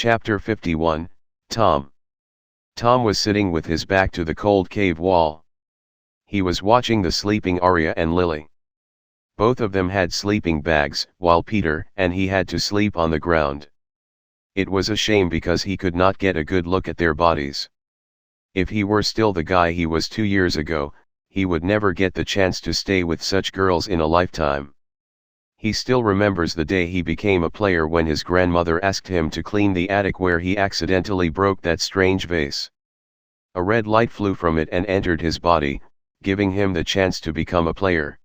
Chapter 51, Tom. Tom was sitting with his back to the cold cave wall. He was watching the sleeping Arya and Lily. Both of them had sleeping bags, while Peter and he had to sleep on the ground. It was a shame because he could not get a good look at their bodies. If he were still the guy he was 2 years ago, he would never get the chance to stay with such girls in a lifetime. He still remembers the day he became a player when his grandmother asked him to clean the attic where he accidentally broke that strange vase. A red light flew from it and entered his body, giving him the chance to become a player.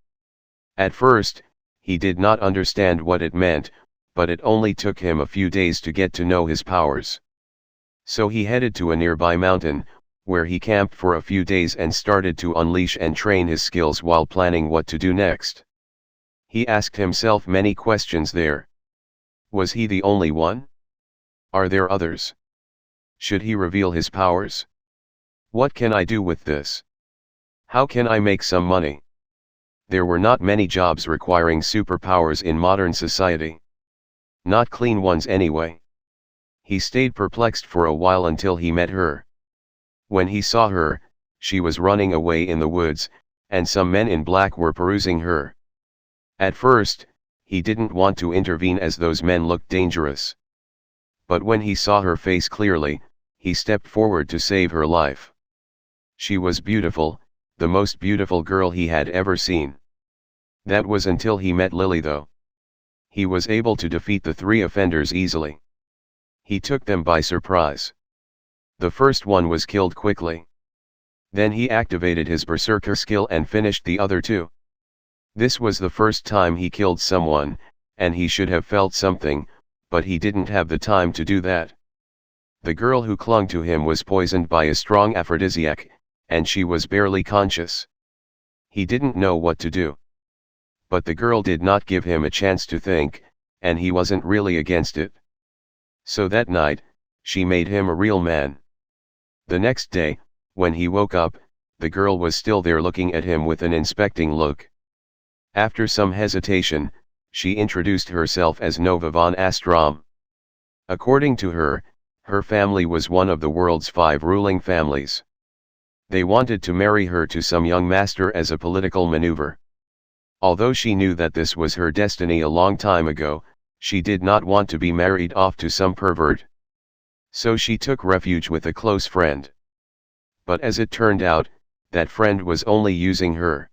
At first, he did not understand what it meant, but it only took him a few days to get to know his powers. So he headed to a nearby mountain, where he camped for a few days and started to unleash and train his skills while planning what to do next. He asked himself many questions there. Was he the only one? Are there others? Should he reveal his powers? What can I do with this? How can I make some money? There were not many jobs requiring superpowers in modern society. Not clean ones anyway. He stayed perplexed for a while until he met her. When he saw her, she was running away in the woods, and some men in black were perusing her. At first, he didn't want to intervene as those men looked dangerous. But when he saw her face clearly, he stepped forward to save her life. She was beautiful, the most beautiful girl he had ever seen. That was until he met Lily though. He was able to defeat the 3 offenders easily. He took them by surprise. The first one was killed quickly. Then he activated his berserker skill and finished the other 2. This was the first time he killed someone, and he should have felt something, but he didn't have the time to do that. The girl who clung to him was poisoned by a strong aphrodisiac, and she was barely conscious. He didn't know what to do. But the girl did not give him a chance to think, and he wasn't really against it. So that night, she made him a real man. The next day, when he woke up, the girl was still there looking at him with an inspecting look. After some hesitation, she introduced herself as Nova von Astrom. According to her, her family was one of the world's 5 ruling families. They wanted to marry her to some young master as a political maneuver. Although she knew that this was her destiny a long time ago, she did not want to be married off to some pervert. So she took refuge with a close friend. But as it turned out, that friend was only using her.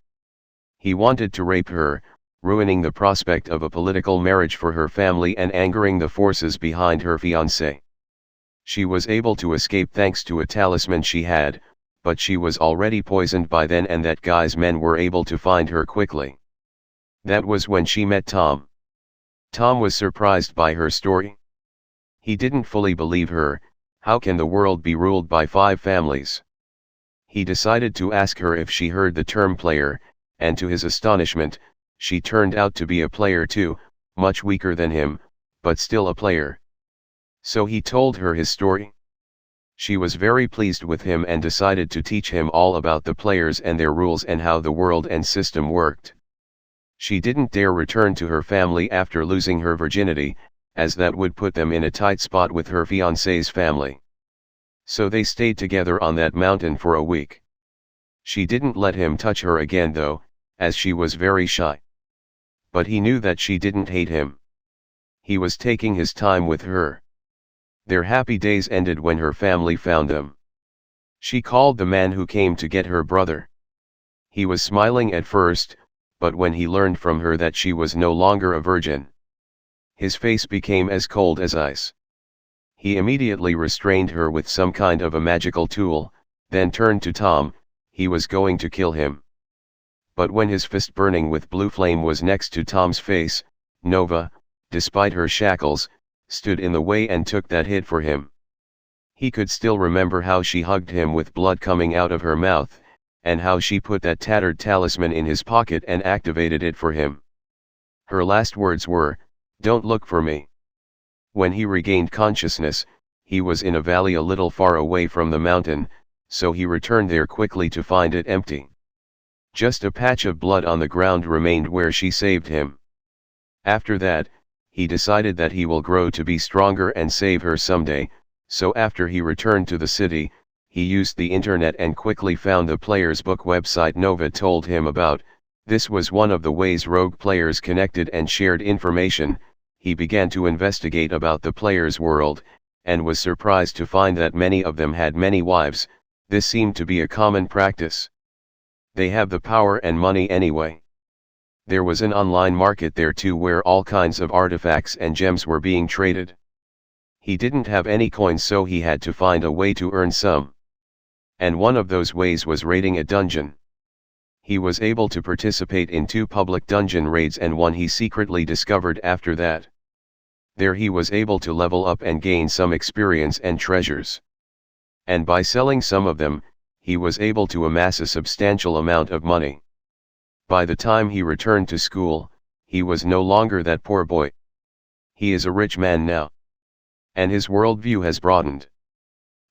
He wanted to rape her, ruining the prospect of a political marriage for her family and angering the forces behind her fiancé. She was able to escape thanks to a talisman she had, but she was already poisoned by then, and that guy's men were able to find her quickly. That was when she met Tom. Tom was surprised by her story. He didn't fully believe her. How can the world be ruled by 5 families? He decided to ask her if she heard the term player, and to his astonishment, she turned out to be a player too, much weaker than him, but still a player. So he told her his story. She was very pleased with him and decided to teach him all about the players and their rules and how the world and system worked. She didn't dare return to her family after losing her virginity, as that would put them in a tight spot with her fiancé's family. So they stayed together on that mountain for a week. She didn't let him touch her again though, as she was very shy. But he knew that she didn't hate him. He was taking his time with her. Their happy days ended when her family found them. She called the man who came to get her brother. He was smiling at first, but when he learned from her that she was no longer a virgin, his face became as cold as ice. He immediately restrained her with some kind of a magical tool, then turned to Tom. He was going to kill him. But when his fist burning with blue flame was next to Tom's face, Nova, despite her shackles, stood in the way and took that hit for him. He could still remember how she hugged him with blood coming out of her mouth, and how she put that tattered talisman in his pocket and activated it for him. Her last words were, "Don't look for me." When he regained consciousness, he was in a valley a little far away from the mountain, so he returned there quickly to find it empty. Just a patch of blood on the ground remained where she saved him. After that, he decided that he will grow to be stronger and save her someday, so after he returned to the city, he used the internet and quickly found the player's book website Nova told him about. This was one of the ways rogue players connected and shared information. He began to investigate about the player's world, and was surprised to find that many of them had many wives. This seemed to be a common practice. They have the power and money anyway. There was an online market there too where all kinds of artifacts and gems were being traded. He didn't have any coins, so he had to find a way to earn some. And one of those ways was raiding a dungeon. He was able to participate in 2 public dungeon raids and one he secretly discovered after that. There he was able to level up and gain some experience and treasures. And by selling some of them, he was able to amass a substantial amount of money. By the time he returned to school, he was no longer that poor boy. He is a rich man now. And his worldview has broadened.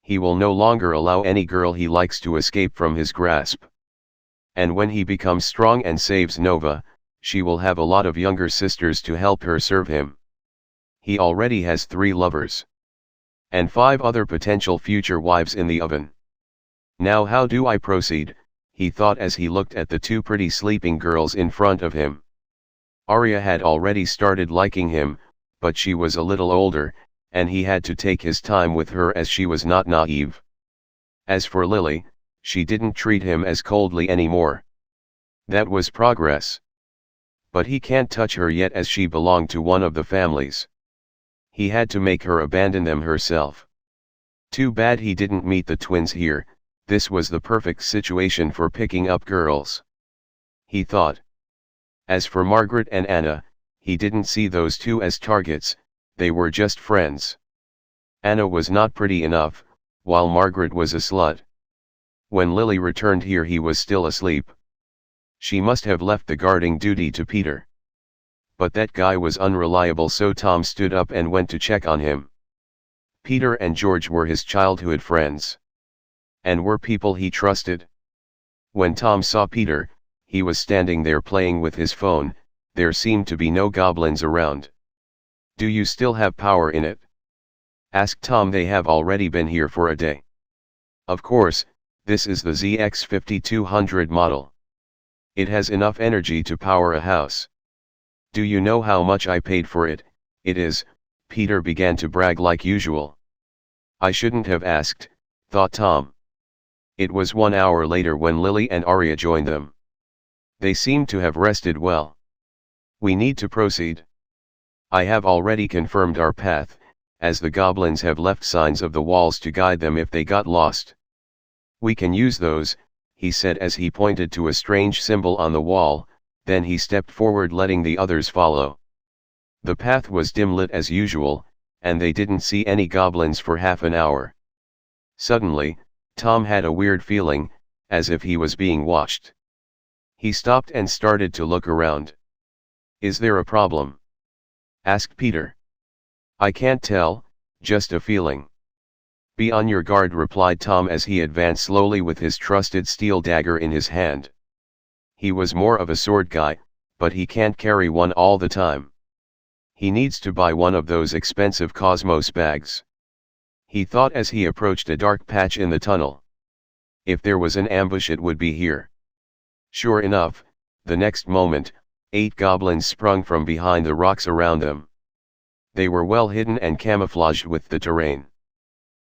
He will no longer allow any girl he likes to escape from his grasp. And when he becomes strong and saves Nova, she will have a lot of younger sisters to help her serve him. He already has 3 lovers. And 5 other potential future wives in the oven. Now how do I proceed, he thought as he looked at the 2 pretty sleeping girls in front of him. Arya had already started liking him, but she was a little older, and he had to take his time with her as she was not naive. As for Lily, she didn't treat him as coldly anymore. That was progress. But he can't touch her yet as she belonged to one of the families. He had to make her abandon them herself. Too bad he didn't meet the twins here. This was the perfect situation for picking up girls, he thought. As for Margret and Anna, he didn't see those 2 as targets, they were just friends. Anna was not pretty enough, while Margret was a slut. When Lily returned here he was still asleep. She must have left the guarding duty to Peter. But that guy was unreliable, so Tom stood up and went to check on him. Peter and George were his childhood friends. And were people he trusted. When Tom saw Peter, he was standing there playing with his phone. There seemed to be no goblins around. "Do you still have power in it?" asked Tom. "They have already been here for a day." "Of course, this is the ZX5200 model. It has enough energy to power a house. Do you know how much I paid for it?" "It is," Peter began to brag like usual. "I shouldn't have asked," thought Tom. It was 1 hour later when Lily and Arya joined them. They seemed to have rested well. "We need to proceed. I have already confirmed our path, as the goblins have left signs of the walls to guide them if they got lost. We can use those," he said as he pointed to a strange symbol on the wall. Then he stepped forward, letting the others follow. The path was dim-lit as usual, and they didn't see any goblins for half an hour. Suddenly, Tom had a weird feeling, as if he was being watched. He stopped and started to look around. "Is there a problem?" asked Peter. "I can't tell, just a feeling." "Be on your guard," replied Tom as he advanced slowly with his trusted steel dagger in his hand. He was more of a sword guy, but he can't carry one all the time. He needs to buy one of those expensive Cosmos bags, he thought as he approached a dark patch in the tunnel. If there was an ambush, it would be here. Sure enough, the next moment, 8 goblins sprung from behind the rocks around them. They were well hidden and camouflaged with the terrain.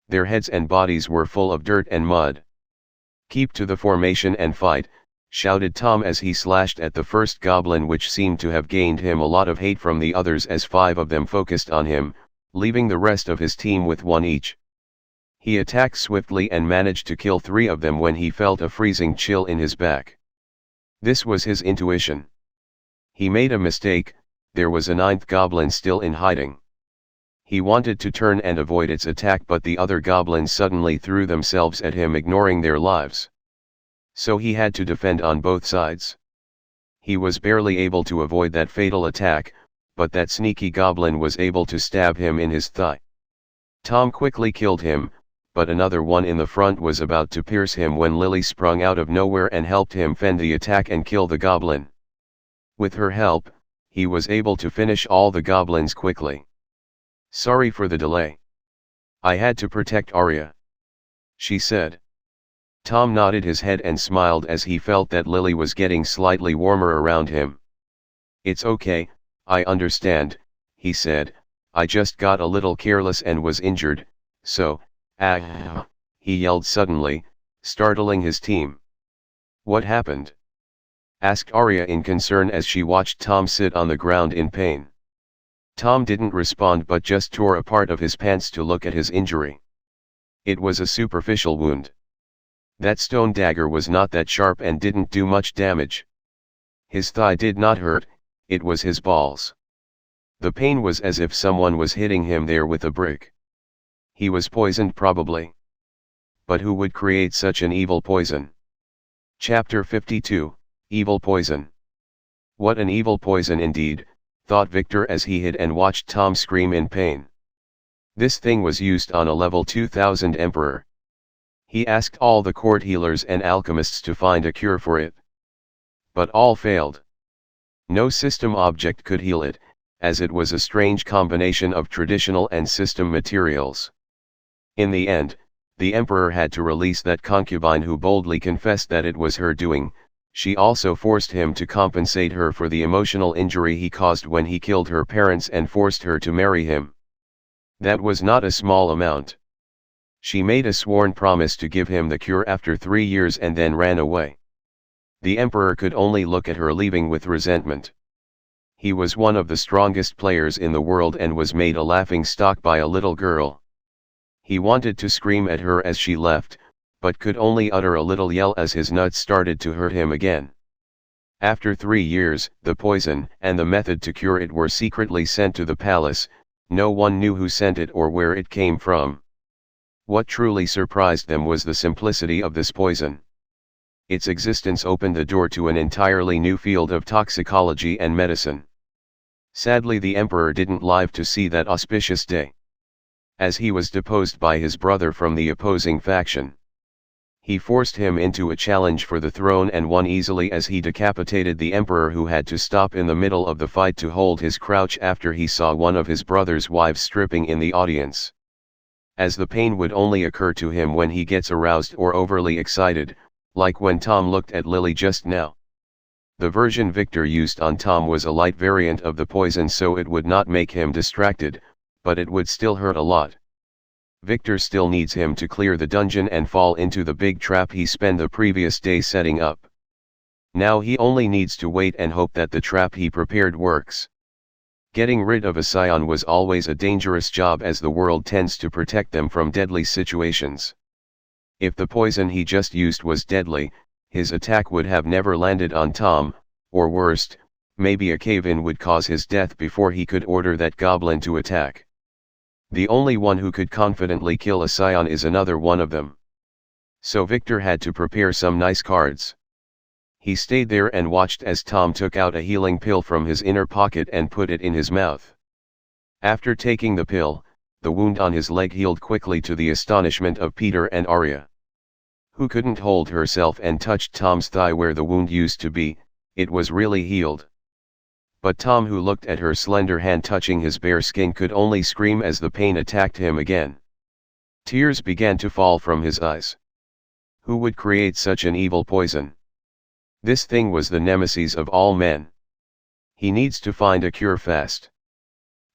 Their heads and bodies were full of dirt and mud. "Keep to the formation and fight," shouted Tom as he slashed at the first goblin, which seemed to have gained him a lot of hate from the others as 5 of them focused on him, leaving the rest of his team with 1 each. He attacked swiftly and managed to kill 3 of them when he felt a freezing chill in his back. This was his intuition. He made a mistake. There was a 9th goblin still in hiding. He wanted to turn and avoid its attack, but the other goblins suddenly threw themselves at him, ignoring their lives. So he had to defend on both sides. He was barely able to avoid that fatal attack, but that sneaky goblin was able to stab him in his thigh. Tom quickly killed him, but another one in the front was about to pierce him when Lily sprung out of nowhere and helped him fend the attack and kill the goblin. With her help, he was able to finish all the goblins quickly. "Sorry for the delay. I had to protect Arya," she said. Tom nodded his head and smiled as he felt that Lily was getting slightly warmer around him. "It's okay, I understand," he said. "I just got a little careless and was injured, so, he yelled suddenly, startling his team. "What happened?" asked Arya in concern as she watched Tom sit on the ground in pain. Tom didn't respond but just tore a part of his pants to look at his injury. It was a superficial wound. That stone dagger was not that sharp and didn't do much damage. His thigh did not hurt, it was his balls. The pain was as if someone was hitting him there with a brick. He was poisoned probably. But who would create such an evil poison? Chapter 52, Evil Poison. What an evil poison indeed, thought Victor as he hid and watched Tom scream in pain. This thing was used on a level 2000 emperor. He asked all the court healers and alchemists to find a cure for it. But all failed. No system object could heal it, as it was a strange combination of traditional and system materials. In the end, the emperor had to release that concubine who boldly confessed that it was her doing. She also forced him to compensate her for the emotional injury he caused when he killed her parents and forced her to marry him. That was not a small amount. She made a sworn promise to give him the cure after 3 years and then ran away. The emperor could only look at her leaving with resentment. He was one of the strongest players in the world and was made a laughingstock by a little girl. He wanted to scream at her as she left, but could only utter a little yell as his nuts started to hurt him again. After 3 years, the poison and the method to cure it were secretly sent to the palace. No one knew who sent it or where it came from. What truly surprised them was the simplicity of this poison. Its existence opened the door to an entirely new field of toxicology and medicine. Sadly, the emperor didn't live to see that auspicious day, as he was deposed by his brother from the opposing faction. He forced him into a challenge for the throne and won easily as he decapitated the emperor, who had to stop in the middle of the fight to hold his crouch after he saw one of his brother's wives stripping in the audience. As the pain would only occur to him when he gets aroused or overly excited, like when Tom looked at Lily just now. The version Victor used on Tom was a light variant of the poison, so it would not make him distracted, but it would still hurt a lot. Victor still needs him to clear the dungeon and fall into the big trap he spent the previous day setting up. Now he only needs to wait and hope that the trap he prepared works. Getting rid of a scion was always a dangerous job, as the world tends to protect them from deadly situations. If the poison he just used was deadly, his attack would have never landed on Tom, or worst, maybe a cave-in would cause his death before he could order that goblin to attack. The only one who could confidently kill a scion is another one of them. So Victor had to prepare some nice cards. He stayed there and watched as Tom took out a healing pill from his inner pocket and put it in his mouth. After taking the pill, the wound on his leg healed quickly to the astonishment of Peter and Arya, who couldn't hold herself and touched Tom's thigh where the wound used to be. It was really healed. But Tom, who looked at her slender hand touching his bare skin, could only scream as the pain attacked him again. Tears began to fall from his eyes. Who would create such an evil poison? This thing was the nemesis of all men. He needs to find a cure fast.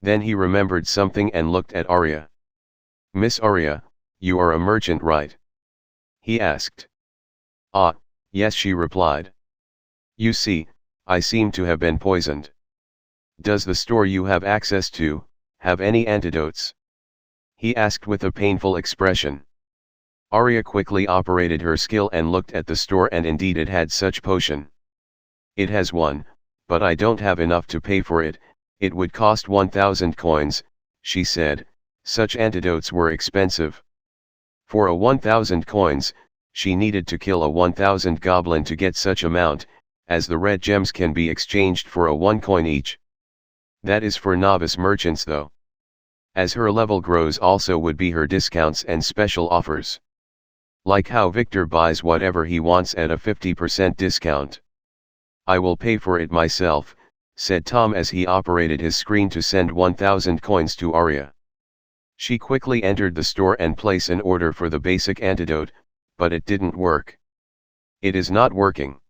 Then he remembered something and looked at Arya. "Miss Arya, you are a merchant, right?" he asked. "Ah, yes," she replied. "You see, I seem to have been poisoned. Does the store you have access to have any antidotes?" he asked with a painful expression. Arya quickly operated her skill and looked at the store, and indeed it had such potion. "It has one, but I don't have enough to pay for it. It would cost 1,000 coins, she said. Such antidotes were expensive. For a 1,000 coins, she needed to kill a 1,000 goblin to get such amount, as the red gems can be exchanged for a 1 coin each. That is for novice merchants though. As her level grows also would be her discounts and special offers. Like how Victor buys whatever he wants at a 50% discount. "I will pay for it myself," said Tom as he operated his screen to send 1,000 coins to Arya. She quickly entered the store and placed an order for the basic antidote, but it didn't work. "It is not working,"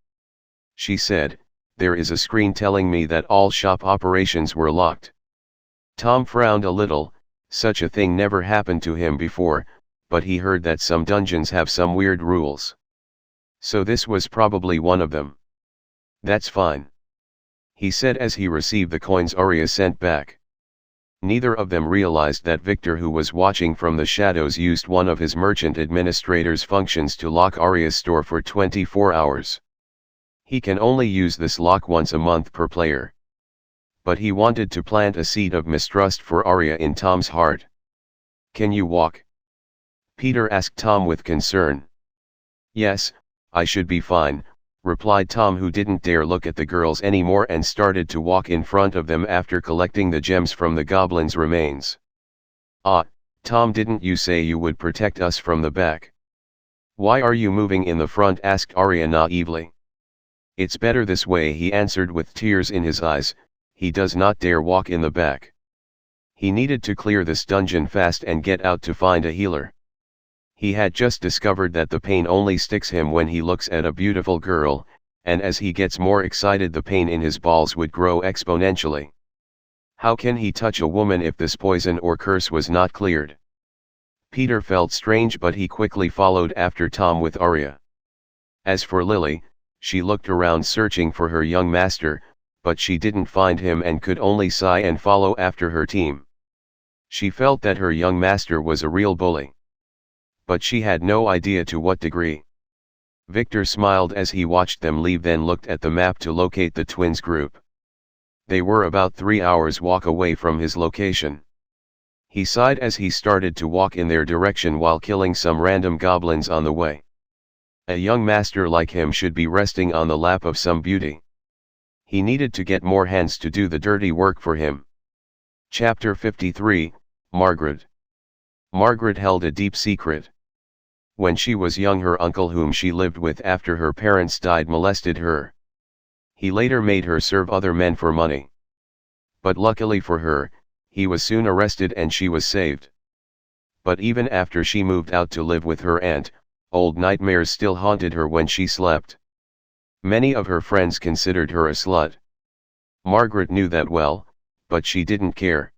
she said. "There is a screen telling me that all shop operations were locked." Tom frowned a little. Such a thing never happened to him before, but he heard that some dungeons have some weird rules. So this was probably one of them. "That's fine," he said as he received the coins Arya sent back. Neither of them realized that Victor, who was watching from the shadows, used one of his merchant administrator's functions to lock Arya's store for 24 hours. He can only use this lock once a month per player. But he wanted to plant a seed of mistrust for Arya in Tom's heart. "Can you walk?" Peter asked Tom with concern. "Yes, I should be fine," replied Tom, who didn't dare look at the girls anymore and started to walk in front of them after collecting the gems from the goblin's remains. "Ah, Tom, didn't you say you would protect us from the back? Why are you moving in the front?" asked Arya naively. "It's better this way," he answered with tears in his eyes. He does not dare walk in the back. He needed to clear this dungeon fast and get out to find a healer. He had just discovered that the pain only sticks him when he looks at a beautiful girl, and as he gets more excited the pain in his balls would grow exponentially. How can he touch a woman if this poison or curse was not cleared? Peter felt strange, but he quickly followed after Tom with Arya. As for Lily, she looked around searching for her young master, but she didn't find him and could only sigh and follow after her team. She felt that her young master was a real bully. But she had no idea to what degree. Victor smiled as he watched them leave, then looked at the map to locate the twins' group. They were about 3 hours' walk away from his location. He sighed as he started to walk in their direction while killing some random goblins on the way. A young master like him should be resting on the lap of some beauty. He needed to get more hands to do the dirty work for him. Chapter 53, Margret. Margret held a deep secret. When she was young, her uncle, whom she lived with after her parents died, molested her. He later made her serve other men for money. But luckily for her, he was soon arrested and she was saved. But even after she moved out to live with her aunt, old nightmares still haunted her when she slept. Many of her friends considered her a slut. Margret knew that well, but she didn't care.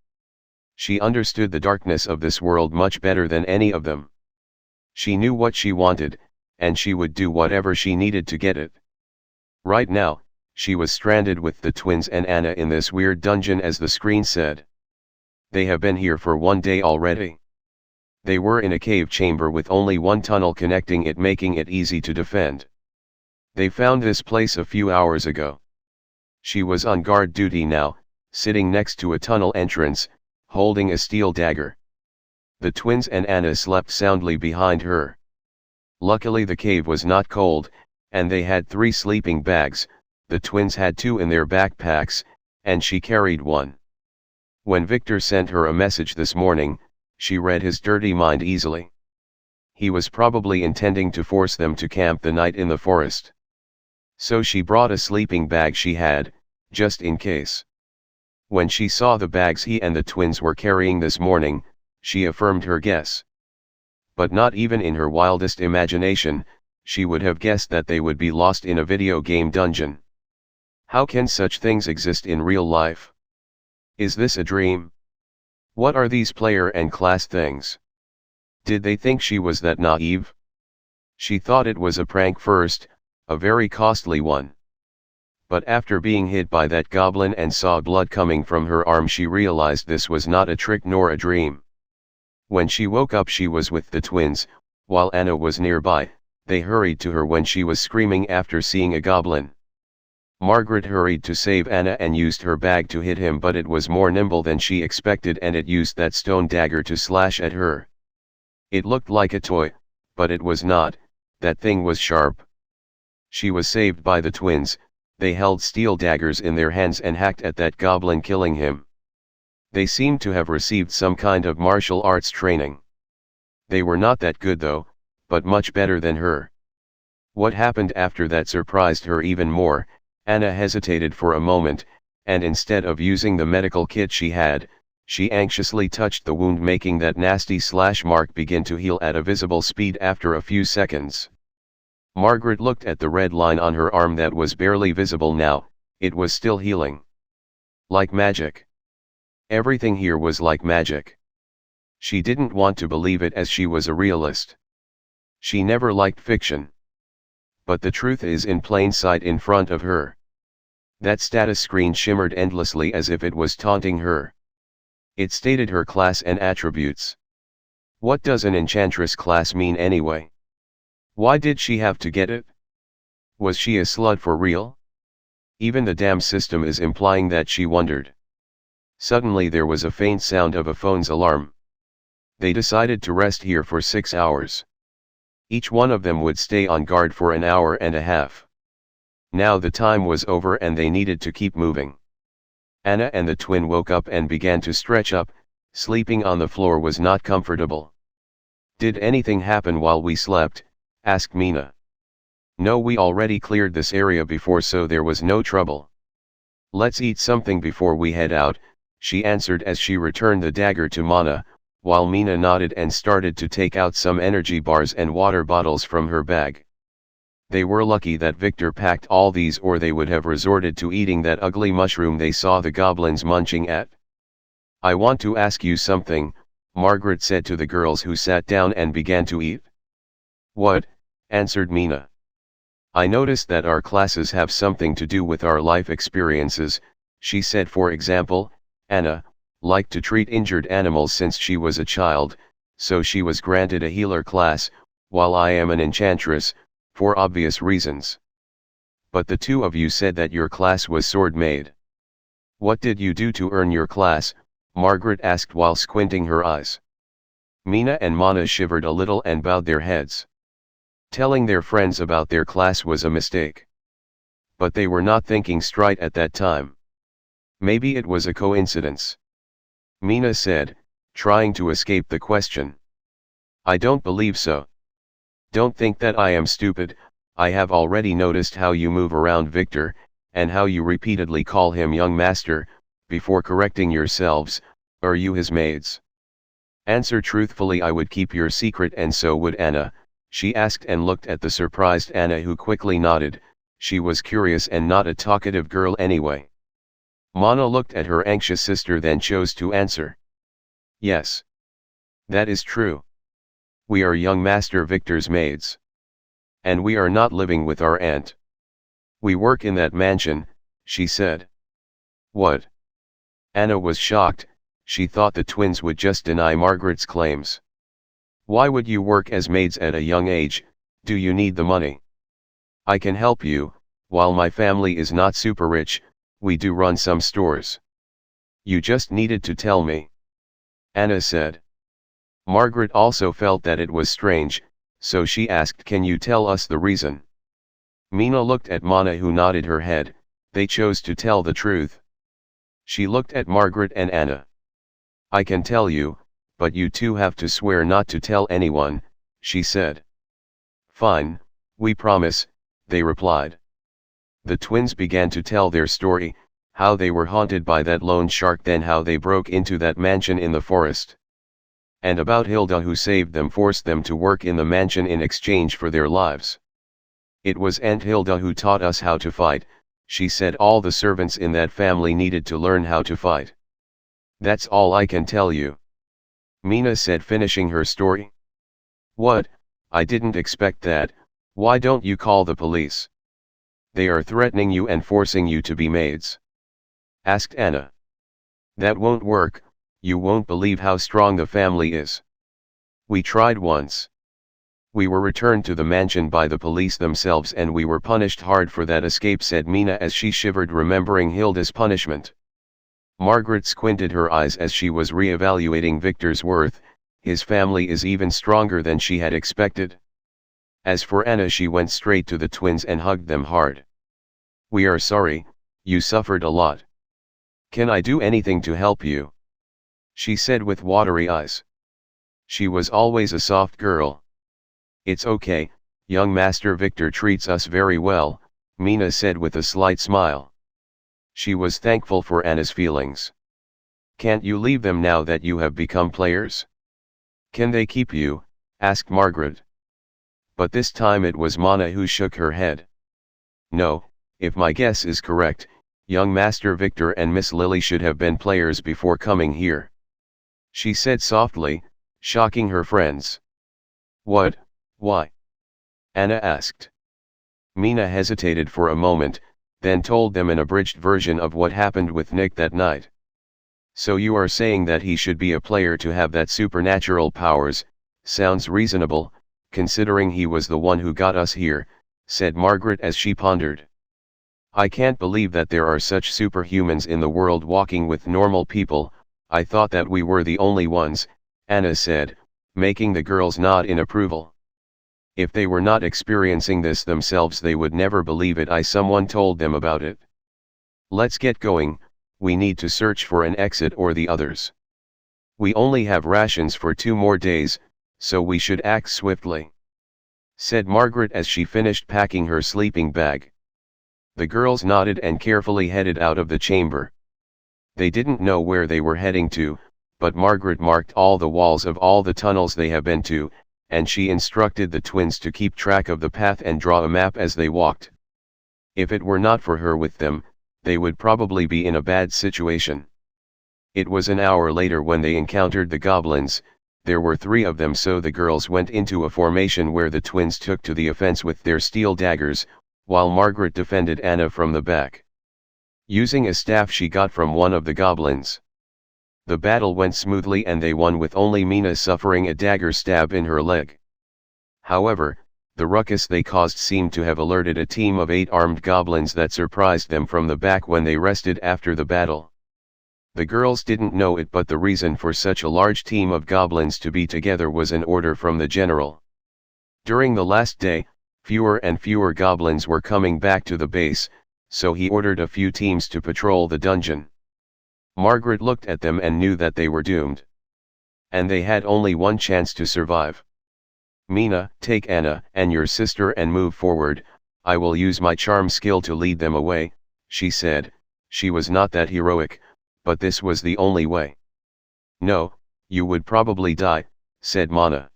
She understood the darkness of this world much better than any of them. She knew what she wanted, and she would do whatever she needed to get it. Right now, she was stranded with the twins and Anna in this weird dungeon, as the screen said. They have been here for 1 day already. They were in a cave chamber with only one tunnel connecting it, making it easy to defend. They found this place a few hours ago. She was on guard duty now, sitting next to a tunnel entrance, holding a steel dagger. The twins and Anna slept soundly behind her. Luckily the cave was not cold, and they had 3 sleeping bags. The twins had 2 in their backpacks, and she carried 1. When Victor sent her a message this morning, she read his dirty mind easily. He was probably intending to force them to camp the night in the forest. So she brought a sleeping bag she had, just in case. When she saw the bags he and the twins were carrying this morning, she affirmed her guess. But not even in her wildest imagination, she would have guessed that they would be lost in a video game dungeon. How can such things exist in real life? Is this a dream? What are these player and class things? Did they think she was that naive? She thought it was a prank first, a very costly one. But after being hit by that goblin and saw blood coming from her arm, she realized this was not a trick nor a dream. When she woke up, she was with the twins, while Anna was nearby. They hurried to her when she was screaming after seeing a goblin. Margret hurried to save Anna and used her bag to hit him, but it was more nimble than she expected and it used that stone dagger to slash at her. It looked like a toy, but it was not. That thing was sharp. She was saved by the twins. They held steel daggers in their hands and hacked at that goblin, killing him. They seemed to have received some kind of martial arts training. They were not that good though, but much better than her. What happened after that surprised her even more. Anna hesitated for a moment, and instead of using the medical kit she had, she anxiously touched the wound, making that nasty slash mark begin to heal at a visible speed after a few seconds. Margret looked at the red line on her arm that was barely visible now. It was still healing. Like magic. Everything here was like magic. She didn't want to believe it as she was a realist. She never liked fiction. But the truth is in plain sight in front of her. That status screen shimmered endlessly as if it was taunting her. It stated her class and attributes. What does an enchantress class mean anyway? Why did she have to get it? Was she a slut for real? Even the damn system is implying that, she wondered. Suddenly there was a faint sound of a phone's alarm. They decided to rest here for 6 hours. Each one of them would stay on guard for an hour and a half. Now the time was over and they needed to keep moving. Anna and the twin woke up and began to stretch up. Sleeping on the floor was not comfortable. Did anything happen while we slept? Asked Mina. No, we already cleared this area before, so there was no trouble. Let's eat something before we head out, she answered as she returned the dagger to Mana, while Mina nodded and started to take out some energy bars and water bottles from her bag. They were lucky that Victor packed all these, or they would have resorted to eating that ugly mushroom they saw the goblins munching at. I want to ask you something, Margret said to the girls, who sat down and began to eat. What? Answered Mina. I noticed that our classes have something to do with our life experiences, she said. For example, Anna liked to treat injured animals since she was a child, so she was granted a healer class, while I am an enchantress, for obvious reasons. But the two of you said that your class was sword made. What did you do to earn your class? Margret asked while squinting her eyes. Mina and Mana shivered a little and bowed their heads. Telling their friends about their class was a mistake. But they were not thinking straight at that time. Maybe it was a coincidence. Mina said, trying to escape the question. I don't believe so. Don't think that I am stupid. I have already noticed how you move around Victor, and how you repeatedly call him young master, before correcting yourselves. Are you his maids? Answer truthfully. I would keep your secret, and so would Anna, she asked, and looked at the surprised Anna, who quickly nodded. She was curious and not a talkative girl anyway. Mana looked at her anxious sister, then chose to answer. Yes. That is true. We are young Master Victor's maids. And we are not living with our aunt. We work in that mansion, she said. What? Anna was shocked. She thought the twins would just deny Margret's claims. Why would you work as maids at a young age? Do you need the money? I can help you. While my family is not super rich, we do run some stores. You just needed to tell me. Anna said. Margret also felt that it was strange, so she asked, can you tell us the reason? Mina looked at Mana, who nodded her head. They chose to tell the truth. She looked at Margret and Anna. I can tell you, but you two have to swear not to tell anyone, she said. Fine, we promise, they replied. The twins began to tell their story, how they were haunted by that lone shark, then how they broke into that mansion in the forest. And about Hilda, who saved them, forced them to work in the mansion in exchange for their lives. It was Aunt Hilda who taught us how to fight, she said. All the servants in that family needed to learn how to fight. That's all I can tell you. Mina said, finishing her story. What? I didn't expect that. Why don't you call the police? They are threatening you and forcing you to be maids. Asked Anna. That won't work. You won't believe how strong the family is. We tried once. We were returned to the mansion by the police themselves, and we were punished hard for that escape, said Mina as she shivered, remembering Hilda's punishment. Margret squinted her eyes as she was re-evaluating Victor's worth. His family is even stronger than she had expected. As for Anna, she went straight to the twins and hugged them hard. We are sorry, you suffered a lot. Can I do anything to help you? She said with watery eyes. She was always a soft girl. It's okay, young Master Victor treats us very well, Mina said with a slight smile. She was thankful for Anna's feelings. "Can't you leave them now that you have become players?" "Can they keep you?" asked Margret. But this time it was Mana who shook her head. "No, if my guess is correct, young Master Victor and Miss Lily should have been players before coming here," she said softly, shocking her friends. "What, why?" Anna asked. Mina hesitated for a moment, then told them an abridged version of what happened with Nick that night. "So you are saying that he should be a player to have that supernatural powers? Sounds reasonable, considering he was the one who got us here," said Margret as she pondered. "I can't believe that there are such superhumans in the world walking with normal people. I thought that we were the only ones," Anna said, making the girls nod in approval. "If they were not experiencing this themselves they would never believe it. Someone told them about it. Let's get going, we need to search for an exit or the others. We only have rations for 2 more days, so we should act swiftly," said Margret as she finished packing her sleeping bag. The girls nodded and carefully headed out of the chamber. They didn't know where they were heading to, but Margret marked all the walls of all the tunnels they have been to, and she instructed the twins to keep track of the path and draw a map as they walked. If it were not for her with them, they would probably be in a bad situation. It was an hour later when they encountered the goblins. There were 3 of them, so the girls went into a formation where the twins took to the offense with their steel daggers, while Margret defended Anna from the back, using a staff she got from one of the goblins. The battle went smoothly and they won, with only Mina suffering a dagger stab in her leg. However, the ruckus they caused seemed to have alerted a team of 8 armed goblins that surprised them from the back when they rested after the battle. The girls didn't know it, but the reason for such a large team of goblins to be together was an order from the general. During the last day, fewer and fewer goblins were coming back to the base, so he ordered a few teams to patrol the dungeon. Margret looked at them and knew that they were doomed. And they had only one chance to survive. "Mina, take Anna and your sister and move forward. I will use my charm skill to lead them away," she said. She was not that heroic, but this was the only way. "No, you would probably die," said Mana.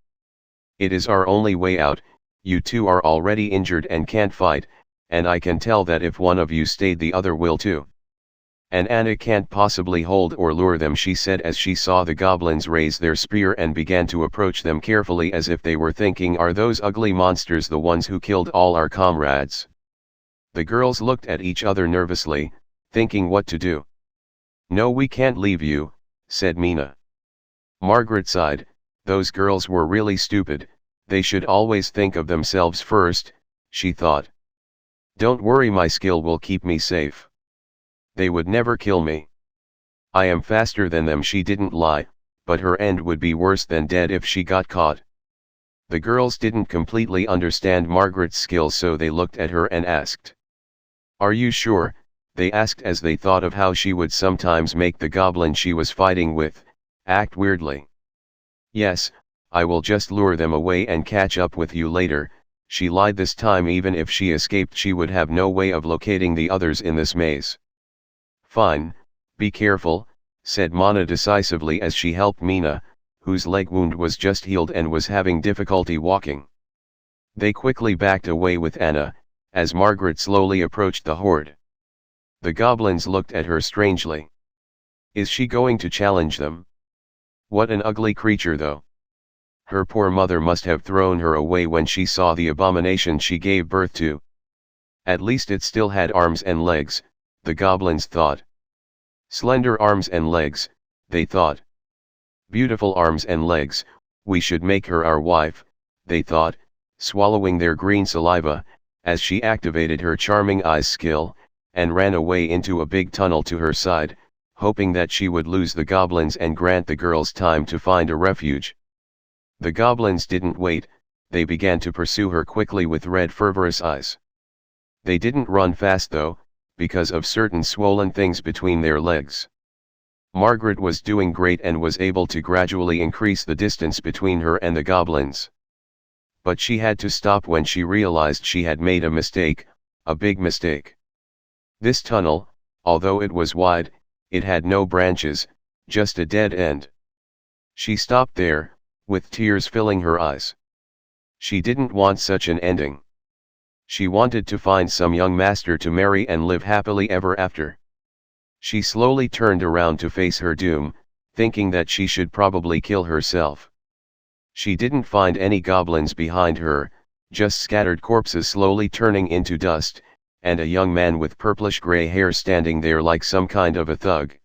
"It is our only way out. You 2 are already injured and can't fight, and I can tell that if one of you stayed the other will too. And Anna can't possibly hold or lure them," she said as she saw the goblins raise their spear and began to approach them carefully, as if they were thinking, "Are those ugly monsters the ones who killed all our comrades?" The girls looked at each other nervously, thinking what to do. "No, we can't leave you," said Mina. Margret sighed. Those girls were really stupid. They should always think of themselves first, she thought. "Don't worry, my skill will keep me safe. They would never kill me. I am faster than them." She didn't lie, but her end would be worse than dead if she got caught. The girls didn't completely understand Margret's skill, so they looked at her and asked. "Are you sure?" they asked as they thought of how she would sometimes make the goblin she was fighting with act weirdly. "Yes, I will just lure them away and catch up with you later," she lied this time. Even if she escaped, she would have no way of locating the others in this maze. "Fine, be careful," said Mana decisively as she helped Mina, whose leg wound was just healed and was having difficulty walking. They quickly backed away with Anna, as Margret slowly approached the horde. The goblins looked at her strangely. Is she going to challenge them? What an ugly creature though. Her poor mother must have thrown her away when she saw the abomination she gave birth to. At least it still had arms and legs, the goblins thought. Slender arms and legs, they thought. Beautiful arms and legs, we should make her our wife, they thought, swallowing their green saliva, as she activated her charming eyes skill, and ran away into a big tunnel to her side, hoping that she would lose the goblins and grant the girls time to find a refuge. The goblins didn't wait, they began to pursue her quickly with red fervorous eyes. They didn't run fast though, because of certain swollen things between their legs. Margret was doing great and was able to gradually increase the distance between her and the goblins. But she had to stop when she realized she had made a mistake, a big mistake. This tunnel, although it was wide, it had no branches, just a dead end. She stopped there, with tears filling her eyes. She didn't want such an ending. She wanted to find some young master to marry and live happily ever after. She slowly turned around to face her doom, thinking that she should probably kill herself. She didn't find any goblins behind her, just scattered corpses slowly turning into dust, and a young man with purplish gray hair standing there like some kind of a thug.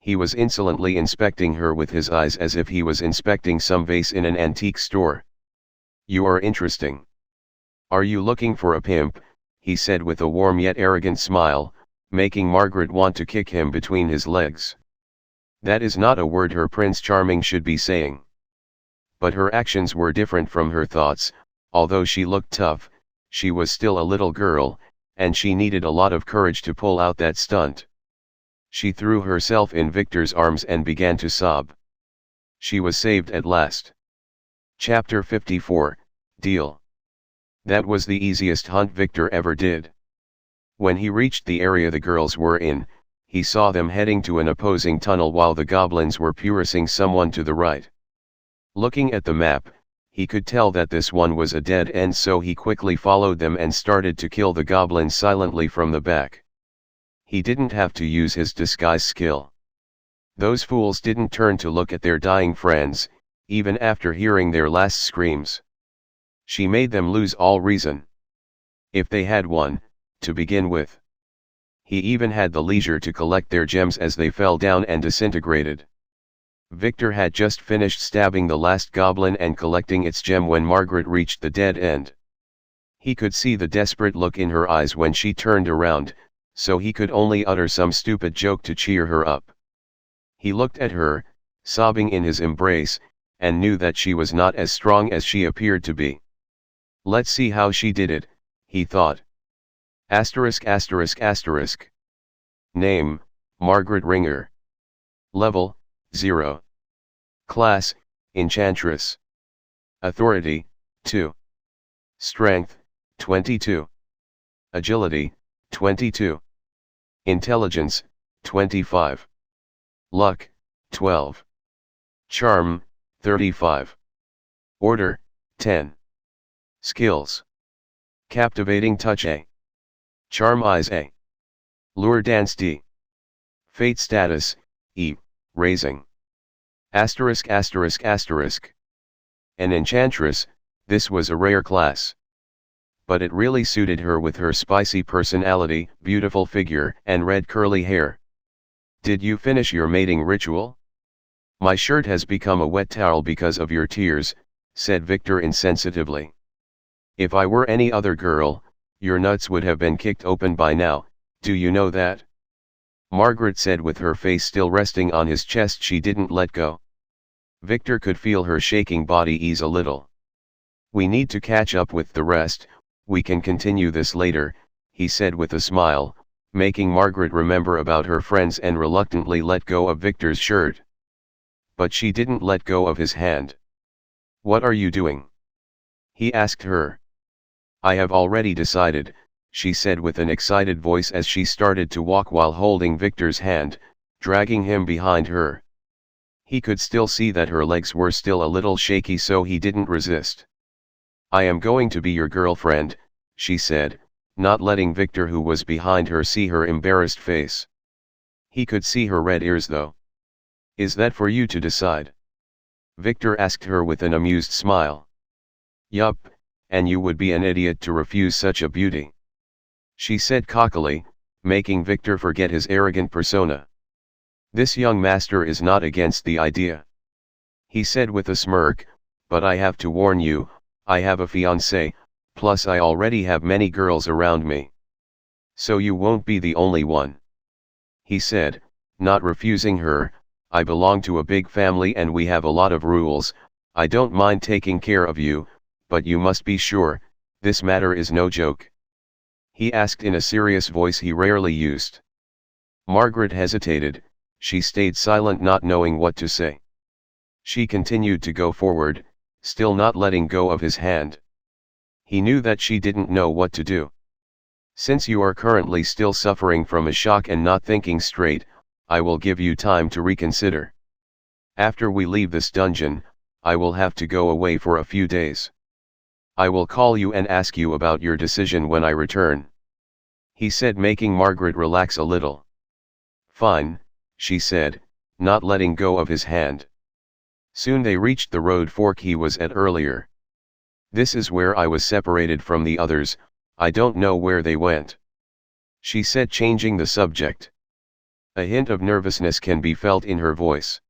He was insolently inspecting her with his eyes as if he was inspecting some vase in an antique store. "You are interesting. Are you looking for a pimp?" he said with a warm yet arrogant smile, making Margret want to kick him between his legs. That is not a word her Prince Charming should be saying. But her actions were different from her thoughts. Although she looked tough, she was still a little girl, and she needed a lot of courage to pull out that stunt. She threw herself in Victor's arms and began to sob. She was saved at last. Chapter 54, Deal. That was the easiest hunt Victor ever did. When he reached the area the girls were in, he saw them heading to an opposing tunnel while the goblins were pursuing someone to the right. Looking at the map, he could tell that this one was a dead end, so he quickly followed them and started to kill the goblins silently from the back. He didn't have to use his disguise skill. Those fools didn't turn to look at their dying friends, even after hearing their last screams. She made them lose all reason. If they had one, to begin with. He even had the leisure to collect their gems as they fell down and disintegrated. Victor had just finished stabbing the last goblin and collecting its gem when Margret reached the dead end. He could see the desperate look in her eyes when she turned around, so he could only utter some stupid joke to cheer her up. He looked at her, sobbing in his embrace, and knew that she was not as strong as she appeared to be. Let's see how she did it, he thought. ******. Name, Margret Ringer. Level, 0. Class, Enchantress. Authority, 2. Strength, 22. Agility, 22. Intelligence, 25. Luck, 12. Charm, 35. Order, 10. Skills. Captivating Touch A. Charm Eyes A. Lure Dance D. Fate Status, E, Raising. ******. An enchantress, this was a rare class. But it really suited her with her spicy personality, beautiful figure, and red curly hair. "Did you finish your mating ritual? My shirt has become a wet towel because of your tears," said Victor insensitively. "If I were any other girl, your nuts would have been kicked open by now, do you know that?" Margret said with her face still resting on his chest. She didn't let go. Victor could feel her shaking body ease a little. "We need to catch up with the rest, we can continue this later," he said with a smile, making Margret remember about her friends and reluctantly let go of Victor's shirt. But she didn't let go of his hand. "What are you doing?" he asked her. "I have already decided," she said with an excited voice as she started to walk while holding Victor's hand, dragging him behind her. He could still see that her legs were still a little shaky, so he didn't resist. "I am going to be your girlfriend," she said, not letting Victor, who was behind her, see her embarrassed face. He could see her red ears though. "Is that for you to decide?" Victor asked her with an amused smile. "Yup, and you would be an idiot to refuse such a beauty," she said cockily, making Victor forget his arrogant persona. "This young master is not against the idea," he said with a smirk, "but I have to warn you, I have a fiancé, plus I already have many girls around me. So you won't be the only one," he said, not refusing her. "I belong to a big family and we have a lot of rules. I don't mind taking care of you, but you must be sure, this matter is no joke," he asked in a serious voice he rarely used. Margret hesitated. She stayed silent, not knowing what to say. She continued to go forward, still not letting go of his hand. He knew that she didn't know what to do. Since you are currently still suffering from a shock and not thinking straight, I will give you time to reconsider. After we leave this dungeon, I will have to go away for a few days. I will call you and ask you about your decision when I return," he said, making Margret relax a little. "Fine," she said, not letting go of his hand. Soon they reached the road fork he was at earlier. "This is where I was separated from the others, I don't know where they went," she said, changing the subject. A hint of nervousness can be felt in her voice.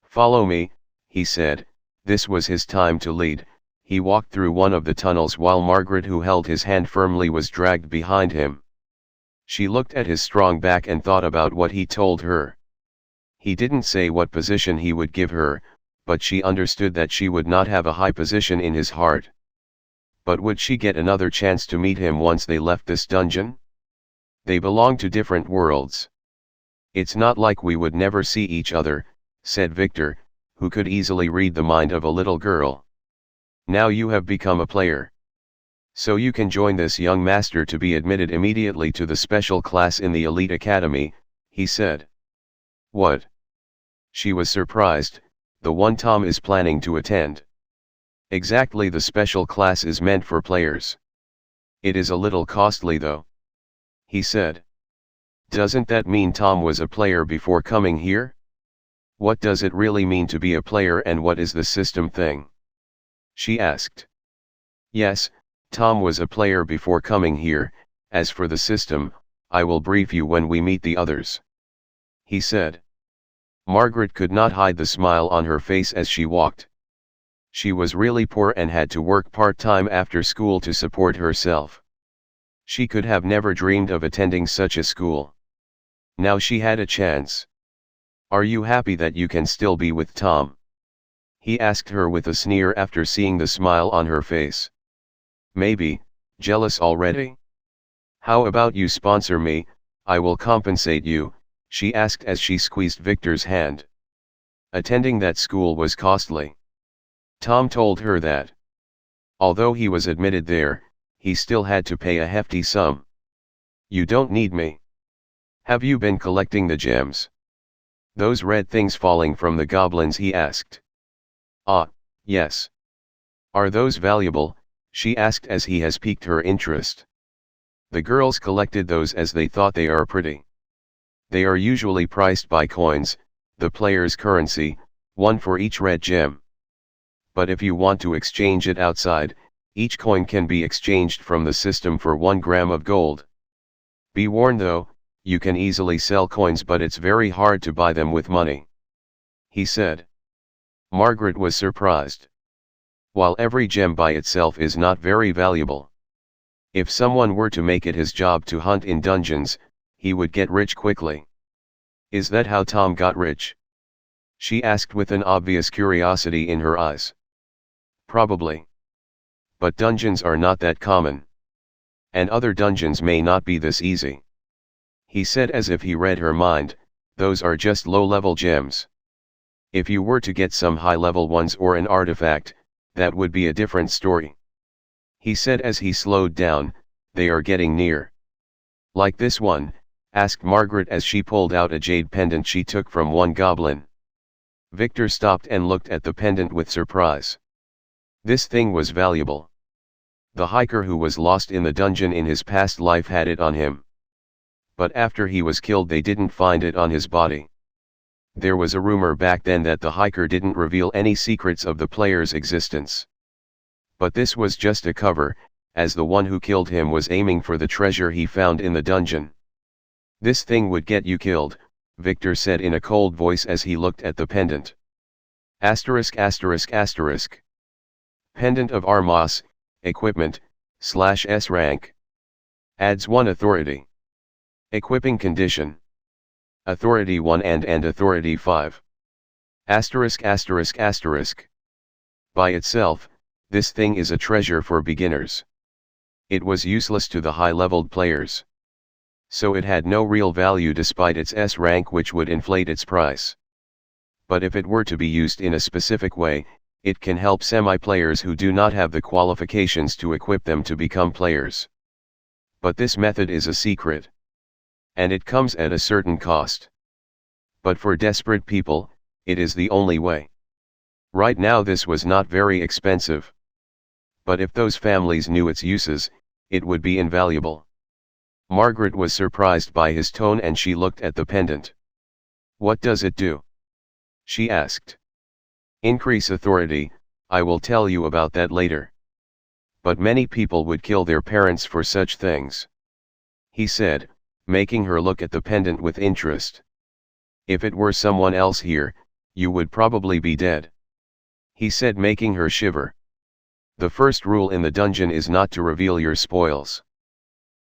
"Follow me," he said. This was his time to lead. He walked through one of the tunnels while Margret, who held his hand firmly, was dragged behind him. She looked at his strong back and thought about what he told her. He didn't say what position he would give her, but she understood that she would not have a high position in his heart. But would she get another chance to meet him once they left this dungeon? They belong to different worlds. "It's not like we would never see each other," said Victor, who could easily read the mind of a little girl. "Now you have become a player. So you can join this young master to be admitted immediately to the special class in the elite academy," he said. "What?" She was surprised. "The one Tom is planning to attend." "Exactly, the special class is meant for players. It is a little costly though," he said. "Doesn't that mean Tom was a player before coming here? What does it really mean to be a player, and what is the system thing?" she asked. "Yes, Tom was a player before coming here. As for the system, I will brief you when we meet the others," he said. Margret could not hide the smile on her face as she walked. She was really poor and had to work part-time after school to support herself. She could have never dreamed of attending such a school. Now she had a chance. "Are you happy that you can still be with Tom?" he asked her with a sneer after seeing the smile on her face. "Maybe. Jealous already? How about you sponsor me, I will compensate you," she asked as she squeezed Victor's hand. Attending that school was costly. Tom told her that. Although he was admitted there, he still had to pay a hefty sum. "You don't need me. Have you been collecting the gems? Those red things falling from the goblins?" he asked. "Ah, yes. Are those valuable?" she asked as he has piqued her interest. "The girls collected those as they thought they are pretty. They are usually priced by coins, the player's currency, one for each red gem. But if you want to exchange it outside, each coin can be exchanged from the system for 1 gram of gold. Be warned though, you can easily sell coins, but it's very hard to buy them with money," he said. Margret was surprised. While every gem by itself is not very valuable, if someone were to make it his job to hunt in dungeons, he would get rich quickly. "Is that how Tom got rich?" she asked with an obvious curiosity in her eyes. "Probably. But dungeons are not that common. And other dungeons may not be this easy," he said as if he read her mind. "Those are just low-level gems. If you were to get some high-level ones or an artifact, that would be a different story," he said as he slowed down. "They are getting near." "Like this one?" asked Margret as she pulled out a jade pendant she took from one goblin. Victor stopped and looked at the pendant with surprise. This thing was valuable. The hiker who was lost in the dungeon in his past life had it on him. But after he was killed they didn't find it on his body. There was a rumor back then that the hiker didn't reveal any secrets of the player's existence. But this was just a cover, as the one who killed him was aiming for the treasure he found in the dungeon. "This thing would get you killed," Victor said in a cold voice as he looked at the pendant. Asterisk asterisk asterisk. Pendant of Armas, equipment, /S rank. Adds 1 authority. Equipping condition. Authority 1 and authority 5. Asterisk asterisk asterisk. By itself, this thing is a treasure for beginners. It was useless to the high-leveled players. So it had no real value despite its S rank, which would inflate its price. But if it were to be used in a specific way, it can help semi-players who do not have the qualifications to equip them to become players. But this method is a secret. And it comes at a certain cost. But for desperate people, it is the only way. Right now this was not very expensive. But if those families knew its uses, it would be invaluable. Margret was surprised by his tone and she looked at the pendant. What does it do? She asked. Increase authority, I will tell you about that later. But many people would kill their parents for such things. He said, making her look at the pendant with interest. If it were someone else here, you would probably be dead. He said, making her shiver. The first rule in the dungeon is not to reveal your spoils.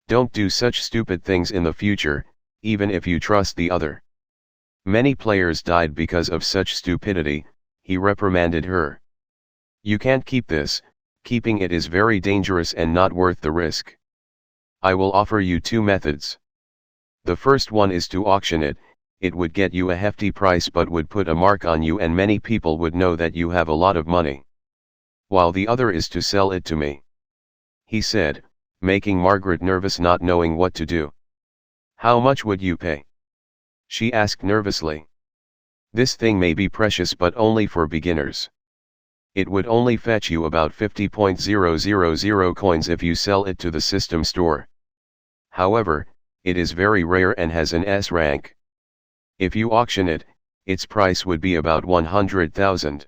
Don't do such stupid things in the future, even if you trust the other. Many players died because of such stupidity, he reprimanded her. You can't keep this, keeping it is very dangerous and not worth the risk. I will offer you two methods. The first one is to auction it. It would get you a hefty price but would put a mark on you and many people would know that you have a lot of money. While the other is to sell it to me. He said, making Margret nervous, not knowing what to do. How much would you pay? She asked nervously. This thing may be precious but only for beginners. It would only fetch you about 50,000 coins if you sell it to the system store. However, it is very rare and has an S rank. If you auction it, its price would be about 100,000.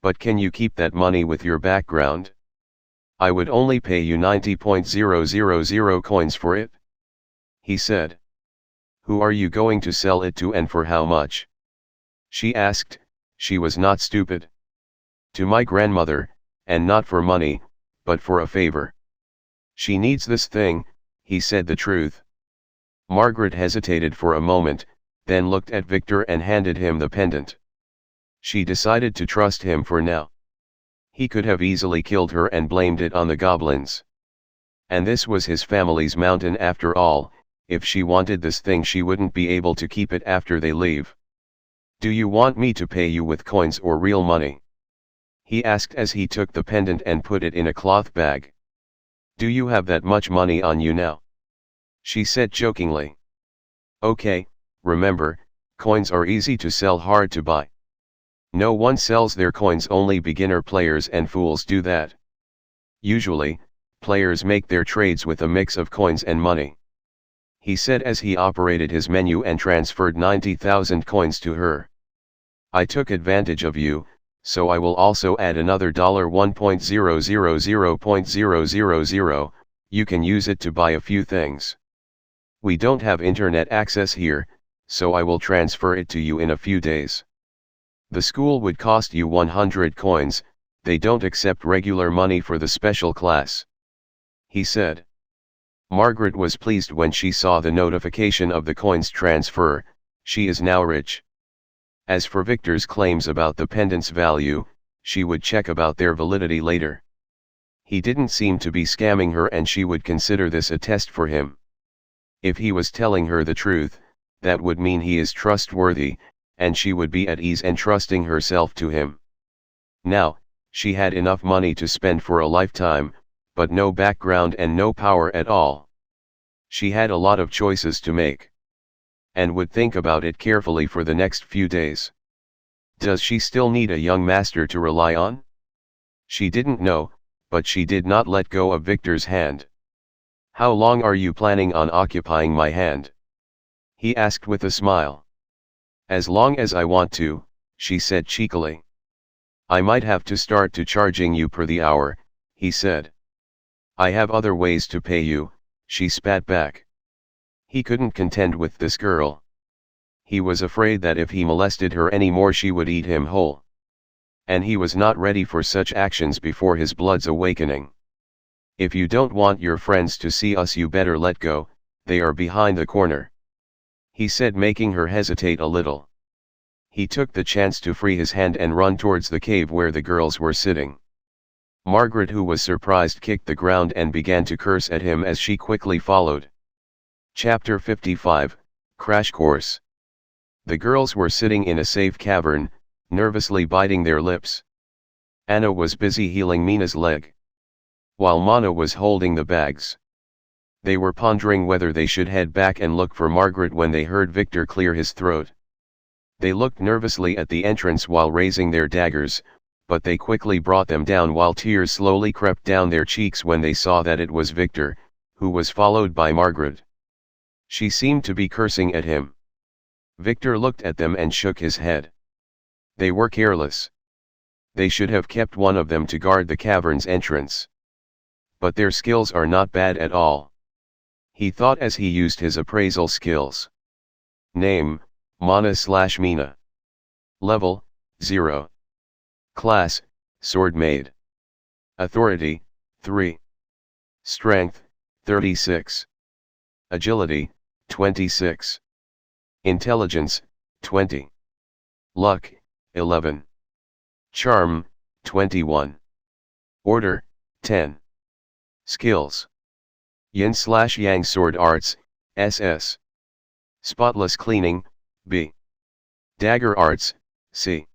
But can you keep that money with your background? I would only pay you 90,000 coins for it. He said. Who are you going to sell it to and for how much? She asked. She was not stupid. To my grandmother, and not for money, but for a favor. She needs this thing, he said the truth. Margret hesitated for a moment, then looked at Victor and handed him the pendant. She decided to trust him for now. He could have easily killed her and blamed it on the goblins. And this was his family's mountain after all. If she wanted this thing she wouldn't be able to keep it after they leave. Do you want me to pay you with coins or real money? He asked as he took the pendant and put it in a cloth bag. Do you have that much money on you now? She said jokingly. Okay, remember, coins are easy to sell, hard to buy. No one sells their coins, only beginner players and fools do that. Usually, players make their trades with a mix of coins and money. He said as he operated his menu and transferred 90,000 coins to her. I took advantage of you, so I will also add another $1.000.000. You can use it to buy a few things. We don't have internet access here, so I will transfer it to you in a few days. The school would cost you 100 coins, they don't accept regular money for the special class. He said. Margret was pleased when she saw the notification of the coins transfer. She is now rich. As for Victor's claims about the pendant's value, she would check about their validity later. He didn't seem to be scamming her and she would consider this a test for him. If he was telling her the truth, that would mean he is trustworthy, and she would be at ease and trusting herself to him. Now, she had enough money to spend for a lifetime, but no background and no power at all. She had a lot of choices to make. And would think about it carefully for the next few days. Does she still need a young master to rely on? She didn't know, but she did not let go of Victor's hand. How long are you planning on occupying my hand? He asked with a smile. As long as I want to, she said cheekily. I might have to start to charging you per the hour, he said. I have other ways to pay you, she spat back. He couldn't contend with this girl. He was afraid that if he molested her any more she would eat him whole. And he was not ready for such actions before his blood's awakening. If you don't want your friends to see us you better let go, they are behind the corner. He said, making her hesitate a little. He took the chance to free his hand and run towards the cave where the girls were sitting. Margret, who was surprised, kicked the ground and began to curse at him as she quickly followed. Chapter 55, Crash Course. The girls were sitting in a safe cavern, nervously biting their lips. Anna was busy healing Mina's leg, while Mana was holding the bags. They were pondering whether they should head back and look for Margret when they heard Victor clear his throat. They looked nervously at the entrance while raising their daggers, but they quickly brought them down while tears slowly crept down their cheeks when they saw that it was Victor, who was followed by Margret. She seemed to be cursing at him. Victor looked at them and shook his head. They were careless. They should have kept one of them to guard the cavern's entrance. But their skills are not bad at all, he thought as he used his appraisal skills. Name, Mana/Mina. Level, 0. Class, Sword Maid. Authority, 3. Strength, 36. Agility, 26. Intelligence, 20. Luck, 11. Charm, 21. Order, 10. Skills. Yin/Yang Sword Arts, SS. Spotless Cleaning, B. Dagger Arts, C.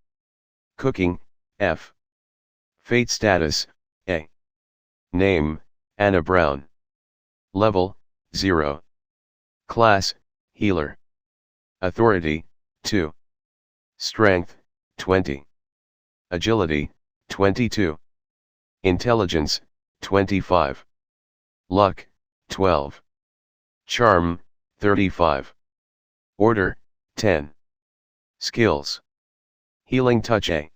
Cooking, F. Fate Status, A. Name, Anna Brown. Level, 0. Class, Healer. Authority, 2. Strength, 20. Agility, 22. Intelligence, 25. Luck, 12. Charm, 35. Order, 10. Skills. Healing Touch A.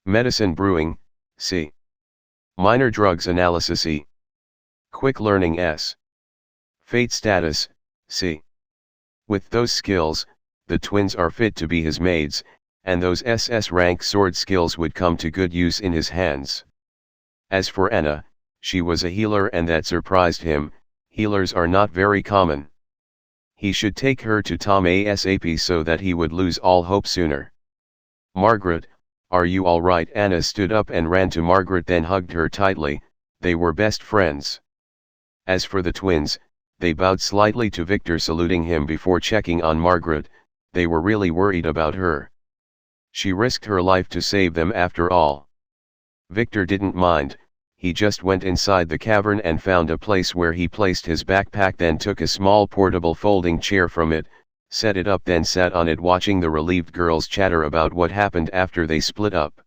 Medicine Brewing, C. Minor Drugs Analysis E. Quick Learning S. Fate Status, C. With those skills, the twins are fit to be his maids, and those SS rank sword skills would come to good use in his hands. As for Anna, she was a healer and that surprised him. Healers are not very common. He should take her to Tom ASAP so that he would lose all hope sooner. Margret, are you all right? Anna stood up and ran to Margret, then hugged her tightly. They were best friends. As for the twins, they bowed slightly to Victor, saluting him before checking on Margret. They were really worried about her. She risked her life to save them after all. Victor didn't mind. He just went inside the cavern and found a place where he placed his backpack, then took a small portable folding chair from it, set it up, then sat on it watching the relieved girls chatter about what happened after they split up.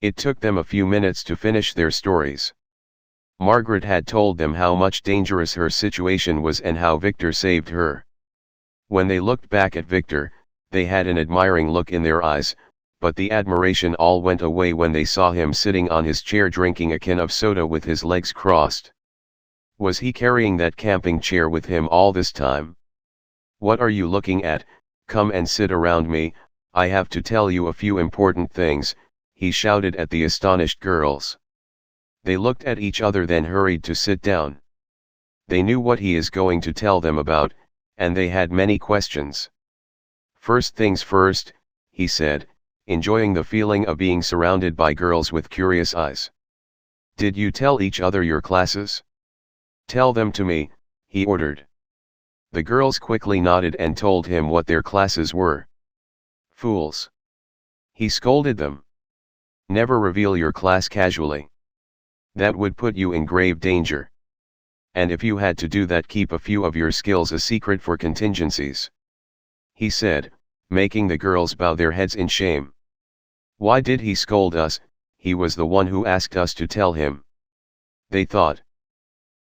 It took them a few minutes to finish their stories. Margret had told them how much dangerous her situation was and how Victor saved her. When they looked back at Victor, they had an admiring look in their eyes, but the admiration all went away when they saw him sitting on his chair drinking a can of soda with his legs crossed. Was he carrying that camping chair with him all this time? What are you looking at? Come and sit around me, I have to tell you a few important things, he shouted at the astonished girls. They looked at each other, then hurried to sit down. They knew what he is going to tell them about, and they had many questions. First things first, he said, enjoying the feeling of being surrounded by girls with curious eyes. Did you tell each other your classes? Tell them to me, he ordered. The girls quickly nodded and told him what their classes were. Fools! He scolded them. Never reveal your class casually. That would put you in grave danger. And if you had to do that, keep a few of your skills a secret for contingencies. He said, making the girls bow their heads in shame. Why did he scold us? He was the one who asked us to tell him. They thought.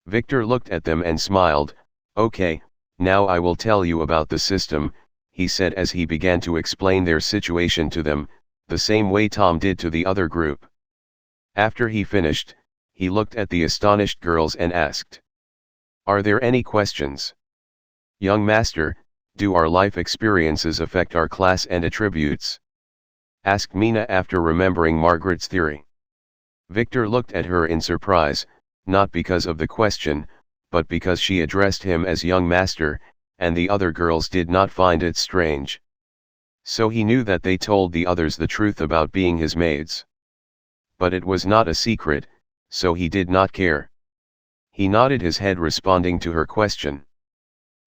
Victor looked at them and smiled. Okay, now I will tell you about the system, he said as he began to explain their situation to them, the same way Tom did to the other group. After he finished, he looked at the astonished girls and asked, "Are there any questions? Young master, do our life experiences affect our class and attributes?" asked Mina after remembering Margret's theory. Victor looked at her in surprise, not because of the question, but because she addressed him as young master, and the other girls did not find it strange. So he knew that they told the others the truth about being his maids. But it was not a secret, so he did not care. He nodded his head, responding to her question.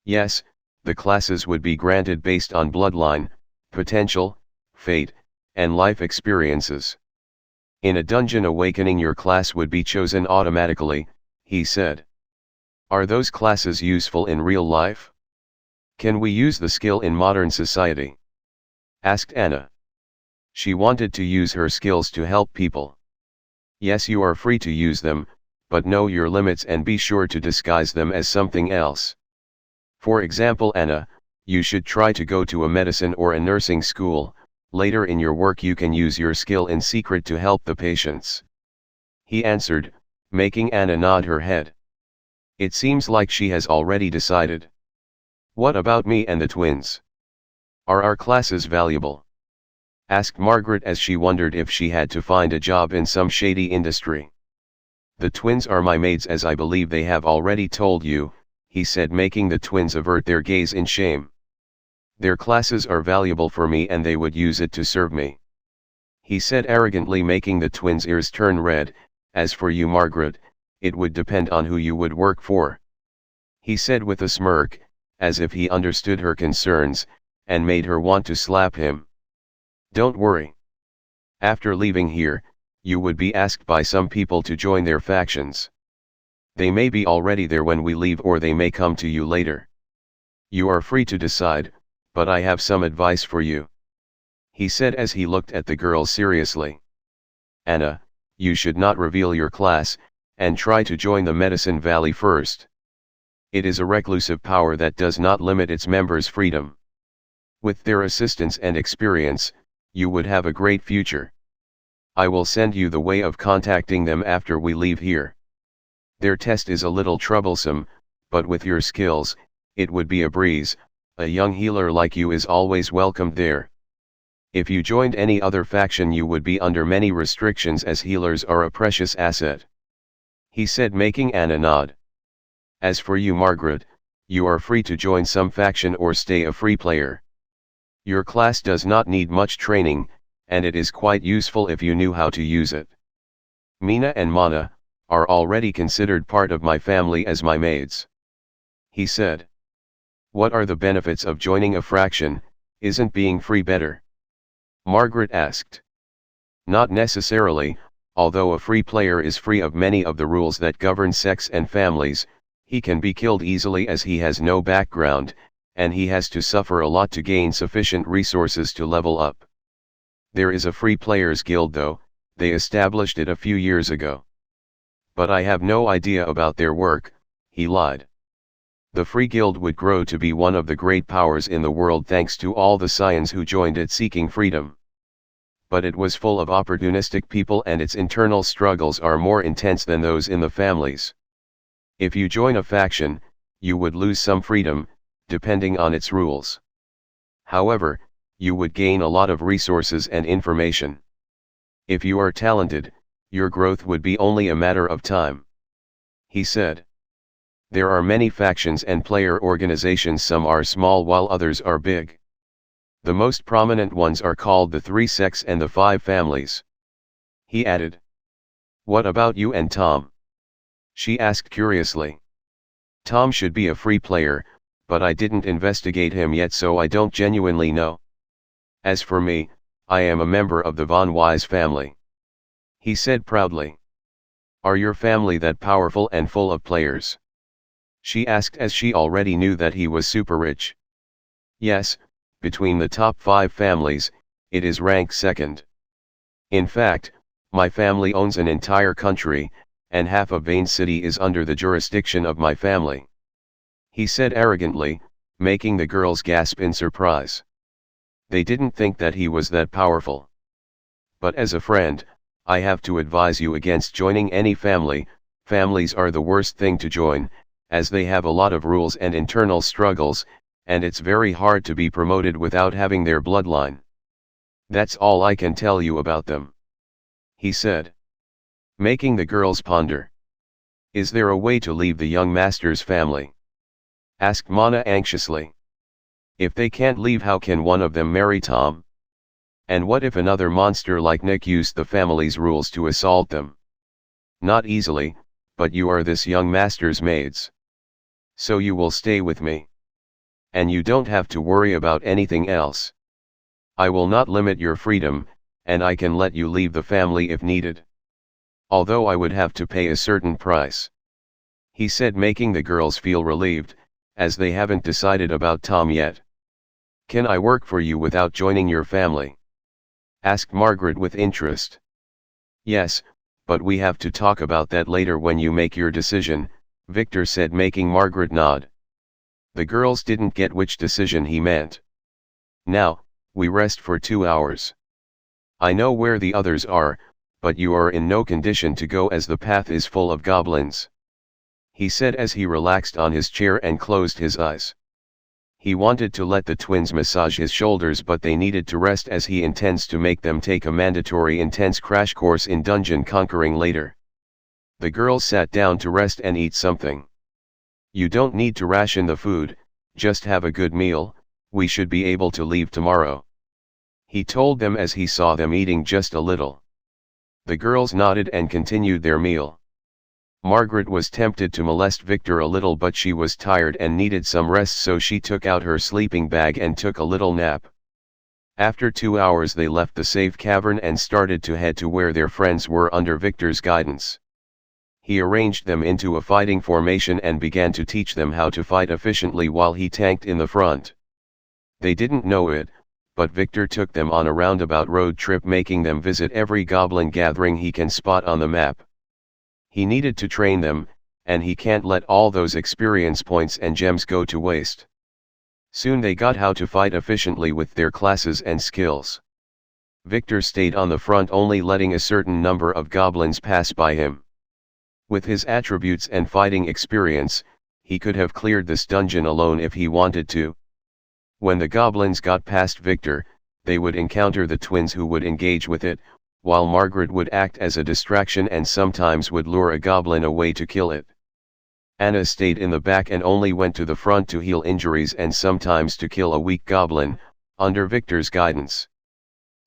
Yes, the classes would be granted based on bloodline, potential, fate, and life experiences. In a dungeon awakening, your class would be chosen automatically, he said. Are those classes useful in real life? Can we use the skill in modern society? Asked Anna. She wanted to use her skills to help people. Yes, you are free to use them, but know your limits and be sure to disguise them as something else. For example, Anna, you should try to go to a medicine or a nursing school. Later in your work you can use your skill in secret to help the patients. He answered, making Anna nod her head. It seems like she has already decided. What about me and the twins? Are our classes valuable? Asked Margret as she wondered if she had to find a job in some shady industry. The twins are my maids, as I believe they have already told you, he said, making the twins avert their gaze in shame. Their classes are valuable for me and they would use it to serve me. He said arrogantly, making the twins' ears turn red. As for you, Margret, it would depend on who you would work for. He said with a smirk, as if he understood her concerns, and made her want to slap him. Don't worry. After leaving here, you would be asked by some people to join their factions. They may be already there when we leave, or they may come to you later. You are free to decide, but I have some advice for you. He said as he looked at the girl seriously. Anna, you should not reveal your class, and try to join the Medicine Valley first. It is a reclusive power that does not limit its members' freedom. With their assistance and experience, you would have a great future. I will send you the way of contacting them after we leave here. Their test is a little troublesome, but with your skills, it would be a breeze. A young healer like you is always welcomed there. If you joined any other faction you would be under many restrictions, as healers are a precious asset. He said, making Anna nod. As for you, Margret, you are free to join some faction or stay a free player. Your class does not need much training, and it is quite useful if you knew how to use it. Mina and Mana are already considered part of my family as my maids. He said. What are the benefits of joining a faction? Isn't being free better? Margret asked. Not necessarily, although a free player is free of many of the rules that govern sex and families. He can be killed easily as he has no background, and he has to suffer a lot to gain sufficient resources to level up. There is a free players guild though, they established it a few years ago. But I have no idea about their work, he lied. The free guild would grow to be one of the great powers in the world thanks to all the scions who joined it seeking freedom. But it was full of opportunistic people and its internal struggles are more intense than those in the families. If you join a faction, you would lose some freedom, depending on its rules. However, you would gain a lot of resources and information. If you are talented, your growth would be only a matter of time. He said. There are many factions and player organizations, some are small while others are big. The most prominent ones are called the 3 sects and the 5 families. He added. What about you and Tom? She asked curiously. Tom should be a free player, but I didn't investigate him yet, so I don't genuinely know. As for me, I am a member of the Von Wise family. He said proudly. Are your family that powerful and full of players? She asked as she already knew that he was super rich. Yes, between the top 5 families, it is ranked second. In fact, my family owns an entire country, and half of Vane City is under the jurisdiction of my family. He said arrogantly, making the girls gasp in surprise. They didn't think that he was that powerful. But as a friend, I have to advise you against joining any family. Families are the worst thing to join, as they have a lot of rules and internal struggles, and it's very hard to be promoted without having their bloodline. That's all I can tell you about them. He said. Making the girls ponder. Is there a way to leave the young master's family? Asked Mana anxiously. If they can't leave, how can one of them marry Tom? And what if another monster like Nick used the family's rules to assault them? Not easily, but you are this young master's maids. So you will stay with me. And you don't have to worry about anything else. I will not limit your freedom, and I can let you leave the family if needed. Although I would have to pay a certain price. he said, making the girls feel relieved, as they haven't decided about Tom yet. "Can I work for you without joining your family?" asked Margret with interest. "Yes, but we have to talk about that later when you make your decision," Victor said, making Margret nod. The girls didn't get which decision he meant. "Now, we rest for 2 hours. I know where the others are, but you are in no condition to go as the path is full of goblins," he said as he relaxed on his chair and closed his eyes. He wanted to let the twins massage his shoulders, but they needed to rest as he intends to make them take a mandatory intense crash course in dungeon conquering later. The girls sat down to rest and eat something. "You don't need to ration the food, just have a good meal, we should be able to leave tomorrow," he told them as he saw them eating just a little. The girls nodded and continued their meal. Margret was tempted to molest Victor a little, but she was tired and needed some rest, so she took out her sleeping bag and took a little nap. After 2 hours they left the safe cavern and started to head to where their friends were under Victor's guidance. He arranged them into a fighting formation and began to teach them how to fight efficiently while he tanked in the front. They didn't know it, but Victor took them on a roundabout road trip, making them visit every goblin gathering he can spot on the map. He needed to train them, and he can't let all those experience points and gems go to waste. Soon they got how to fight efficiently with their classes and skills. Victor stayed on the front, only letting a certain number of goblins pass by him. With his attributes and fighting experience, he could have cleared this dungeon alone if he wanted to. When the goblins got past Victor, they would encounter the twins who would engage with it, while Margret would act as a distraction and sometimes would lure a goblin away to kill it. Anna stayed in the back and only went to the front to heal injuries and sometimes to kill a weak goblin, under Victor's guidance.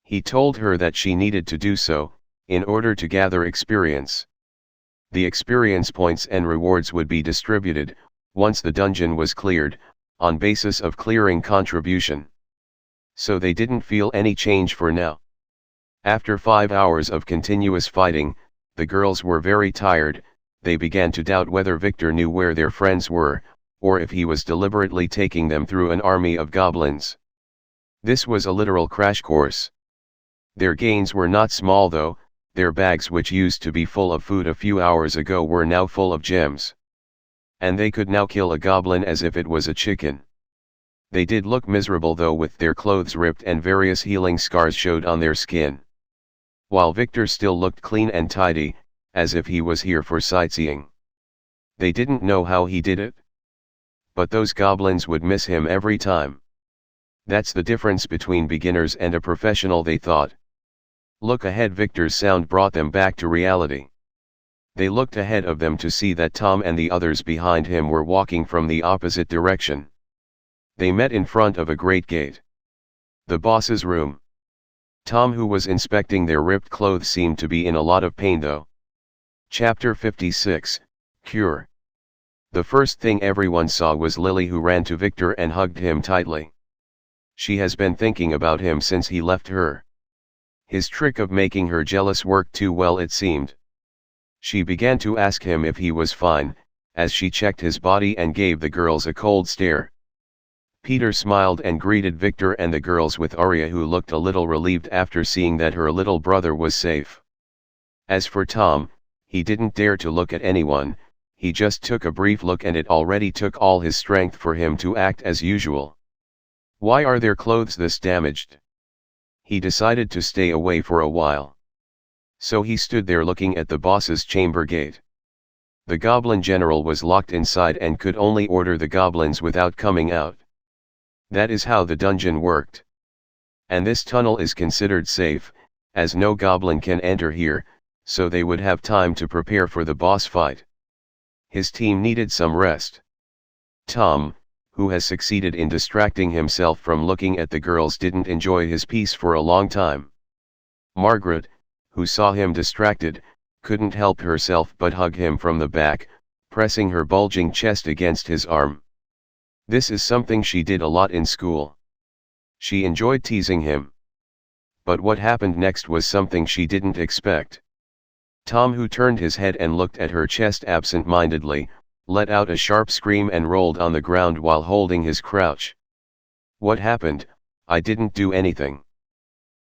He told her that she needed to do so, in order to gather experience. The experience points and rewards would be distributed, once the dungeon was cleared, on basis of clearing contribution. So they didn't feel any change for now. After 5 hours of continuous fighting, the girls were very tired. They began to doubt whether Victor knew where their friends were, or if he was deliberately taking them through an army of goblins. This was a literal crash course. Their gains were not small though. Their bags, which used to be full of food a few hours ago, were now full of gems. And they could now kill a goblin as if it was a chicken. They did look miserable though, with their clothes ripped and various healing scars showed on their skin. While Victor still looked clean and tidy, as if he was here for sightseeing. They didn't know how he did it. But those goblins would miss him every time. That's the difference between beginners and a professional, they thought. Look ahead. Victor's sound brought them back to reality. They looked ahead of them to see that Tom and the others behind him were walking from the opposite direction. They met in front of a great gate. The boss's room. Tom, who was inspecting their ripped clothes, seemed to be in a lot of pain though. Chapter 56, Cure. The first thing everyone saw was Lily, who ran to Victor and hugged him tightly. She has been thinking about him since he left her. His trick of making her jealous worked too well, it seemed. She began to ask him if he was fine, as she checked his body and gave the girls a cold stare. Peter smiled and greeted Victor and the girls with Arya, who looked a little relieved after seeing that her little brother was safe. As for Tom, he didn't dare to look at anyone. He just took a brief look, and it already took all his strength for him to act as usual. Why are their clothes this damaged? He decided to stay away for a while. So he stood there looking at the boss's chamber gate. The goblin general was locked inside and could only order the goblins without coming out. That is how the dungeon worked. And this tunnel is considered safe, as no goblin can enter here, so they would have time to prepare for the boss fight. His team needed some rest. Tom, who has succeeded in distracting himself from looking at the girls, didn't enjoy his peace for a long time. Margret, who saw him distracted, couldn't help herself but hug him from the back, pressing her bulging chest against his arm. This is something she did a lot in school. She enjoyed teasing him. But what happened next was something she didn't expect. Tom, who turned his head and looked at her chest absent-mindedly, let out a sharp scream and rolled on the ground while holding his crouch. "What happened? I didn't do anything,"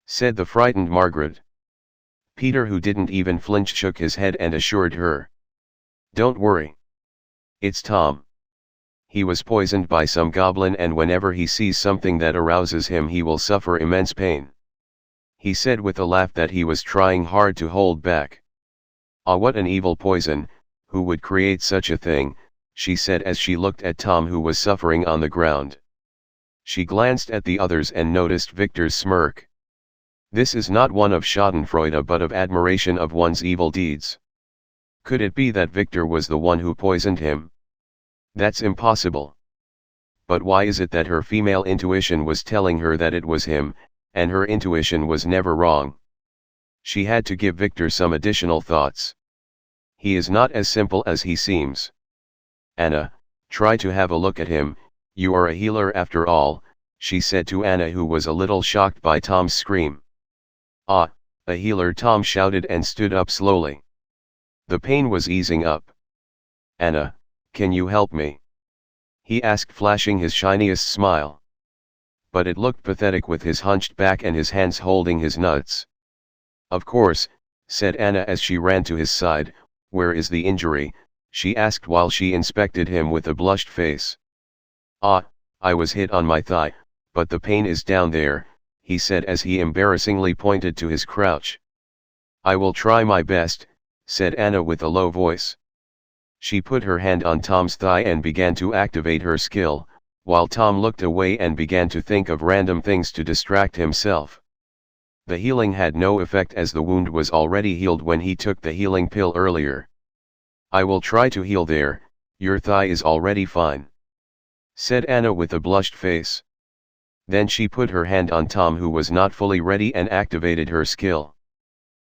said the frightened Margret. Peter, who didn't even flinch, shook his head and assured her, "Don't worry. It's Tom. He was poisoned by some goblin, and whenever he sees something that arouses him he will suffer immense pain." He said with a laugh that he was trying hard to hold back. "Ah, what an evil poison, who would create such a thing?" she said as she looked at Tom, who was suffering on the ground. She glanced at the others and noticed Victor's smirk. This is not one of schadenfreude but of admiration of one's evil deeds. Could it be that Victor was the one who poisoned him? That's impossible. But why is it that her female intuition was telling her that it was him, and her intuition was never wrong? She had to give Victor some additional thoughts. He is not as simple as he seems. "Anna, try to have a look at him, you are a healer after all," she said to Anna, who was a little shocked by Tom's scream. "Ah, a healer!" Tom shouted and stood up slowly. The pain was easing up. "Anna, can you help me?" he asked, flashing his shiniest smile. But it looked pathetic with his hunched back and his hands holding his nuts. "Of course," said Anna as she ran to his side. "Where is the injury?" she asked while she inspected him with a blushed face. "Ah, I was hit on my thigh, but the pain is down there," he said as he embarrassingly pointed to his crouch. "I will try my best," said Anna with a low voice. She put her hand on Tom's thigh and began to activate her skill, while Tom looked away and began to think of random things to distract himself. The healing had no effect as the wound was already healed when he took the healing pill earlier. "I will try to heal there, your thigh is already fine," said Anna with a blushed face. Then she put her hand on Tom, who was not fully ready, and activated her skill.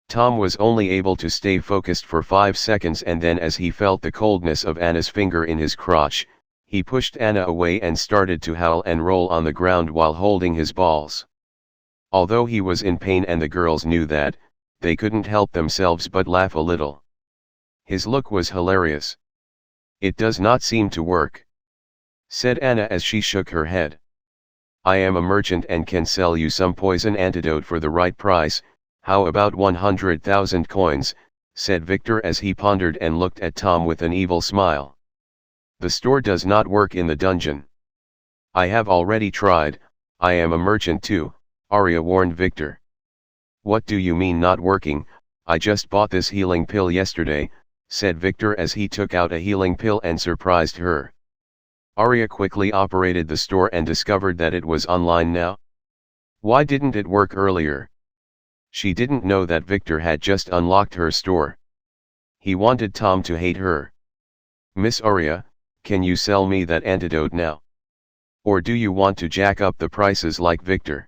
Tom was only able to stay focused for 5 seconds, and then as he felt the coldness of Anna's finger in his crotch, he pushed Anna away and started to howl and roll on the ground while holding his balls. Although he was in pain and the girls knew that, they couldn't help themselves but laugh a little. His look was hilarious. "It does not seem to work," said Anna as she shook her head. "I am a merchant and can sell you some poison antidote for the right price. How about 100,000 coins, said Victor as he pondered and looked at Tom with an evil smile. "The store does not work in the dungeon." "I have already tried, I am a merchant too," Arya warned Victor. "What do you mean not working? I just bought this healing pill yesterday," said Victor as he took out a healing pill and surprised her. Arya quickly operated the store and discovered that it was online now. Why didn't it work earlier? She didn't know that Victor had just unlocked her store. He wanted Tom to hate her. "Miss Arya, can you sell me that antidote now? Or do you want to jack up the prices like Victor?"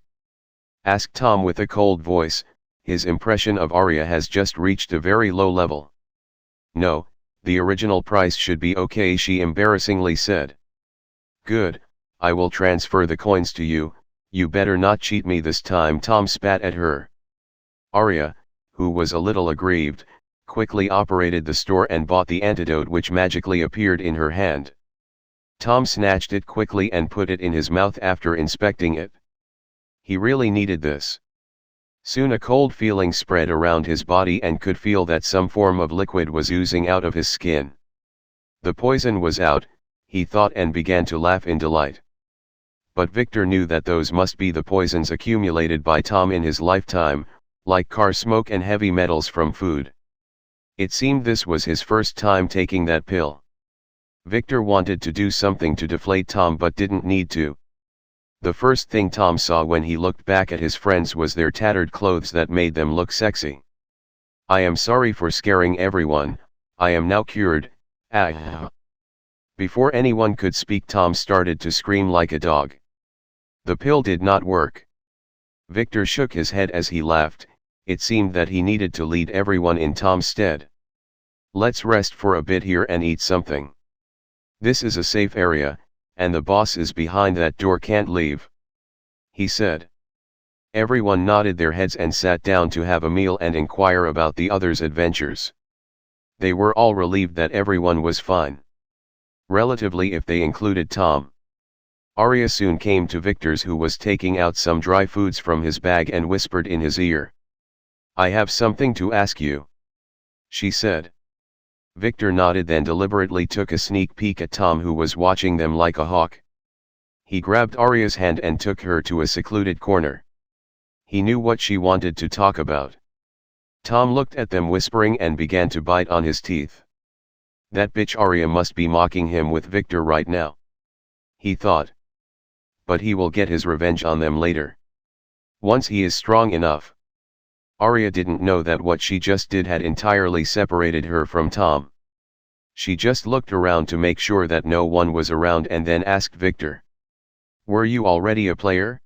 asked Tom with a cold voice. His impression of Arya has just reached a very low level. "No, the original price should be okay," she embarrassingly said. "Good, I will transfer the coins to you, you better not cheat me this time," Tom spat at her. Arya, who was a little aggrieved, quickly operated the store and bought the antidote, which magically appeared in her hand. Tom snatched it quickly and put it in his mouth after inspecting it. He really needed this. Soon a cold feeling spread around his body and could feel that some form of liquid was oozing out of his skin. The poison was out, he thought, and began to laugh in delight. But Victor knew that those must be the poisons accumulated by Tom in his lifetime, like car smoke and heavy metals from food. It seemed this was his first time taking that pill. Victor wanted to do something to deflate Tom but didn't need to. The first thing Tom saw when he looked back at his friends was their tattered clothes that made them look sexy. "I am sorry for scaring everyone, I am now cured, ah." Before anyone could speak, Tom started to scream like a dog. The pill did not work. Victor shook his head as he laughed. It seemed that he needed to lead everyone in Tom's stead. "Let's rest for a bit here and eat something. This is a safe area, and the boss is behind that door, can't leave," he said. Everyone nodded their heads and sat down to have a meal and inquire about the others' adventures. They were all relieved that everyone was fine. relatively if they included Tom. Arya soon came to Victor's, who was taking out some dry foods from his bag, and whispered in his ear. "I have something to ask you," she said. Victor nodded, then deliberately took a sneak peek at Tom, who was watching them like a hawk. He grabbed Arya's hand and took her to a secluded corner. He knew what she wanted to talk about. Tom looked at them, whispering, and began to bite on his teeth. That bitch Arya must be mocking him with Victor right now, he thought. But he will get his revenge on them later, once he is strong enough. Arya didn't know that what she just did had entirely separated her from Tom. She just looked around to make sure that no one was around, and then asked Victor, "Were you already a player?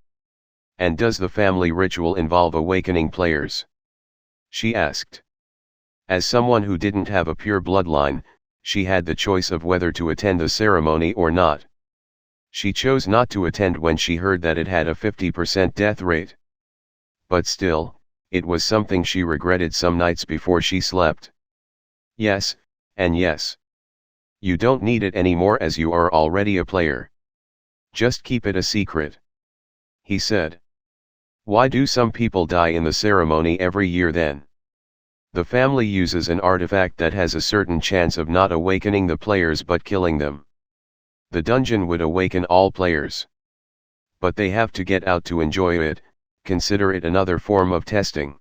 And does the family ritual involve awakening players?" she asked. As someone who didn't have a pure bloodline, she had the choice of whether to attend the ceremony or not. She chose not to attend when she heard that it had a 50% death rate. But still, it was something she regretted some nights before she slept. Yes, and yes. You don't need it anymore, as you are already a player. Just keep it a secret, he said. Why do some people die in the ceremony every year then? The family uses an artifact that has a certain chance of not awakening the players but killing them. The dungeon would awaken all players. But they have to get out to enjoy it. Consider it another form of testing.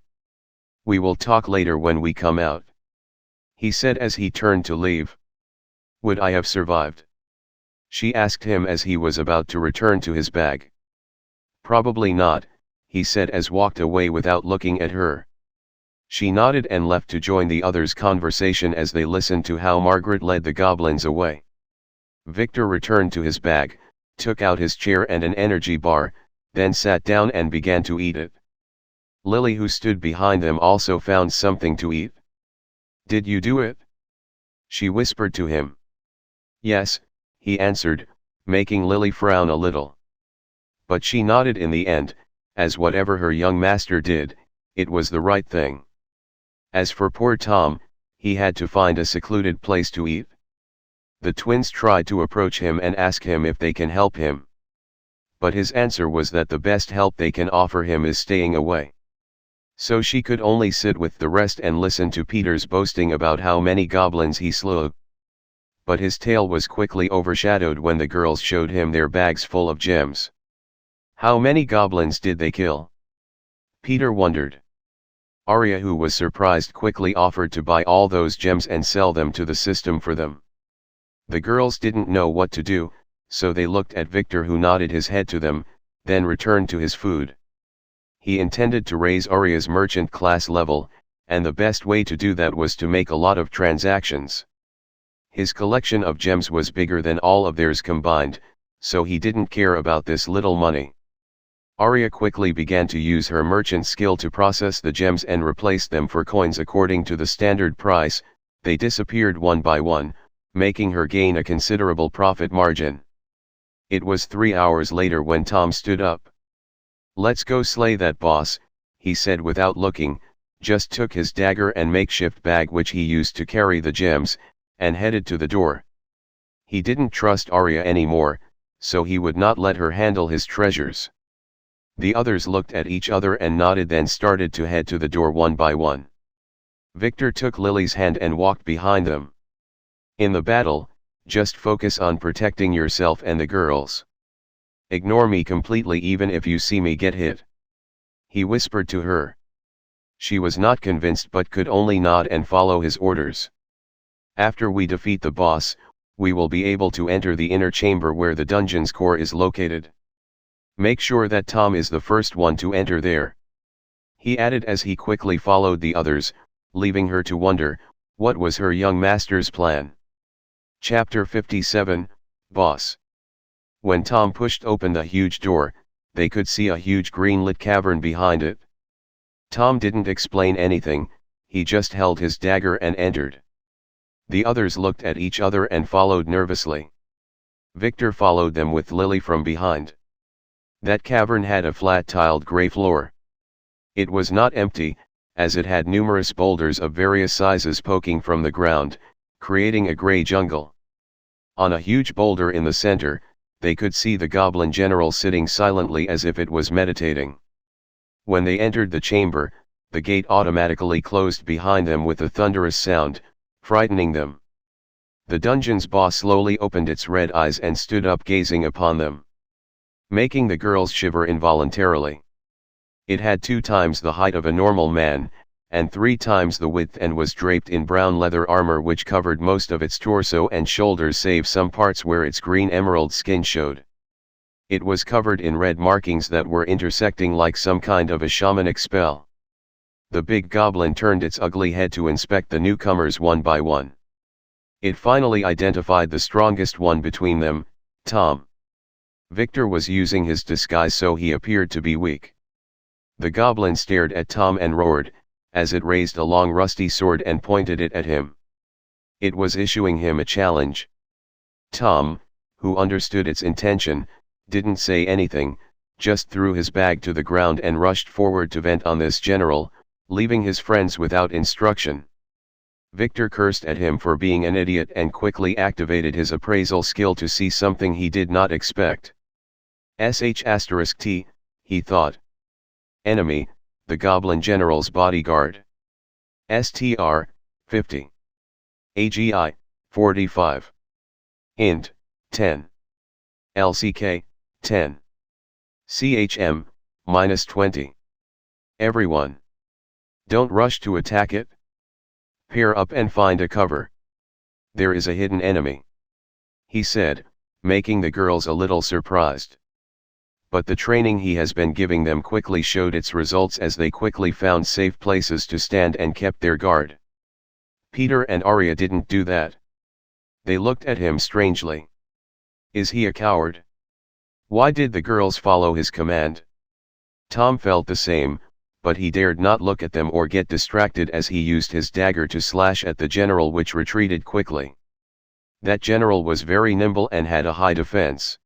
We will talk later when we come out, he said as he turned to leave. Would I have survived? She asked him as he was about to return to his bag. Probably not, he said as walked away without looking at her. She nodded and left to join the others' conversation as they listened to how Margret led the goblins away. Victor returned to his bag, took out his chair and an energy bar, then sat down and began to eat it. Lily, who stood behind them, also found something to eat. Did you do it? She whispered to him. Yes, he answered, making Lily frown a little. But she nodded in the end, as whatever her young master did, it was the right thing. As for poor Tom, he had to find a secluded place to eat. The twins tried to approach him and ask him if they can help him. But his answer was that the best help they can offer him is staying away. So she could only sit with the rest and listen to Peter's boasting about how many goblins he slew. But his tale was quickly overshadowed when the girls showed him their bags full of gems. How many goblins did they kill? Peter wondered. Arya, who was surprised, quickly offered to buy all those gems and sell them to the system for them. The girls didn't know what to do, so they looked at Victor, who nodded his head to them, then returned to his food. He intended to raise Arya's merchant class level, and the best way to do that was to make a lot of transactions. His collection of gems was bigger than all of theirs combined, so he didn't care about this little money. Arya quickly began to use her merchant skill to process the gems and replace them for coins according to the standard price. They disappeared one by one, making her gain a considerable profit margin. It was 3 hours later when Tom stood up. Let's go slay that boss, he said without looking, just took his dagger and makeshift bag which he used to carry the gems, and headed to the door. He didn't trust Arya anymore, so he would not let her handle his treasures. The others looked at each other and nodded, then started to head to the door one by one. Victor took Lily's hand and walked behind them. In the battle, just focus on protecting yourself and the girls. Ignore me completely even if you see me get hit, he whispered to her. She was not convinced but could only nod and follow his orders. After we defeat the boss, we will be able to enter the inner chamber where the dungeon's core is located. Make sure that Tom is the first one to enter there, he added as he quickly followed the others, leaving her to wonder, what was her young master's plan? Chapter 57, Boss. When Tom pushed open the huge door, they could see a huge green-lit cavern behind it. Tom didn't explain anything, he just held his dagger and entered. The others looked at each other and followed nervously. Victor followed them with Lily from behind. That cavern had a flat-tiled gray floor. It was not empty, as it had numerous boulders of various sizes poking from the ground, creating a gray jungle. On a huge boulder in the center, they could see the goblin general sitting silently as if it was meditating. When they entered the chamber, the gate automatically closed behind them with a thunderous sound, frightening them. The dungeon's boss slowly opened its red eyes and stood up gazing upon them, making the girls shiver involuntarily. It had 2 times the height of a normal man, and 3 times the width, and was draped in brown leather armor which covered most of its torso and shoulders save some parts where its green emerald skin showed. It was covered in red markings that were intersecting like some kind of a shamanic spell. The big goblin turned its ugly head to inspect the newcomers one by one. It finally identified the strongest one between them, Tom. Victor was using his disguise, so he appeared to be weak. The goblin stared at Tom and roared, as it raised a long rusty sword and pointed it at him. It was issuing him a challenge. Tom, who understood its intention, didn't say anything, just threw his bag to the ground and rushed forward to vent on this general, leaving his friends without instruction. Victor cursed at him for being an idiot and quickly activated his appraisal skill to see something he did not expect. **T, he thought. Enemy, the Goblin General's bodyguard. STR, 50. AGI, 45. INT, 10. LCK, 10. CHM, -20. Everyone. Don't rush to attack it. Pair up and find a cover. There is a hidden enemy, he said, making the girls a little surprised. But the training he has been giving them quickly showed its results as they quickly found safe places to stand and kept their guard. Peter and Arya didn't do that. They looked at him strangely. Is he a coward? Why did the girls follow his command? Tom felt the same, but he dared not look at them or get distracted as he used his dagger to slash at the general, which retreated quickly. That general was very nimble and had a high defense.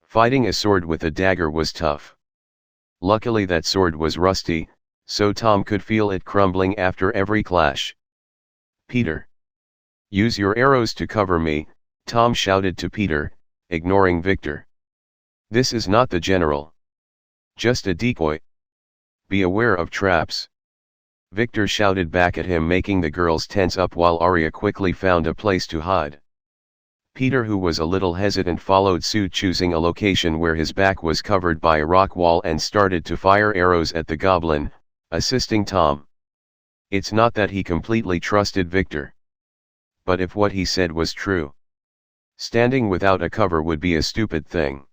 Fighting a sword with a dagger was tough. Luckily that sword was rusty, so Tom could feel it crumbling after every clash. Peter. Use your arrows to cover me, Tom shouted to Peter, ignoring Victor. This is not the general. Just a decoy. Be aware of traps. Victor shouted back at him, making the girls tense up while Arya quickly found a place to hide. Peter, who was a little hesitant, followed suit, choosing a location where his back was covered by a rock wall, and started to fire arrows at the goblin, assisting Tom. It's not that he completely trusted Victor. But if what he said was true, standing without a cover would be a stupid thing.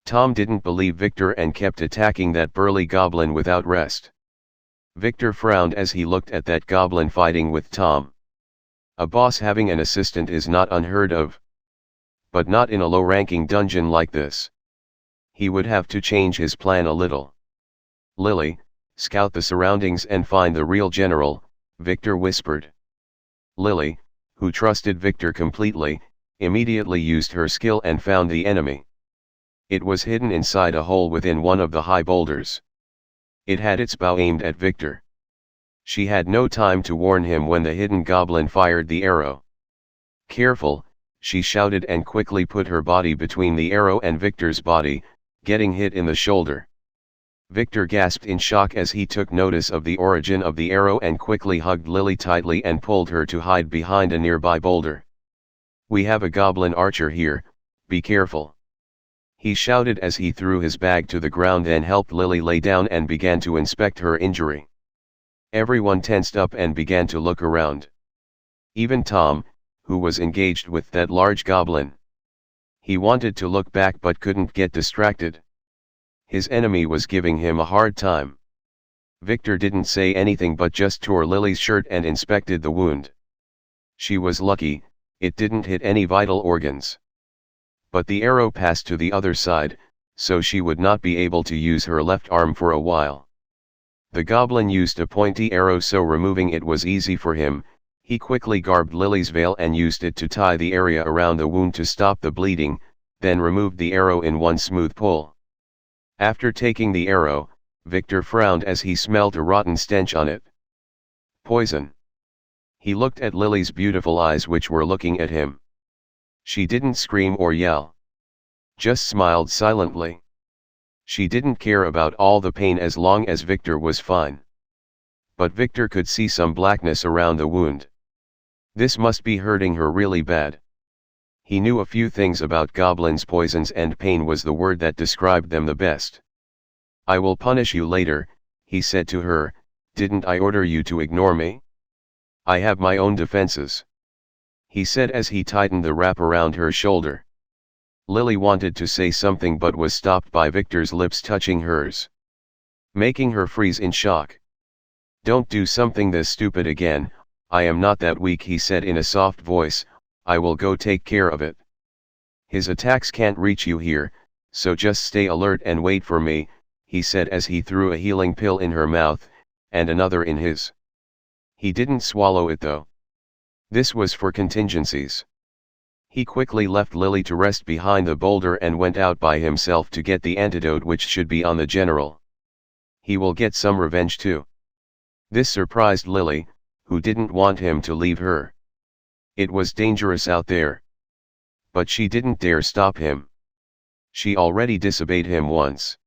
Tom didn't believe Victor and kept attacking that burly goblin without rest. Victor frowned as he looked at that goblin fighting with Tom. A boss having an assistant is not unheard of. But not in a low-ranking dungeon like this. He would have to change his plan a little. Lily, scout the surroundings and find the real general, Victor whispered. Lily, who trusted Victor completely, immediately used her skill and found the enemy. It was hidden inside a hole within one of the high boulders. It had its bow aimed at Victor. She had no time to warn him when the hidden goblin fired the arrow. Careful, she shouted and quickly put her body between the arrow and Victor's body, getting hit in the shoulder. Victor gasped in shock as he took notice of the origin of the arrow and quickly hugged Lily tightly and pulled her to hide behind a nearby boulder. We have a goblin archer here, be careful, he shouted as he threw his bag to the ground and helped Lily lay down and began to inspect her injury. Everyone tensed up and began to look around. Even Tom, who was engaged with that large goblin. He wanted to look back but couldn't get distracted. His enemy was giving him a hard time. Victor didn't say anything but just tore Lily's shirt and inspected the wound. She was lucky, it didn't hit any vital organs. But the arrow passed to the other side, so she would not be able to use her left arm for a while. The goblin used a pointy arrow, so removing it was easy for him. He quickly garbed Lily's veil and used it to tie the area around the wound to stop the bleeding, then removed the arrow in one smooth pull. After taking the arrow, Victor frowned as he smelled a rotten stench on it. Poison. He looked at Lily's beautiful eyes, which were looking at him. She didn't scream or yell. Just smiled silently. She didn't care about all the pain as long as Victor was fine. But Victor could see some blackness around the wound. This must be hurting her really bad. He knew a few things about goblins' poisons, and pain was the word that described them the best. "I will punish you later," he said to her. "Didn't I order you to ignore me? I have my own defenses," he said as he tightened the wrap around her shoulder. Lily wanted to say something but was stopped by Victor's lips touching hers, making her freeze in shock. "Don't do something this stupid again. I am not that weak," he said in a soft voice. "I will go take care of it. His attacks can't reach you here, so just stay alert and wait for me," he said as he threw a healing pill in her mouth, and another in his. He didn't swallow it though. This was for contingencies. He quickly left Lily to rest behind the boulder and went out by himself to get the antidote, which should be on the general. He will get some revenge too. This surprised Lily, who didn't want him to leave her. It was dangerous out there. But she didn't dare stop him. She already disobeyed him once.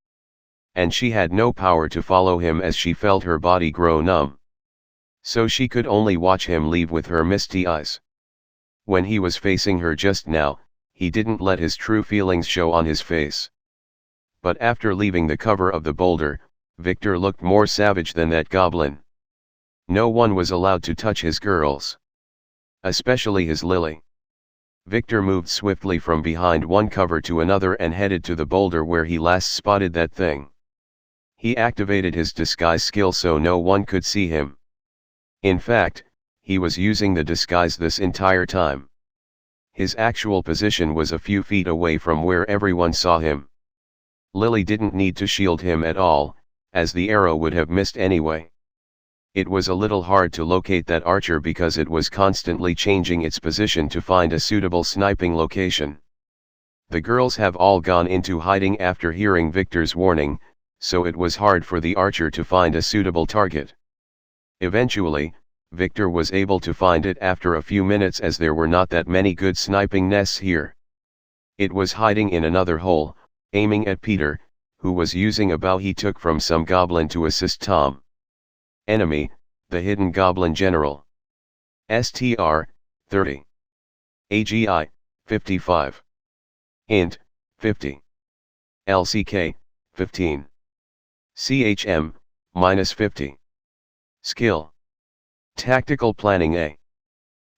And she had no power to follow him as she felt her body grow numb. So she could only watch him leave with her misty eyes. When he was facing her just now, he didn't let his true feelings show on his face. But after leaving the cover of the boulder, Victor looked more savage than that goblin. No one was allowed to touch his girls. Especially his Lily. Victor moved swiftly from behind one cover to another and headed to the boulder where he last spotted that thing. He activated his disguise skill so no one could see him. In fact, he was using the disguise this entire time. His actual position was a few feet away from where everyone saw him. Lily didn't need to shield him at all, as the arrow would have missed anyway. It was a little hard to locate that archer because it was constantly changing its position to find a suitable sniping location. The girls have all gone into hiding after hearing Victor's warning, so it was hard for the archer to find a suitable target. Eventually, Victor was able to find it after a few minutes, as there were not that many good sniping nests here. It was hiding in another hole, aiming at Peter, who was using a bow he took from some goblin to assist Tom. Enemy, the hidden goblin general. STR, 30. AGI, 55. Int, 50. LCK, 15. CHM, -50. Skill. Tactical planning A.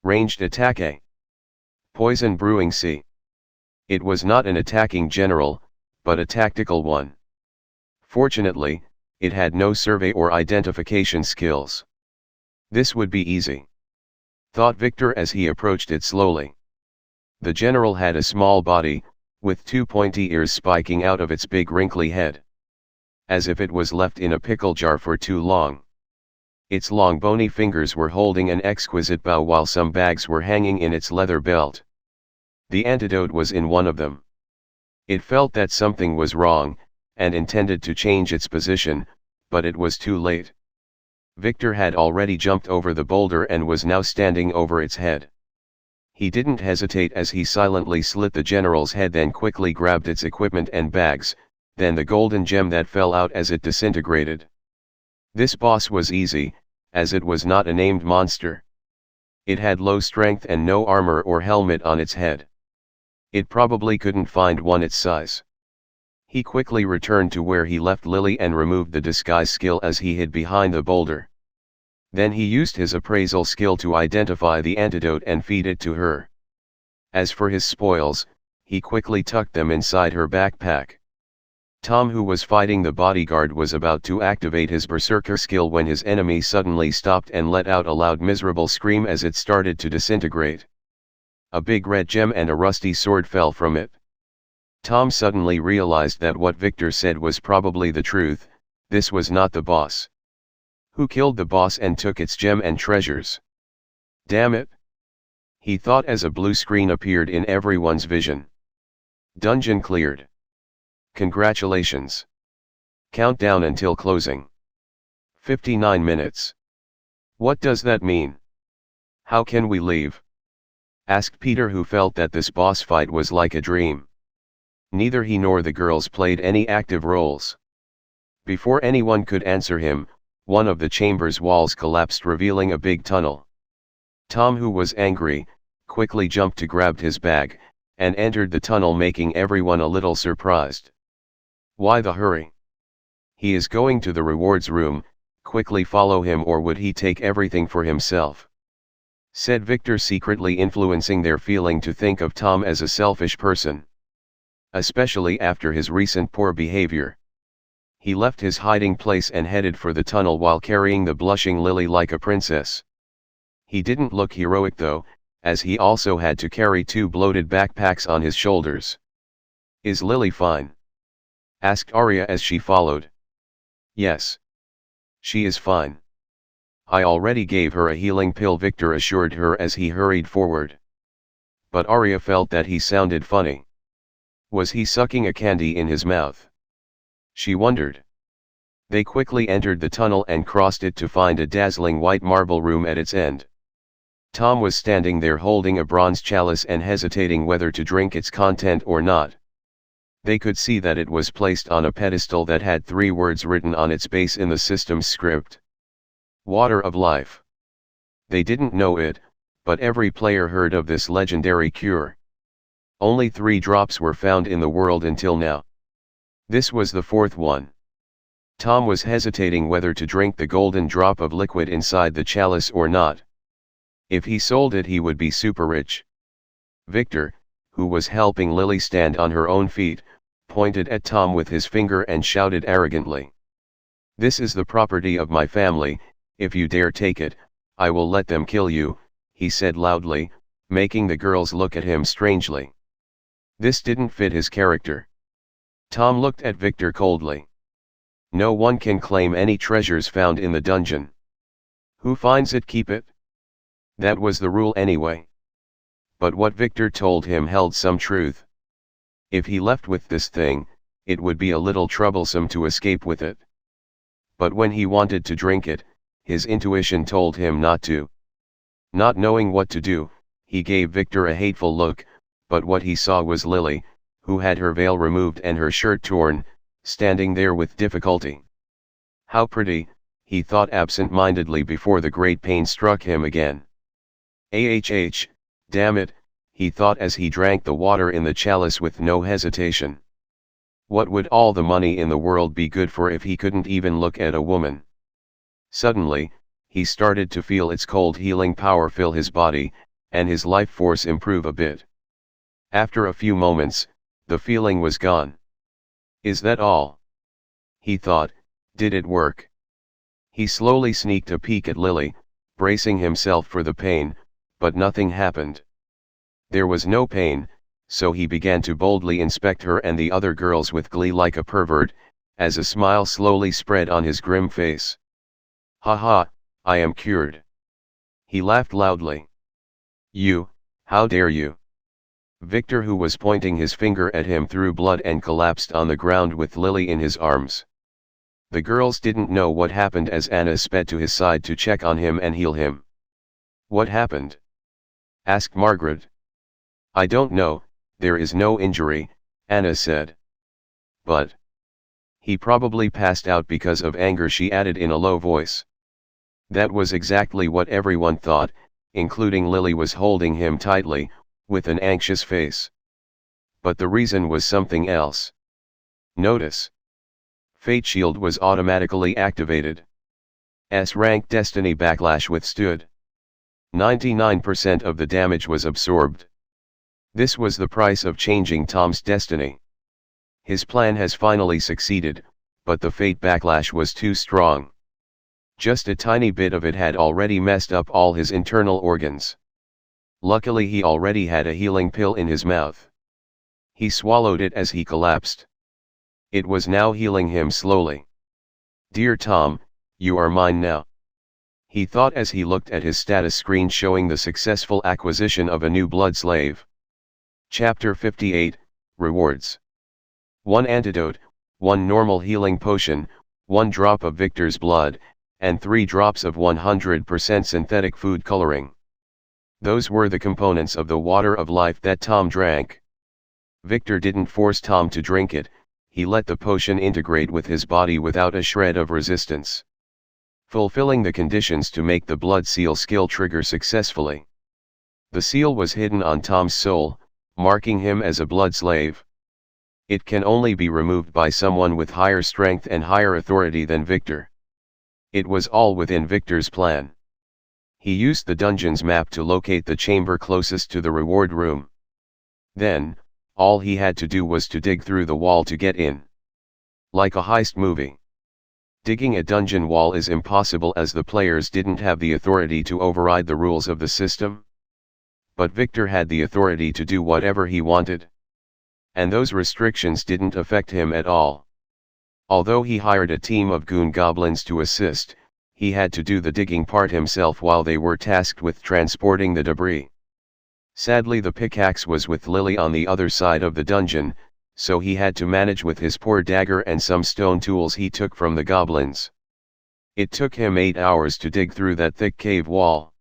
Ranged attack A. Poison brewing C. It was not an attacking general, but a tactical one. Fortunately, it had no survey or identification skills. This would be easy, thought Victor as he approached it slowly. The general had a small body, with two pointy ears spiking out of its big wrinkly head. As if it was left in a pickle jar for too long. Its long bony fingers were holding an exquisite bow while some bags were hanging in its leather belt. The antidote was in one of them. It felt that something was wrong, and intended to change its position, but it was too late. Victor had already jumped over the boulder and was now standing over its head. He didn't hesitate as he silently slit the general's head, then quickly grabbed its equipment and bags, then the golden gem that fell out as it disintegrated. This boss was easy, as it was not a named monster. It had low strength and no armor or helmet on its head. It probably couldn't find one its size. He quickly returned to where he left Lily and removed the disguise skill as he hid behind the boulder. Then he used his appraisal skill to identify the antidote and feed it to her. As for his spoils, he quickly tucked them inside her backpack. Tom, who was fighting the bodyguard, was about to activate his berserker skill when his enemy suddenly stopped and let out a loud miserable scream as it started to disintegrate. A big red gem and a rusty sword fell from it. Tom suddenly realized that what Victor said was probably the truth. This was not the boss. Who killed the boss and took its gem and treasures? Damn it! He thought as a blue screen appeared in everyone's vision. Dungeon cleared. Congratulations. Countdown until closing. 59 minutes. What does that mean? How can we leave? asked Peter, who felt that this boss fight was like a dream. Neither he nor the girls played any active roles. Before anyone could answer him, one of the chamber's walls collapsed, revealing a big tunnel. Tom, who was angry, quickly jumped to grab his bag, and entered the tunnel, making everyone a little surprised. Why the hurry? He is going to the rewards room. Quickly follow him, or would he take everything for himself? Said Victor, secretly influencing their feeling to think of Tom as a selfish person. Especially after his recent poor behavior. He left his hiding place and headed for the tunnel while carrying the blushing Lily like a princess. He didn't look heroic though, as he also had to carry 2 bloated backpacks on his shoulders. Is Lily fine? Asked Arya as she followed. Yes. She is fine. I already gave her a healing pill, Victor assured her as he hurried forward. But Arya felt that he sounded funny. Was he sucking a candy in his mouth? She wondered. They quickly entered the tunnel and crossed it to find a dazzling white marble room at its end. Tom was standing there holding a bronze chalice and hesitating whether to drink its content or not. They could see that it was placed on a pedestal that had 3 words written on its base in the system's script. Water of life. They didn't know it, but every player heard of this legendary cure. Only 3 drops were found in the world until now. This was the 4th one. Tom was hesitating whether to drink the golden drop of liquid inside the chalice or not. If he sold it, he would be super rich. Victor, who was helping Lily stand on her own feet, pointed at Tom with his finger and shouted arrogantly. This is the property of my family. If you dare take it, I will let them kill you, he said loudly, making the girls look at him strangely. This didn't fit his character. Tom looked at Victor coldly. No one can claim any treasures found in the dungeon. Who finds it, keep it. That was the rule anyway. But what Victor told him held some truth. If he left with this thing, it would be a little troublesome to escape with it. But when he wanted to drink it, his intuition told him not to. Not knowing what to do, he gave Victor a hateful look, but what he saw was Lily, who had her veil removed and her shirt torn, standing there with difficulty. How pretty, he thought absent-mindedly before the great pain struck him again. Damn it, he thought as he drank the water in the chalice with no hesitation. What would all the money in the world be good for if he couldn't even look at a woman? Suddenly, he started to feel its cold healing power fill his body, and his life force improve a bit. After a few moments, the feeling was gone. Is that all? He thought. Did it work? He slowly sneaked a peek at Lily, bracing himself for the pain, but nothing happened. There was no pain, so he began to boldly inspect her and the other girls with glee like a pervert, as a smile slowly spread on his grim face. Ha ha, I am cured. He laughed loudly. You, how dare you? Victor, who was pointing his finger at him, threw blood and collapsed on the ground with Lily in his arms. The girls didn't know what happened as Anna sped to his side to check on him and heal him. What happened? Asked Margret. I don't know, there is no injury, Anna said. But he probably passed out because of anger, she added in a low voice. That was exactly what everyone thought, including Lily was holding him tightly, with an anxious face. But the reason was something else. Notice. Fate Shield was automatically activated. S-rank Destiny Backlash withstood. 99% of the damage was absorbed. This was the price of changing Tom's destiny. His plan has finally succeeded, but the Fate Backlash was too strong. Just a tiny bit of it had already messed up all his internal organs. Luckily he already had a healing pill in his mouth. He swallowed it as he collapsed. It was now healing him slowly. Dear Tom, you are mine now. He thought as he looked at his status screen showing the successful acquisition of a new blood slave. Chapter 58, Rewards. 1 antidote, 1 normal healing potion, 1 drop of Victor's blood, and 3 drops of 100% synthetic food coloring. Those were the components of the water of life that Tom drank. Victor didn't force Tom to drink it, he let the potion integrate with his body without a shred of resistance, fulfilling the conditions to make the blood seal skill trigger successfully. The seal was hidden on Tom's soul, marking him as a blood slave. It can only be removed by someone with higher strength and higher authority than Victor. It was all within Victor's plan. He used the dungeon's map to locate the chamber closest to the reward room. Then, all he had to do was to dig through the wall to get in. Like a heist movie. Digging a dungeon wall is impossible as the players didn't have the authority to override the rules of the system. But Victor had the authority to do whatever he wanted. And those restrictions didn't affect him at all. Although he hired a team of goon goblins to assist, he had to do the digging part himself while they were tasked with transporting the debris. Sadly, the pickaxe was with Lily on the other side of the dungeon, so he had to manage with his poor dagger and some stone tools he took from the goblins. It took him 8 hours to dig through that thick cave wall.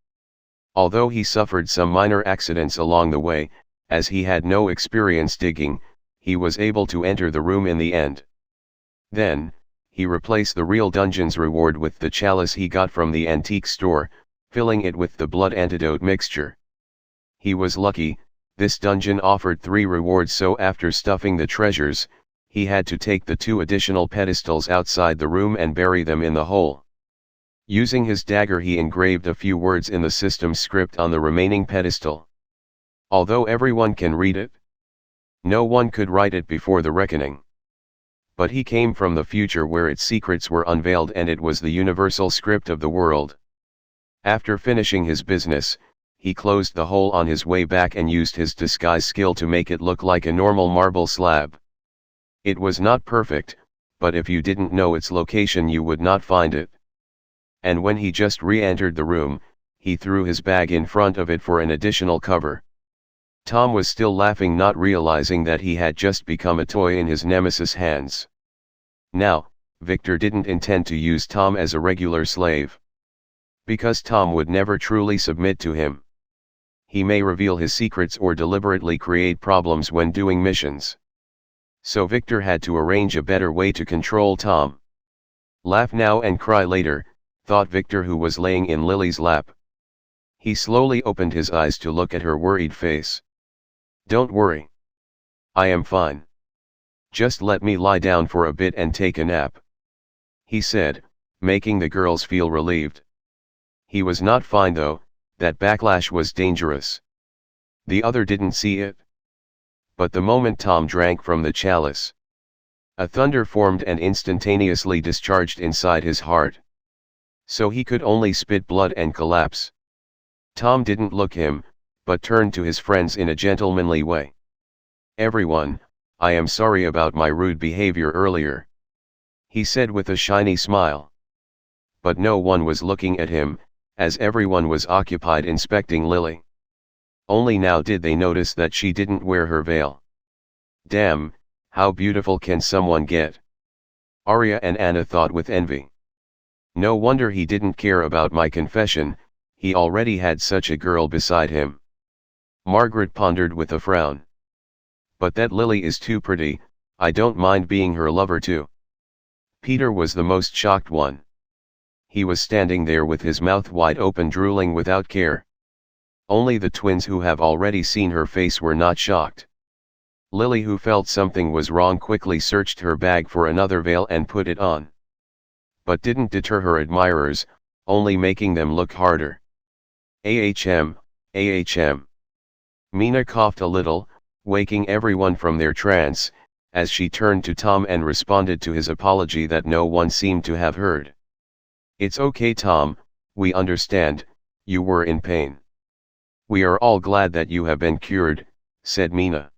Although he suffered some minor accidents along the way, as he had no experience digging, he was able to enter the room in the end. Then, he replaced the real dungeon's reward with the chalice he got from the antique store, filling it with the blood antidote mixture. He was lucky, this dungeon offered 3 rewards, so after stuffing the treasures, he had to take the 2 additional pedestals outside the room and bury them in the hole. Using his dagger, he engraved a few words in the system's script on the remaining pedestal. Although everyone can read it, no one could write it before the reckoning. But he came from the future where its secrets were unveiled, and it was the universal script of the world. After finishing his business, he closed the hole on his way back and used his disguise skill to make it look like a normal marble slab. It was not perfect, but if you didn't know its location you would not find it. And when he just re-entered the room, he threw his bag in front of it for an additional cover. Tom was still laughing, not realizing that he had just become a toy in his nemesis' hands. Now, Victor didn't intend to use Tom as a regular slave. Because Tom would never truly submit to him. He may reveal his secrets or deliberately create problems when doing missions. So Victor had to arrange a better way to control Tom. Laugh now and cry later, thought Victor, who was laying in Lily's lap. He slowly opened his eyes to look at her worried face. Don't worry. I am fine. Just let me lie down for a bit and take a nap, he said, making the girls feel relieved. He was not fine though, that backlash was dangerous. The other didn't see it. But the moment Tom drank from the chalice, a thunder formed and instantaneously discharged inside his heart. So he could only spit blood and collapse. Tom didn't look him, but turned to his friends in a gentlemanly way. Everyone, I am sorry about my rude behavior earlier, he said with a shiny smile. But no one was looking at him, as everyone was occupied inspecting Lily. Only now did they notice that she didn't wear her veil. Damn, how beautiful can someone get? Arya and Anna thought with envy. No wonder he didn't care about my confession, he already had such a girl beside him. Margret pondered with a frown. But that Lily is too pretty, I don't mind being her lover too. Peter was the most shocked one. He was standing there with his mouth wide open, drooling without care. Only the twins, who have already seen her face, were not shocked. Lily, who felt something was wrong, quickly searched her bag for another veil and put it on. But didn't deter her admirers, only making them look harder. Ahm, ahm. Mina coughed a little, waking everyone from their trance, as she turned to Tom and responded to his apology that no one seemed to have heard. It's okay, Tom, we understand, you were in pain. We are all glad that you have been cured, said Mina.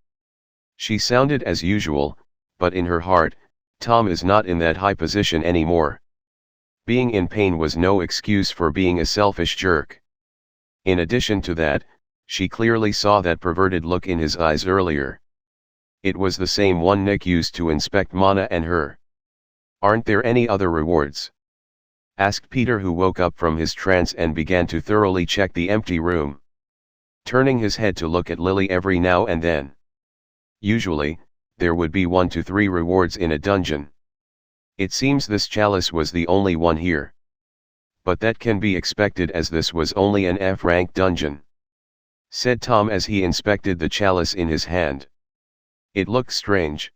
She sounded as usual, but in her heart, Tom is not in that high position anymore. Being in pain was no excuse for being a selfish jerk. In addition to that, she clearly saw that perverted look in his eyes earlier. It was the same one Nick used to inspect Mana and her. Aren't there any other rewards? Asked Peter, who woke up from his trance and began to thoroughly check the empty room. turning his head to look at Lily every now and then. Usually, there would be 1 to 3 rewards in a dungeon. It seems this chalice was the only one here. But that can be expected as this was only an F-rank dungeon, said Tom as he inspected the chalice in his hand. It looked strange.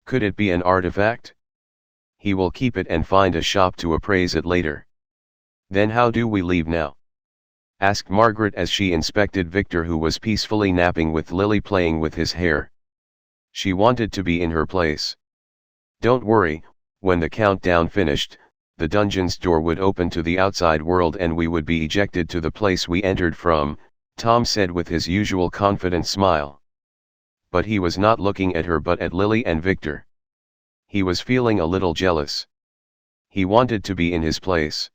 Could it be an artifact? He will keep it and find a shop to appraise it later. Then how do we leave now? Asked Margret as she inspected Victor, who was peacefully napping with Lily playing with his hair. She wanted to be in her place. Don't worry, when the countdown finished, the dungeon's door would open to the outside world and we would be ejected to the place we entered from, Tom said with his usual confident smile. But he was not looking at her but at Lily and Victor. He was feeling a little jealous. He wanted to be in his place.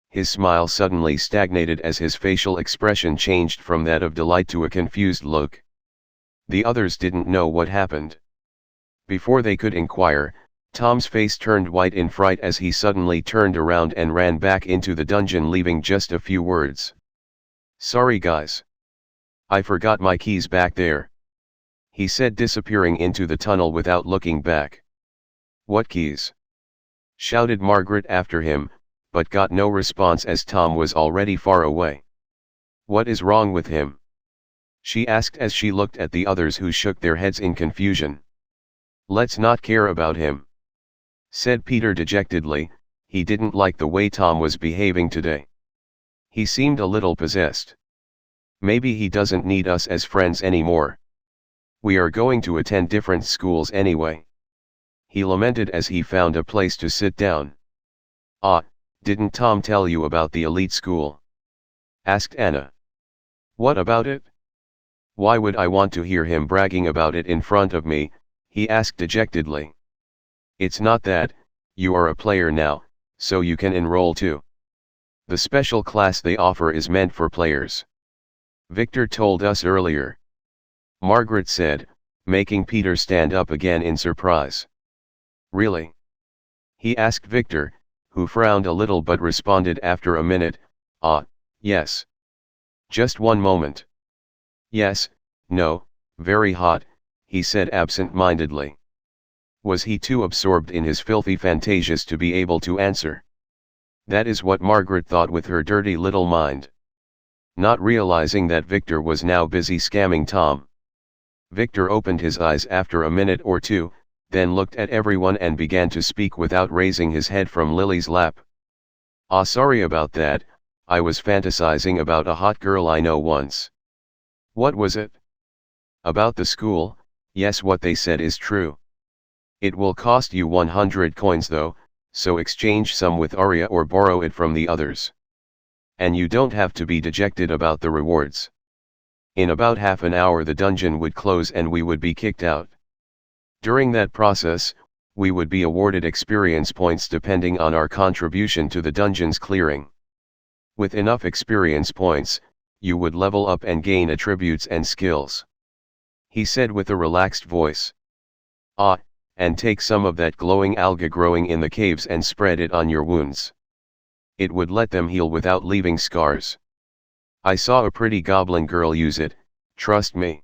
His smile suddenly stagnated as his facial expression changed from that of delight to a confused look. The others didn't know what happened. Before they could inquire, Tom's face turned white in fright as he suddenly turned around and ran back into the dungeon, leaving just a few words. "Sorry guys. I forgot my keys back there," he said, disappearing into the tunnel without looking back. "What keys?" shouted Margret after him, but got no response as Tom was already far away. "What is wrong with him?" she asked as she looked at the others, who shook their heads in confusion. "Let's not care about him," said Peter dejectedly. He didn't like the way Tom was behaving today. He seemed a little possessed. Maybe he doesn't need us as friends anymore. We are going to attend different schools anyway, he lamented as he found a place to sit down. "Ah, didn't Tom tell you about the elite school?" asked Anna. "What about it? Why would I want to hear him bragging about it in front of me?" he asked dejectedly. "It's not that, you are a player now, so you can enroll too. The special class they offer is meant for players. Victor told us earlier," Margret said, making Peter stand up again in surprise. "Really?" he asked Victor, who frowned a little but responded after a minute, "Ah, yes. Just one moment. Yes, no, very hot," he said absent-mindedly. Was he too absorbed in his filthy fantasias to be able to answer? That is what Margret thought with her dirty little mind, not realizing that Victor was now busy scamming Tom. Victor opened his eyes after a minute or two, then looked at everyone and began to speak without raising his head from Lily's lap. "Ah, sorry about that, I was fantasizing about a hot girl I know once." "What was it?" "About the school, yes, what they said is true. It will cost you 100 coins though, so exchange some with Arya or borrow it from the others. And you don't have to be dejected about the rewards. In about half an hour the dungeon would close and we would be kicked out. During that process, we would be awarded experience points depending on our contribution to the dungeon's clearing. With enough experience points, you would level up and gain attributes and skills," he said with a relaxed voice. "Ah, and take some of that glowing alga growing in the caves and spread it on your wounds. It would let them heal without leaving scars. I saw a pretty goblin girl use it, trust me,"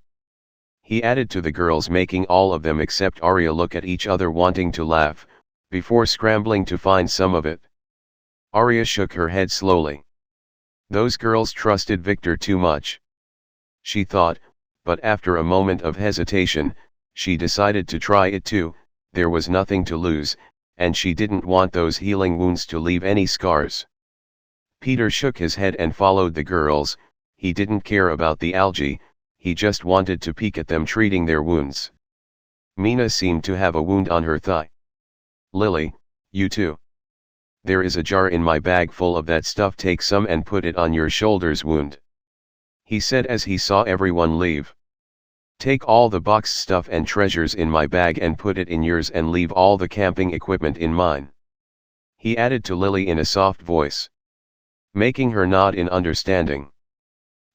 he added to the girls, making all of them except Arya look at each other wanting to laugh, before scrambling to find some of it. Arya shook her head slowly. Those girls trusted Victor too much, she thought, but after a moment of hesitation, she decided to try it too. There was nothing to lose, and she didn't want those healing wounds to leave any scars. Peter shook his head and followed the girls. He didn't care about the algae, he just wanted to peek at them treating their wounds. Mina seemed to have a wound on her thigh. "Lily, you too. There is a jar in my bag full of that stuff, take some and put it on your shoulder's wound," he said as he saw everyone leave. "Take all the box stuff and treasures in my bag and put it in yours, and leave all the camping equipment in mine," he added to Lily in a soft voice, making her nod in understanding.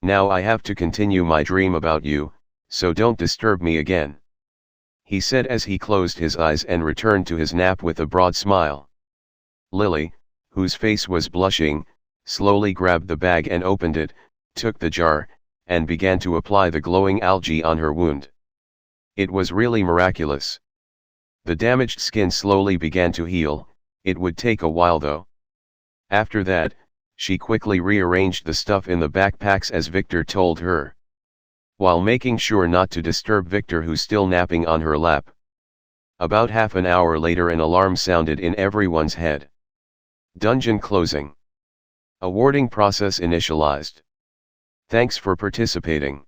"Now I have to continue my dream about you, so don't disturb me again," he said as he closed his eyes and returned to his nap with a broad smile. Lily, whose face was blushing, slowly grabbed the bag and opened it, took the jar, and began to apply the glowing algae on her wound. It was really miraculous. The damaged skin slowly began to heal. It would take a while though. After that, she quickly rearranged the stuff in the backpacks as Victor told her, while making sure not to disturb Victor, who's still napping on her lap. About half an hour later, an alarm sounded in everyone's head. Dungeon closing. Awarding process initialized. Thanks for participating.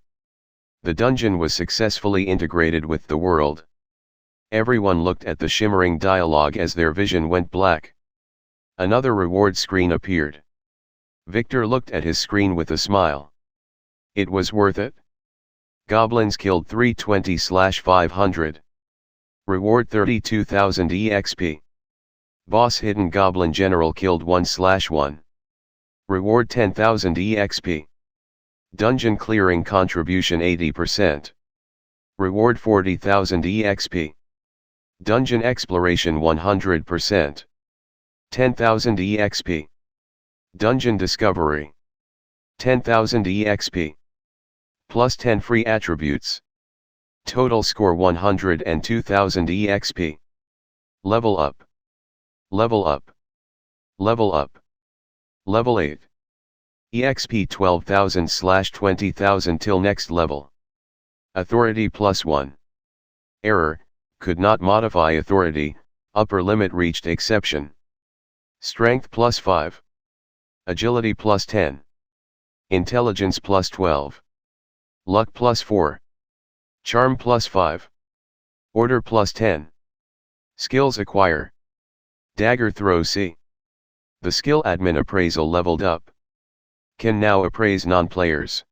The dungeon was successfully integrated with the world. Everyone looked at the shimmering dialogue as their vision went black. Another reward screen appeared. Victor looked at his screen with a smile. It was worth it. Goblins killed 320/500. Reward 32,000 EXP. Boss hidden goblin general killed 1/1. Reward 10,000 EXP. Dungeon clearing contribution 80%. Reward 40,000 EXP. Dungeon exploration 100%. 10,000 EXP. Dungeon discovery. 10,000 EXP. Plus 10 free attributes. Total score 102,000 EXP. Level up. Level up. Level up. Level 8. EXP 12,000/20,000 till next level. Authority +1. Error, could not modify authority, upper limit reached exception. Strength +5. Agility +10. Intelligence +12. Luck +4. Charm +5. Order +10. Skills acquire. Dagger throw C. The skill admin appraisal leveled up. Can now appraise non-players.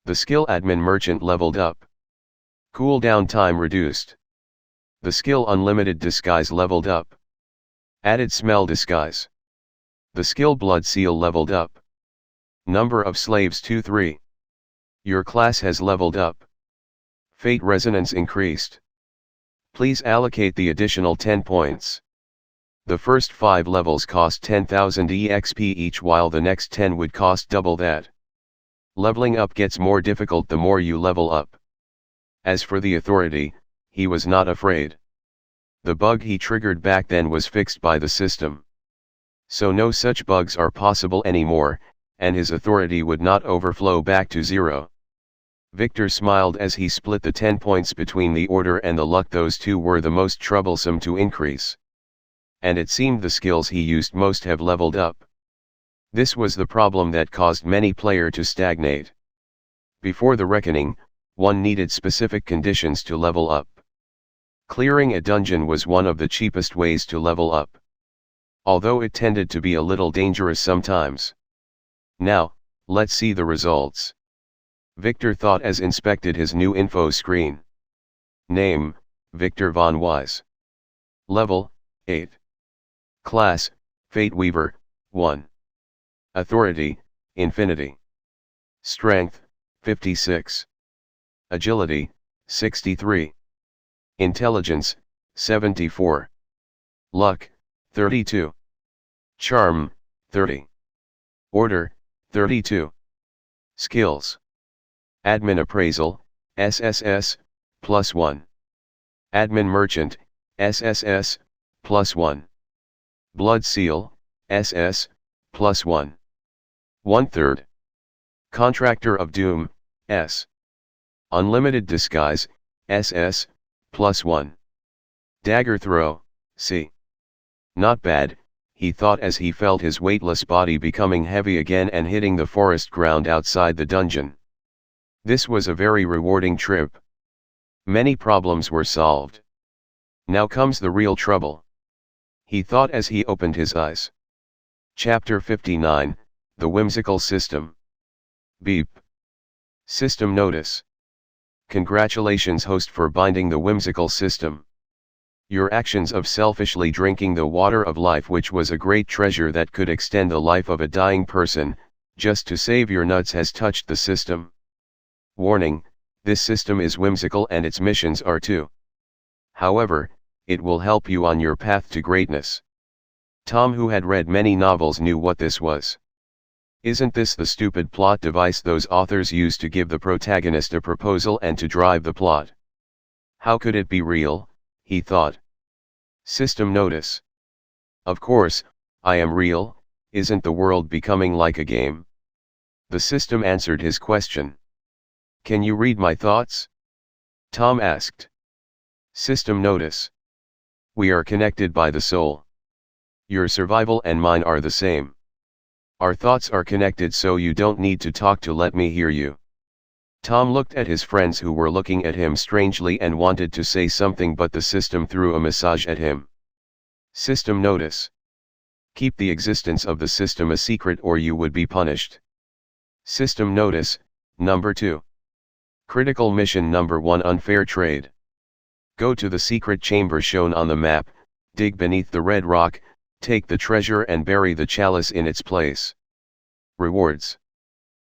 The skill admin merchant leveled up. Cooldown time reduced. The skill unlimited disguise leveled up. Added smell disguise. The skill blood seal leveled up. Number of slaves 2-3. Your class has leveled up. Fate resonance increased. Please allocate the additional 10 points. The first 5 levels cost 10,000 EXP each, while the next 10 would cost double that. Leveling up gets more difficult the more you level up. As for the authority, he was not afraid. The bug he triggered back then was fixed by the system. So no such bugs are possible anymore, and his authority would not overflow back to 0. Victor smiled as he split the 10 points between the order and the luck. Those two were the most troublesome to increase. And it seemed the skills he used most have leveled up. This was the problem that caused many players to stagnate. Before the reckoning, one needed specific conditions to level up. Clearing a dungeon was one of the cheapest ways to level up, although it tended to be a little dangerous sometimes. Now, let's see the results. Victor thought as inspected his new info screen. Name, Victor von Wise. Level, 8. Class, Fate Weaver, 1. Authority, Infinity. Strength, 56. Agility, 63. Intelligence, 74. Luck, 32. Charm, 30. Order, 32. Skills. Admin Appraisal, SSS, +1. Admin Merchant, SSS, +1. Blood Seal, SS, +1. 1/3. Contractor of Doom, S. Unlimited Disguise, SS, +1. Dagger Throw, C. Not bad, he thought as he felt his weightless body becoming heavy again and hitting the forest ground outside the dungeon. This was a very rewarding trip. Many problems were solved. Now comes the real trouble, he thought as he opened his eyes. Chapter 59, The Whimsical System. Beep. System notice. Congratulations host for binding the whimsical system. Your actions of selfishly drinking the water of life, which was a great treasure that could extend the life of a dying person, just to save your nuts, has touched the system. Warning, this system is whimsical and its missions are too. However, it will help you on your path to greatness. Tom, who had read many novels, knew what this was. Isn't this the stupid plot device those authors use to give the protagonist a proposal and to drive the plot? How could it be real, he thought. System notice. Of course, I am real, isn't the world becoming like a game? The system answered his question. Can you read my thoughts? Tom asked. System notice. We are connected by the soul. Your survival and mine are the same. Our thoughts are connected, so you don't need to talk to let me hear you. Tom looked at his friends who were looking at him strangely and wanted to say something, but the system threw a massage at him. System notice. Keep the existence of the system a secret or you would be punished. System notice, number 2. Critical mission number 1, unfair trade. Go to the secret chamber shown on the map, dig beneath the red rock, take the treasure and bury the chalice in its place. Rewards.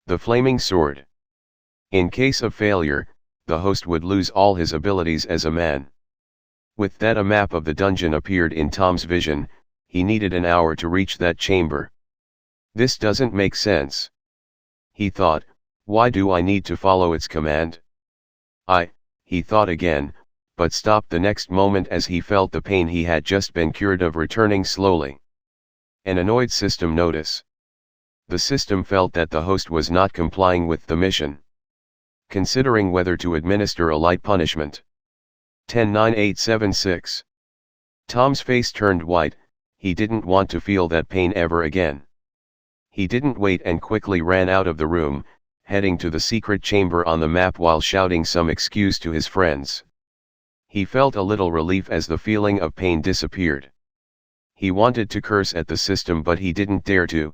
The flaming sword. In case of failure, the host would lose all his abilities as a man. With that, a map of the dungeon appeared in Tom's vision. He needed an hour to reach that chamber. This doesn't make sense. He thought, why do I need to follow its command? He thought again, but stopped the next moment as he felt the pain he had just been cured of returning slowly. An annoyed system notice. The system felt that the host was not complying with the mission. Considering whether to administer a light punishment. 10-9876. Tom's face turned white. He didn't want to feel that pain ever again. He didn't wait and quickly ran out of the room, heading to the secret chamber on the map while shouting some excuse to his friends. He felt a little relief as the feeling of pain disappeared. He wanted to curse at the system, but he didn't dare to.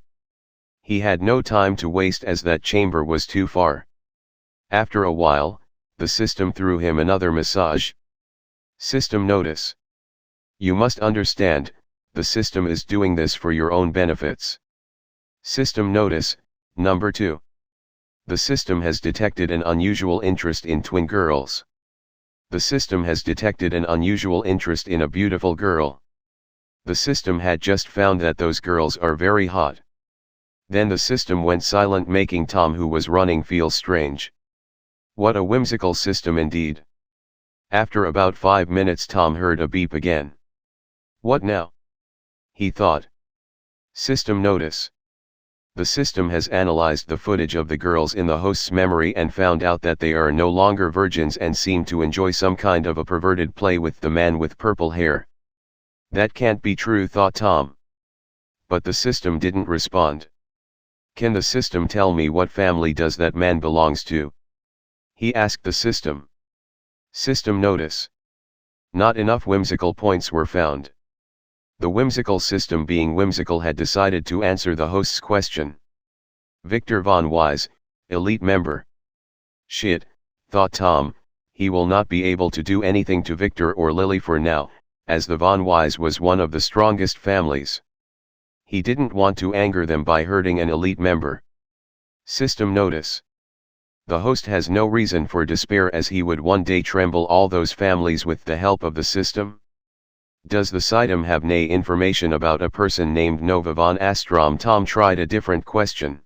He had no time to waste as that chamber was too far. After a while, the system threw him another massage. System notice. You must understand, the system is doing this for your own benefits. System notice, number 2. The system has detected an unusual interest in twin girls. The system has detected an unusual interest in a beautiful girl. The system had just found that those girls are very hot. Then the system went silent, making Tom, who was running, feel strange. What a whimsical system indeed. After about 5 minutes, Tom heard a beep again. What now? He thought. System notice. The system has analyzed the footage of the girls in the host's memory and found out that they are no longer virgins and seem to enjoy some kind of a perverted play with the man with purple hair. That can't be true, thought Tom. But the system didn't respond. Can the system tell me what family does that man belongs to? He asked the system. System notice. Not enough whimsical points were found. The whimsical system, being whimsical, had decided to answer the host's question. Victor von Wise, elite member. Shit, thought Tom, he will not be able to do anything to Victor or Lily for now, as the von Wise was one of the strongest families. He didn't want to anger them by hurting an elite member. System notice. The host has no reason for despair, as he would one day tremble all those families with the help of the system. Does the system have nay information about a person named Nova von Astrom? Tom tried a different question.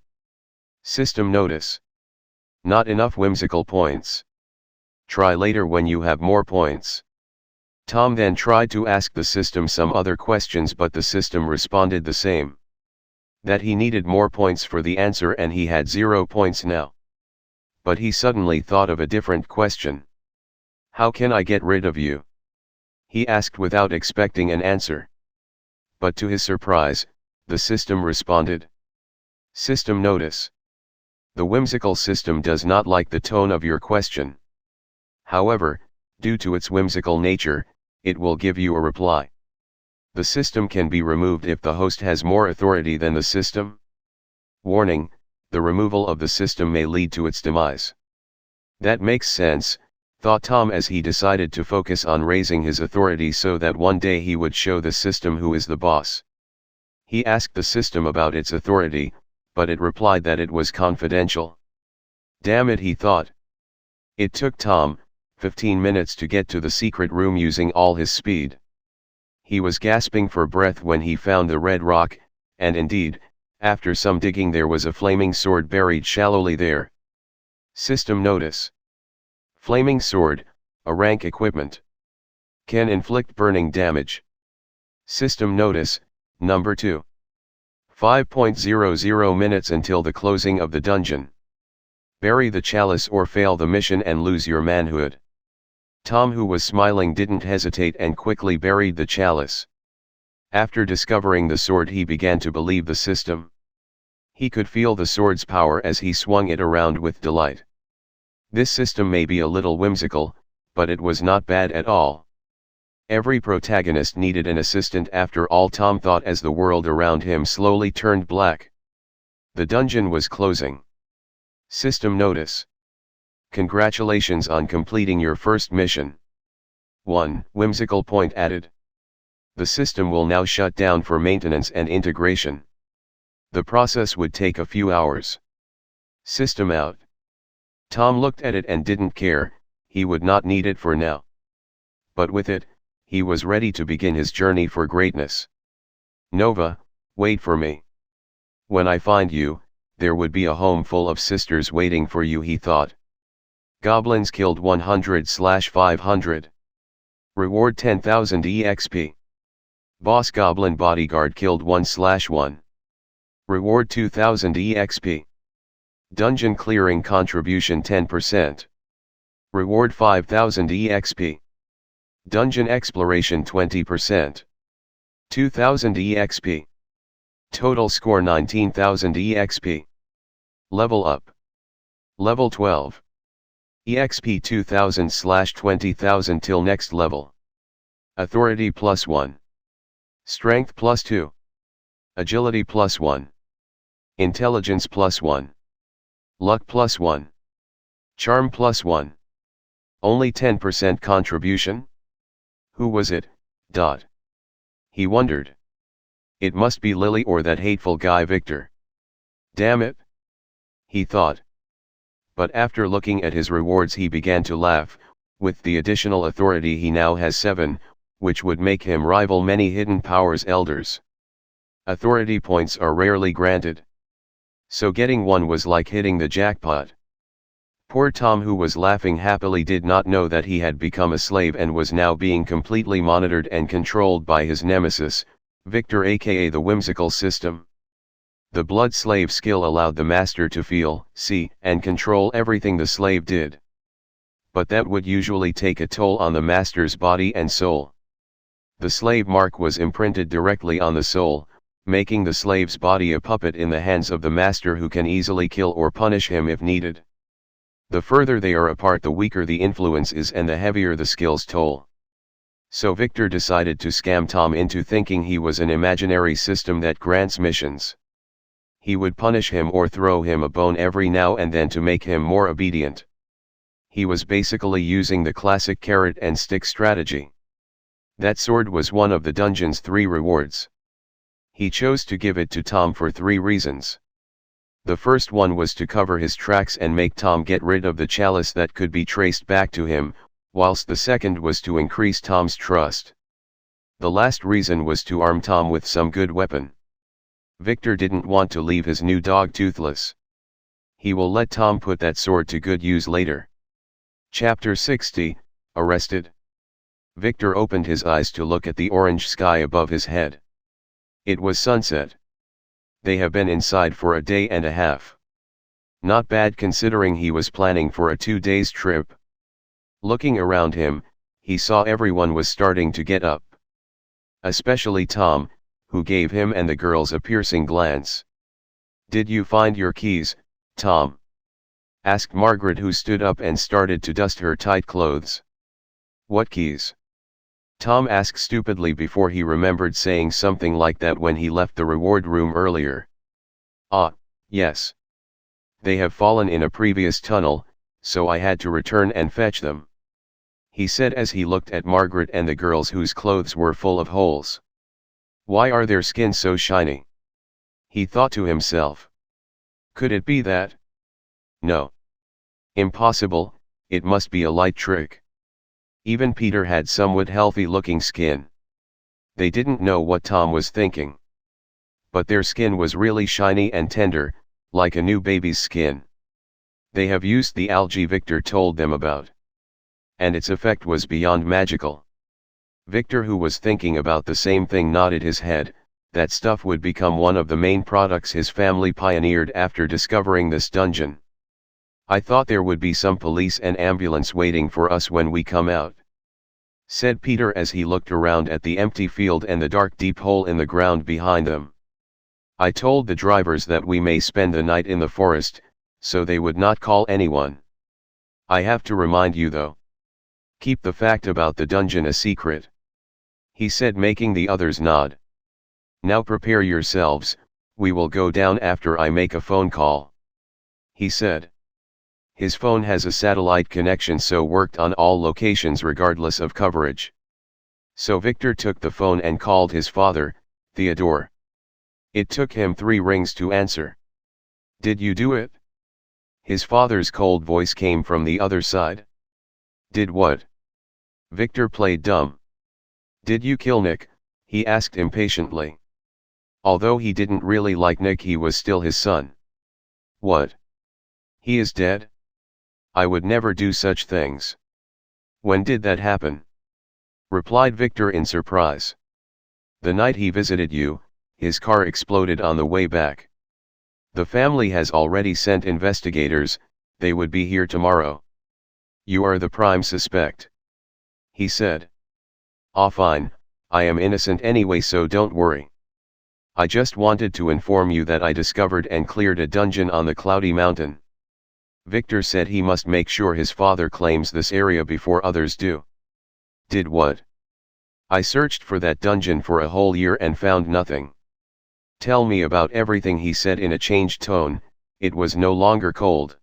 System notice. Not enough whimsical points. Try later when you have more points. Tom then tried to ask the system some other questions, but the system responded the same. That he needed more points for the answer and he had 0 points now. But he suddenly thought of a different question. How can I get rid of you? He asked without expecting an answer. But to his surprise, the system responded. System notice. The whimsical system does not like the tone of your question. However, due to its whimsical nature, it will give you a reply. The system can be removed if the host has more authority than the system. Warning, the removal of the system may lead to its demise. That makes sense, thought Tom, as he decided to focus on raising his authority so that one day he would show the system who is the boss. He asked the system about its authority, but it replied that it was confidential. Damn it, he thought. It took Tom 15 minutes to get to the secret room using all his speed. He was gasping for breath when he found the red rock, and indeed, After some digging there was a flaming sword buried shallowly there. System notice. Flaming sword, a rank equipment. Can inflict burning damage. System notice, number 2. 5.00 minutes until the closing of the dungeon. Bury the chalice or fail the mission and lose your manhood. Tom, who was smiling, didn't hesitate and quickly buried the chalice. After discovering the sword, he began to believe the system. He could feel the sword's power as he swung it around with delight. This system may be a little whimsical, but it was not bad at all. Every protagonist needed an assistant after all, Tom thought as the world around him slowly turned black. The dungeon was closing. System notice. Congratulations on completing your first mission. 1. Whimsical point added. The system will now shut down for maintenance and integration. The process would take a few hours. System out. Tom looked at it and didn't care, he would not need it for now. But with it, he was ready to begin his journey for greatness. Nova, wait for me. When I find you, there would be a home full of sisters waiting for you, he thought. Goblins killed 100/500. Reward 10,000 EXP. Boss Goblin Bodyguard killed 1/1. Reward 2,000 EXP. Dungeon Clearing Contribution 10%. Reward 5,000 EXP. Dungeon Exploration 20%. 2,000 EXP. Total score 19,000 EXP. Level up. Level 12. EXP 2,000/20,000 till next level. Authority +1. Strength +2. Agility +1. Intelligence +1. Luck +1. Charm +1. Only 10% contribution? Who was it? He wondered. It must be Lily or that hateful guy Victor. Damn it! He thought. But after looking at his rewards he began to laugh. With the additional authority he now has 7, which would make him rival many hidden powers elders. Authority points are rarely granted. So getting one was like hitting the jackpot. Poor Tom, who was laughing happily, did not know that he had become a slave and was now being completely monitored and controlled by his nemesis, Victor, aka the Whimsical system. The blood slave skill allowed the master to feel, see, and control everything the slave did. But that would usually take a toll on the master's body and soul. The slave mark was imprinted directly on the soul, making the slave's body a puppet in the hands of the master, who can easily kill or punish him if needed. The further they are apart, the weaker the influence is and the heavier the skill's toll. So Victor decided to scam Tom into thinking he was an imaginary system that grants missions. He would punish him or throw him a bone every now and then to make him more obedient. He was basically using the classic carrot and stick strategy. That sword was one of the dungeon's 3 rewards. He chose to give it to Tom for 3 reasons. The first one was to cover his tracks and make Tom get rid of the chalice that could be traced back to him, whilst the second was to increase Tom's trust. The last reason was to arm Tom with some good weapon. Victor didn't want to leave his new dog toothless. He will let Tom put that sword to good use later. Chapter 60, Arrested. Victor opened his eyes to look at the orange sky above his head. It was sunset. They have been inside for a day and a half. Not bad considering he was planning for a 2 days trip. Looking around him, he saw everyone was starting to get up. Especially Tom, who gave him and the girls a piercing glance. "Did you find your keys, Tom?" asked Margret, who stood up and started to dust her tight clothes. "What keys?" Tom asked stupidly before he remembered saying something like that when he left the reward room earlier. "Ah, yes. They have fallen in a previous tunnel, so I had to return and fetch them," he said as he looked at Margret and the girls whose clothes were full of holes. "Why are their skins so shiny?" he thought to himself. Could it be that? No. Impossible, it must be a light trick. Even Peter had somewhat healthy-looking skin. They didn't know what Tom was thinking. But their skin was really shiny and tender, like a new baby's skin. They have used the algae Victor told them about. And its effect was beyond magical. Victor, who was thinking about the same thing, nodded his head. That stuff would become one of the main products his family pioneered after discovering this dungeon. I thought there would be some police and ambulance waiting for us when we come out, said Peter as he looked around at the empty field and the dark deep hole in the ground behind them. I told the drivers that we may spend the night in the forest, so they would not call anyone. I have to remind you though. Keep the fact about the dungeon a secret, he said, making the others nod. Now prepare yourselves, we will go down after I make a phone call, he said. His phone has a satellite connection, so worked on all locations regardless of coverage. So Victor took the phone and called his father, Theodore. It took him 3 rings to answer. Did you do it? His father's cold voice came from the other side. Did what? Victor played dumb. Did you kill Nick? He asked impatiently. Although he didn't really like Nick, he was still his son. What? He is dead? I would never do such things. When did that happen? Replied Victor in surprise. The night he visited you. His car exploded on the way back. The family has already sent investigators, they would be here tomorrow. You are the prime suspect, he said. Ah, fine, I am innocent anyway, so don't worry. I just wanted to inform you that I discovered and cleared a dungeon on the Cloudy Mountain. Victor said he must make sure his father claims this area before others do. Did what? I searched for that dungeon for a whole year and found nothing. Tell me about everything, he said in a changed tone. It was no longer cold.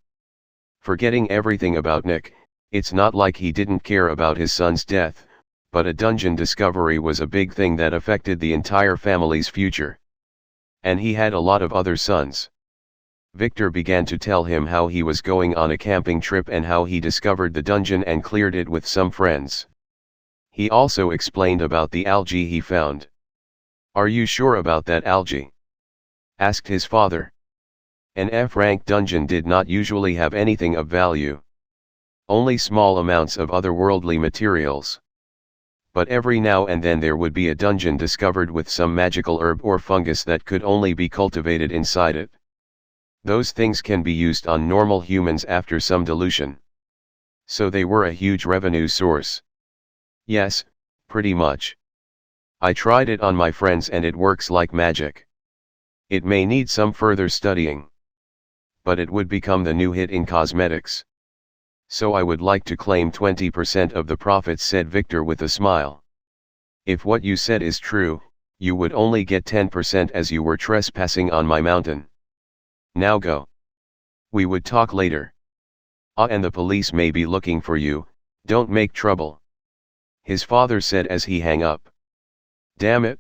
Forgetting everything about Nick, it's not like he didn't care about his son's death, but a dungeon discovery was a big thing that affected the entire family's future. And he had a lot of other sons. Victor began to tell him how he was going on a camping trip and how he discovered the dungeon and cleared it with some friends. He also explained about the algae he found. Are you sure about that algae? Asked his father. An F-rank dungeon did not usually have anything of value. Only small amounts of otherworldly materials. But every now and then there would be a dungeon discovered with some magical herb or fungus that could only be cultivated inside it. Those things can be used on normal humans after some dilution. So they were a huge revenue source. Yes, pretty much. I tried it on my friends and it works like magic. It may need some further studying. But it would become the new hit in cosmetics. So I would like to claim 20% of the profits, said Victor with a smile. If what you said is true, you would only get 10% as you were trespassing on my mountain. Now go. We would talk later. Ah, and the police may be looking for you, don't make trouble, his father said as he hung up. Damn it,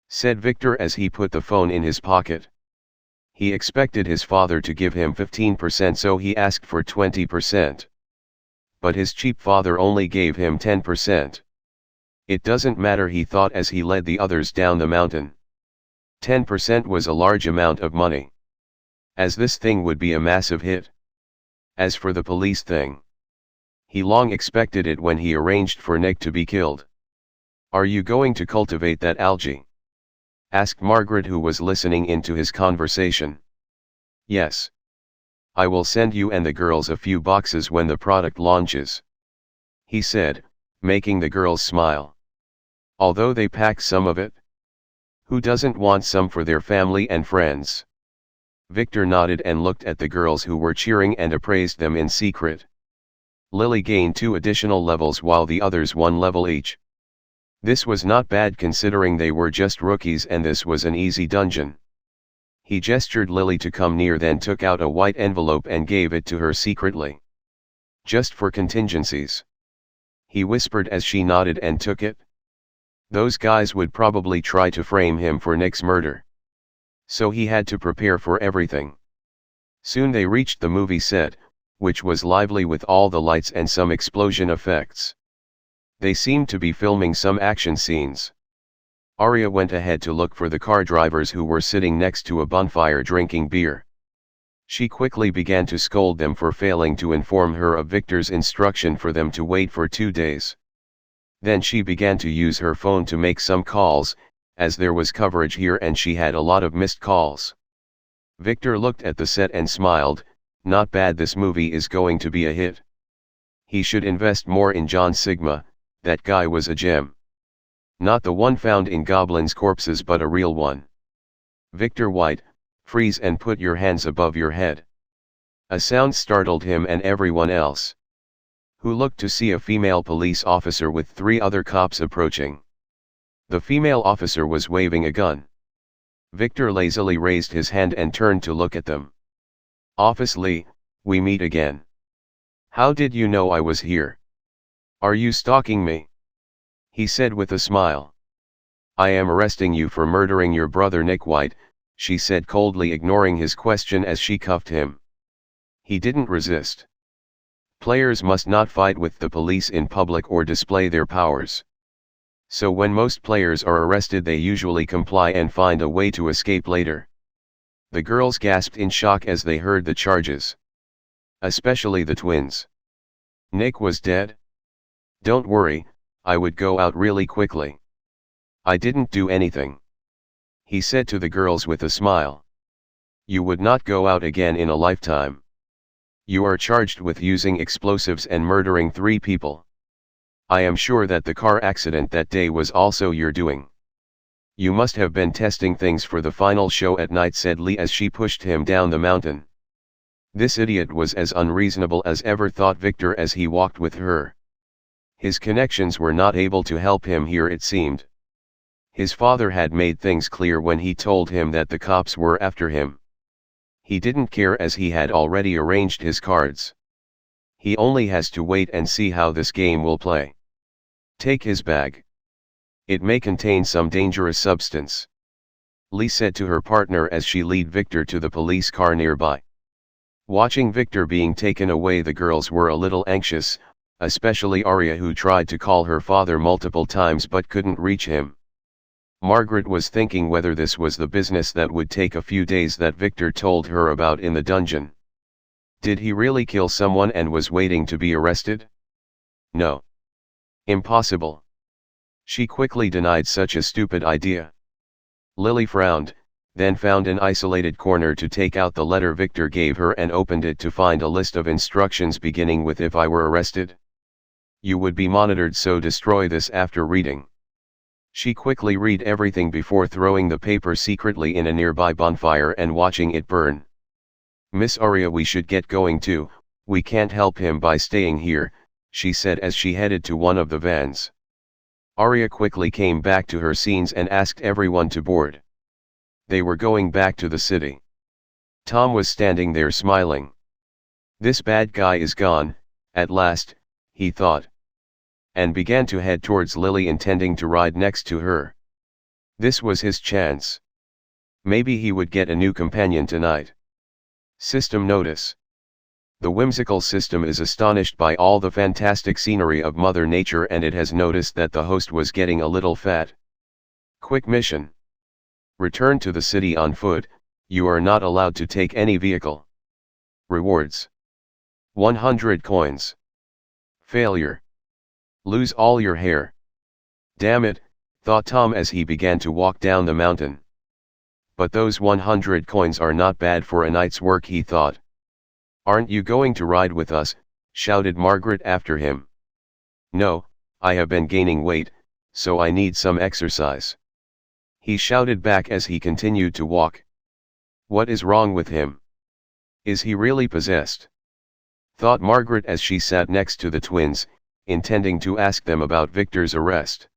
said Victor as he put the phone in his pocket. He expected his father to give him 15%, so he asked for 20%. But his cheap father only gave him 10%. It doesn't matter, he thought as he led the others down the mountain. 10% was a large amount of money. As this thing would be a massive hit. As for the police thing, he long expected it when he arranged for Nick to be killed. Are you going to cultivate that algae? Asked Margret, who was listening into his conversation. Yes. I will send you and the girls a few boxes when the product launches, he said, making the girls smile. Although they pack some of it. Who doesn't want some for their family and friends? Victor nodded and looked at the girls who were cheering and appraised them in secret. Lily gained 2 additional levels while the others 1 level each. This was not bad considering they were just rookies and this was an easy dungeon. He gestured Lily to come near, then took out a white envelope and gave it to her secretly. Just for contingencies, he whispered as she nodded and took it. Those guys would probably try to frame him for Nick's murder. So he had to prepare for everything. Soon they reached the movie set, which was lively with all the lights and some explosion effects. They seemed to be filming some action scenes. Arya went ahead to look for the car drivers who were sitting next to a bonfire drinking beer. She quickly began to scold them for failing to inform her of Victor's instruction for them to wait for 2 days. Then she began to use her phone to make some calls, as there was coverage here and she had a lot of missed calls. Victor looked at the set and smiled, "Not bad, this movie is going to be a hit. He should invest more in John Sigma, that guy was a gem. Not the one found in goblins' corpses but a real one." Victor White, freeze and put your hands above your head. A sound startled him and everyone else, who looked to see a female police officer with 3 other cops approaching. The female officer was waving a gun. Victor lazily raised his hand and turned to look at them. "Office Lee, we meet again. How did you know I was here? Are you stalking me?" he said with a smile. "I am arresting you for murdering your brother Nick White," she said coldly, ignoring his question as she cuffed him. He didn't resist. Players must not fight with the police in public or display their powers. So when most players are arrested, they usually comply and find a way to escape later. The girls gasped in shock as they heard the charges. Especially the twins. Nick was dead? Don't worry, I would go out really quickly. I didn't do anything, he said to the girls with a smile. You would not go out again in a lifetime. You are charged with using explosives and murdering 3 people. I am sure that the car accident that day was also your doing. You must have been testing things for the final show at night, said Lee as she pushed him down the mountain. This idiot was as unreasonable as ever, thought Victor as he walked with her. His connections were not able to help him here, it seemed. His father had made things clear when he told him that the cops were after him. He didn't care as he had already arranged his cards. He only has to wait and see how this game will play. Take his bag. It may contain some dangerous substance, Lee said to her partner as she led Victor to the police car nearby. Watching Victor being taken away, the girls were a little anxious, especially Arya, who tried to call her father multiple times but couldn't reach him. Margret was thinking whether this was the business that would take a few days that Victor told her about in the dungeon. Did he really kill someone and was waiting to be arrested? No. Impossible. She quickly denied such a stupid idea. Lily frowned, then found an isolated corner to take out the letter Victor gave her and opened it to find a list of instructions beginning with "If I were arrested, you would be monitored, so destroy this after reading." She quickly read everything before throwing the paper secretly in a nearby bonfire and watching it burn. "Miss Arya, we should get going too. We can't help him by staying here," she said as she headed to one of the vans. Arya quickly came back to her scenes and asked everyone to board. They were going back to the city. Tom was standing there smiling. This bad guy is gone, at last, he thought, and began to head towards Lily, intending to ride next to her. This was his chance. Maybe he would get a new companion tonight. System notice. The Whimsical system is astonished by all the fantastic scenery of Mother Nature, and it has noticed that the host was getting a little fat. Quick mission. Return to the city on foot. You are not allowed to take any vehicle. Rewards: 100 coins. Failure: lose all your hair. Damn it, thought Tom as he began to walk down the mountain. But those 100 coins are not bad for a night's work, he thought. Aren't you going to ride with us? Shouted Margret after him. No, I have been gaining weight, so I need some exercise, he shouted back as he continued to walk. What is wrong with him? Is he really possessed? Thought Margret as she sat next to the twins, intending to ask them about Victor's arrest.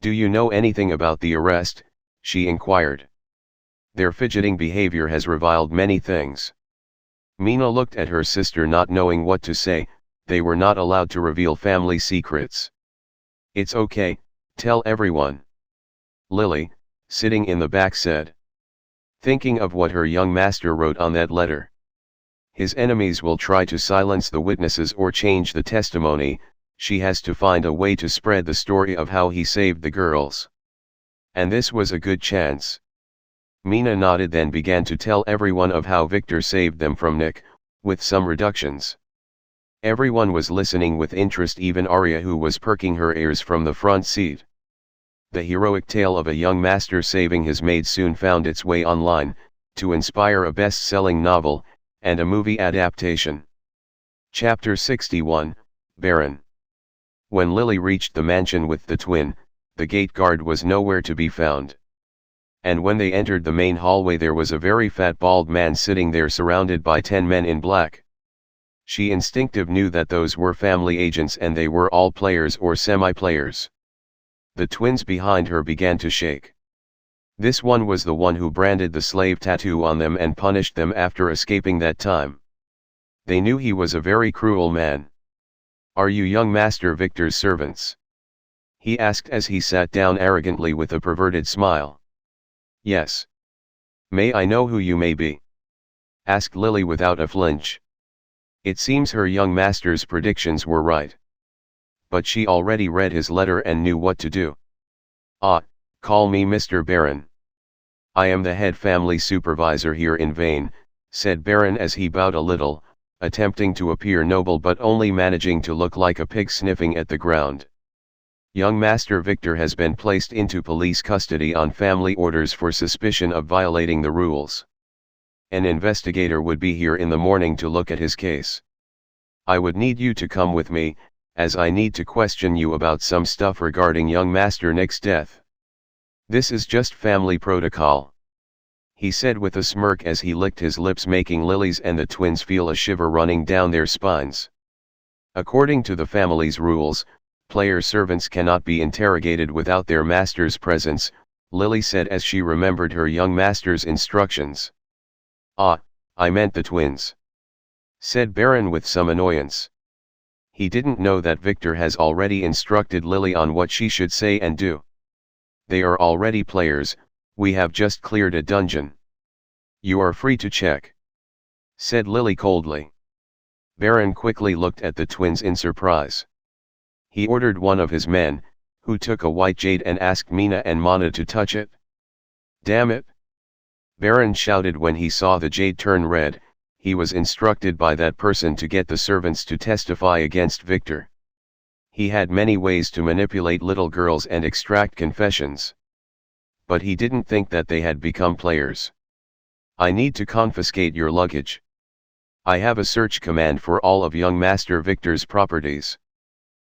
Do you know anything about the arrest? She inquired. Their fidgeting behavior has revealed many things. Mina looked at her sister, not knowing what to say. They were not allowed to reveal family secrets. It's okay, tell everyone, Lily, sitting in the back, said, thinking of what her young master wrote on that letter. His enemies will try to silence the witnesses or change the testimony. She has to find a way to spread the story of how he saved the girls. And this was a good chance. Mina nodded, then began to tell everyone of how Victor saved them from Nick, with some reductions. Everyone was listening with interest, even Arya, who was perking her ears from the front seat. The heroic tale of a young master saving his maid soon found its way online, to inspire a best-selling novel, and a movie adaptation. Chapter 61, Baron. When Lily reached the mansion with the twin, the gate guard was nowhere to be found. And when they entered the main hallway, there was a very fat bald man sitting there surrounded by 10 men in black. She instinctively knew that those were family agents, and they were all players or semi-players. The twins behind her began to shake. This one was the one who branded the slave tattoo on them and punished them after escaping that time. They knew he was a very cruel man. "Are you young Master Victor's servants?" he asked as he sat down arrogantly with a perverted smile. "Yes." "May I know who you may be?" asked Lily without a flinch. It seems her young master's predictions were right. But she already read his letter and knew what to do. "Ah, call me Mr. Baron. I am the head family supervisor here in Vane," said Baron as he bowed a little, attempting to appear noble but only managing to look like a pig sniffing at the ground. "Young Master Victor has been placed into police custody on family orders for suspicion of violating the rules. An investigator would be here in the morning to look at his case. I would need you to come with me, as I need to question you about some stuff regarding young Master Nick's death. This is just family protocol," he said with a smirk as he licked his lips, making Lily's and the twins feel a shiver running down their spines. "According to the family's rules, player servants cannot be interrogated without their master's presence," Lily said as she remembered her young master's instructions. "Ah, I meant the twins," said Baron with some annoyance. He didn't know that Victor has already instructed Lily on what she should say and do. "They are already players, we have just cleared a dungeon. You are free to check," said Lily coldly. Baron quickly looked at the twins in surprise. He ordered one of his men, who took a white jade, and asked Mina and Mana to touch it. "Damn it!" Baron shouted when he saw the jade turn red. He was instructed by that person to get the servants to testify against Victor. He had many ways to manipulate little girls and extract confessions. But he didn't think that they had become players. "I need to confiscate your luggage. I have a search command for all of young Master Victor's properties.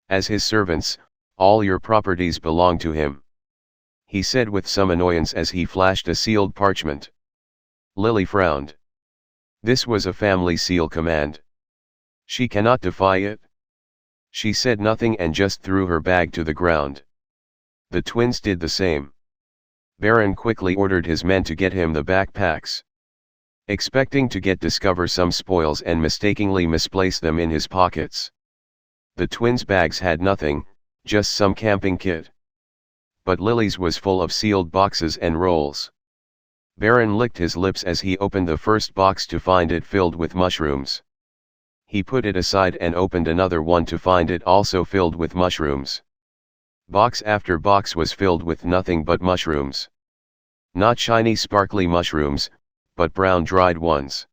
As his servants, all your properties belong to him," he said with some annoyance as he flashed a sealed parchment. Lily frowned. This was a family seal command. She cannot defy it. She said nothing and just threw her bag to the ground. The twins did the same. Baron quickly ordered his men to get him the backpacks. Expecting to discover some spoils and mistakenly misplace them in his pockets. The twins' bags had nothing, just some camping kit. But Lily's was full of sealed boxes and rolls. Baron licked his lips as he opened the first box to find it filled with mushrooms. He put it aside and opened another one to find it also filled with mushrooms. Box after box was filled with nothing but mushrooms. Not shiny sparkly mushrooms, but brown dried ones.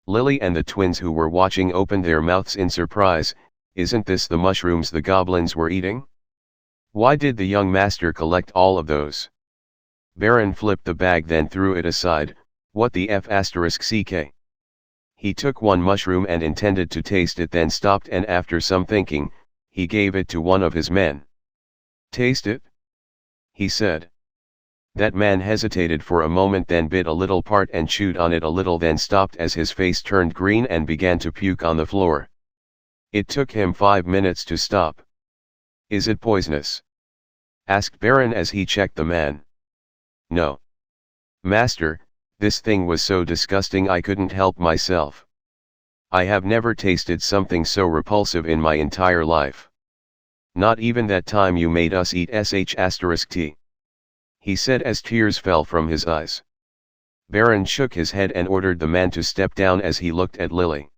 Lily and the twins who were watching opened their mouths in surprise. Isn't this the mushrooms the goblins were eating? Why did the young master collect all of those? Baron flipped the bag, then threw it aside. What the f***ck? He took one mushroom and intended to taste it, then stopped, and after some thinking, he gave it to one of his men. "Taste it?" he said. That man hesitated for a moment, then bit a little part and chewed on it a little, then stopped as his face turned green and began to puke on the floor. It took him 5 minutes to stop. "Is it poisonous?" asked Baron as he checked the man. "No. Master, this thing was so disgusting I couldn't help myself. I have never tasted something so repulsive in my entire life. Not even that time you made us eat sh**t," he said as tears fell from his eyes. Baron shook his head and ordered the man to step down as he looked at Lily.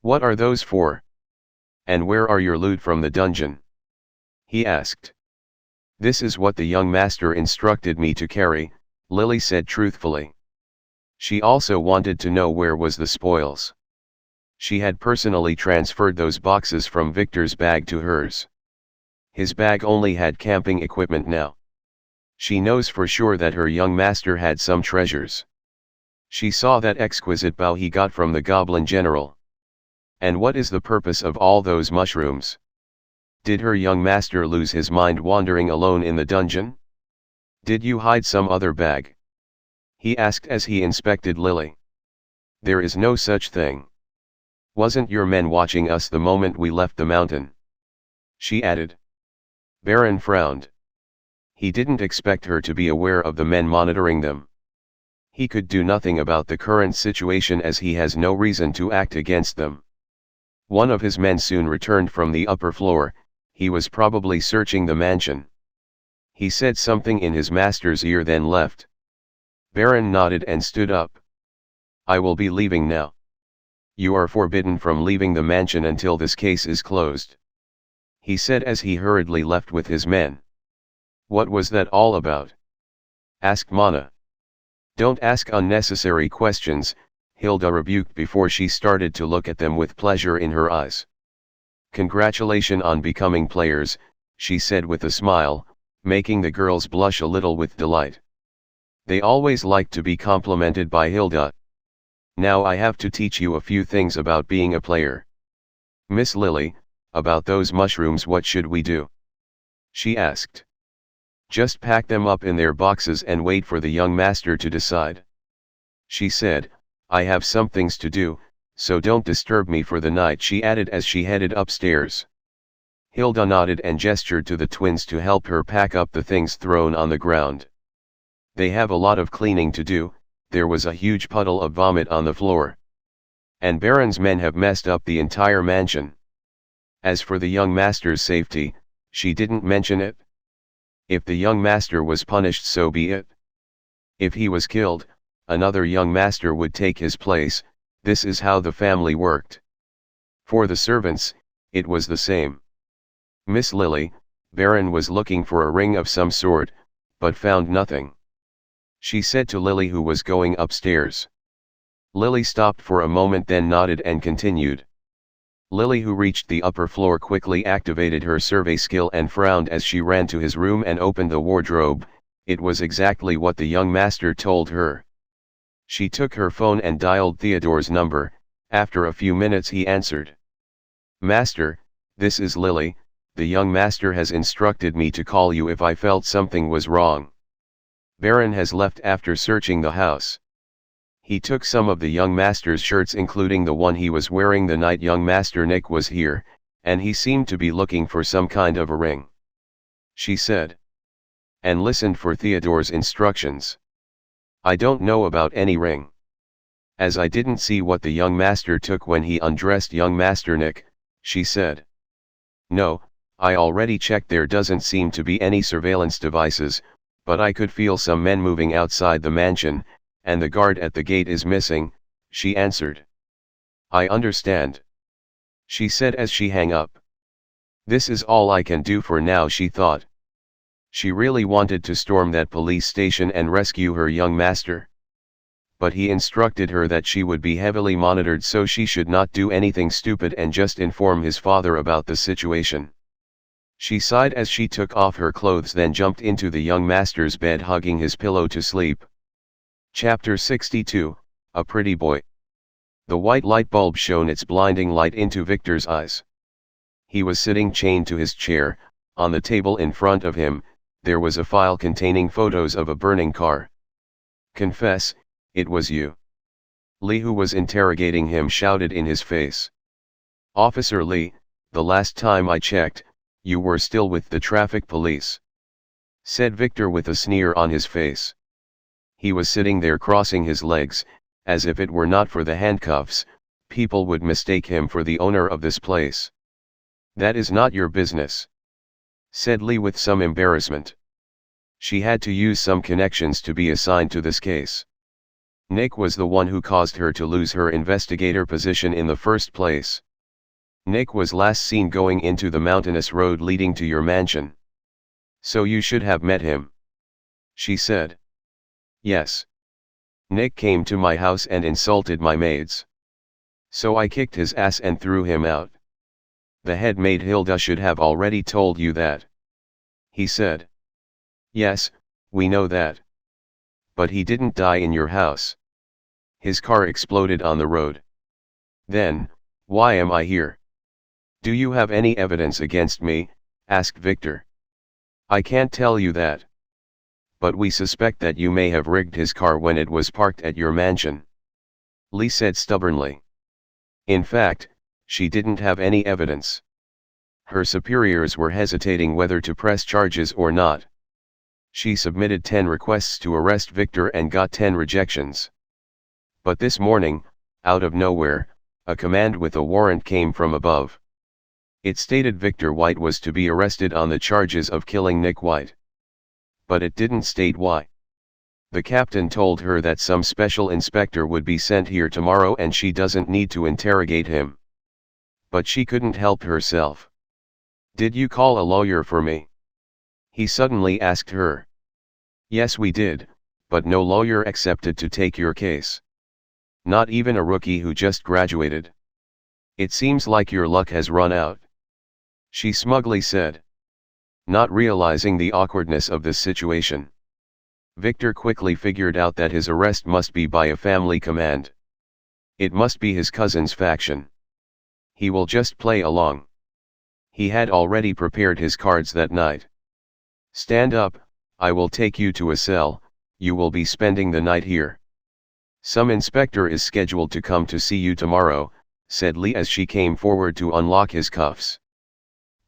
"What are those for? And where are your loot from the dungeon?" he asked. This is what the young master instructed me to carry, Lily said truthfully. She also wanted to know where was the spoils. She had personally transferred those boxes from Victor's bag to hers. His bag only had camping equipment now. She knows for sure that her young master had some treasures. She saw that exquisite bow he got from the Goblin General. And what is the purpose of all those mushrooms? Did her young master lose his mind wandering alone in the dungeon? Did you hide some other bag? He asked as he inspected Lily. There is no such thing. Wasn't your men watching us the moment we left the mountain? She added. Baron frowned. He didn't expect her to be aware of the men monitoring them. He could do nothing about the current situation as he has no reason to act against them. One of his men soon returned from the upper floor. He was probably searching the mansion. He said something in his master's ear then left. Baron nodded and stood up. I will be leaving now. You are forbidden from leaving the mansion until this case is closed, he said as he hurriedly left with his men. What was that all about? Asked Mana. Don't ask unnecessary questions, Hilda rebuked before she started to look at them with pleasure in her eyes. Congratulations on becoming players, she said with a smile, making the girls blush a little with delight. They always liked to be complimented by Hilda. Now I have to teach you a few things about being a player. Miss Lily, about those mushrooms, what should we do? She asked. Just pack them up in their boxes and wait for the young master to decide. She said, I have some things to do, so don't disturb me for the night, she added as she headed upstairs. Hilda nodded and gestured to the twins to help her pack up the things thrown on the ground. They have a lot of cleaning to do. There was a huge puddle of vomit on the floor. And Baron's men have messed up the entire mansion. As for the young master's safety, she didn't mention it. If the young master was punished, so be it. If he was killed, another young master would take his place. This is how the family worked. For the servants, it was the same. Miss Lily, Baron was looking for a ring of some sort, but found nothing. She said to Lily, who was going upstairs. Lily stopped for a moment, then nodded and continued. Lily, who reached the upper floor, quickly activated her survey skill and frowned as she ran to his room and opened the wardrobe. It was exactly what the young master told her. She took her phone and dialed Theodore's number. After a few minutes he answered. Master, this is Lily. The young master has instructed me to call you if I felt something was wrong. Baron has left after searching the house. He took some of the young master's shirts, including the one he was wearing the night young master Nick was here, and he seemed to be looking for some kind of a ring. She said. And listened for Theodore's instructions. I don't know about any ring. As I didn't see what the young master took when he undressed young master Nick, she said. No, I already checked, there doesn't seem to be any surveillance devices, but I could feel some men moving outside the mansion, and the guard at the gate is missing, she answered. I understand. She said as she hung up. This is all I can do for now, she thought. She really wanted to storm that police station and rescue her young master. But he instructed her that she would be heavily monitored, so she should not do anything stupid and just inform his father about the situation. She sighed as she took off her clothes, then jumped into the young master's bed, hugging his pillow to sleep. Chapter 62, A Pretty Boy. The white light bulb shone its blinding light into Victor's eyes. He was sitting chained to his chair. On the table in front of him, there was a file containing photos of a burning car. Confess, it was you. Lee, who was interrogating him, shouted in his face. Officer Lee, the last time I checked, you were still with the traffic police, said Victor with a sneer on his face. He was sitting there crossing his legs, as if it were not for the handcuffs, people would mistake him for the owner of this place. That is not your business, said Lee with some embarrassment. She had to use some connections to be assigned to this case. Nick was the one who caused her to lose her investigator position in the first place. Nick was last seen going into the mountainous road leading to your mansion. So you should have met him. She said. Yes. Nick came to my house and insulted my maids. So I kicked his ass and threw him out. The head maid Hilda should have already told you that. He said. Yes, we know that. But he didn't die in your house. His car exploded on the road. Then, why am I here? Do you have any evidence against me? Asked Victor. I can't tell you that. But we suspect that you may have rigged his car when it was parked at your mansion. Lee said stubbornly. In fact, she didn't have any evidence. Her superiors were hesitating whether to press charges or not. She submitted 10 requests to arrest Victor and got 10 rejections. But this morning, out of nowhere, a command with a warrant came from above. It stated Victor White was to be arrested on the charges of killing Nick White. But it didn't state why. The captain told her that some special inspector would be sent here tomorrow and she doesn't need to interrogate him. But she couldn't help herself. Did you call a lawyer for me? He suddenly asked her. Yes, we did, but no lawyer accepted to take your case. Not even a rookie who just graduated. It seems like your luck has run out. She smugly said. Not realizing the awkwardness of this situation. Victor quickly figured out that his arrest must be by a family command. It must be his cousin's faction. He will just play along. He had already prepared his cards that night. Stand up, I will take you to a cell, you will be spending the night here. Some inspector is scheduled to come to see you tomorrow, said Lee as she came forward to unlock his cuffs.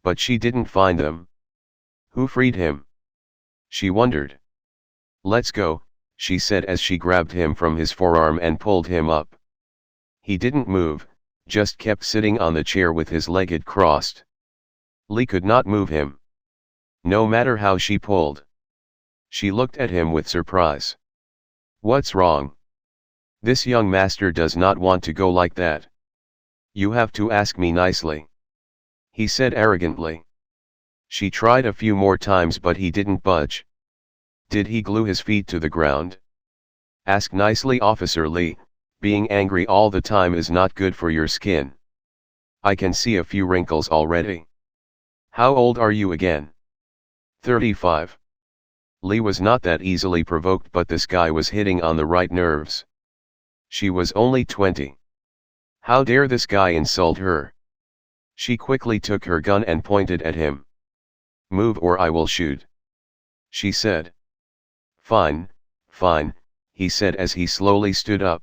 But she didn't find them. Who freed him? She wondered. Let's go, she said as she grabbed him from his forearm and pulled him up. He didn't move, just kept sitting on the chair with his legs crossed. Lee could not move him. No matter how she pulled. She looked at him with surprise. What's wrong? This young master does not want to go like that. You have to ask me nicely. He said arrogantly. She tried a few more times but he didn't budge. Did he glue his feet to the ground? Ask nicely, Officer Lee, being angry all the time is not good for your skin. I can see a few wrinkles already. How old are you again? 35. Lee was not that easily provoked but this guy was hitting on the right nerves. She was only 20. How dare this guy insult her? She quickly took her gun and pointed at him. Move or I will shoot. She said. Fine, fine, he said as he slowly stood up.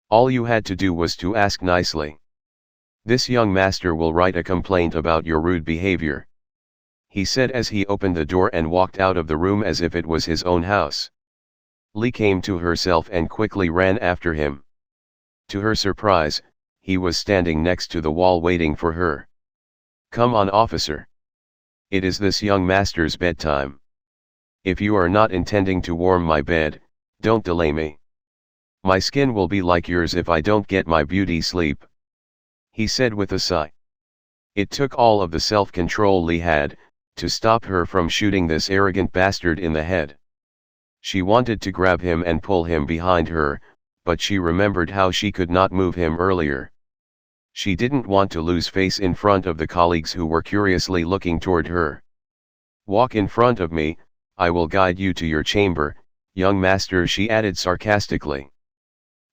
All you had to do was to ask nicely. This young master will write a complaint about your rude behavior. He said as he opened the door and walked out of the room as if it was his own house. Lee came to herself and quickly ran after him. To her surprise, he was standing next to the wall waiting for her. Come on, officer. It is this young master's bedtime. If you are not intending to warm my bed, don't delay me. My skin will be like yours if I don't get my beauty sleep. He said with a sigh. It took all of the self-control Lee had, to stop her from shooting this arrogant bastard in the head. She wanted to grab him and pull him behind her, but she remembered how she could not move him earlier. She didn't want to lose face in front of the colleagues who were curiously looking toward her. Walk in front of me, I will guide you to your chamber, young master, she added sarcastically.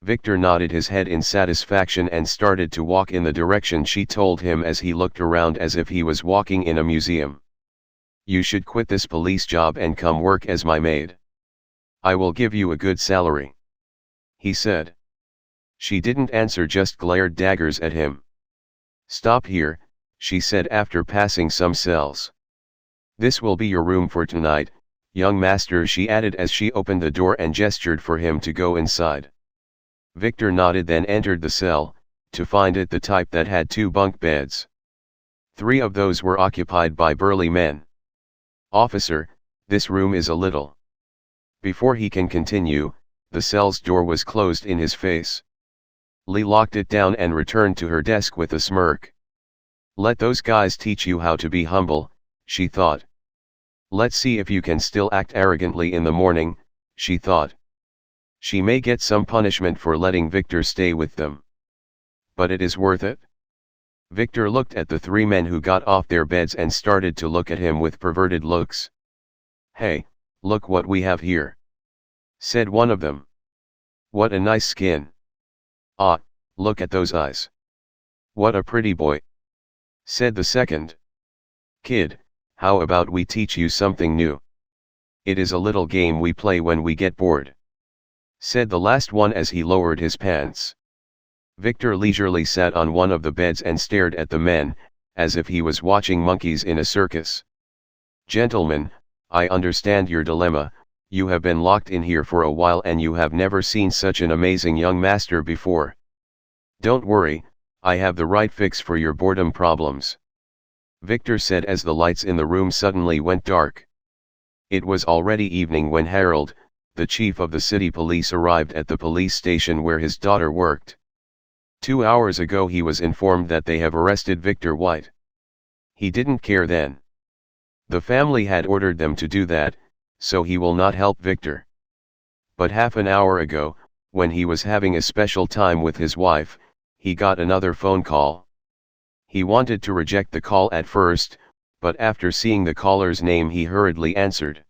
Victor nodded his head in satisfaction and started to walk in the direction she told him as he looked around as if he was walking in a museum. You should quit this police job and come work as my maid. I will give you a good salary. He said. She didn't answer, just glared daggers at him. Stop here, she said after passing some cells. This will be your room for tonight, young master, she added as she opened the door and gestured for him to go inside. Victor nodded, then entered the cell, to find it the type that had 2 bunk beds. 3 of those were occupied by burly men. Officer, this room is a little. Before he can continue, the cell's door was closed in his face. Lee locked it down and returned to her desk with a smirk. Let those guys teach you how to be humble, she thought. Let's see if you can still act arrogantly in the morning, she thought. She may get some punishment for letting Victor stay with them. But it is worth it. Victor looked at the three men who got off their beds and started to look at him with perverted looks. "Hey, look what we have here," said one of them. "What a nice skin. Ah, look at those eyes. What a pretty boy," said the second. "Kid, how about we teach you something new? It is a little game we play when we get bored," said the last one as he lowered his pants. Victor leisurely sat on one of the beds and stared at the men, as if he was watching monkeys in a circus. "Gentlemen, I understand your dilemma. You have been locked in here for a while and you have never seen such an amazing young master before. Don't worry, I have the right fix for your boredom problems," Victor said as the lights in the room suddenly went dark. It was already evening when Harold, the chief of the city police, arrived at the police station where his daughter worked. 2 hours ago he was informed that they have arrested Victor White. He didn't care then. The family had ordered them to do that, so he will not help Victor. But half an hour ago, when he was having a special time with his wife, he got another phone call. He wanted to reject the call at first, but after seeing the caller's name he hurriedly answered.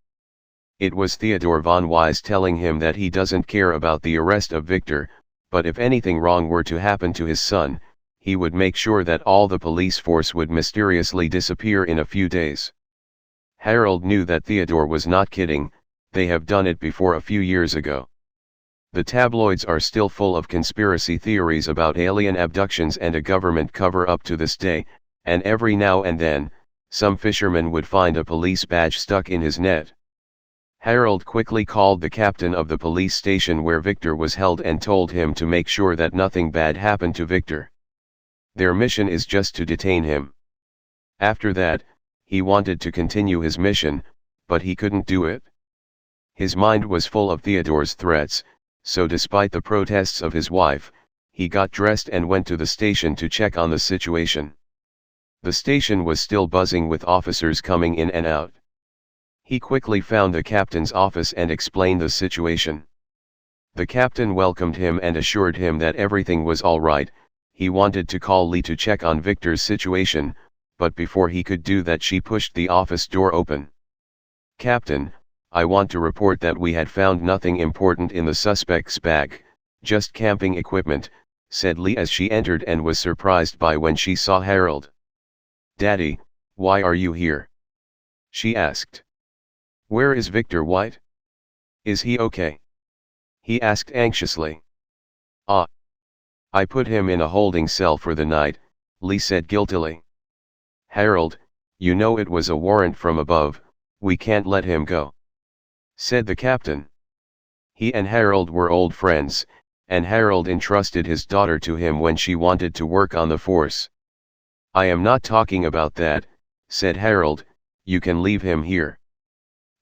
It was Theodore von Wise telling him that he doesn't care about the arrest of Victor, but if anything wrong were to happen to his son, he would make sure that all the police force would mysteriously disappear in a few days. Harold knew that Theodore was not kidding. They have done it before a few years ago. The tabloids are still full of conspiracy theories about alien abductions and a government cover-up to this day, and every now and then, some fisherman would find a police badge stuck in his net. Harold quickly called the captain of the police station where Victor was held and told him to make sure that nothing bad happened to Victor. Their mission is just to detain him. After that, he wanted to continue his mission, but he couldn't do it. His mind was full of Theodore's threats, so despite the protests of his wife, he got dressed and went to the station to check on the situation. The station was still buzzing with officers coming in and out. He quickly found the captain's office and explained the situation. The captain welcomed him and assured him that everything was all right. He wanted to call Lee to check on Victor's situation, but before he could do that she pushed the office door open. "Captain, I want to report that we had found nothing important in the suspect's bag, just camping equipment," said Lee as she entered and was surprised by when she saw Harold. "Daddy, why are you here?" she asked. "Where is Victor White? Is he okay?" he asked anxiously. "Ah. I put him in a holding cell for the night," Lee said guiltily. "Harold, you know it was a warrant from above, we can't let him go," said the captain. He and Harold were old friends, and Harold entrusted his daughter to him when she wanted to work on the force. "I am not talking about that," said Harold, "you can leave him here.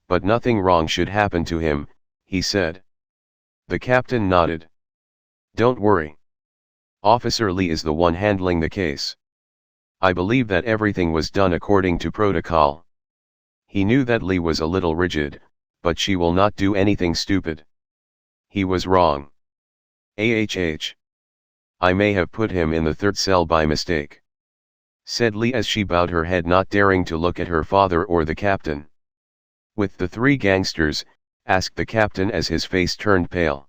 But nothing wrong should happen to him," he said. The captain nodded. "Don't worry. Officer Lee is the one handling the case. I believe that everything was done according to protocol." He knew that Lee was a little rigid, but she will not do anything stupid. He was wrong. I may have put him in the third cell by mistake," said Lee as she bowed her head, not daring to look at her father or the captain. "With the three gangsters?" asked the captain as his face turned pale.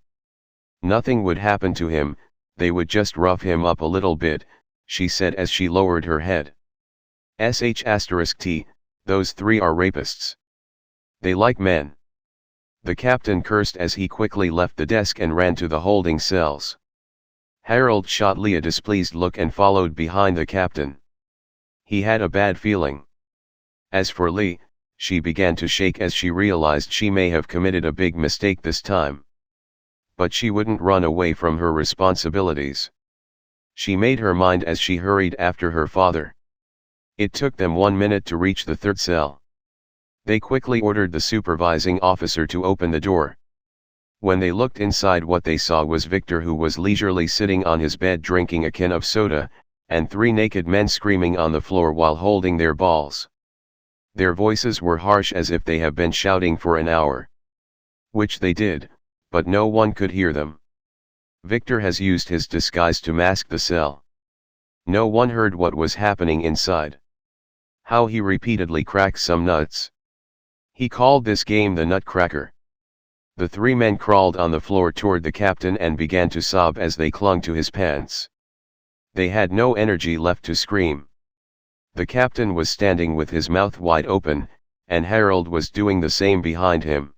"Nothing would happen to him, they would just rough him up a little bit," she said as she lowered her head. **T, those three are rapists. They like men." The captain cursed as he quickly left the desk and ran to the holding cells. Harold shot Lee a displeased look and followed behind the captain. He had a bad feeling. As for Lee, she began to shake as she realized she may have committed a big mistake this time. But she wouldn't run away from her responsibilities. She made her mind as she hurried after her father. It took them 1 minute to reach the third cell. They quickly ordered the supervising officer to open the door. When they looked inside, what they saw was Victor, who was leisurely sitting on his bed drinking a can of soda, and 3 naked men screaming on the floor while holding their balls. Their voices were harsh as if they had been shouting for an hour. Which they did, but no one could hear them. Victor has used his disguise to mask the cell. No one heard what was happening inside. How he repeatedly cracked some nuts. He called this game the Nutcracker. The three men crawled on the floor toward the captain and began to sob as they clung to his pants. They had no energy left to scream. The captain was standing with his mouth wide open, and Harold was doing the same behind him.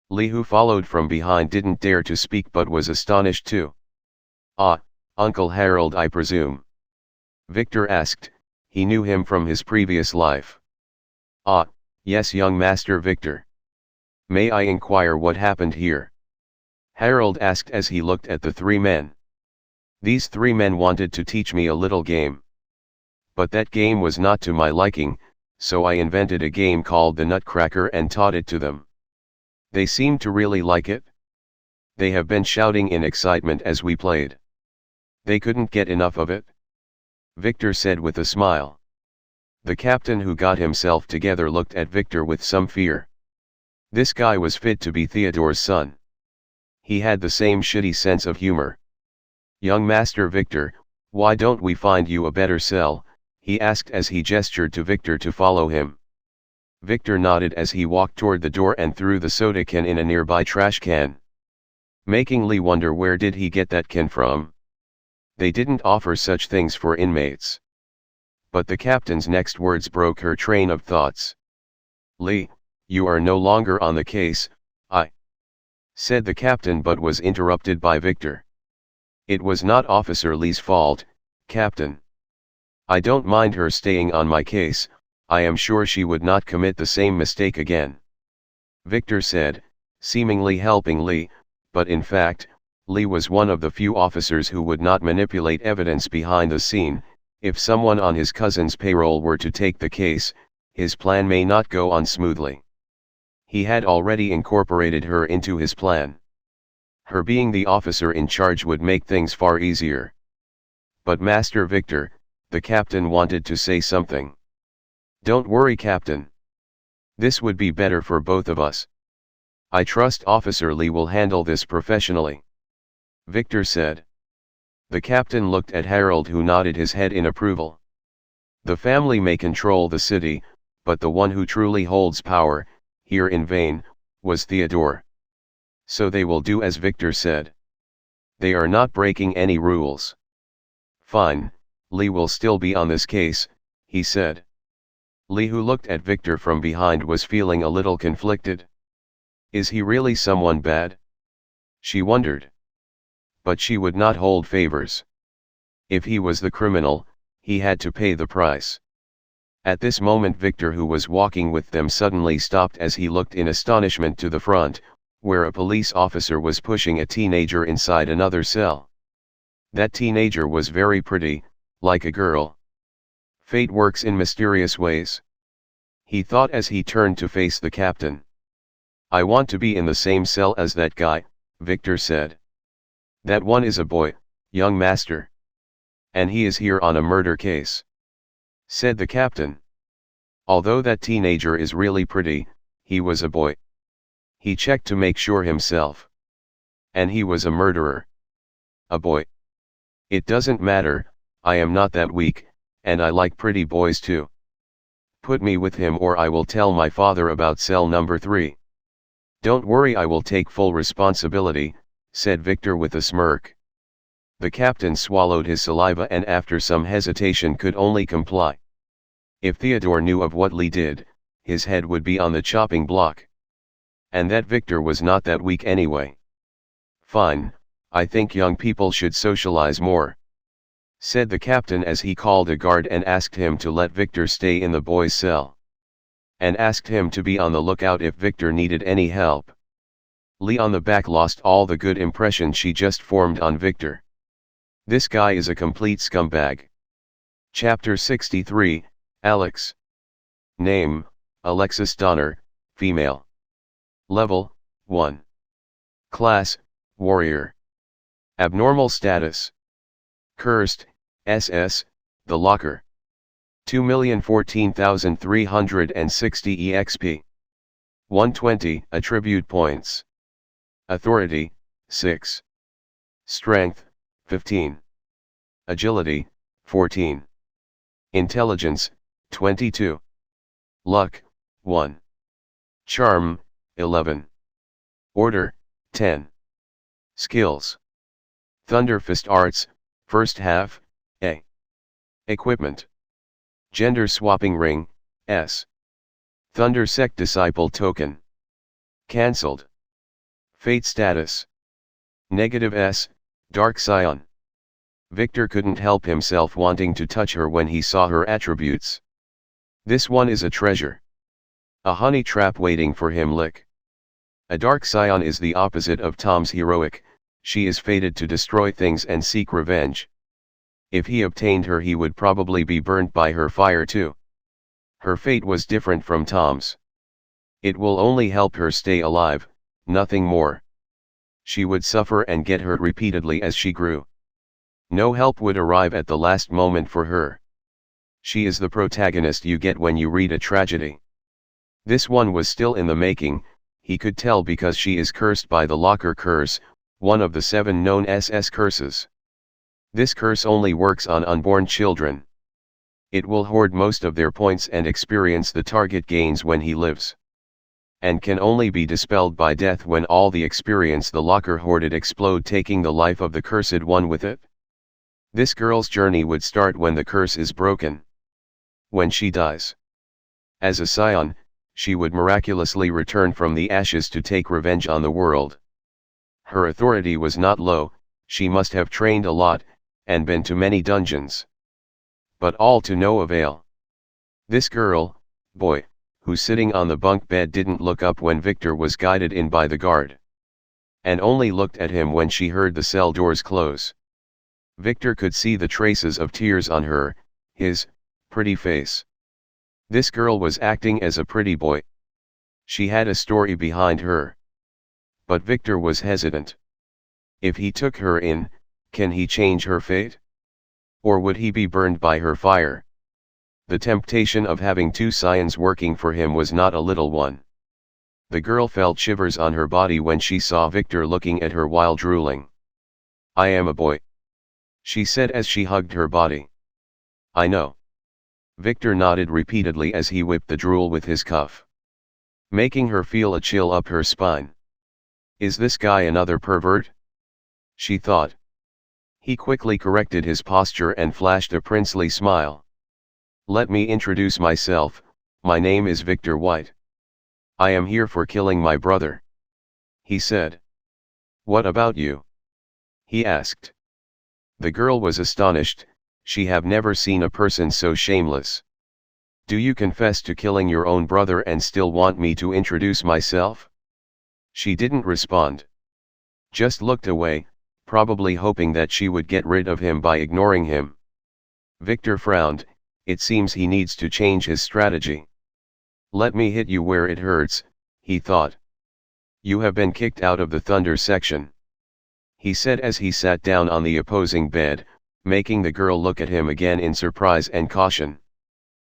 Lee, who followed from behind, didn't dare to speak but was astonished too. "Ah, Uncle Harold, I presume?" Victor asked. He knew him from his previous life. "Ah, yes, young Master Victor. May I inquire what happened here?" Harold asked as he looked at the three men. "These three men wanted to teach me a little game. But that game was not to my liking, so I invented a game called the Nutcracker and taught it to them. They seemed to really like it. They have been shouting in excitement as we played. They couldn't get enough of it," Victor said with a smile. The captain, who got himself together, looked at Victor with some fear. This guy was fit to be Theodore's son. He had the same shitty sense of humor. "Young Master Victor, why don't we find you a better cell?" he asked as he gestured to Victor to follow him. Victor nodded as he walked toward the door and threw the soda can in a nearby trash can. Making Lee wonder where did he get that can from. They didn't offer such things for inmates. But the captain's next words broke her train of thoughts. "Lee, you are no longer on the case, said the captain, but was interrupted by Victor. "It was not Officer Lee's fault, Captain. I don't mind her staying on my case. I am sure she would not commit the same mistake again," Victor said, seemingly helping Lee, but in fact, Lee was one of the few officers who would not manipulate evidence behind the scene. If someone on his cousin's payroll were to take the case, his plan may not go on smoothly. He had already incorporated her into his plan. Her being the officer in charge would make things far easier. But Master Victor, the captain wanted to say something. "Don't worry, Captain. This would be better for both of us. I trust Officer Lee will handle this professionally," Victor said. The captain looked at Harold, who nodded his head in approval. The family may control the city, but the one who truly holds power, here in Vane, was Theodore. So they will do as Victor said. They are not breaking any rules. "Fine, Lee will still be on this case," he said. Lee, who looked at Victor from behind, was feeling a little conflicted. Is he really someone bad? She wondered. But she would not hold favors. If he was the criminal, he had to pay the price. At this moment Victor, who was walking with them, suddenly stopped as he looked in astonishment to the front, where a police officer was pushing a teenager inside another cell. That teenager was very pretty, like a girl. Fate works in mysterious ways, he thought as he turned to face the captain. "I want to be in the same cell as that guy," Victor said. "That one is a boy, young master. And he is here on a murder case," said the captain. Although that teenager is really pretty, he was a boy. He checked to make sure himself. And he was a murderer. A boy. "It doesn't matter, I am not that weak, and I like pretty boys too. Put me with him or I will tell my father about cell number 3. "Don't worry, I will take full responsibility," said Victor with a smirk. The captain swallowed his saliva and after some hesitation could only comply. If Theodore knew of what Lee did, his head would be on the chopping block. And that Victor was not that weak anyway. "Fine, I think young people should socialize more," said the captain as he called a guard and asked him to let Victor stay in the boys' cell. And asked him to be on the lookout if Victor needed any help. Lee on the back lost all the good impression she just formed on Victor. This guy is a complete scumbag. Chapter 63, Alex. Name, Alexis Donner, female. Level, 1. Class, warrior. Abnormal status. Cursed, SS, the locker. 2,014,360 EXP. 120 Attribute Points. Authority, 6. Strength, 15. Agility, 14. Intelligence, 22. Luck, 1. Charm, 11. Order, 10. Skills. Thunderfist Arts, First Half, A. Equipment. Gender Swapping Ring, S. Thunder Sect Disciple Token. Cancelled. Fate Status. Negative S, Dark Scion. Victor couldn't help himself wanting to touch her when he saw her attributes. This one is a treasure. A honey trap waiting for him lick. A Dark Scion is the opposite of Tom's heroic, she is fated to destroy things and seek revenge. If he obtained her he would probably be burnt by her fire too. Her fate was different from Tom's. It will only help her stay alive, nothing more. She would suffer and get hurt repeatedly as she grew. No help would arrive at the last moment for her. She is the protagonist you get when you read a tragedy. This one was still in the making, he could tell because she is cursed by the locker curse, one of the 7 known SS curses. This curse only works on unborn children. It will hoard most of their points and experience the target gains when he lives. And can only be dispelled by death when all the experience the locker hoarded explode, taking the life of the cursed one with it. This girl's journey would start when the curse is broken. When she dies. As a scion, she would miraculously return from the ashes to take revenge on the world. Her authority was not low, she must have trained a lot, and been to many dungeons. But all to no avail. This girl, boy, who's sitting on the bunk bed didn't look up when Victor was guided in by the guard. And only looked at him when she heard the cell doors close. Victor could see the traces of tears on her, his pretty face. This girl was acting as a pretty boy. She had a story behind her. But Victor was hesitant. If he took her in, can he change her fate? Or would he be burned by her fire? The temptation of having 2 scions working for him was not a little one. The girl felt shivers on her body when she saw Victor looking at her while drooling. "I am a boy," she said as she hugged her body. "I know." Victor nodded repeatedly as he whipped the drool with his cuff, making her feel a chill up her spine. Is this guy another pervert? She thought. He quickly corrected his posture and flashed a princely smile. "Let me introduce myself, my name is Victor White. I am here for killing my brother," he said. "What about you?" he asked. The girl was astonished, she had never seen a person so shameless. "Do you confess to killing your own brother and still want me to introduce myself?" She didn't respond. Just looked away, probably hoping that she would get rid of him by ignoring him. Victor frowned, it seems he needs to change his strategy. "Let me hit you where it hurts," he thought. "You have been kicked out of the Thunder section," he said as he sat down on the opposing bed, making the girl look at him again in surprise and caution.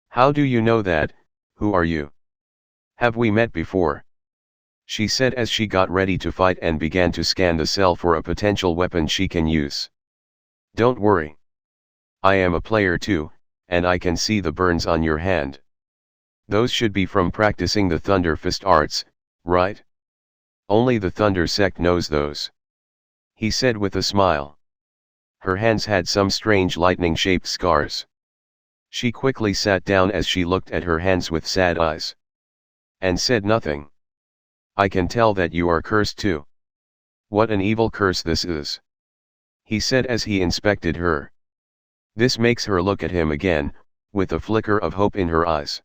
"How do you know that? Who are you? Have we met before?" she said as she got ready to fight and began to scan the cell for a potential weapon she can use. "Don't worry. I am a player too, and I can see the burns on your hand. Those should be from practicing the Thunder Fist arts, right? Only the Thunder sect knows those," he said with a smile. Her hands had some strange lightning-shaped scars. She quickly sat down as she looked at her hands with sad eyes. And said nothing. "I can tell that you are cursed too. What an evil curse this is," he said as he inspected her. This makes her look at him again, with a flicker of hope in her eyes.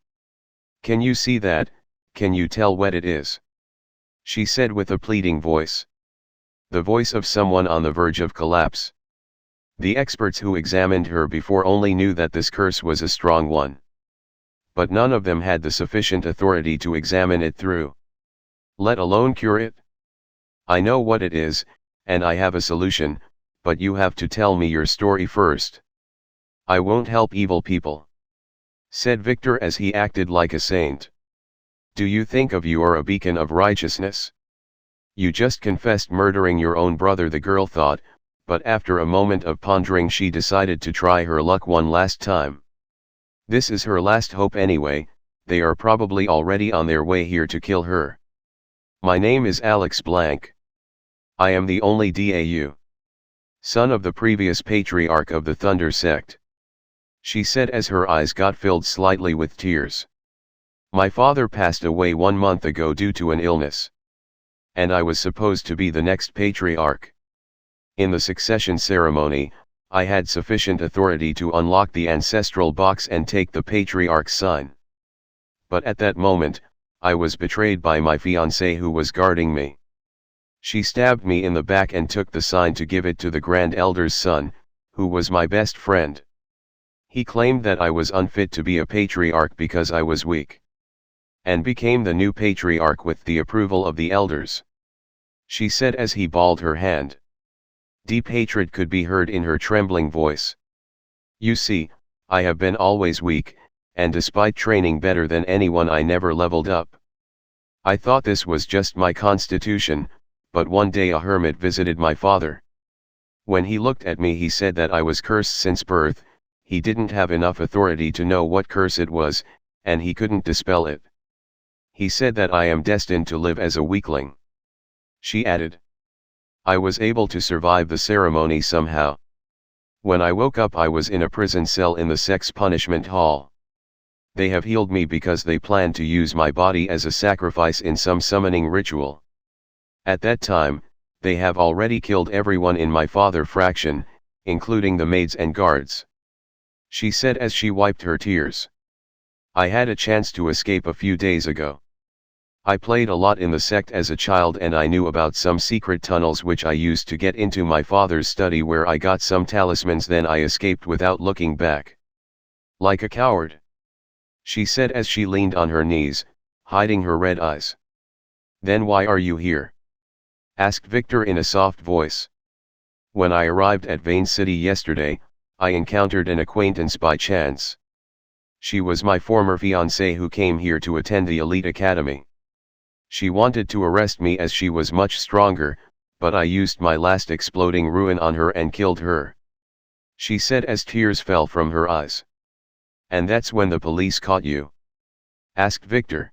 "Can you see that? Can you tell what it is?" she said with a pleading voice. The voice of someone on the verge of collapse. The experts who examined her before only knew that this curse was a strong one. But none of them had the sufficient authority to examine it through, let alone cure it. "I know what it is, and I have a solution, but you have to tell me your story first." "I won't help evil people. said Victor as he acted like a saint. Do you think you are a beacon of righteousness? You just confessed murdering your own brother, the girl thought, but after a moment of pondering she decided to try her luck one last time. This is her last hope anyway, they are probably already on their way here to kill her. My name is Alex Blank. I am the only DAU son of the previous patriarch of the Thunder sect, she said as her eyes got filled slightly with tears. My father passed away 1 month ago due to an illness. And I was supposed to be the next patriarch. In the succession ceremony, I had sufficient authority to unlock the ancestral box and take the patriarch's sign. But at that moment, I was betrayed by my fiancée who was guarding me. She stabbed me in the back and took the sign to give it to the Grand Elder's son, who was my best friend. He claimed that I was unfit to be a patriarch because I was weak. And became the new patriarch with the approval of the elders, she said as he balled her hand. Deep hatred could be heard in her trembling voice. You see, I have been always weak, and despite training better than anyone I never leveled up. I thought this was just my constitution, but one day a hermit visited my father. When he looked at me he said that I was cursed since birth. He didn't have enough authority to know what curse it was, and he couldn't dispel it. He said that I am destined to live as a weakling. She added. I was able to survive the ceremony somehow. When I woke up I was in a prison cell in the sex punishment hall. They have healed me because they plan to use my body as a sacrifice in some summoning ritual. At that time, they have already killed everyone in my father fraction, including the maids and guards, she said as she wiped her tears. I had a chance to escape a few days ago. I played a lot in the sect as a child and I knew about some secret tunnels which I used to get into my father's study where I got some talismans, then I escaped without looking back. Like a coward, she said as she leaned on her knees, hiding her red eyes. Then why are you here? Asked Victor in a soft voice. When I arrived at Vane City yesterday, I encountered an acquaintance by chance. She was my former fiancée who came here to attend the elite academy. She wanted to arrest me as she was much stronger, but I used my last exploding ruin on her and killed her, she said as tears fell from her eyes. And that's when the police caught you? Asked Victor.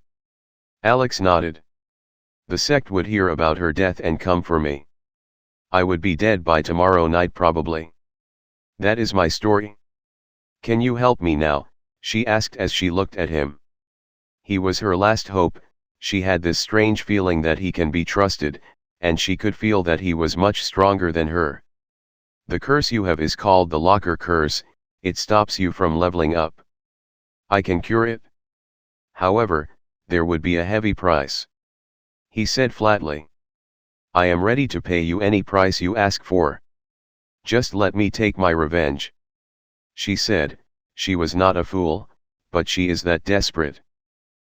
Alex nodded. The sect would hear about her death and come for me. I would be dead by tomorrow night probably. That is my story. Can you help me now? She asked as she looked at him. He was her last hope. She had this strange feeling that he can be trusted, and she could feel that he was much stronger than her. The curse you have is called the locker curse. It stops you from leveling up. I can cure it. However, there would be a heavy price, he said flatly. I am ready to pay you any price you ask for. Just let me take my revenge, she said. She was not a fool, but she is that desperate.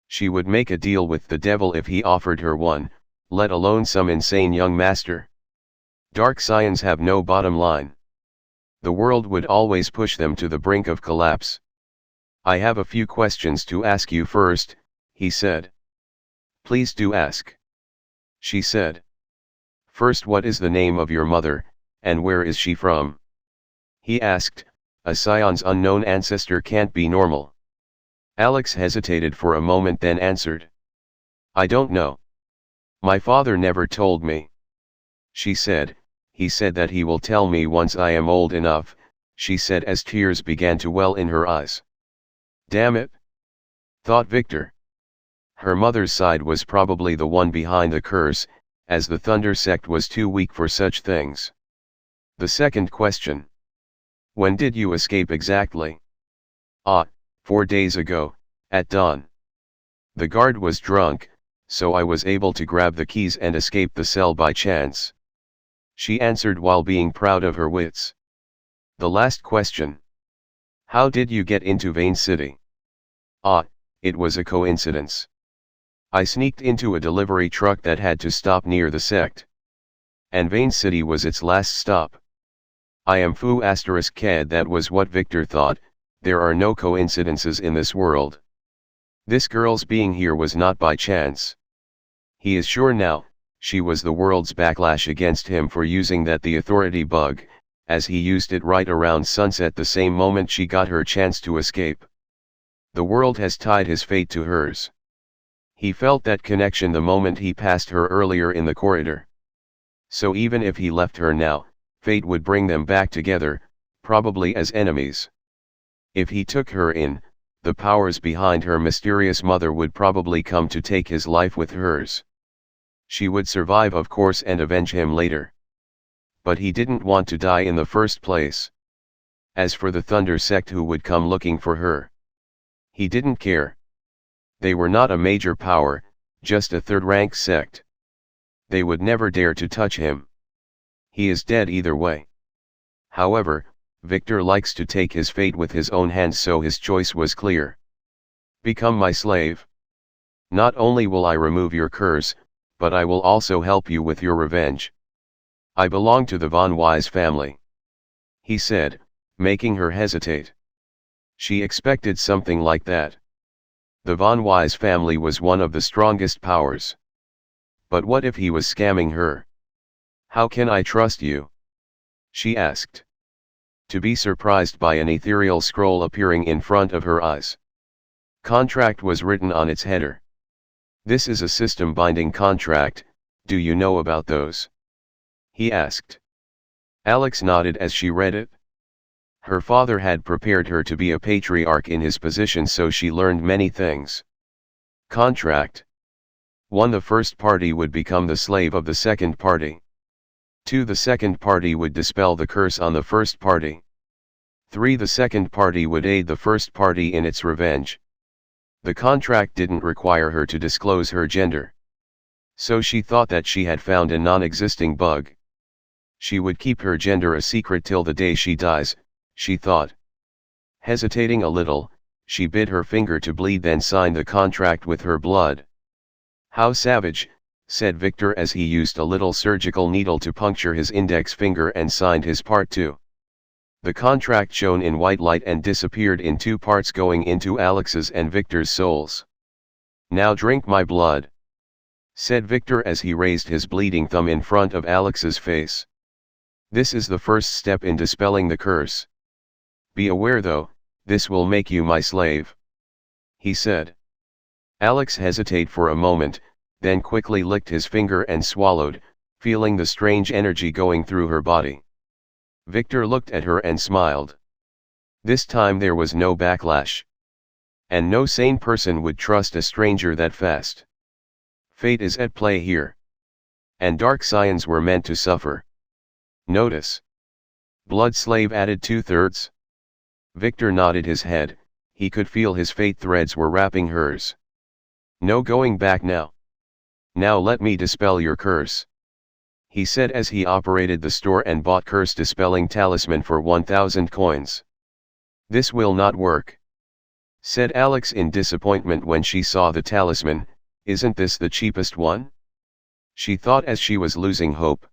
She would make a deal with the devil if he offered her one, let alone some insane young master. Dark scions have no bottom line. The world would always push them to the brink of collapse. I have a few questions to ask you first, he said. Please do ask, she said. First, what is the name of your mother, and where is she from? He asked. A scion's unknown ancestor can't be normal. Alex hesitated for a moment then answered. I don't know. My father never told me, she said. He said that he will tell me once I am old enough, she said as tears began to well in her eyes. Damn it, thought Victor. Her mother's side was probably the one behind the curse, as the Thunder sect was too weak for such things. The second question. When did you escape exactly? 4 days ago, at dawn. The guard was drunk, so I was able to grab the keys and escape the cell by chance, she answered while being proud of her wits. The last question. How did you get into Vane City? It was a coincidence. I sneaked into a delivery truck that had to stop near the sect. And Vane City was its last stop. I am foo*ked, that was what Victor thought. there are no coincidences in this world. This girl's being here was not by chance. He is sure now, she was the world's backlash against him for using the authority bug, as he used it right around sunset the same moment she got her chance to escape. The world has tied his fate to hers. He felt that connection the moment he passed her earlier in the corridor. So even if he left her now, fate would bring them back together, probably as enemies. If he took her in, the powers behind her mysterious mother would probably come to take his life with hers. She would survive, of course, and avenge him later. But he didn't want to die in the first place. As for the Thunder sect who would come looking for her, he didn't care. They were not a major power, just a third-rank sect. They would never dare to touch him. He is dead either way. However, Victor likes to take his fate with his own hands, so his choice was clear. Become my slave. Not only will I remove your curse, but I will also help you with your revenge. I belong to the Von Wise family, he said, making her hesitate. She expected something like that. The Von Wise family was one of the strongest powers. But what if he was scamming her? How can I trust you? She asked. To be surprised by an ethereal scroll appearing in front of her eyes. Contract was written on its header. This is a system-binding contract, do you know about those? He asked. Alex nodded as she read it. Her father had prepared her to be a patriarch in his position, so she learned many things. Contract. 1. The first party would become the slave of the second party. 2. The second party would dispel the curse on the first party. 3. The second party would aid the first party in its revenge. The contract didn't require her to disclose her gender. So she thought that she had found a non-existing bug. She would keep her gender a secret till the day she dies, she thought. Hesitating a little, she bit her finger to bleed, then signed the contract with her blood. How savage, said Victor as he used a little surgical needle to puncture his index finger and signed his part too. The contract shone in white light and disappeared in 2 parts, going into Alex's and Victor's souls. Now drink my blood, said Victor as he raised his bleeding thumb in front of Alex's face. This is the first step in dispelling the curse. Be aware though, this will make you my slave, he said. Alex hesitated for a moment, then quickly licked his finger and swallowed, feeling the strange energy going through her body. Victor looked at her and smiled. This time there was no backlash. And no sane person would trust a stranger that fast. Fate is at play here. And dark scions were meant to suffer. Notice. Blood slave added 2/3. Victor nodded his head, he could feel his fate threads were wrapping hers. No going back now. Now let me dispel your curse, he said as he operated the store and bought curse dispelling talisman for 1,000 coins. This will not work, said Alex in disappointment when she saw the talisman. Isn't this the cheapest one? She thought as she was losing hope.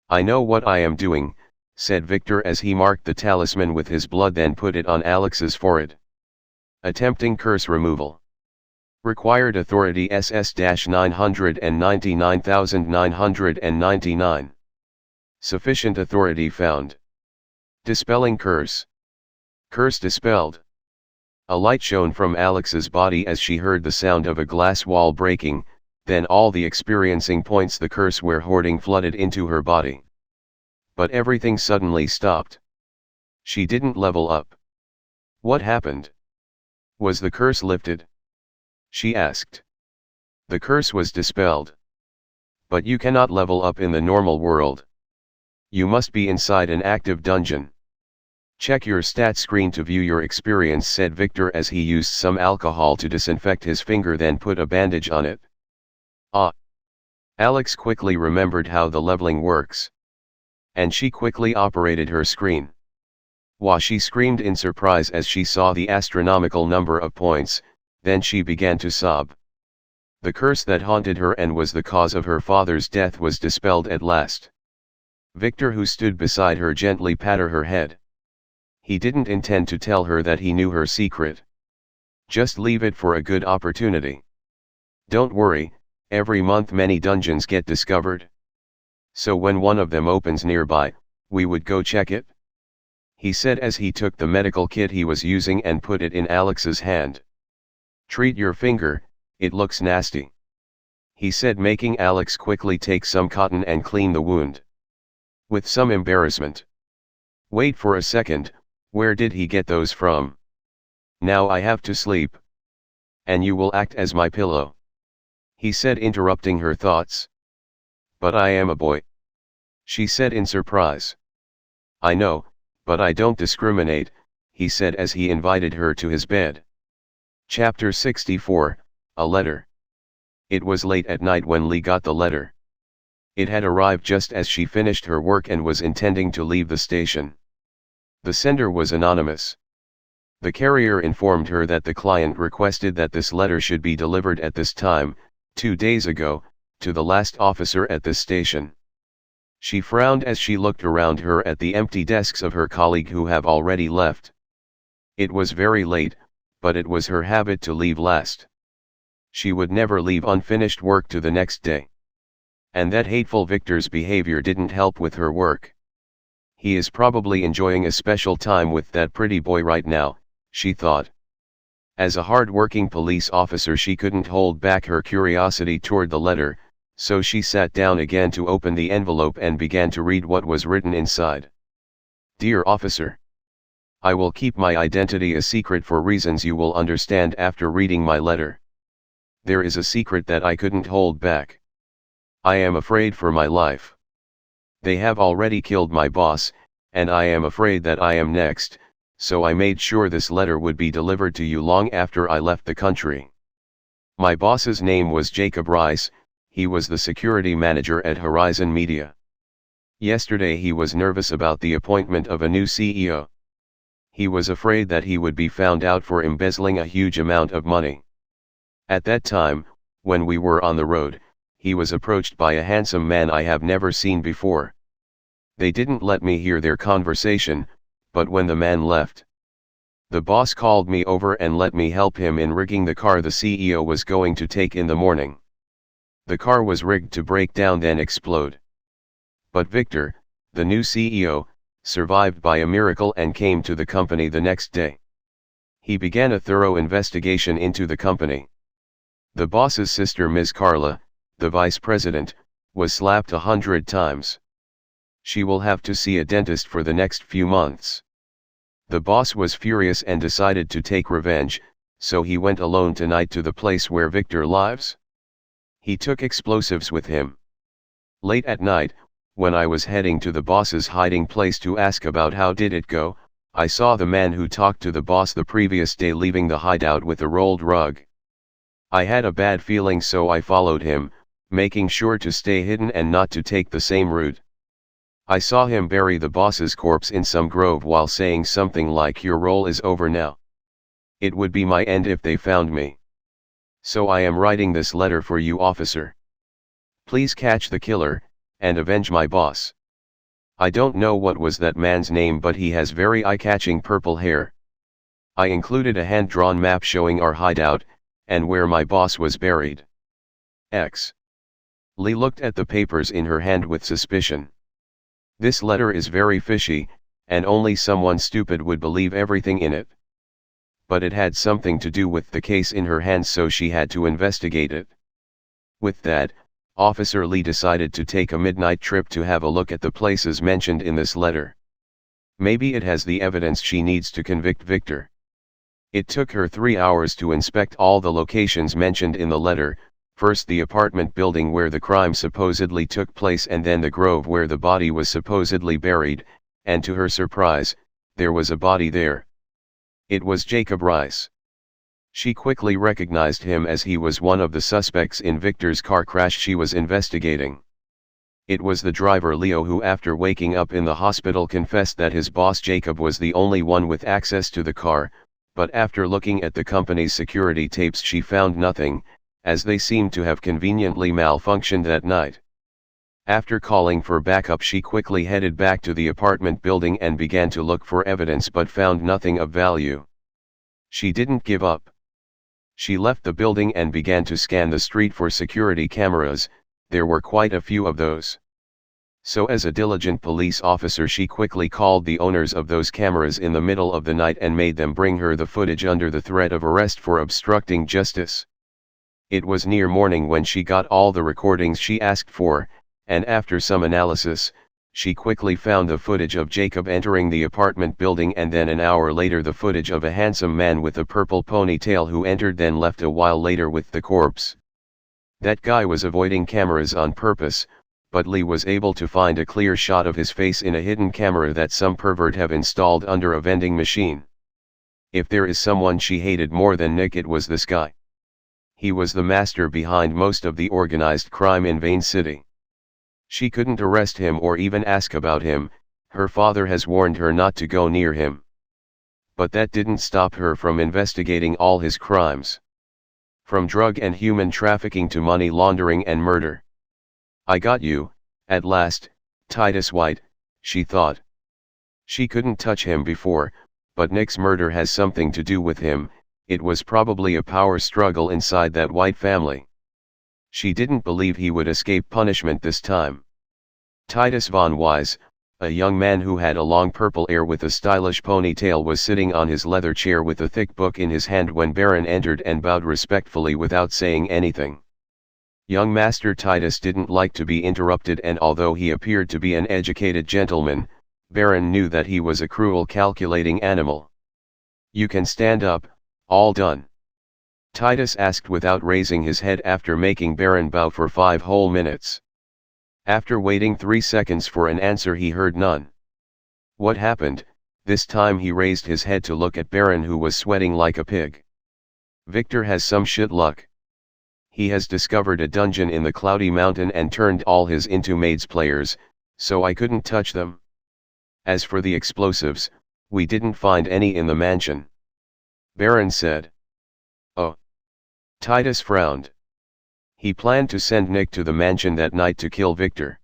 I know what I am doing, said Victor as he marked the talisman with his blood, then put it on Alex's forehead. Attempting curse removal. Required authority SS-999,999. Sufficient authority found. Dispelling curse. Curse dispelled. A light shone from Alex's body as she heard the sound of a glass wall breaking, then all the experiencing points the curse were hoarding flooded into her body. But everything suddenly stopped. She didn't level up. What happened? Was the curse lifted? She asked. The curse was dispelled. But you cannot level up in the normal world. You must be inside an active dungeon. Check your stat screen to view your experience, said Victor as he used some alcohol to disinfect his finger, then put a bandage on it. Ah! Alex quickly remembered how the leveling works. And she quickly operated her screen. Wah! She screamed in surprise as she saw the astronomical number of points, then she began to sob. The curse that haunted her and was the cause of her father's death was dispelled at last. Victor, who stood beside her, gently patted her head. He didn't intend to tell her that he knew her secret. Just leave it for a good opportunity. Don't worry, every month many dungeons get discovered. So when one of them opens nearby, we would go check it? He said as he took the medical kit he was using and put it in Alex's hand. Treat your finger, it looks nasty. He said, making Alex quickly take some cotton and clean the wound. With some embarrassment. Wait for a second, where did he get those from? Now I have to sleep. And you will act as my pillow. He said, interrupting her thoughts. But I am a boy. She said in surprise. I know, but I don't discriminate, he said as he invited her to his bed. Chapter 64, A Letter. It was late at night when Lee got the letter. It had arrived just as she finished her work and was intending to leave the station. The sender was anonymous. The carrier informed her that the client requested that this letter should be delivered at this time, 2 days ago, to the last officer at this station. She frowned as she looked around her at the empty desks of her colleague who have already left. It was very late, but it was her habit to leave last. She would never leave unfinished work to the next day. And that hateful Victor's behavior didn't help with her work. He is probably enjoying a special time with that pretty boy right now, she thought. As a hard-working police officer, she couldn't hold back her curiosity toward the letter, so she sat down again to open the envelope and began to read what was written inside. Dear Officer, I will keep my identity a secret for reasons you will understand after reading my letter. There is a secret that I couldn't hold back. I am afraid for my life. They have already killed my boss, and I am afraid that I am next, so I made sure this letter would be delivered to you long after I left the country. My boss's name was Jacob Rice, he was the security manager at Horizon Media. Yesterday he was nervous about the appointment of a new CEO. He was afraid that he would be found out for embezzling a huge amount of money. At that time, when we were on the road, he was approached by a handsome man I have never seen before. They didn't let me hear their conversation, but when the man left, the boss called me over and let me help him in rigging the car the CEO was going to take in the morning. The car was rigged to break down then explode. But Victor, the new CEO, survived by a miracle and came to the company the next day. He began a thorough investigation into the company. The boss's sister, Ms. Carla, the vice president, was slapped 100 times. She will have to see a dentist for the next few months. The boss was furious and decided to take revenge, so he went alone tonight to the place where Victor lives. He took explosives with him. Late at night, when I was heading to the boss's hiding place to ask about how did it go, I saw the man who talked to the boss the previous day leaving the hideout with a rolled rug. I had a bad feeling, so I followed him, making sure to stay hidden and not to take the same route. I saw him bury the boss's corpse in some grove while saying something like, "Your role is over now. It would be my end if they found me. So I am writing this letter for you, officer. Please catch the killer, and avenge my boss." I don't know what was that man's name, but he has very eye-catching purple hair. I included a hand-drawn map showing our hideout, and where my boss was buried. X. Lee looked at the papers in her hand with suspicion. This letter is very fishy, and only someone stupid would believe everything in it. But it had something to do with the case in her hands, so she had to investigate it. With that, Officer Lee decided to take a midnight trip to have a look at the places mentioned in this letter. Maybe it has the evidence she needs to convict Victor. It took her 3 hours to inspect all the locations mentioned in the letter, first the apartment building where the crime supposedly took place, and then the grove where the body was supposedly buried, and to her surprise, there was a body there. It was Jacob Rice. She quickly recognized him as he was one of the suspects in Victor's car crash she was investigating. It was the driver Leo who, after waking up in the hospital, confessed that his boss Jacob was the only one with access to the car, but after looking at the company's security tapes she found nothing, as they seemed to have conveniently malfunctioned that night. After calling for backup, she quickly headed back to the apartment building and began to look for evidence but found nothing of value. She didn't give up. She left the building and began to scan the street for security cameras. There were quite a few of those. So as a diligent police officer, she quickly called the owners of those cameras in the middle of the night and made them bring her the footage under the threat of arrest for obstructing justice. It was near morning when she got all the recordings she asked for, and after some analysis, she quickly found the footage of Jacob entering the apartment building, and then an hour later the footage of a handsome man with a purple ponytail who entered then left a while later with the corpse. That guy was avoiding cameras on purpose, but Lee was able to find a clear shot of his face in a hidden camera that some pervert have installed under a vending machine. If there is someone she hated more than Nick, it was this guy. He was the master behind most of the organized crime in Vane City. She couldn't arrest him or even ask about him. Her father has warned her not to go near him. But that didn't stop her from investigating all his crimes. From drug and human trafficking to money laundering and murder. I got you, at last, Titus White, she thought. She couldn't touch him before, but Nick's murder has something to do with him. It was probably a power struggle inside that White family. She didn't believe he would escape punishment this time. Titus Von Wise, a young man who had a long purple hair with a stylish ponytail, was sitting on his leather chair with a thick book in his hand when Baron entered and bowed respectfully without saying anything. Young Master Titus didn't like to be interrupted, and although he appeared to be an educated gentleman, Baron knew that he was a cruel, calculating animal. "You can stand up, all done?" Titus asked without raising his head after making Baron bow for 5 whole minutes. After waiting 3 seconds for an answer, he heard none. What happened? This time he raised his head to look at Baron, who was sweating like a pig. "Victor has some shit luck. He has discovered a dungeon in the Cloudy Mountain and turned all his into maids players, so I couldn't touch them. As for the explosives, we didn't find any in the mansion," Baron said. "Oh." Titus frowned. He planned to send Nick to the mansion that night to kill Victor.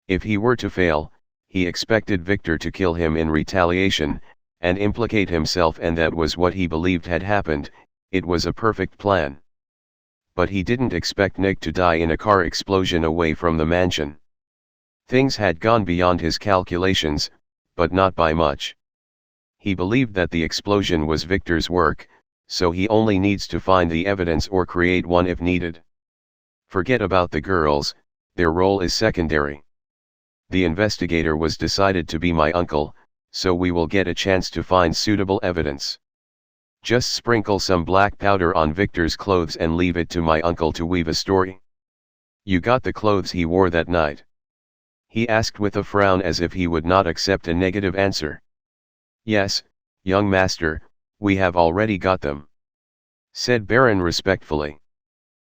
If he were to fail, he expected Victor to kill him in retaliation, and implicate himself, and that was what he believed had happened. It was a perfect plan. But he didn't expect Nick to die in a car explosion away from the mansion. Things had gone beyond his calculations, but not by much. He believed that the explosion was Victor's work, so he only needs to find the evidence or create one if needed. Forget about the girls, their role is secondary. The investigator was decided to be my uncle, so we will get a chance to find suitable evidence. Just sprinkle some black powder on Victor's clothes and leave it to my uncle to weave a story." "You got the clothes he wore that night?" he asked with a frown, as if he would not accept a negative answer. "Yes, young master, we have already got them," said Baron respectfully.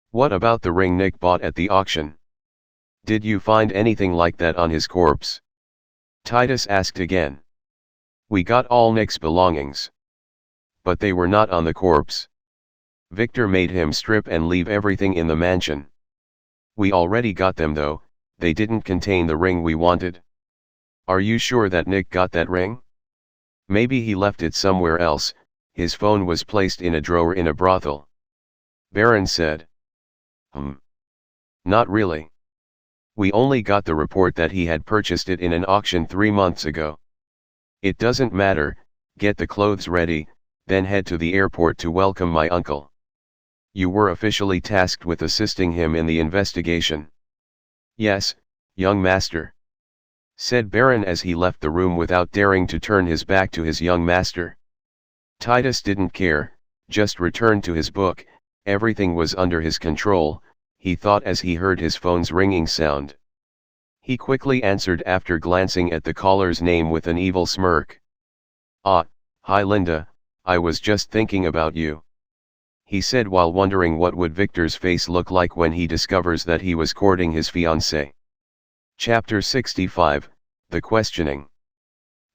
"What about the ring Nick bought at the auction? Did you find anything like that on his corpse?" Titus asked again. "We got all Nick's belongings. But they were not on the corpse. Victor made him strip and leave everything in the mansion. We already got them though, they didn't contain the ring we wanted." "Are you sure that Nick got that ring?" "Maybe he left it somewhere else. His phone was placed in a drawer in a brothel," Baron said. Not really. We only got the report that he had purchased it in an auction 3 months ago." "It doesn't matter, get the clothes ready, then head to the airport to welcome my uncle. You were officially tasked with assisting him in the investigation." "Yes, young master," said Baron as he left the room without daring to turn his back to his young master. Titus didn't care, just returned to his book. Everything was under his control, he thought as he heard his phone's ringing sound. He quickly answered after glancing at the caller's name with an evil smirk. "Ah, hi Linda, I was just thinking about you," he said while wondering what would Victor's face look like when he discovers that he was courting his fiancée. Chapter 65, The Questioning.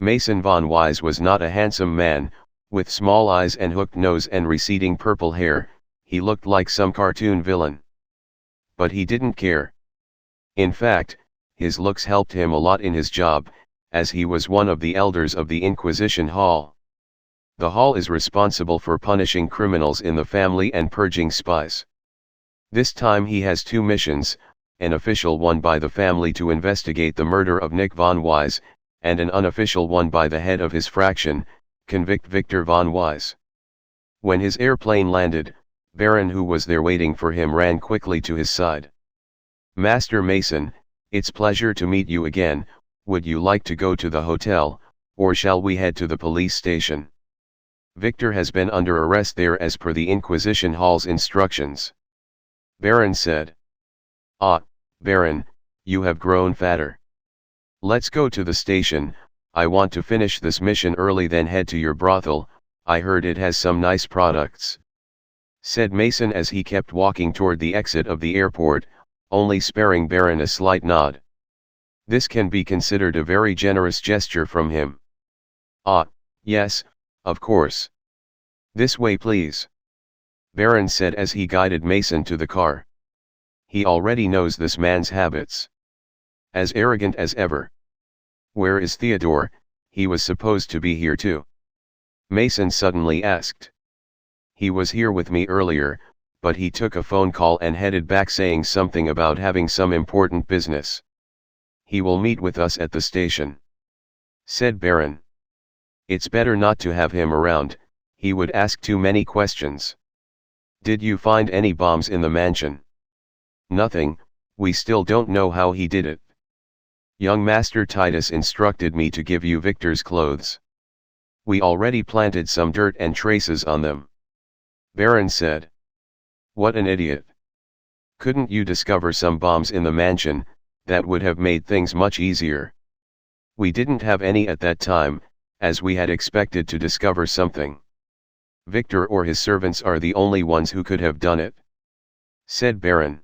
Mason Von Wise was not a handsome man, with small eyes and hooked nose and receding purple hair. He looked like some cartoon villain. But he didn't care. In fact, his looks helped him a lot in his job, as he was one of the elders of the Inquisition Hall. The hall is responsible for punishing criminals in the family and purging spies. This time he has two missions, an official one by the family to investigate the murder of Nick von Wise, and an unofficial one by the head of his fraction, convict Victor von Wise. When his airplane landed, Baron, who was there waiting for him, ran quickly to his side. "Master Mason, it's pleasure to meet you again. Would you like to go to the hotel, or shall we head to the police station? Victor has been under arrest there as per the Inquisition Hall's instructions," Baron said. "Ah, Baron, you have grown fatter. Let's go to the station. I want to finish this mission early, then head to your brothel. I heard it has some nice products," said Mason as he kept walking toward the exit of the airport, only sparing Baron a slight nod. This can be considered a very generous gesture from him. "Ah, yes, of course. This way please," Baron said as he guided Mason to the car. He already knows this man's habits. As arrogant as ever. "Where is Theodore? He was supposed to be here too," Mason suddenly asked. "He was here with me earlier, but he took a phone call and headed back saying something about having some important business. He will meet with us at the station," said Baron. "It's better not to have him around, he would ask too many questions." "Did you find any bombs in the mansion?" "Nothing, we still don't know how he did it. Young Master Titus instructed me to give you Victor's clothes. We already planted some dirt and traces on them," Baron said. "What an idiot. Couldn't you discover some bombs in the mansion? That would have made things much easier." "We didn't have any at that time, as we had expected to discover something. Victor or his servants are the only ones who could have done it," said Baron.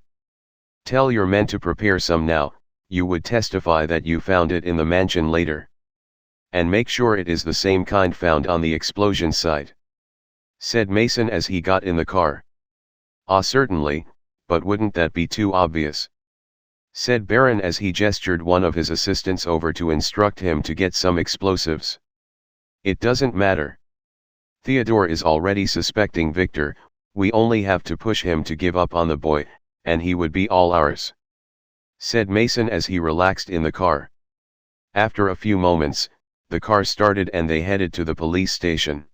"Tell your men to prepare some now. You would testify that you found it in the mansion later. And make sure it is the same kind found on the explosion site," said Mason as he got in the car. "Ah, certainly, but wouldn't that be too obvious?" said Baron as he gestured one of his assistants over to instruct him to get some explosives. "It doesn't matter. Theodore is already suspecting Victor, we only have to push him to give up on the boy, and he would be all ours," said Mason as he relaxed in the car. After a few moments, the car started and they headed to the police station.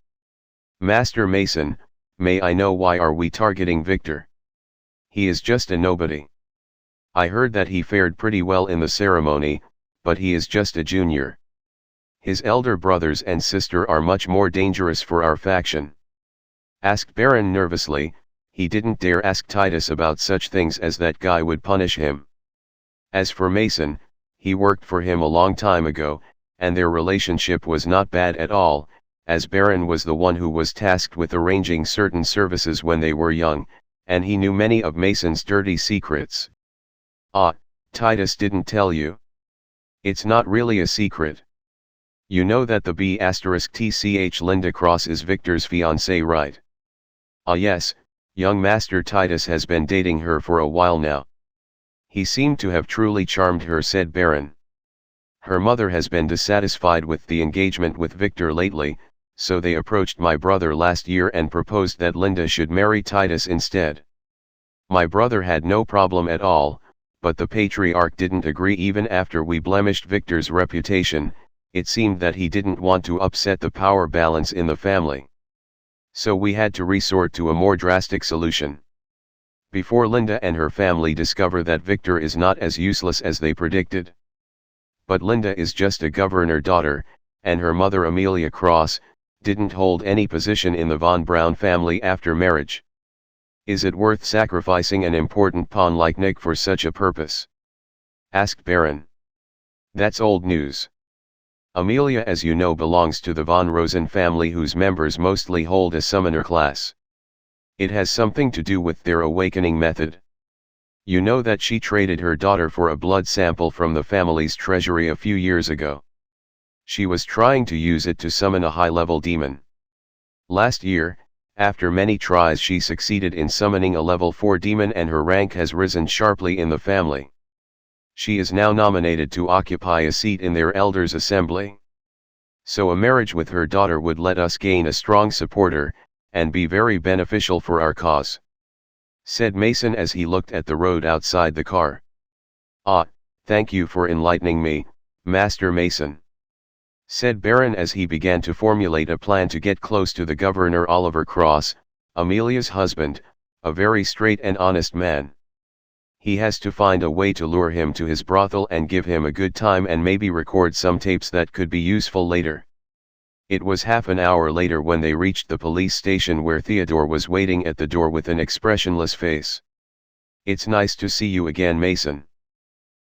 "Master Mason, may I know why are we targeting Victor? He is just a nobody. I heard that he fared pretty well in the ceremony, but he is just a junior. His elder brothers and sister are much more dangerous for our faction," asked Baron nervously. He didn't dare ask Titus about such things as that guy would punish him. As for Mason, he worked for him a long time ago, and their relationship was not bad at all, as Baron was the one who was tasked with arranging certain services when they were young, and he knew many of Mason's dirty secrets. "Ah, Titus didn't tell you. It's not really a secret. You know that the B*TCH Linda Cross is Victor's fiancée, right?" "Ah yes, young Master Titus has been dating her for a while now. He seemed to have truly charmed her," said Baron. "Her mother has been dissatisfied with the engagement with Victor lately, so they approached my brother last year and proposed that Linda should marry Titus instead. My brother had no problem at all, but the patriarch didn't agree even after we blemished Victor's reputation. It seemed that he didn't want to upset the power balance in the family. So we had to resort to a more drastic solution. Before Linda and her family discover that Victor is not as useless as they predicted. But Linda is just a governor daughter, and her mother Amelia Cross, didn't hold any position in the von Braun family after marriage. Is it worth sacrificing an important pawn like Nick for such a purpose?" asked Baron. "That's old news. Amelia, as you know, belongs to the von Rosen family, whose members mostly hold a summoner class. It has something to do with their awakening method. You know that she traded her daughter for a blood sample from the family's treasury a few years ago. She was trying to use it to summon a high-level demon. Last year, after many tries, she succeeded in summoning a level 4 demon, and her rank has risen sharply in the family. She is now nominated to occupy a seat in their elders' assembly. So a marriage with her daughter would let us gain a strong supporter, and be very beneficial for our cause," said Mason as he looked at the road outside the car. "Ah, thank you for enlightening me, Master Mason," said Baron as he began to formulate a plan to get close to the Governor Oliver Cross, Amelia's husband, a very straight and honest man. He has to find a way to lure him to his brothel and give him a good time and maybe record some tapes that could be useful later. It was half an hour later when they reached the police station where Theodore was waiting at the door with an expressionless face. "It's nice to see you again, Mason.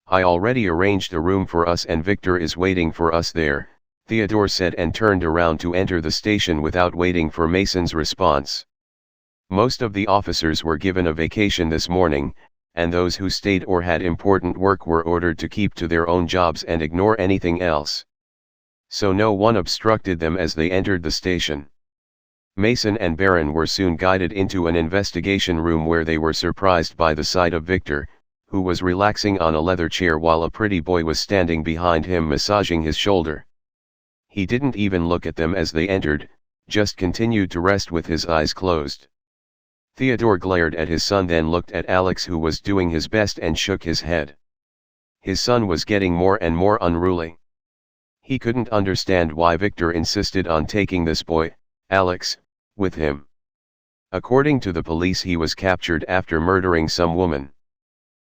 I already arranged a room for us and Victor is waiting for us there," Theodore said and turned around to enter the station without waiting for Mason's response. Most of the officers were given a vacation this morning, and those who stayed or had important work were ordered to keep to their own jobs and ignore anything else. So no one obstructed them as they entered the station. Mason and Baron were soon guided into an investigation room where they were surprised by the sight of Victor, who was relaxing on a leather chair while a pretty boy was standing behind him massaging his shoulder. He didn't even look at them as they entered, just continued to rest with his eyes closed. Theodore glared at his son, then looked at Alex, who was doing his best, and shook his head. His son was getting more and more unruly. He couldn't understand why Victor insisted on taking this boy, Alex, with him. According to the police, he was captured after murdering some woman.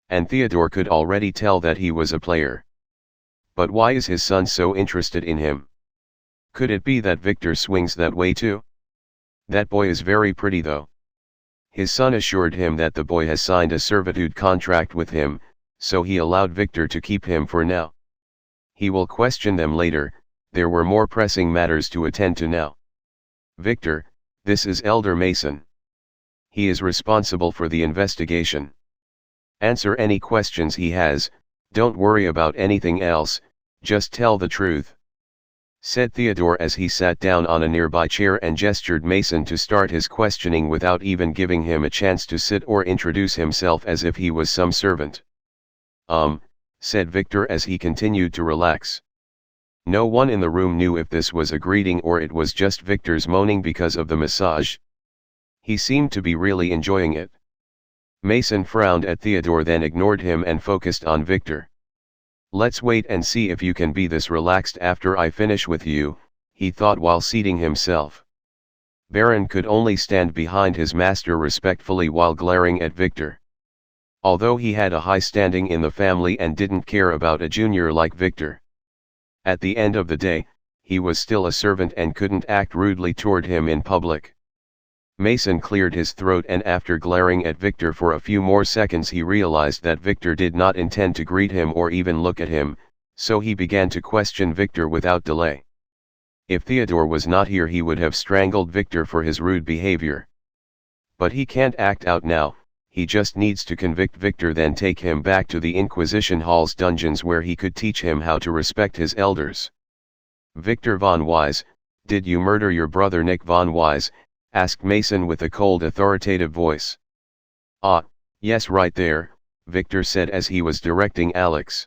And Theodore could already tell that he was a player. But why is his son so interested in him? Could it be that Victor swings that way too? That boy is very pretty though. His son assured him that the boy has signed a servitude contract with him, so he allowed Victor to keep him for now. He will question them later, there were more pressing matters to attend to now. "Victor, this is Elder Mason. He is responsible for the investigation. Answer any questions he has, don't worry about anything else, just tell the truth," said Theodore as he sat down on a nearby chair and gestured Mason to start his questioning without even giving him a chance to sit or introduce himself as if he was some servant. Said Victor as he continued to relax. No one in the room knew if this was a greeting or it was just Victor's moaning because of the massage. He seemed to be really enjoying it. Mason frowned at Theodore, then ignored him and focused on Victor. "Let's wait and see if you can be this relaxed after I finish with you," he thought while seating himself. Baron could only stand behind his master respectfully while glaring at Victor. Although he had a high standing in the family and didn't care about a junior like Victor. At the end of the day, he was still a servant and couldn't act rudely toward him in public. Mason cleared his throat, and after glaring at Victor for a few more seconds he realized that Victor did not intend to greet him or even look at him, so he began to question Victor without delay. If Theodore was not here he would have strangled Victor for his rude behavior. But he can't act out now, he just needs to convict Victor, then take him back to the Inquisition Hall's dungeons where he could teach him how to respect his elders. "Victor von Wise, did you murder your brother Nick von Wise?" asked Mason with a cold authoritative voice. "Ah, yes, right there," Victor said as he was directing Alex.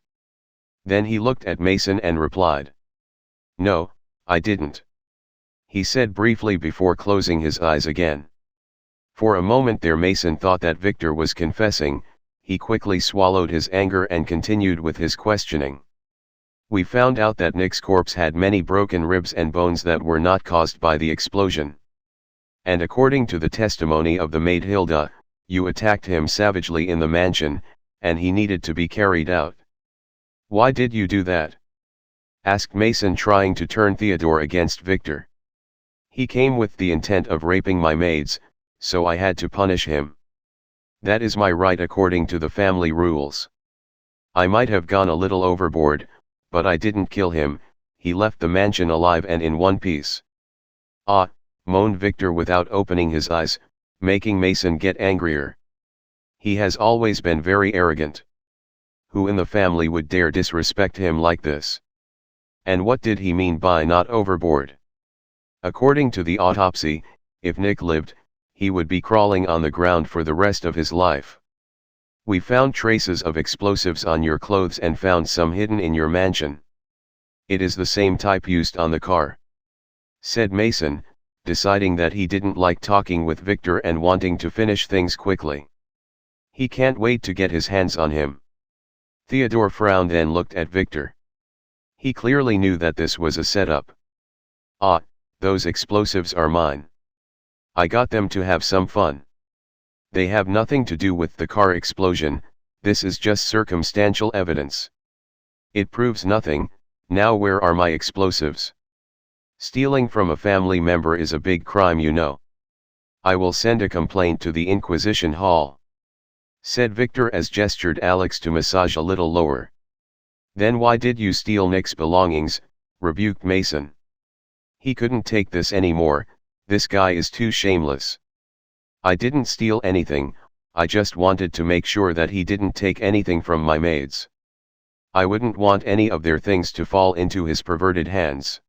Then he looked at Mason and replied. "No, I didn't," he said briefly before closing his eyes again. For a moment there Mason thought that Victor was confessing. He quickly swallowed his anger and continued with his questioning. "We found out that Nick's corpse had many broken ribs and bones that were not caused by the explosion. And according to the testimony of the maid Hilda, you attacked him savagely in the mansion, and he needed to be carried out. Why did you do that?" asked Mason, trying to turn Theodore against Victor. "He came with the intent of raping my maids, so I had to punish him. That is my right according to the family rules. I might have gone a little overboard, but I didn't kill him. He left the mansion alive and in one piece." "Ah," moaned Victor without opening his eyes, making Mason get angrier. "He has always been very arrogant. Who in the family would dare disrespect him like this? And what did he mean by not overboard? According to the autopsy, if Nick lived, he would be crawling on the ground for the rest of his life. We found traces of explosives on your clothes and found some hidden in your mansion. It is the same type used on the car," said Mason, deciding that he didn't like talking with Victor and wanting to finish things quickly. He can't wait to get his hands on him. Theodore frowned and looked at Victor. He clearly knew that this was a setup. "Ah, those explosives are mine. I got them to have some fun. They have nothing to do with the car explosion, this is just circumstantial evidence. It proves nothing. Now where are my explosives? Stealing from a family member is a big crime, you know. I will send a complaint to the Inquisition Hall," said Victor as gestured Alex to massage a little lower. "Then why did you steal Nick's belongings?" rebuked Mason. He couldn't take this anymore. This guy is too shameless. "I didn't steal anything, I just wanted to make sure that he didn't take anything from my maids. I wouldn't want any of their things to fall into his perverted hands.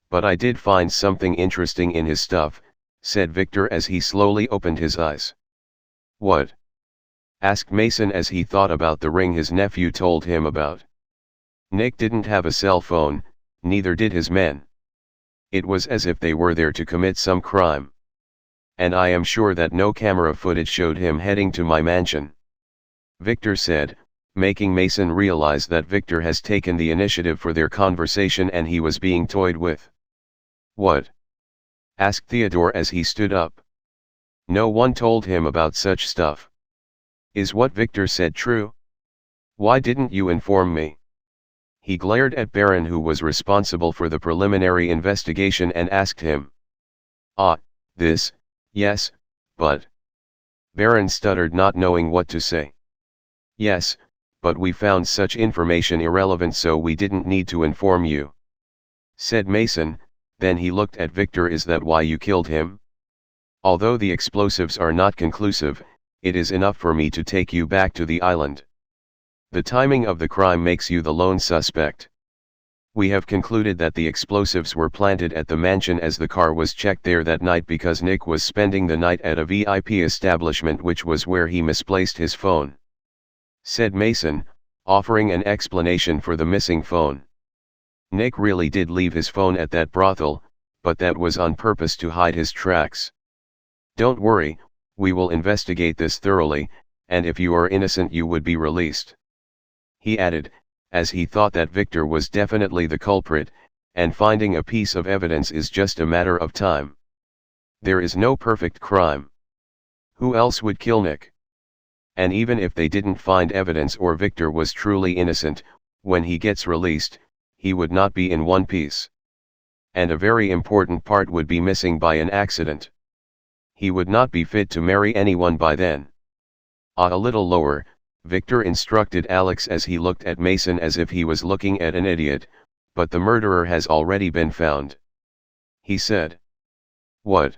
But I did find something interesting in his stuff," said Victor as he slowly opened his eyes. "What?" asked Mason as he thought about the ring his nephew told him about. Nick didn't have a cell phone, neither did his men. It was as if they were there to commit some crime. And I am sure that no camera footage showed him heading to my mansion," Victor said, making Mason realize that Victor has taken the initiative for their conversation and he was being toyed with. "What?" asked Theodore as he stood up. No one told him about such stuff. Is what Victor said true? Why didn't you inform me? He glared at Baron, who was responsible for the preliminary investigation, and asked him. This, yes, but... Baron stuttered, not knowing what to say. "Yes, but we found such information irrelevant, so we didn't need to inform you," said Mason. Then he looked at Victor. "Is that why you killed him? Although the explosives are not conclusive, it is enough for me to take you back to the island. The timing of the crime makes you the lone suspect. We have concluded that the explosives were planted at the mansion as the car was checked there that night because Nick was spending the night at a VIP establishment, which was where he misplaced his phone," said Mason, offering an explanation for the missing phone. "Nick really did leave his phone at that brothel, but that was on purpose to hide his tracks. Don't worry, we will investigate this thoroughly, and if you are innocent you would be released," he added, as he thought that Victor was definitely the culprit, and finding a piece of evidence is just a matter of time. There is no perfect crime. Who else would kill Nick? And even if they didn't find evidence or Victor was truly innocent, when he gets released, he would not be in one piece. And a very important part would be missing by an accident. He would not be fit to marry anyone by then. A little lower, Victor instructed Alex as he looked at Mason as if he was looking at an idiot, "but the murderer has already been found," he said. "What?"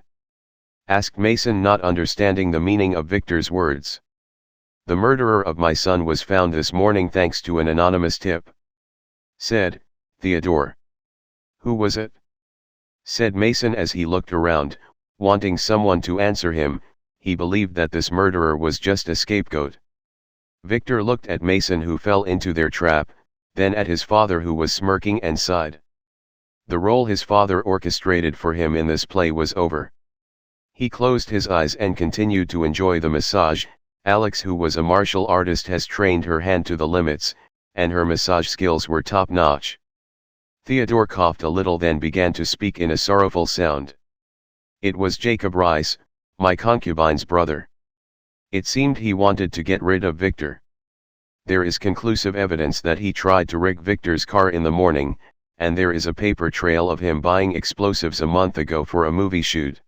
asked Mason, not understanding the meaning of Victor's words. "The murderer of my son was found this morning thanks to an anonymous tip," said Theodore. "Who was it?" said Mason as he looked around, wanting someone to answer him. He believed that this murderer was just a scapegoat. Victor looked at Mason, who fell into their trap, then at his father, who was smirking, and sighed. The role his father orchestrated for him in this play was over. He closed his eyes and continued to enjoy the massage. Alex, who was a martial artist, has trained her hand to the limits, and her massage skills were top-notch. Theodore coughed a little, then began to speak in a sorrowful sound. "It was Jacob Rice, my concubine's brother. It seemed he wanted to get rid of Victor. There is conclusive evidence that he tried to rig Victor's car in the morning, and there is a paper trail of him buying explosives a month ago for a movie shoot.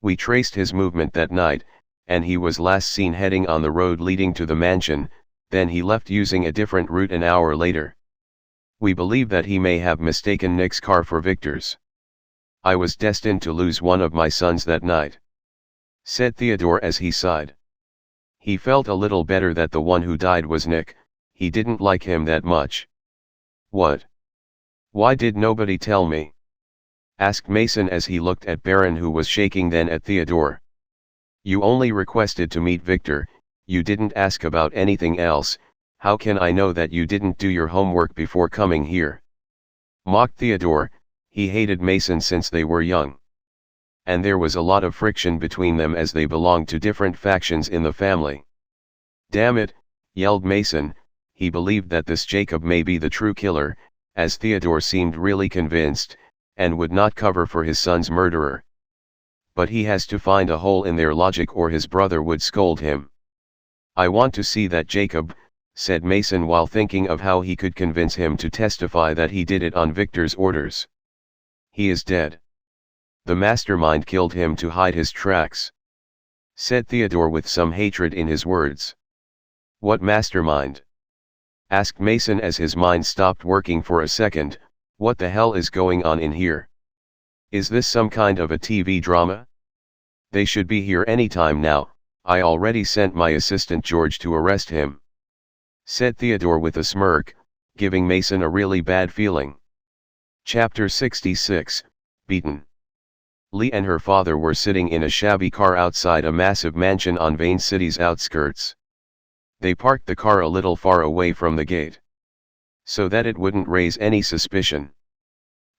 We traced his movement that night, and he was last seen heading on the road leading to the mansion, then he left using a different route an hour later. We believe that he may have mistaken Nick's car for Victor's. I was destined to lose one of my sons that night," said Theodore as he sighed. He felt a little better that the one who died was Nick. He didn't like him that much. "What? Why did nobody tell me?" asked Mason as he looked at Baron, who was shaking, then at Theodore. "You only requested to meet Victor, you didn't ask about anything else, how can I know that you didn't do your homework before coming here? Mocked Theodore. He hated Mason since they were young. And there was a lot of friction between them as they belonged to different factions in the family. Damn it, yelled Mason. He believed that this Jacob may be the true killer, as Theodore seemed really convinced, and would not cover for his son's murderer. But he has to find a hole in their logic or his brother would scold him. I want to see that Jacob, said Mason while thinking of how he could convince him to testify that he did it on Victor's orders. He is dead. The mastermind killed him to hide his tracks, said Theodore with some hatred in his words. What mastermind? Asked Mason as his mind stopped working for a second. What the hell is going on in here? Is this some kind of a TV drama? They should be here any time now. I already sent my assistant George to arrest him, said Theodore with a smirk, giving Mason a really bad feeling. Chapter 66, Beaten. Lee and her father were sitting in a shabby car outside a massive mansion on Vane City's outskirts. They parked the car a little far away from the gate, so that it wouldn't raise any suspicion.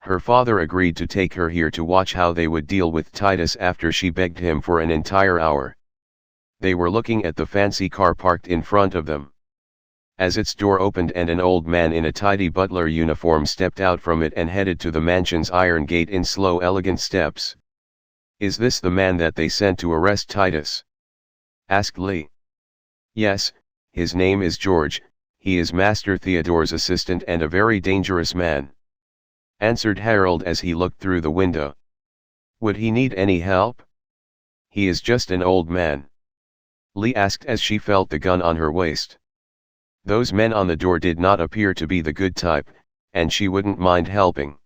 Her father agreed to take her here to watch how they would deal with Titus after she begged him for an entire hour. They were looking at the fancy car parked in front of them, as its door opened and an old man in a tidy butler uniform stepped out from it and headed to the mansion's iron gate in slow elegant steps. Is this the man that they sent to arrest Titus? Asked Lee. Yes, his name is George, he is Master Theodore's assistant and a very dangerous man, answered Harold as he looked through the window. Would he need any help? He is just an old man, Lee asked as she felt the gun on her waist. Those men on the door did not appear to be the good type, and she wouldn't mind helping.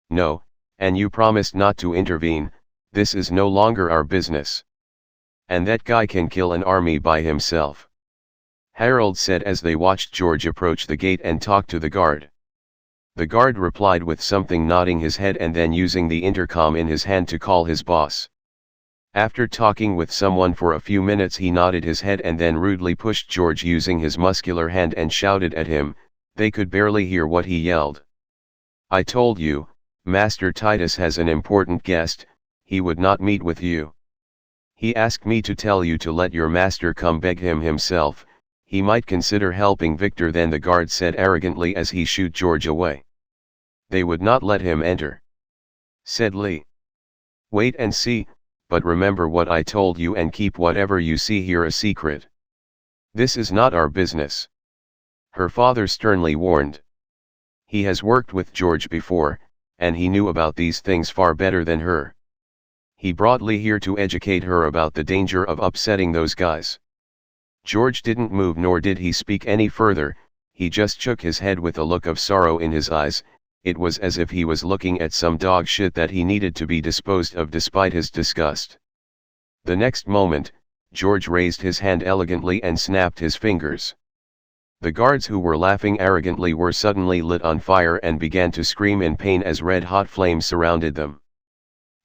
No, and you promised not to intervene, this is no longer our business. And that guy can kill an army by himself, Harold said as they watched George approach the gate and talk to the guard. The guard replied with something, nodding his head and then using the intercom in his hand to call his boss. After talking with someone for a few minutes, he nodded his head and then rudely pushed George using his muscular hand and shouted at him. They could barely hear what he yelled. I told you, Master Titus has an important guest, he would not meet with you. He asked me to tell you to let your master come beg him himself, he might consider helping Victor. Then the guard said arrogantly as he shooed George away. They would not let him enter, said Lee. Wait and see, but remember what I told you and keep whatever you see here a secret. This is not our business, her father sternly warned. He has worked with George before, and he knew about these things far better than her. He brought Lee here to educate her about the danger of upsetting those guys. George didn't move nor did he speak any further, he just shook his head with a look of sorrow in his eyes. It was as if he was looking at some dog shit that he needed to be disposed of despite his disgust. The next moment, George raised his hand elegantly and snapped his fingers. The guards who were laughing arrogantly were suddenly lit on fire and began to scream in pain as red-hot flames surrounded them.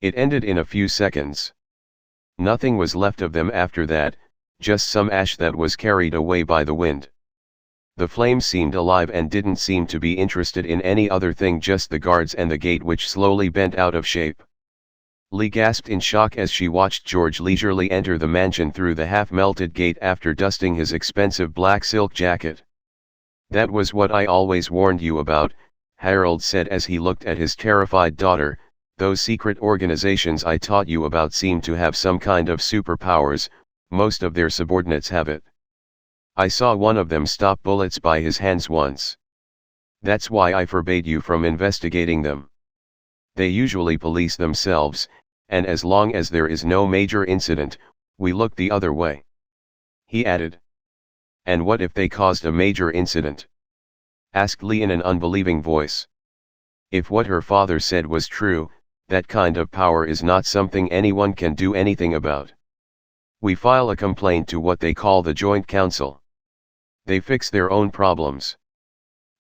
It ended in a few seconds. Nothing was left of them after that, just some ash that was carried away by the wind. The flames seemed alive and didn't seem to be interested in any other thing, just the guards and the gate which slowly bent out of shape. Lee gasped in shock as she watched George leisurely enter the mansion through the half-melted gate after dusting his expensive black silk jacket. That was what I always warned you about, Harold said as he looked at his terrified daughter. Those secret organizations I taught you about seem to have some kind of superpowers, most of their subordinates have it. I saw one of them stop bullets by his hands once. That's why I forbade you from investigating them. They usually police themselves, and as long as there is no major incident, we look the other way, he added. And what if they caused a major incident? Asked Lee in an unbelieving voice. If what her father said was true, that kind of power is not something anyone can do anything about. We file a complaint to what they call the Joint Council. They fix their own problems,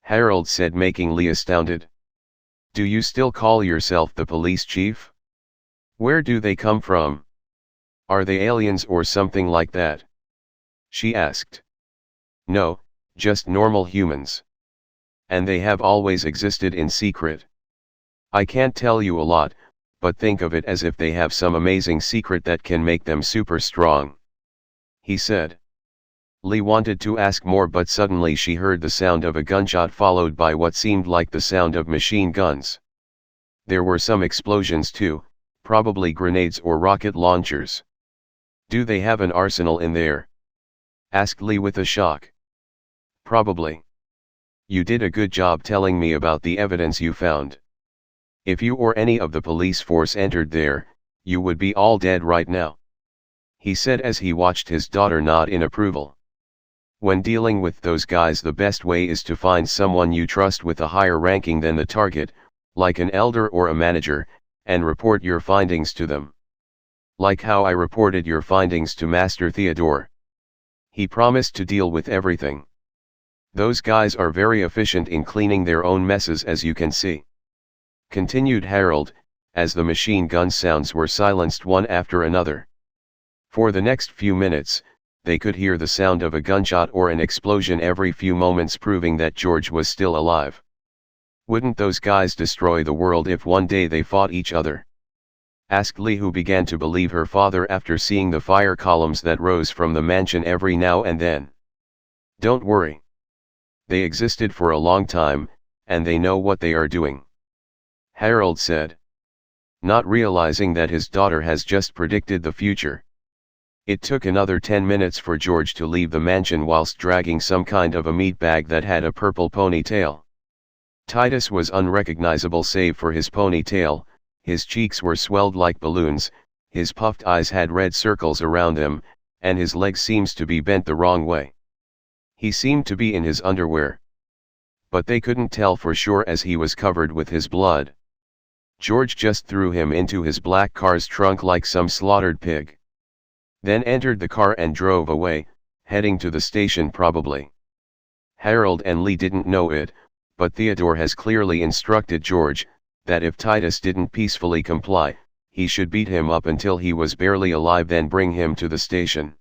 Harold said, making Lee astounded. Do you still call yourself the police chief? Where do they come from? Are they aliens or something like that? She asked. No, just normal humans. And they have always existed in secret. I can't tell you a lot, but think of it as if they have some amazing secret that can make them super strong. He said. Lee wanted to ask more, but suddenly she heard the sound of a gunshot followed by what seemed like the sound of machine guns. There were some explosions too, probably grenades or rocket launchers. Do they have an arsenal in there? Asked Lee with a shock. Probably. You did a good job telling me about the evidence you found. If you or any of the police force entered there, you would be all dead right now. He said as he watched his daughter nod in approval. When dealing with those guys, the best way is to find someone you trust with a higher ranking than the target, like an elder or a manager, and report your findings to them. Like how I reported your findings to Master Theodore. He promised to deal with everything. Those guys are very efficient in cleaning their own messes, as you can see. Continued Harold, as the machine gun sounds were silenced one after another. For the next few minutes, they could hear the sound of a gunshot or an explosion every few moments, proving that George was still alive. Wouldn't those guys destroy the world if one day they fought each other? Asked Lee, who began to believe her father after seeing the fire columns that rose from the mansion every now and then. Don't worry. They existed for a long time, and they know what they are doing. Harold said. Not realizing that his daughter has just predicted the future. It took another 10 minutes for George to leave the mansion whilst dragging some kind of a meat bag that had a purple ponytail. Titus was unrecognizable save for his ponytail. His cheeks were swelled like balloons, his puffed eyes had red circles around them, and his legs seemed to be bent the wrong way. He seemed to be in his underwear. But they couldn't tell for sure as he was covered with his blood. George just threw him into his black car's trunk like some slaughtered pig. Then entered the car and drove away, heading to the station probably. Harold and Lee didn't know it, but Theodore has clearly instructed George, that if Titus didn't peacefully comply, he should beat him up until he was barely alive, then bring him to the station.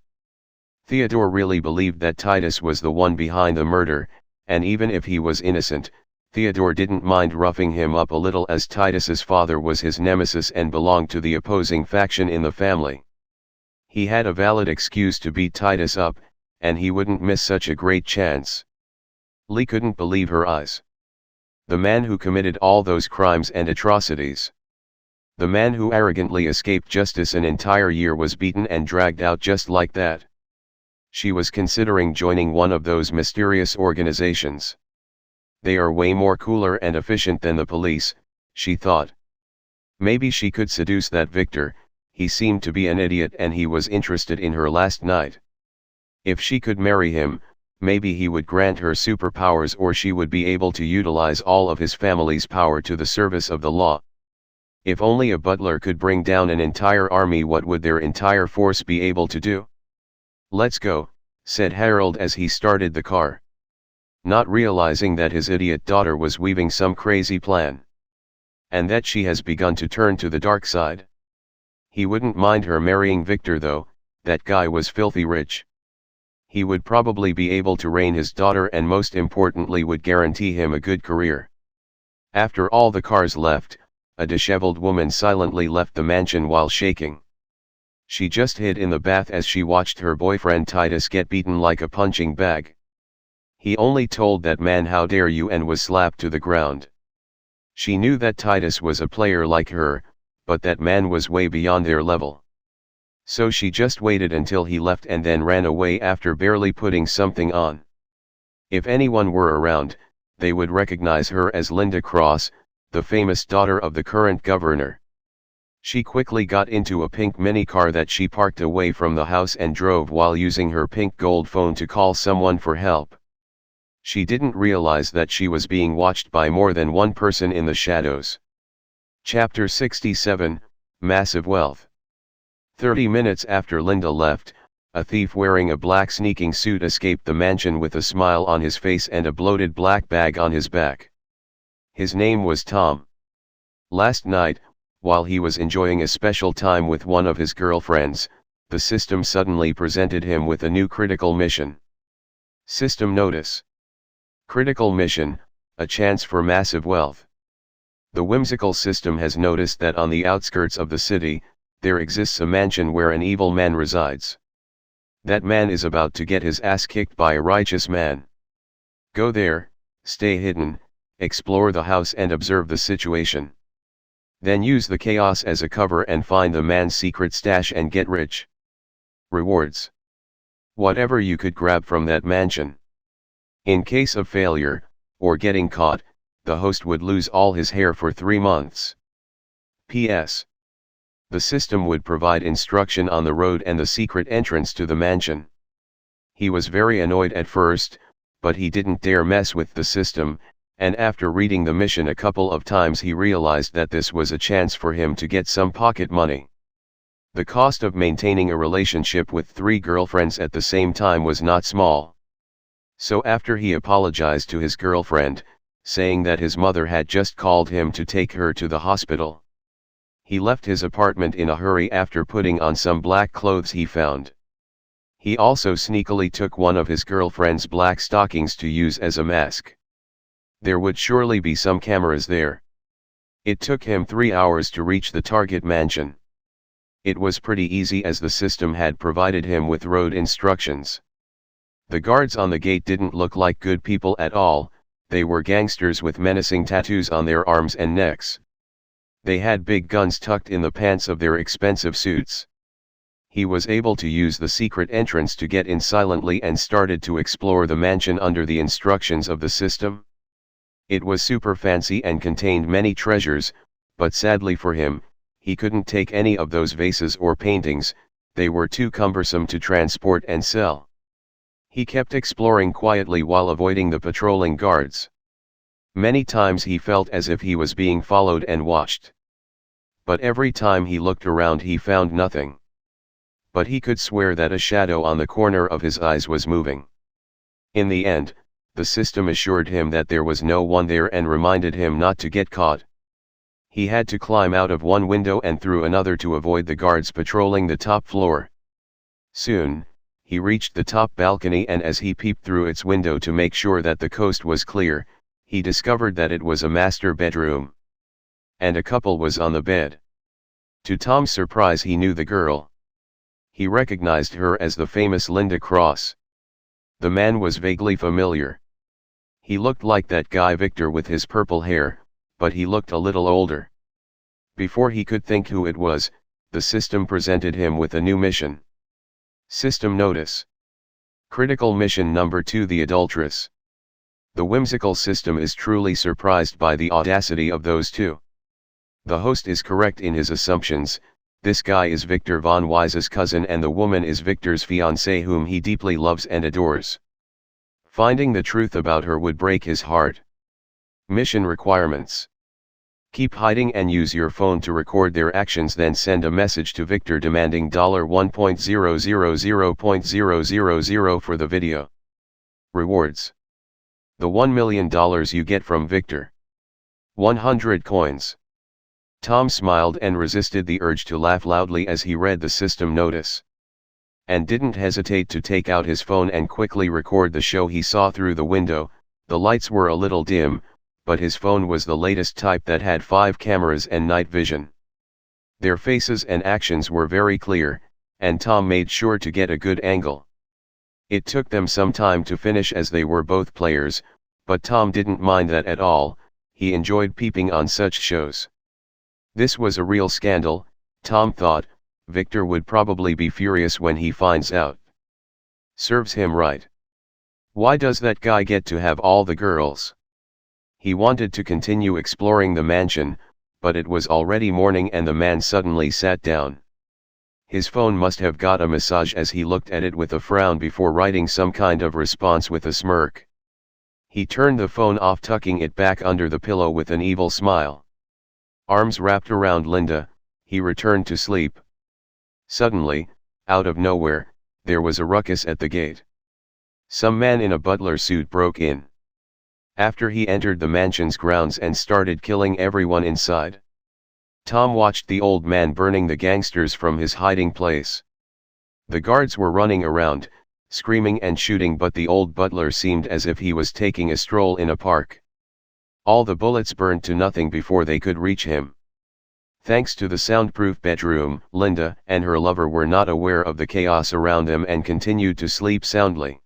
Theodore really believed that Titus was the one behind the murder, and even if he was innocent, Theodore didn't mind roughing him up a little, as Titus's father was his nemesis and belonged to the opposing faction in the family. He had a valid excuse to beat Titus up, and he wouldn't miss such a great chance. Lee couldn't believe her eyes. The man who committed all those crimes and atrocities. The man who arrogantly escaped justice an entire year was beaten and dragged out just like that. She was considering joining one of those mysterious organizations. They are way more cooler and efficient than the police, she thought. Maybe she could seduce that Victor. He seemed to be an idiot and he was interested in her last night. If she could marry him, maybe he would grant her superpowers, or she would be able to utilize all of his family's power to the service of the law. If only a butler could bring down an entire army, what would their entire force be able to do? Let's go, said Harold as he started the car. Not realizing that his idiot daughter was weaving some crazy plan. And that she has begun to turn to the dark side. He wouldn't mind her marrying Victor though, that guy was filthy rich. He would probably be able to reign his daughter, and most importantly would guarantee him a good career. After all the cars left, a disheveled woman silently left the mansion while shaking. She just hid in the bath as she watched her boyfriend Titus get beaten like a punching bag. He only told that man "How dare you," and was slapped to the ground. She knew that Titus was a player like her, but that man was way beyond their level. So she just waited until he left and then ran away after barely putting something on. If anyone were around, they would recognize her as Linda Cross, the famous daughter of the current governor. She quickly got into a pink minicar that she parked away from the house and drove while using her pink gold phone to call someone for help. She didn't realize that she was being watched by more than one person in the shadows. Chapter 67, Massive Wealth. 30 minutes after Linda left, a thief wearing a black sneaking suit escaped the mansion with a smile on his face and a bloated black bag on his back. His name was Tom. Last night, while he was enjoying a special time with one of his girlfriends, the system suddenly presented him with a new critical mission. System notice. Critical mission, a chance for massive wealth. The Whimsical system has noticed that on the outskirts of the city, there exists a mansion where an evil man resides. That man is about to get his ass kicked by a righteous man. Go there, stay hidden, explore the house and observe the situation. Then use the chaos as a cover and find the man's secret stash and get rich. Rewards. Whatever you could grab from that mansion. In case of failure, or getting caught, the host would lose all his hair for 3 months. P.S. The system would provide instruction on the road and the secret entrance to the mansion. He was very annoyed at first, but he didn't dare mess with the system, and after reading the mission a couple of times he realized that this was a chance for him to get some pocket money. The cost of maintaining a relationship with 3 girlfriends at the same time was not small. So after he apologized to his girlfriend, saying that his mother had just called him to take her to the hospital, he left his apartment in a hurry after putting on some black clothes he found. He also sneakily took one of his girlfriend's black stockings to use as a mask. There would surely be some cameras there. It took him 3 hours to reach the target mansion. It was pretty easy as the system had provided him with road instructions. The guards on the gate didn't look like good people at all, they were gangsters with menacing tattoos on their arms and necks. They had big guns tucked in the pants of their expensive suits. He was able to use the secret entrance to get in silently and started to explore the mansion under the instructions of the system. It was super fancy and contained many treasures, but sadly for him, he couldn't take any of those vases or paintings, they were too cumbersome to transport and sell. He kept exploring quietly while avoiding the patrolling guards. Many times he felt as if he was being followed and watched. But every time he looked around he found nothing. But he could swear that a shadow on the corner of his eyes was moving. In the end, the system assured him that there was no one there and reminded him not to get caught. He had to climb out of one window and through another to avoid the guards patrolling the top floor. Soon, he reached the top balcony and as he peeped through its window to make sure that the coast was clear, he discovered that it was a master bedroom. And a couple was on the bed. To Tom's surprise he knew the girl. He recognized her as the famous Linda Cross. The man was vaguely familiar. He looked like that guy Victor with his purple hair, but he looked a little older. Before he could think who it was, the system presented him with a new mission. System notice. Critical mission number 2: The Adulteress. The Whimsical system is truly surprised by the audacity of those two. The host is correct in his assumptions, this guy is Victor von Weiss's cousin and the woman is Victor's fiancée whom he deeply loves and adores. Finding the truth about her would break his heart. Mission requirements. Keep hiding and use your phone to record their actions, then send a message to Victor demanding $1.000.000 for the video. Rewards. The $1 million you get from Victor. 100 coins. Tom smiled and resisted the urge to laugh loudly as he read the system notice. And didn't hesitate to take out his phone and quickly record the show he saw through the window. The lights were a little dim, but his phone was the latest type that had 5 cameras and night vision. Their faces and actions were very clear, and Tom made sure to get a good angle. It took them some time to finish as they were both players, but Tom didn't mind that at all, he enjoyed peeping on such shows. This was a real scandal, Tom thought. Victor would probably be furious when he finds out. Serves him right. Why does that guy get to have all the girls? He wanted to continue exploring the mansion, but it was already morning and the man suddenly sat down. His phone must have got a massage as he looked at it with a frown before writing some kind of response with a smirk. He turned the phone off, tucking it back under the pillow with an evil smile. Arms wrapped around Linda, he returned to sleep. Suddenly, out of nowhere, there was a ruckus at the gate. Some man in a butler suit broke in. After he entered the mansion's grounds and started killing everyone inside. Tom watched the old man burning the gangsters from his hiding place. The guards were running around, screaming and shooting, but the old butler seemed as if he was taking a stroll in a park. All the bullets burned to nothing before they could reach him. Thanks to the soundproof bedroom, Linda and her lover were not aware of the chaos around them and continued to sleep soundly.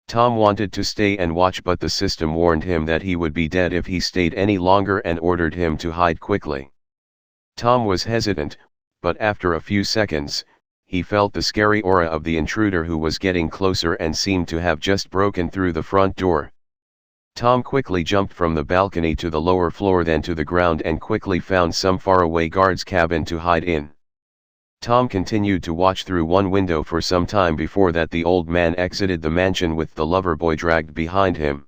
Tom wanted to stay and watch, but the system warned him that he would be dead if he stayed any longer and ordered him to hide quickly. Tom was hesitant, but after a few seconds, he felt the scary aura of the intruder who was getting closer and seemed to have just broken through the front door. Tom quickly jumped from the balcony to the lower floor, then to the ground, and quickly found some faraway guard's cabin to hide in. Tom continued to watch through one window for some time before that the old man exited the mansion with the lover boy dragged behind him.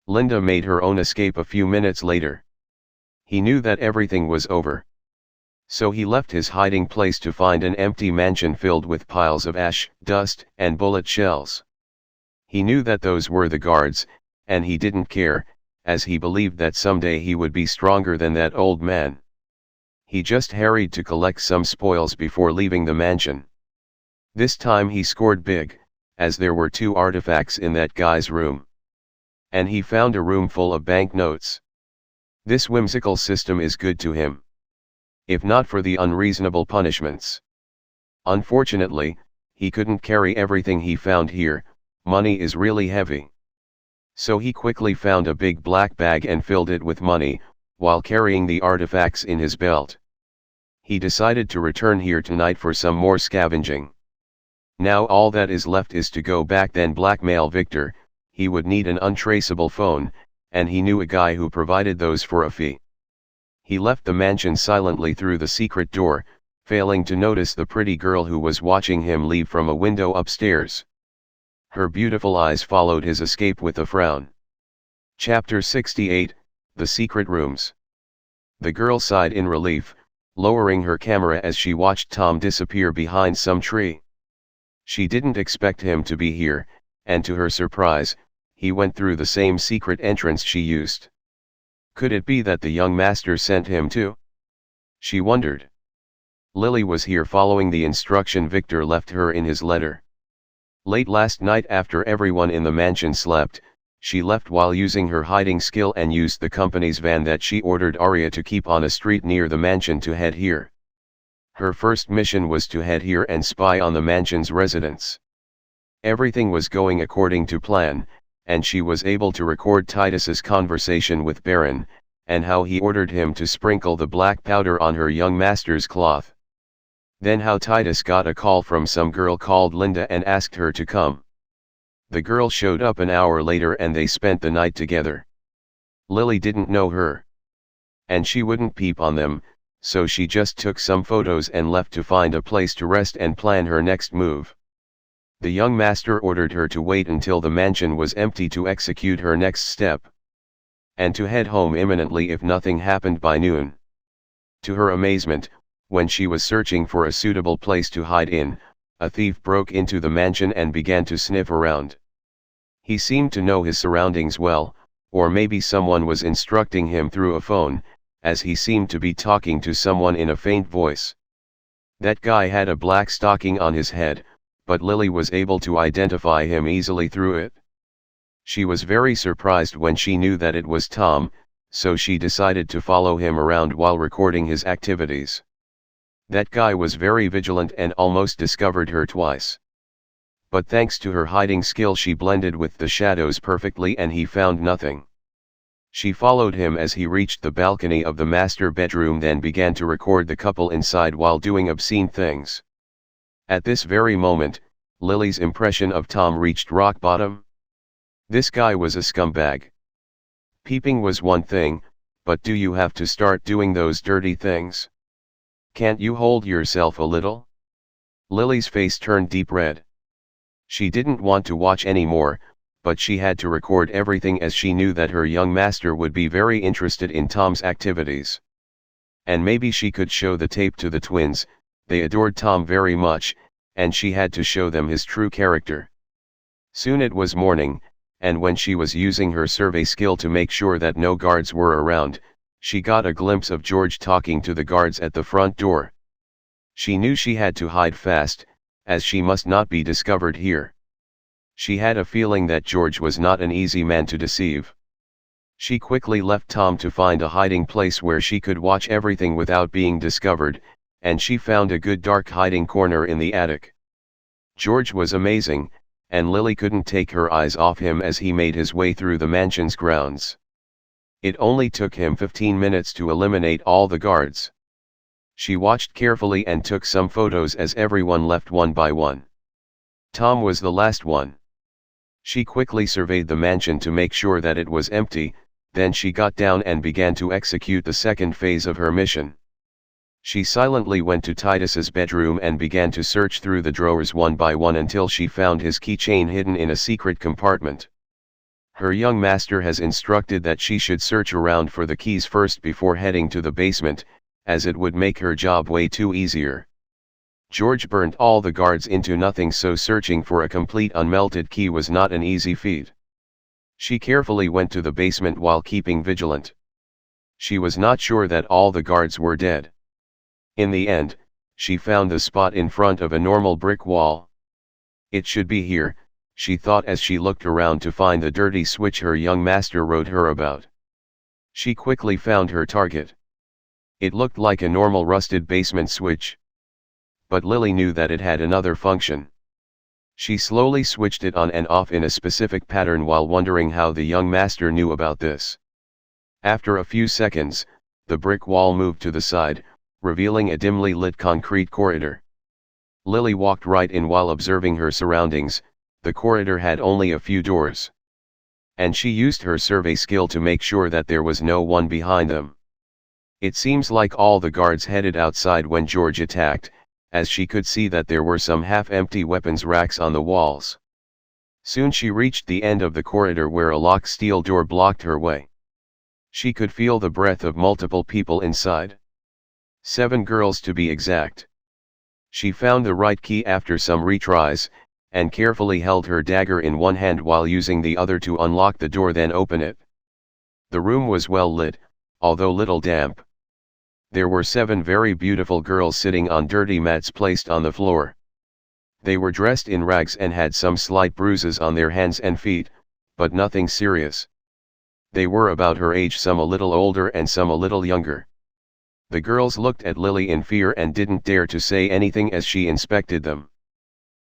Linda made her own escape a few minutes later. He knew that everything was over. So he left his hiding place to find an empty mansion filled with piles of ash, dust, and bullet shells. He knew that those were the guards, and he didn't care, as he believed that someday he would be stronger than that old man. He just hurried to collect some spoils before leaving the mansion. This time he scored big, as there were 2 artifacts in that guy's room. And he found a room full of banknotes. This whimsical system is good to him. If not for the unreasonable punishments. Unfortunately, he couldn't carry everything he found here. Money is really heavy. So he quickly found a big black bag and filled it with money, while carrying the artifacts in his belt. He decided to return here tonight for some more scavenging. Now all that is left is to go back then blackmail Victor. He would need an untraceable phone, and he knew a guy who provided those for a fee. He left the mansion silently through the secret door, failing to notice the pretty girl who was watching him leave from a window upstairs. Her beautiful eyes followed his escape with a frown. Chapter 68, The Secret Rooms. The girl sighed in relief, lowering her camera as she watched Tom disappear behind some tree. She didn't expect him to be here, and to her surprise, he went through the same secret entrance she used. Could it be that the young master sent him too? She wondered. Lily was here following the instruction Victor left her in his letter. Late last night, after everyone in the mansion slept, she left while using her hiding skill and used the company's van that she ordered Arya to keep on a street near the mansion to head here. Her first mission was to head here and spy on the mansion's residents. Everything was going according to plan, and she was able to record Titus's conversation with Baron, and how he ordered him to sprinkle the black powder on her young master's cloth. Then how Titus got a call from some girl called Linda and asked her to come. The girl showed up an hour later and they spent the night together. Lily didn't know her. And she wouldn't peep on them, so she just took some photos and left to find a place to rest and plan her next move. The young master ordered her to wait until the mansion was empty to execute her next step. And to head home imminently if nothing happened by noon. To her amazement, when she was searching for a suitable place to hide in, a thief broke into the mansion and began to sniff around. He seemed to know his surroundings well, or maybe someone was instructing him through a phone, as he seemed to be talking to someone in a faint voice. That guy had a black stocking on his head, but Lily was able to identify him easily through it. She was very surprised when she knew that it was Tom, so she decided to follow him around while recording his activities. That guy was very vigilant and almost discovered her twice. But thanks to her hiding skill she blended with the shadows perfectly and he found nothing. She followed him as he reached the balcony of the master bedroom, then began to record the couple inside while doing obscene things. At this very moment, Lily's impression of Tom reached rock bottom. This guy was a scumbag. Peeping was one thing, but do you have to start doing those dirty things? Can't you hold yourself a little? Lily's face turned deep red. She didn't want to watch anymore, but she had to record everything as she knew that her young master would be very interested in Tom's activities. And maybe she could show the tape to the twins. They adored Tom very much, and she had to show them his true character. Soon it was morning, and when she was using her survey skill to make sure that no guards were around, she got a glimpse of George talking to the guards at the front door. She knew she had to hide fast, as she must not be discovered here. She had a feeling that George was not an easy man to deceive. She quickly left Tom to find a hiding place where she could watch everything without being discovered, and she found a good dark hiding corner in the attic. George was amazing, and Lily couldn't take her eyes off him as he made his way through the mansion's grounds. It only took him 15 minutes to eliminate all the guards. She watched carefully and took some photos as everyone left one by one. Tom was the last one. She quickly surveyed the mansion to make sure that it was empty, then she got down and began to execute the second phase of her mission. She silently went to Titus's bedroom and began to search through the drawers one by one until she found his keychain hidden in a secret compartment. Her young master has instructed that she should search around for the keys first before heading to the basement, as it would make her job way too easier. George burnt all the guards into nothing, so searching for a complete unmelted key was not an easy feat. She carefully went to the basement while keeping vigilant. She was not sure that all the guards were dead. In the end, she found the spot in front of a normal brick wall. It should be here, she thought as she looked around to find the dirty switch her young master wrote her about. She quickly found her target. It looked like a normal rusted basement switch. But Lily knew that it had another function. She slowly switched it on and off in a specific pattern while wondering how the young master knew about this. After a few seconds, the brick wall moved to the side, revealing a dimly lit concrete corridor. Lily walked right in while observing her surroundings. The corridor had only a few doors. And she used her survey skill to make sure that there was no one behind them. It seems like all the guards headed outside when George attacked, as she could see that there were some half-empty weapons racks on the walls. Soon she reached the end of the corridor where a locked steel door blocked her way. She could feel the breath of multiple people inside. 7 girls to be exact. She found the right key after some retries, and carefully held her dagger in one hand while using the other to unlock the door, then open it. The room was well lit, although little damp. There were 7 very beautiful girls sitting on dirty mats placed on the floor. They were dressed in rags and had some slight bruises on their hands and feet, but nothing serious. They were about her age, some a little older and some a little younger. The girls looked at Lily in fear and didn't dare to say anything as she inspected them.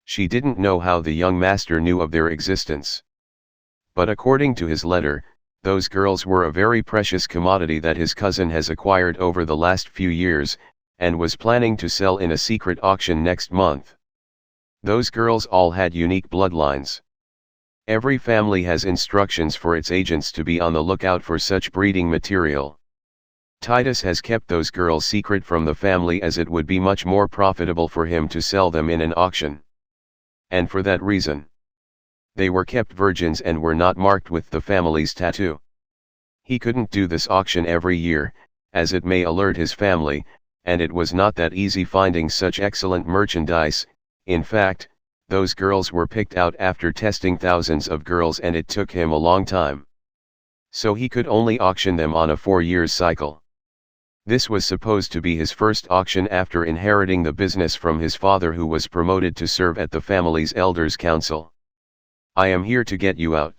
She didn't know how the young master knew of their existence. But according to his letter, those girls were a very precious commodity that his cousin has acquired over the last few years, and was planning to sell in a secret auction next month. Those girls all had unique bloodlines. Every family has instructions for its agents to be on the lookout for such breeding material. Titus has kept those girls secret from the family as it would be much more profitable for him to sell them in an auction. And for that reason, they were kept virgins and were not marked with the family's tattoo. He couldn't do this auction every year, as it may alert his family, and it was not that easy finding such excellent merchandise. In fact, those girls were picked out after testing thousands of girls, and it took him a long time. So he could only auction them on a 4-year cycle. This was supposed to be his first auction after inheriting the business from his father, who was promoted to serve at the family's elders' council. "I am here to get you out,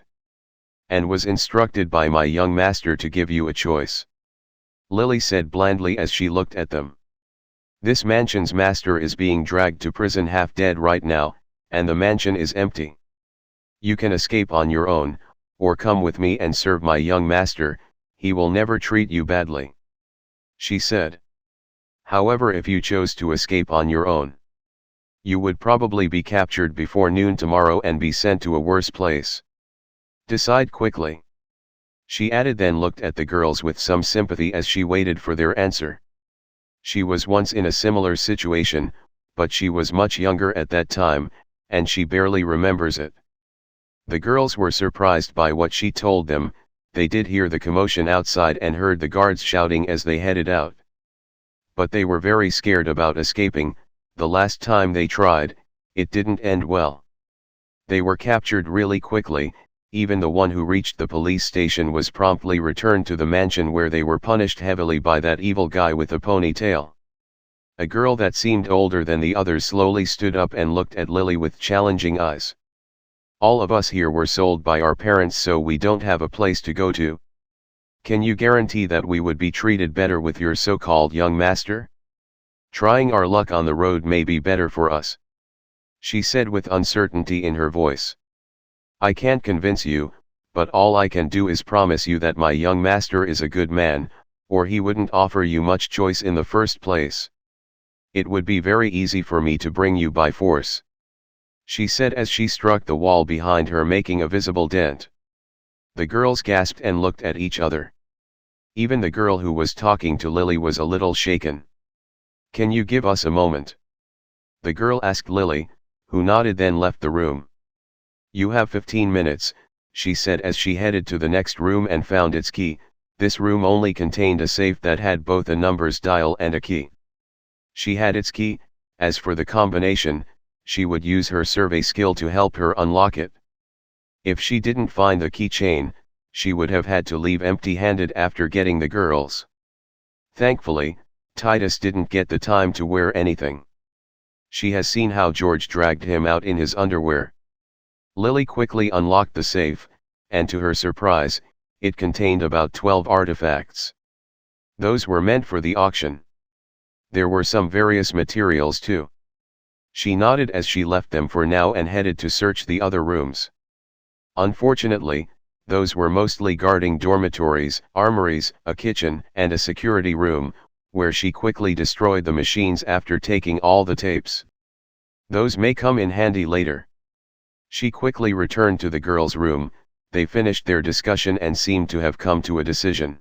and was instructed by my young master to give you a choice," Lily said blandly as she looked at them. "This mansion's master is being dragged to prison half dead right now, and the mansion is empty. You can escape on your own, or come with me and serve my young master. He will never treat you badly," she said. "However, if you chose to escape on your own, you would probably be captured before noon tomorrow and be sent to a worse place. Decide quickly," she added, then looked at the girls with some sympathy as she waited for their answer. She was once in a similar situation, but she was much younger at that time, and she barely remembers it. The girls were surprised by what she told them. They did hear the commotion outside and heard the guards shouting as they headed out. But they were very scared about escaping. The last time they tried, it didn't end well. They were captured really quickly. Even the one who reached the police station was promptly returned to the mansion, where they were punished heavily by that evil guy with a ponytail. A girl that seemed older than the others slowly stood up and looked at Lily with challenging eyes. All of us here were sold by our parents, so we don't have a place to go to. Can you guarantee that we would be treated better with your so-called young master? Trying our luck on the road may be better for us, she said with uncertainty in her voice. I can't convince you, but all I can do is promise you that my young master is a good man, or he wouldn't offer you much choice in the first place. It would be very easy for me to bring you by force, she said as she struck the wall behind her, making a visible dent. The girls gasped and looked at each other. Even the girl who was talking to Lily was a little shaken. Can you give us a moment? The girl asked Lily, who nodded, then left the room. You have 15 minutes, she said as she headed to the next room and found its key. This room only contained a safe that had both a numbers dial and a key. She had its key. As for the combination, she would use her survey skill to help her unlock it. If she didn't find the keychain, she would have had to leave empty-handed after getting the girls. Thankfully, Titus didn't get the time to wear anything. She has seen how George dragged him out in his underwear. Lily quickly unlocked the safe, and to her surprise, it contained about 12 artifacts. Those were meant for the auction. There were some various materials too. She nodded as she left them for now and headed to search the other rooms. Unfortunately, those were mostly guarding dormitories, armories, a kitchen, and a security room, where she quickly destroyed the machines after taking all the tapes. Those may come in handy later. She quickly returned to the girls' room. They finished their discussion and seemed to have come to a decision.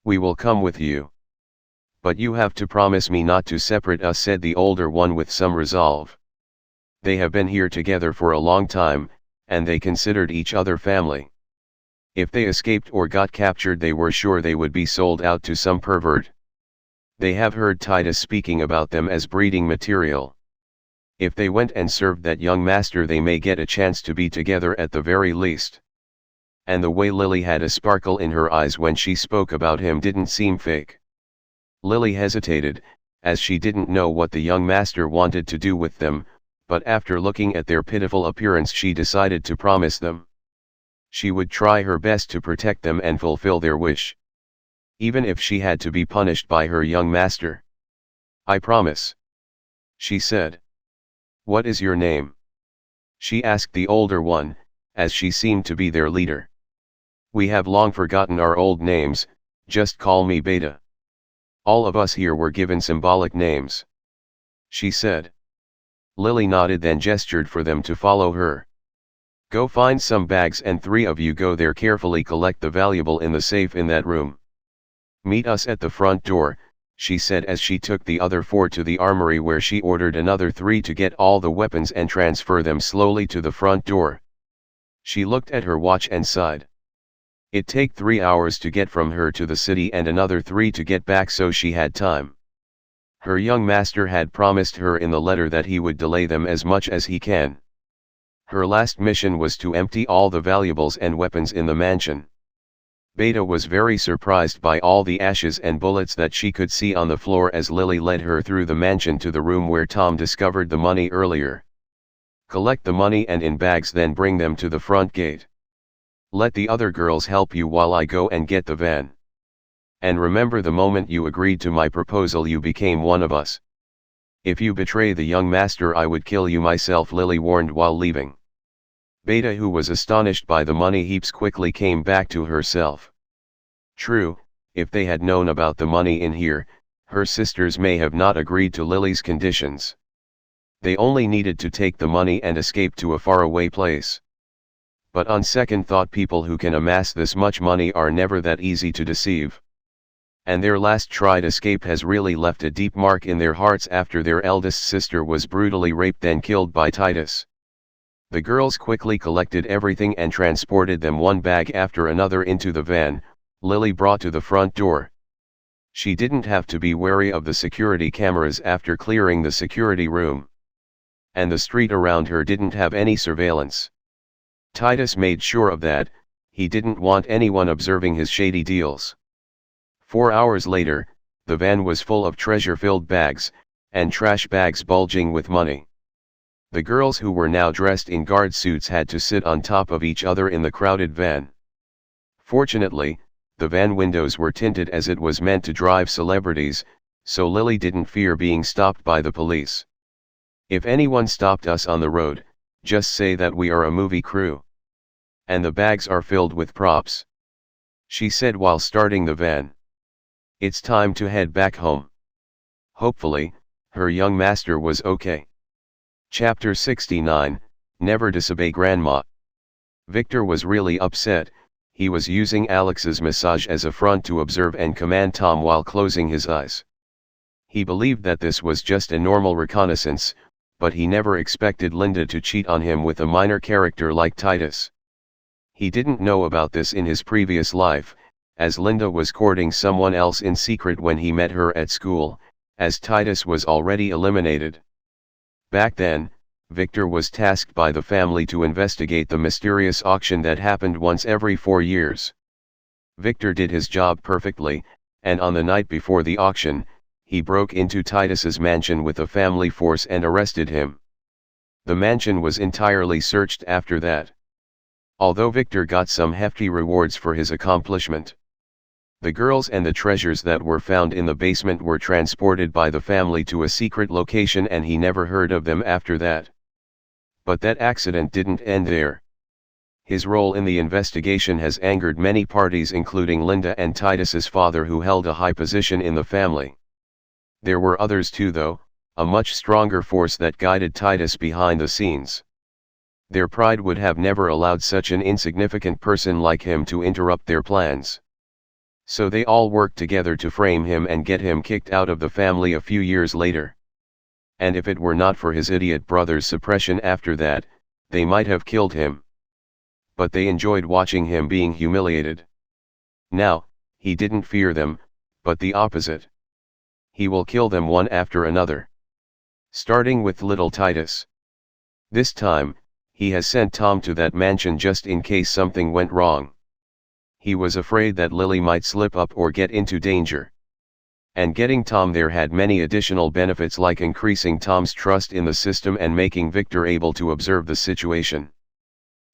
We will come with you. But you have to promise me not to separate us, said the older one with some resolve. They have been here together for a long time, and they considered each other family. If they escaped or got captured, they were sure they would be sold out to some pervert. They have heard Titus speaking about them as breeding material. If they went and served that young master, they may get a chance to be together at the very least. And the way Lily had a sparkle in her eyes when she spoke about him didn't seem fake. Lily hesitated, as she didn't know what the young master wanted to do with them, but after looking at their pitiful appearance she decided to promise them. She would try her best to protect them and fulfill their wish, even if she had to be punished by her young master. I promise, she said. What is your name? She asked the older one, as she seemed to be their leader. We have long forgotten our old names, just call me Beta. All of us here were given symbolic names, she said. Lily nodded, then gestured for them to follow her. Go find some bags and 3 of you go there, carefully collect the valuable in the safe in that room. Meet us at the front door, she said as she took the other 4 to the armory, where she ordered another 3 to get all the weapons and transfer them slowly to the front door. She looked at her watch and sighed. It'd take 3 hours to get from her to the city and another 3 to get back, so she had time. Her young master had promised her in the letter that he would delay them as much as he can. Her last mission was to empty all the valuables and weapons in the mansion. Beta was very surprised by all the ashes and bullets that she could see on the floor as Lily led her through the mansion to the room where Tom discovered the money earlier. Collect the money and in bags, then bring them to the front gate. Let the other girls help you while I go and get the van. And remember, the moment you agreed to my proposal you became one of us. If you betray the young master I would kill you myself, Lily warned while leaving. Beta, who was astonished by the money heaps, quickly came back to herself. True, if they had known about the money in here, her sisters may have not agreed to Lily's conditions. They only needed to take the money and escape to a faraway place. But on second thought, people who can amass this much money are never that easy to deceive. And their last tried escape has really left a deep mark in their hearts after their eldest sister was brutally raped, then killed by Titus. The girls quickly collected everything and transported them one bag after another into the van Lily brought to the front door. She didn't have to be wary of the security cameras after clearing the security room. And the street around her didn't have any surveillance. Titus made sure of that. He didn't want anyone observing his shady deals. 4 hours later, The van was full of treasure-filled bags, and trash bags bulging with money. The girls who were now dressed in guard suits had to sit on top of each other in the crowded van. Fortunately, the van windows were tinted as it was meant to drive celebrities, so Lily didn't fear being stopped by the police. "If anyone stopped us on the road, just say that we are a movie crew. And the bags are filled with props," she said while starting the van. "It's time to head back home." Hopefully, her young master was okay. Chapter 69, Never Disobey Grandma. Victor was really upset. He was using Alex's massage as a front to observe and command Tom while closing his eyes. He believed that this was just a normal reconnaissance, but he never expected Linda to cheat on him with a minor character like Titus. He didn't know about this in his previous life, as Linda was courting someone else in secret when he met her at school, as Titus was already eliminated. Back then, Victor was tasked by the family to investigate the mysterious auction that happened once every 4 years. Victor did his job perfectly, and on the night before the auction, he broke into Titus's mansion with a family force and arrested him. The mansion was entirely searched after that. Although Victor got some hefty rewards for his accomplishment. The girls and the treasures that were found in the basement were transported by the family to a secret location and he never heard of them after that. But that accident didn't end there. His role in the investigation has angered many parties including Linda and Titus's father who held a high position in the family. There were others too though, a much stronger force that guided Titus behind the scenes. Their pride would have never allowed such an insignificant person like him to interrupt their plans. So they all worked together to frame him and get him kicked out of the family a few years later. And if it were not for his idiot brother's suppression after that, they might have killed him. But they enjoyed watching him being humiliated. Now, he didn't fear them, but the opposite. He will kill them one after another. Starting with little Titus. This time, he has sent Tom to that mansion just in case something went wrong. He was afraid that Lily might slip up or get into danger. And getting Tom there had many additional benefits like increasing Tom's trust in the system and making Victor able to observe the situation.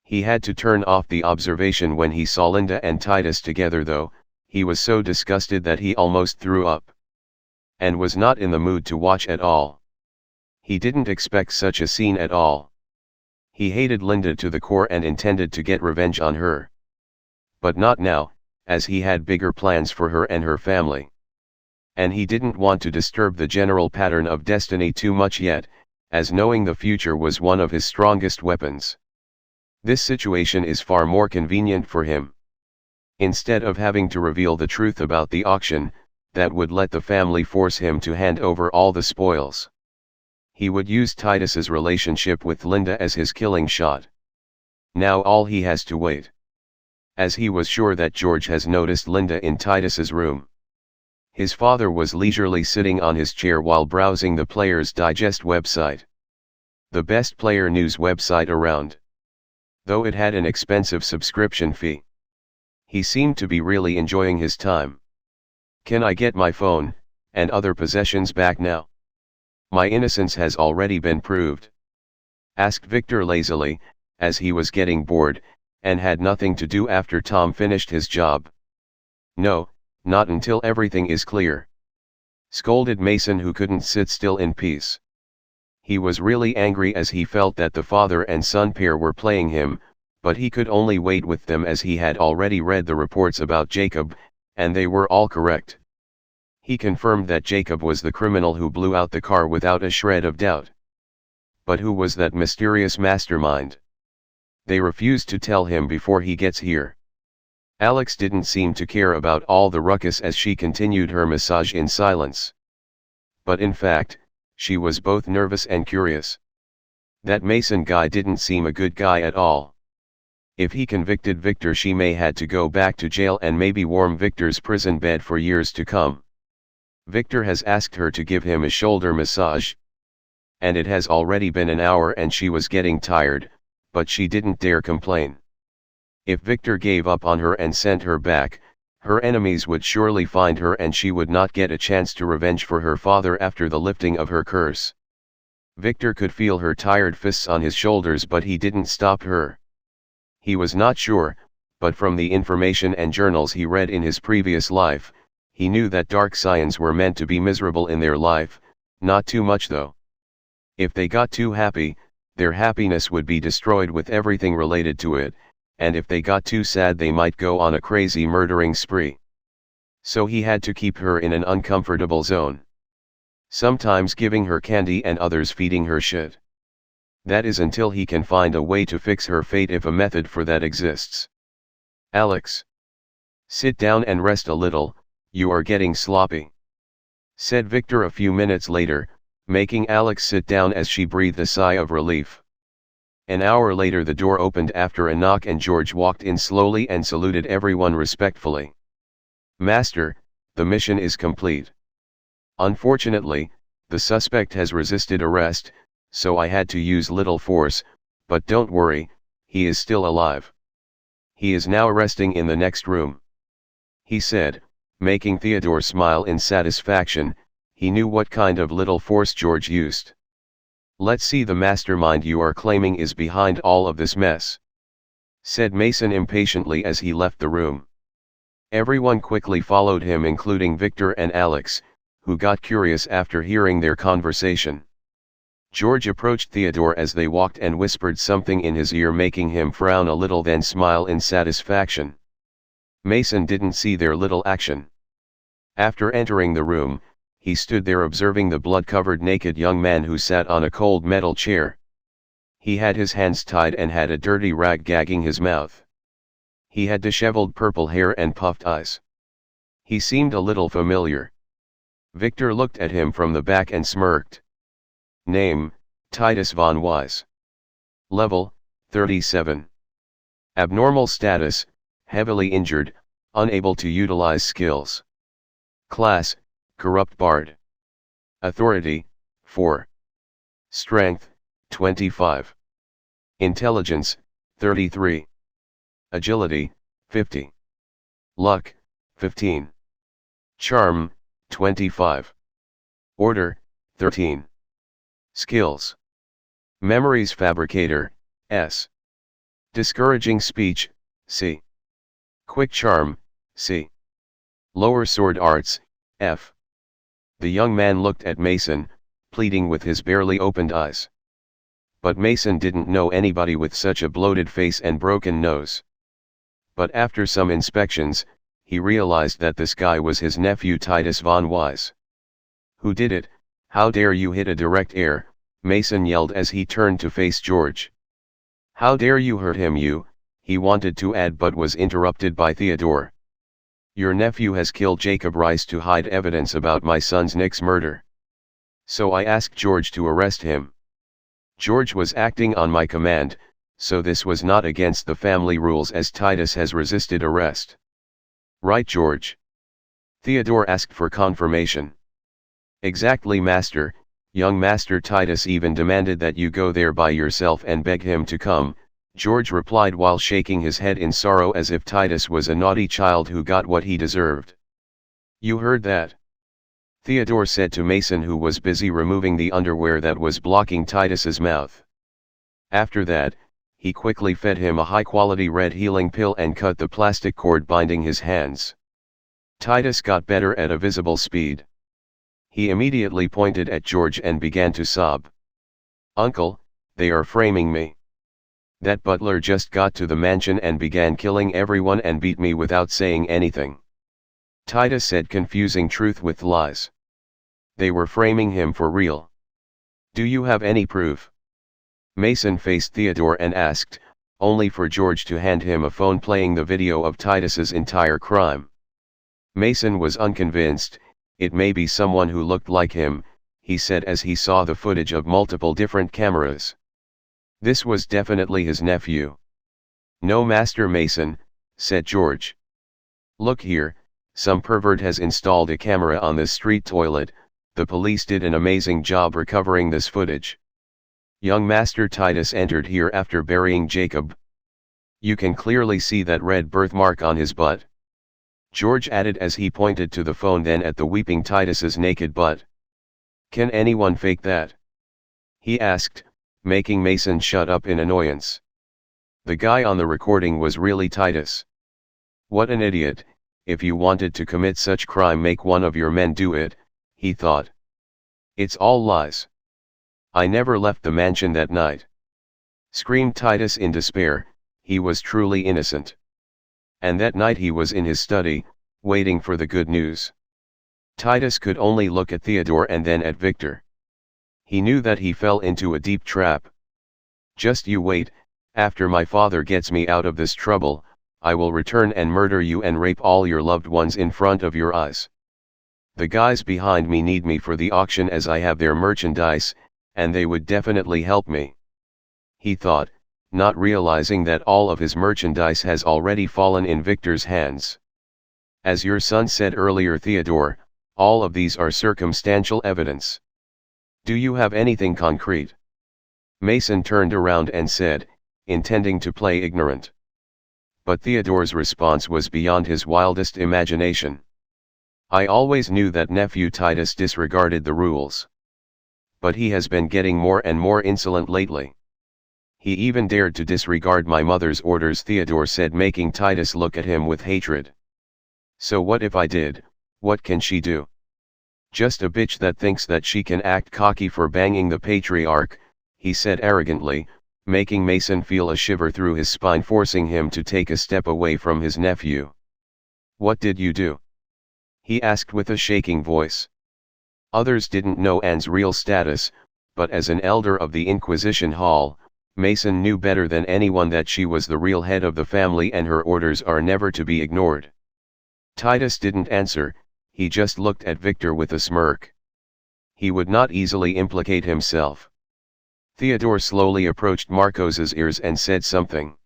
He had to turn off the observation when he saw Linda and Titus together though, he was so disgusted that he almost threw up. And was not in the mood to watch at all. He didn't expect such a scene at all. He hated Linda to the core and intended to get revenge on her. But not now, as he had bigger plans for her and her family. And he didn't want to disturb the general pattern of destiny too much yet, as knowing the future was one of his strongest weapons. This situation is far more convenient for him. Instead of having to reveal the truth about the auction, that would let the family force him to hand over all the spoils. He would use Titus's relationship with Linda as his killing shot. Now all he has to wait. As he was sure that George has noticed Linda in Titus's room. His father was leisurely sitting on his chair while browsing the Players Digest website. The best player news website around. Though it had an expensive subscription fee. He seemed to be really enjoying his time. "Can I get my phone, and other possessions back now? My innocence has already been proved," asked Victor lazily, as he was getting bored, and had nothing to do after Tom finished his job. "No, not until everything is clear," scolded Mason who couldn't sit still in peace. He was really angry as he felt that the father and son pair were playing him, but he could only wait with them as he had already read the reports about Jacob, and they were all correct. He confirmed that Jacob was the criminal who blew out the car without a shred of doubt. But who was that mysterious mastermind? They refused to tell him before he gets here. Alex didn't seem to care about all the ruckus as she continued her massage in silence. But in fact, she was both nervous and curious. That Mason guy didn't seem a good guy at all. If he convicted Victor, she may had to go back to jail and maybe warm Victor's prison bed for years to come. Victor has asked her to give him a shoulder massage. And it has already been an hour and she was getting tired, but she didn't dare complain. If Victor gave up on her and sent her back, Her enemies would surely find her and she would not get a chance to revenge for her father after the lifting of her curse. Victor could feel her tired fists on his shoulders, but he didn't stop her. He was not sure, but from the information and journals he read in his previous life, he knew that dark scions were meant to be miserable in their life, not too much though. If they got too happy, their happiness would be destroyed with everything related to it, and if they got too sad they might go on a crazy murdering spree. So he had to keep her in an uncomfortable zone. Sometimes giving her candy and others feeding her shit. That is until he can find a way to fix her fate, if a method for that exists. Alex. Sit down and rest a little, you are getting sloppy, said Victor a few minutes later, making Alex sit down as she breathed a sigh of relief. An hour later the door opened after a knock and George walked in slowly and saluted everyone respectfully. Master, the mission is complete. Unfortunately, the suspect has resisted arrest, so I had to use little force, but don't worry, he is still alive. He is now resting in the next room, he said, making Theodore smile in satisfaction. He knew what kind of little force George used. Let's see the mastermind you are claiming is behind all of this mess, said Mason impatiently as he left the room. Everyone quickly followed him, including Victor and Alex, who got curious after hearing their conversation. George approached Theodore as they walked and whispered something in his ear, making him frown a little then smile in satisfaction. Mason didn't see their little action. After entering the room, he stood there observing the blood-covered naked young man who sat on a cold metal chair. He had his hands tied and had a dirty rag gagging his mouth. He had disheveled purple hair and puffed eyes. He seemed a little familiar. Victor looked at him from the back and smirked. Name, Titus von Wise. Level, 37. Abnormal status, heavily injured, unable to utilize skills. Class, Corrupt Bard. Authority, 4. Strength, 25. Intelligence, 33. Agility, 50. Luck, 15. Charm, 25. Order, 13. Skills. Memories Fabricator, S. Discouraging Speech, C. Quick Charm, C. Lower Sword Arts, F. The young man looked at Mason, pleading with his barely opened eyes. But Mason didn't know anybody with such a bloated face and broken nose. But after some inspections, he realized that this guy was his nephew Titus von Wise. Who did it? How dare you hit a direct air, Mason yelled as he turned to face George. How dare you hurt him, you, he wanted to add but was interrupted by Theodore. Your nephew has killed Jacob Rice to hide evidence about my son's Nick's murder. So I asked George to arrest him. George was acting on my command, so this was not against the family rules as Titus has resisted arrest. Right, George? Theodore asked for confirmation. Exactly, Master. Young Master Titus even demanded that you go there by yourself and beg him to come, George replied while shaking his head in sorrow as if Titus was a naughty child who got what he deserved. You heard that? Theodore said to Mason, who was busy removing the underwear that was blocking Titus's mouth. After that, he quickly fed him a high-quality red healing pill and cut the plastic cord binding his hands. Titus got better at a visible speed. He immediately pointed at George and began to sob. Uncle, they are framing me. That butler just got to the mansion and began killing everyone and beat me without saying anything. Titus said, confusing truth with lies. They were framing him for real. Do you have any proof? Mason faced Theodore and asked, only for George to hand him a phone playing the video of Titus's entire crime. Mason was unconvinced. It may be someone who looked like him, he said as he saw the footage of multiple different cameras. This was definitely his nephew. No, Master Mason, said George. Look here, some pervert has installed a camera on this street toilet. The police did an amazing job recovering this footage. Young Master Titus entered here after burying Jacob. You can clearly see that red birthmark on his butt. George added as he pointed to the phone, then at the weeping Titus's naked butt. "Can anyone fake that?" he asked, making Mason shut up in annoyance. The guy on the recording was really Titus. What an idiot! If you wanted to commit such crime, make one of your men do it, he thought. It's all lies. I never left the mansion that night, screamed Titus in despair. He was truly innocent. And that night he was in his study, waiting for the good news. Titus could only look at Theodore and then at Victor. He knew that he fell into a deep trap. "Just you wait, after my father gets me out of this trouble, I will return and murder you and rape all your loved ones in front of your eyes. The guys behind me need me for the auction as I have their merchandise, and they would definitely help me," he thought, not realizing that all of his merchandise has already fallen in Victor's hands. "As your son said earlier, Theodore, all of these are circumstantial evidence. Do you have anything concrete?" Mason turned around and said, intending to play ignorant. But Theodore's response was beyond his wildest imagination. "I always knew that nephew Titus disregarded the rules. But he has been getting more and more insolent lately. He even dared to disregard my mother's orders," Theodore said, making Titus look at him with hatred. "So what if I did? What can she do? Just a bitch that thinks that she can act cocky for banging the patriarch," he said arrogantly, making Mason feel a shiver through his spine, forcing him to take a step away from his nephew. "What did you do?" he asked with a shaking voice. Others didn't know Anne's real status, but as an elder of the Inquisition Hall, Mason knew better than anyone that she was the real head of the family and her orders are never to be ignored. Titus didn't answer, he just looked at Victor with a smirk. He would not easily implicate himself. Theodore slowly approached Marcos's ears and said something.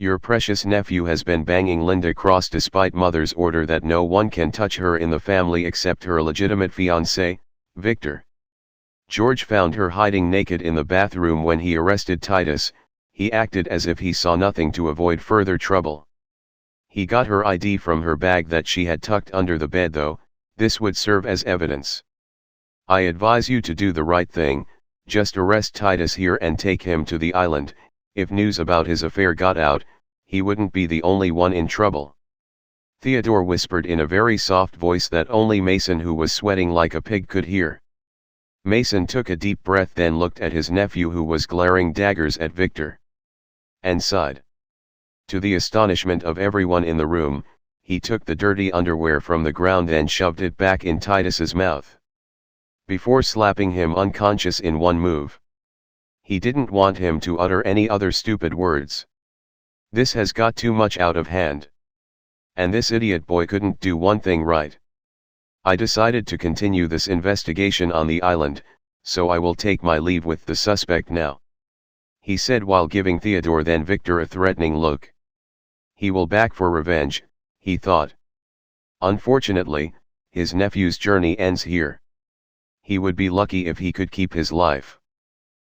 "Your precious nephew has been banging Linda Cross despite mother's order that no one can touch her in the family except her legitimate fiancé, Victor. George found her hiding naked in the bathroom when he arrested Titus. He acted as if he saw nothing to avoid further trouble. He got her ID from her bag that she had tucked under the bed, though. This would serve as evidence. I advise you to do the right thing, just arrest Titus here and take him to the island. If news about his affair got out, he wouldn't be the only one in trouble," Theodore whispered in a very soft voice that only Mason, who was sweating like a pig, could hear. Mason took a deep breath, then looked at his nephew, who was glaring daggers at Victor, and sighed. To the astonishment of everyone in the room, he took the dirty underwear from the ground and shoved it back in Titus's mouth, before slapping him unconscious in one move. He didn't want him to utter any other stupid words. "This has got too much out of hand. And this idiot boy couldn't do one thing right. I decided to continue this investigation on the island, so I will take my leave with the suspect now," he said while giving Theodore then Victor a threatening look. He will back for revenge, he thought. Unfortunately, his nephew's journey ends here. He would be lucky if he could keep his life.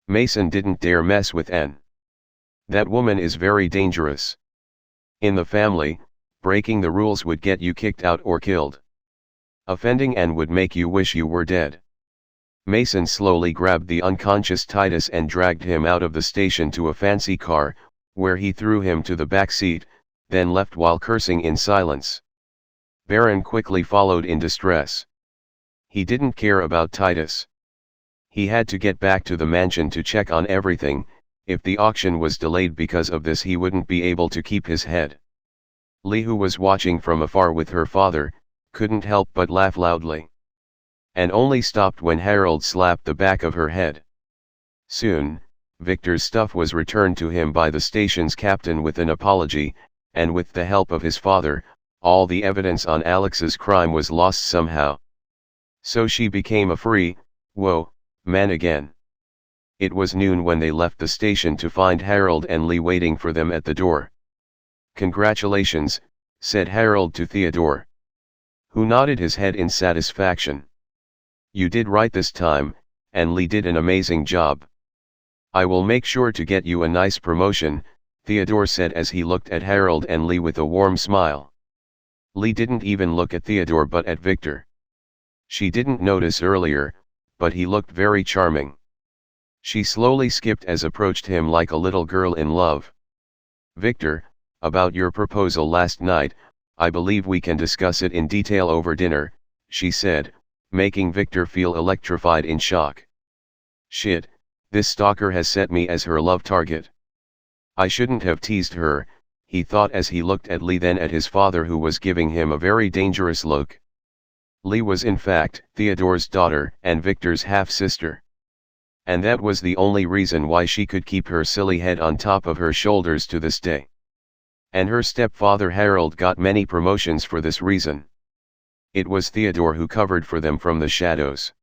Mason didn't dare mess with Anne. That woman is very dangerous. In the family, breaking the rules would get you kicked out or killed. Offending Anne would make you wish you were dead. Mason slowly grabbed the unconscious Titus and dragged him out of the station to a fancy car, where he threw him to the back seat, then left while cursing in silence. Baron quickly followed in distress. He didn't care about Titus. He had to get back to the mansion to check on everything. If the auction was delayed because of this, he wouldn't be able to keep his head. Lee, who was watching from afar with her father, couldn't help but laugh loudly, and only stopped when Harold slapped the back of her head. Soon, Victor's stuff was returned to him by the station's captain with an apology, and with the help of his father, all the evidence on Alex's crime was lost somehow. So she became a free, man again. It was noon when they left the station to find Harold and Lee waiting for them at the door. "Congratulations," said Harold to Theodore, who nodded his head in satisfaction. "You did right this time, and Lee did an amazing job. I will make sure to get you a nice promotion," Theodore said as he looked at Harold and Lee with a warm smile. Lee didn't even look at Theodore but at Victor. She didn't notice earlier, but he looked very charming. She slowly skipped as approached him like a little girl in love. "Victor, about your proposal last night, I believe we can discuss it in detail over dinner," she said, making Victor feel electrified in shock. "Shit, this stalker has set me as her love target. I shouldn't have teased her," he thought as he looked at Lee, then at his father, who was giving him a very dangerous look. Lee was in fact Theodore's daughter and Victor's half-sister. And that was the only reason why she could keep her silly head on top of her shoulders to this day. And her stepfather Harold got many promotions for this reason. It was Theodore who covered for them from the shadows.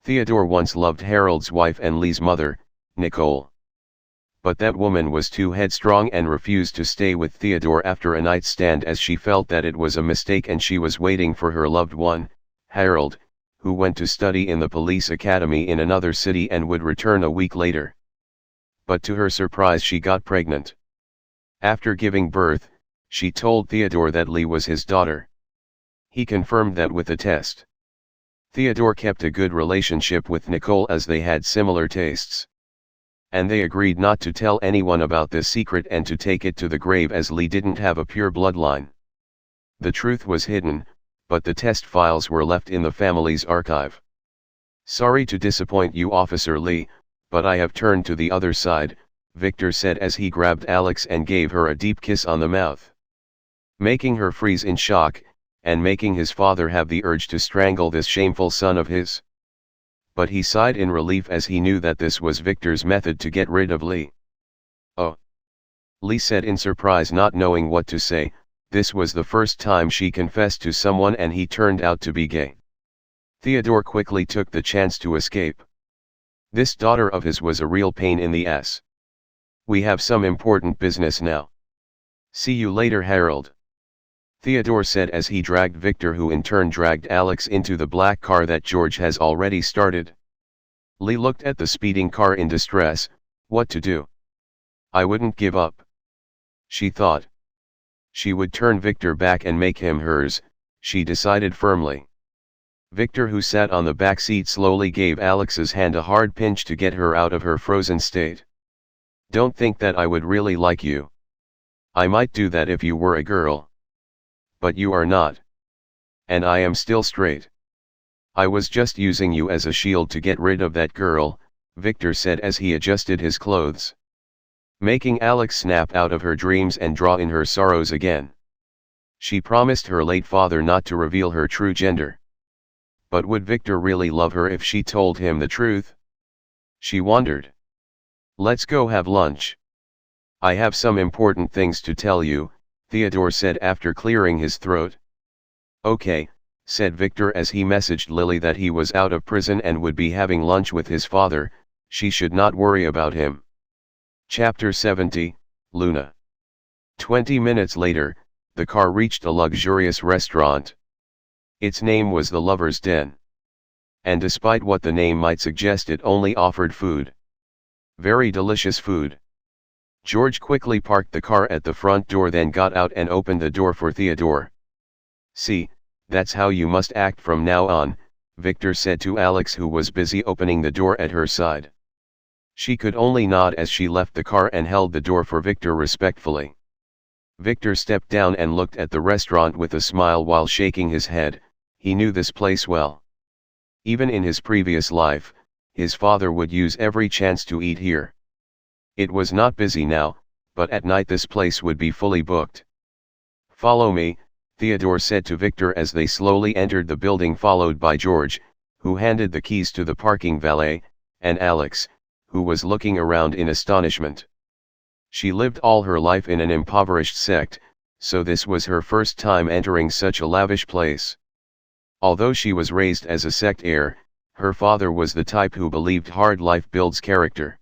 Theodore once loved Harold's wife and Lee's mother, Nicole. But that woman was too headstrong and refused to stay with Theodore after a night stand, as she felt that it was a mistake and she was waiting for her loved one, Harold, who went to study in the police academy in another city and would return a week later. But to her surprise she got pregnant. After giving birth, she told Theodore that Lee was his daughter. He confirmed that with a test. Theodore kept a good relationship with Nicole as they had similar tastes. And they agreed not to tell anyone about this secret and to take it to the grave, as Lee didn't have a pure bloodline. The truth was hidden, but the test files were left in the family's archive. "Sorry to disappoint you, Officer Lee, but I have turned to the other side," Victor said as he grabbed Alex and gave her a deep kiss on the mouth, making her freeze in shock, and making his father have the urge to strangle this shameful son of his. But he sighed in relief as he knew that this was Victor's method to get rid of Lee. "Oh," Lee said in surprise, not knowing what to say. This was the first time she confessed to someone and he turned out to be gay. Theodore quickly took the chance to escape. This daughter of his was a real pain in the ass. "We have some important business now. See you later, Harold," Theodore said as he dragged Victor, who in turn dragged Alex into the black car that George has already started. Lee looked at the speeding car in distress. What to do? "I wouldn't give up," she thought. She would turn Victor back and make him hers, she decided firmly. Victor, who sat on the back seat, slowly gave Alex's hand a hard pinch to get her out of her frozen state. "Don't think that I would really like you. I might do that if you were a girl. But you are not. And I am still straight. I was just using you as a shield to get rid of that girl," Victor said as he adjusted his clothes, making Alex snap out of her dreams and draw in her sorrows again. She promised her late father not to reveal her true gender. But would Victor really love her if she told him the truth? She wondered. "Let's go have lunch. I have some important things to tell you," Theodore said after clearing his throat. "Okay," said Victor as he messaged Lily that he was out of prison and would be having lunch with his father. She should not worry about him. Chapter 70, Luna. 20 minutes later, the car reached a luxurious restaurant. Its name was the Lover's Den. And despite what the name might suggest, it only offered food. Very delicious food. George quickly parked the car at the front door, then got out and opened the door for Theodore. "See, that's how you must act from now on," Victor said to Alex, who was busy opening the door at her side. She could only nod as she left the car and held the door for Victor respectfully. Victor stepped down and looked at the restaurant with a smile while shaking his head. He knew this place well. Even in his previous life, his father would use every chance to eat here. It was not busy now, but at night this place would be fully booked. "Follow me," Theodore said to Victor as they slowly entered the building, followed by George, who handed the keys to the parking valet, and Alex, who was looking around in astonishment. She lived all her life in an impoverished sect, so this was her first time entering such a lavish place. Although she was raised as a sect heir, her father was the type who believed hard life builds character.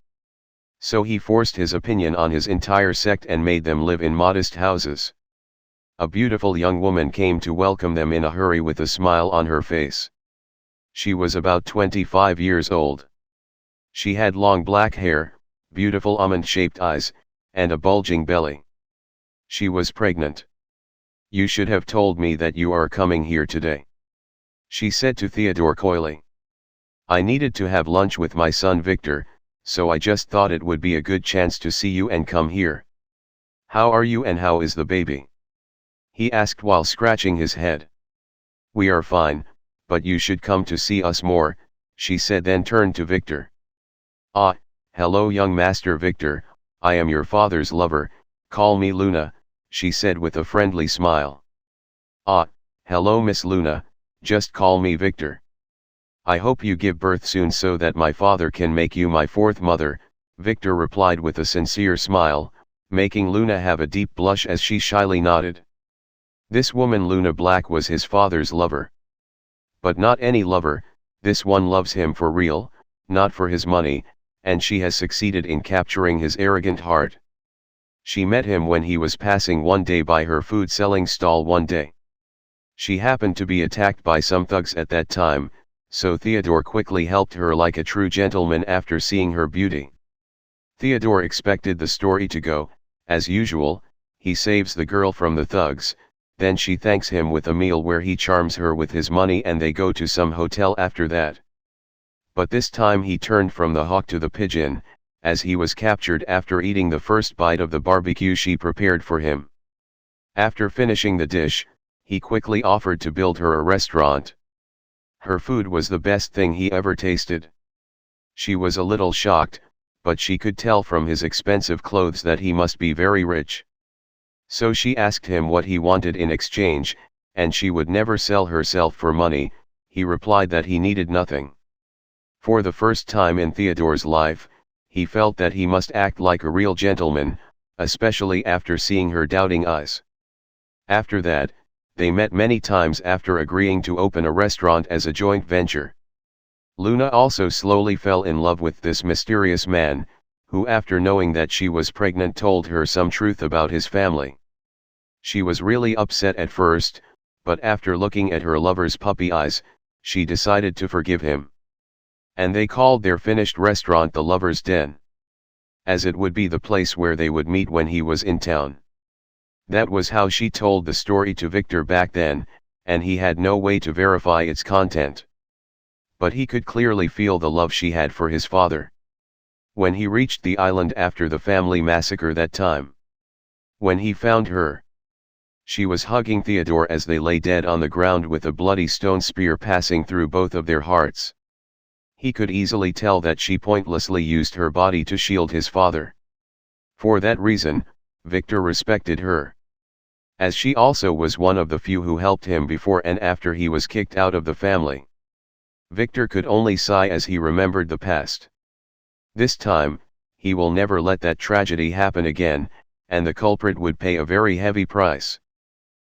So he forced his opinion on his entire sect and made them live in modest houses. A beautiful young woman came to welcome them in a hurry with a smile on her face. She was about 25 years old. She had long black hair, beautiful almond-shaped eyes, and a bulging belly. She was pregnant. You should have told me that you are coming here today, she said to Theodore coyly. I needed to have lunch with my son Victor, so I just thought it would be a good chance to see you and come here. How are you and how is the baby? He asked while scratching his head. We are fine, but you should come to see us more, she said, then turned to Victor. Ah, hello young Master Victor, I am your father's lover, call me Luna, she said with a friendly smile. Ah, hello Miss Luna, just call me Victor. I hope you give birth soon so that my father can make you my fourth mother, Victor replied with a sincere smile, making Luna have a deep blush as she shyly nodded. This woman Luna Black was his father's lover. But not any lover, this one loves him for real, not for his money, and she has succeeded in capturing his arrogant heart. She met him when he was passing one day by her food selling stall one day. She happened to be attacked by some thugs at that time, so Theodore quickly helped her like a true gentleman after seeing her beauty. Theodore expected the story to go, as usual, he saves the girl from the thugs, then she thanks him with a meal where he charms her with his money and they go to some hotel after that. But this time he turned from the hawk to the pigeon, as he was captured after eating the first bite of the barbecue she prepared for him. After finishing the dish, he quickly offered to build her a restaurant. Her food was the best thing he ever tasted. She was a little shocked, but she could tell from his expensive clothes that he must be very rich. So she asked him what he wanted in exchange, and she would never sell herself for money. He replied that he needed nothing. For the first time in Theodore's life, he felt that he must act like a real gentleman, especially after seeing her doubting eyes. After that, they met many times after agreeing to open a restaurant as a joint venture. Luna also slowly fell in love with this mysterious man, who after knowing that she was pregnant told her some truth about his family. She was really upset at first, but after looking at her lover's puppy eyes, she decided to forgive him. And they called their finished restaurant the Lover's Den, as it would be the place where they would meet when he was in town. That was how she told the story to Victor back then, and he had no way to verify its content. But he could clearly feel the love she had for his father. When he reached the island after the family massacre that time. When he found her, she was hugging Theodore as they lay dead on the ground with a bloody stone spear passing through both of their hearts. He could easily tell that she pointlessly used her body to shield his father. For that reason, Victor respected her, as she also was one of the few who helped him before and after he was kicked out of the family. Victor could only sigh as he remembered the past. This time, he will never let that tragedy happen again, and the culprit would pay a very heavy price.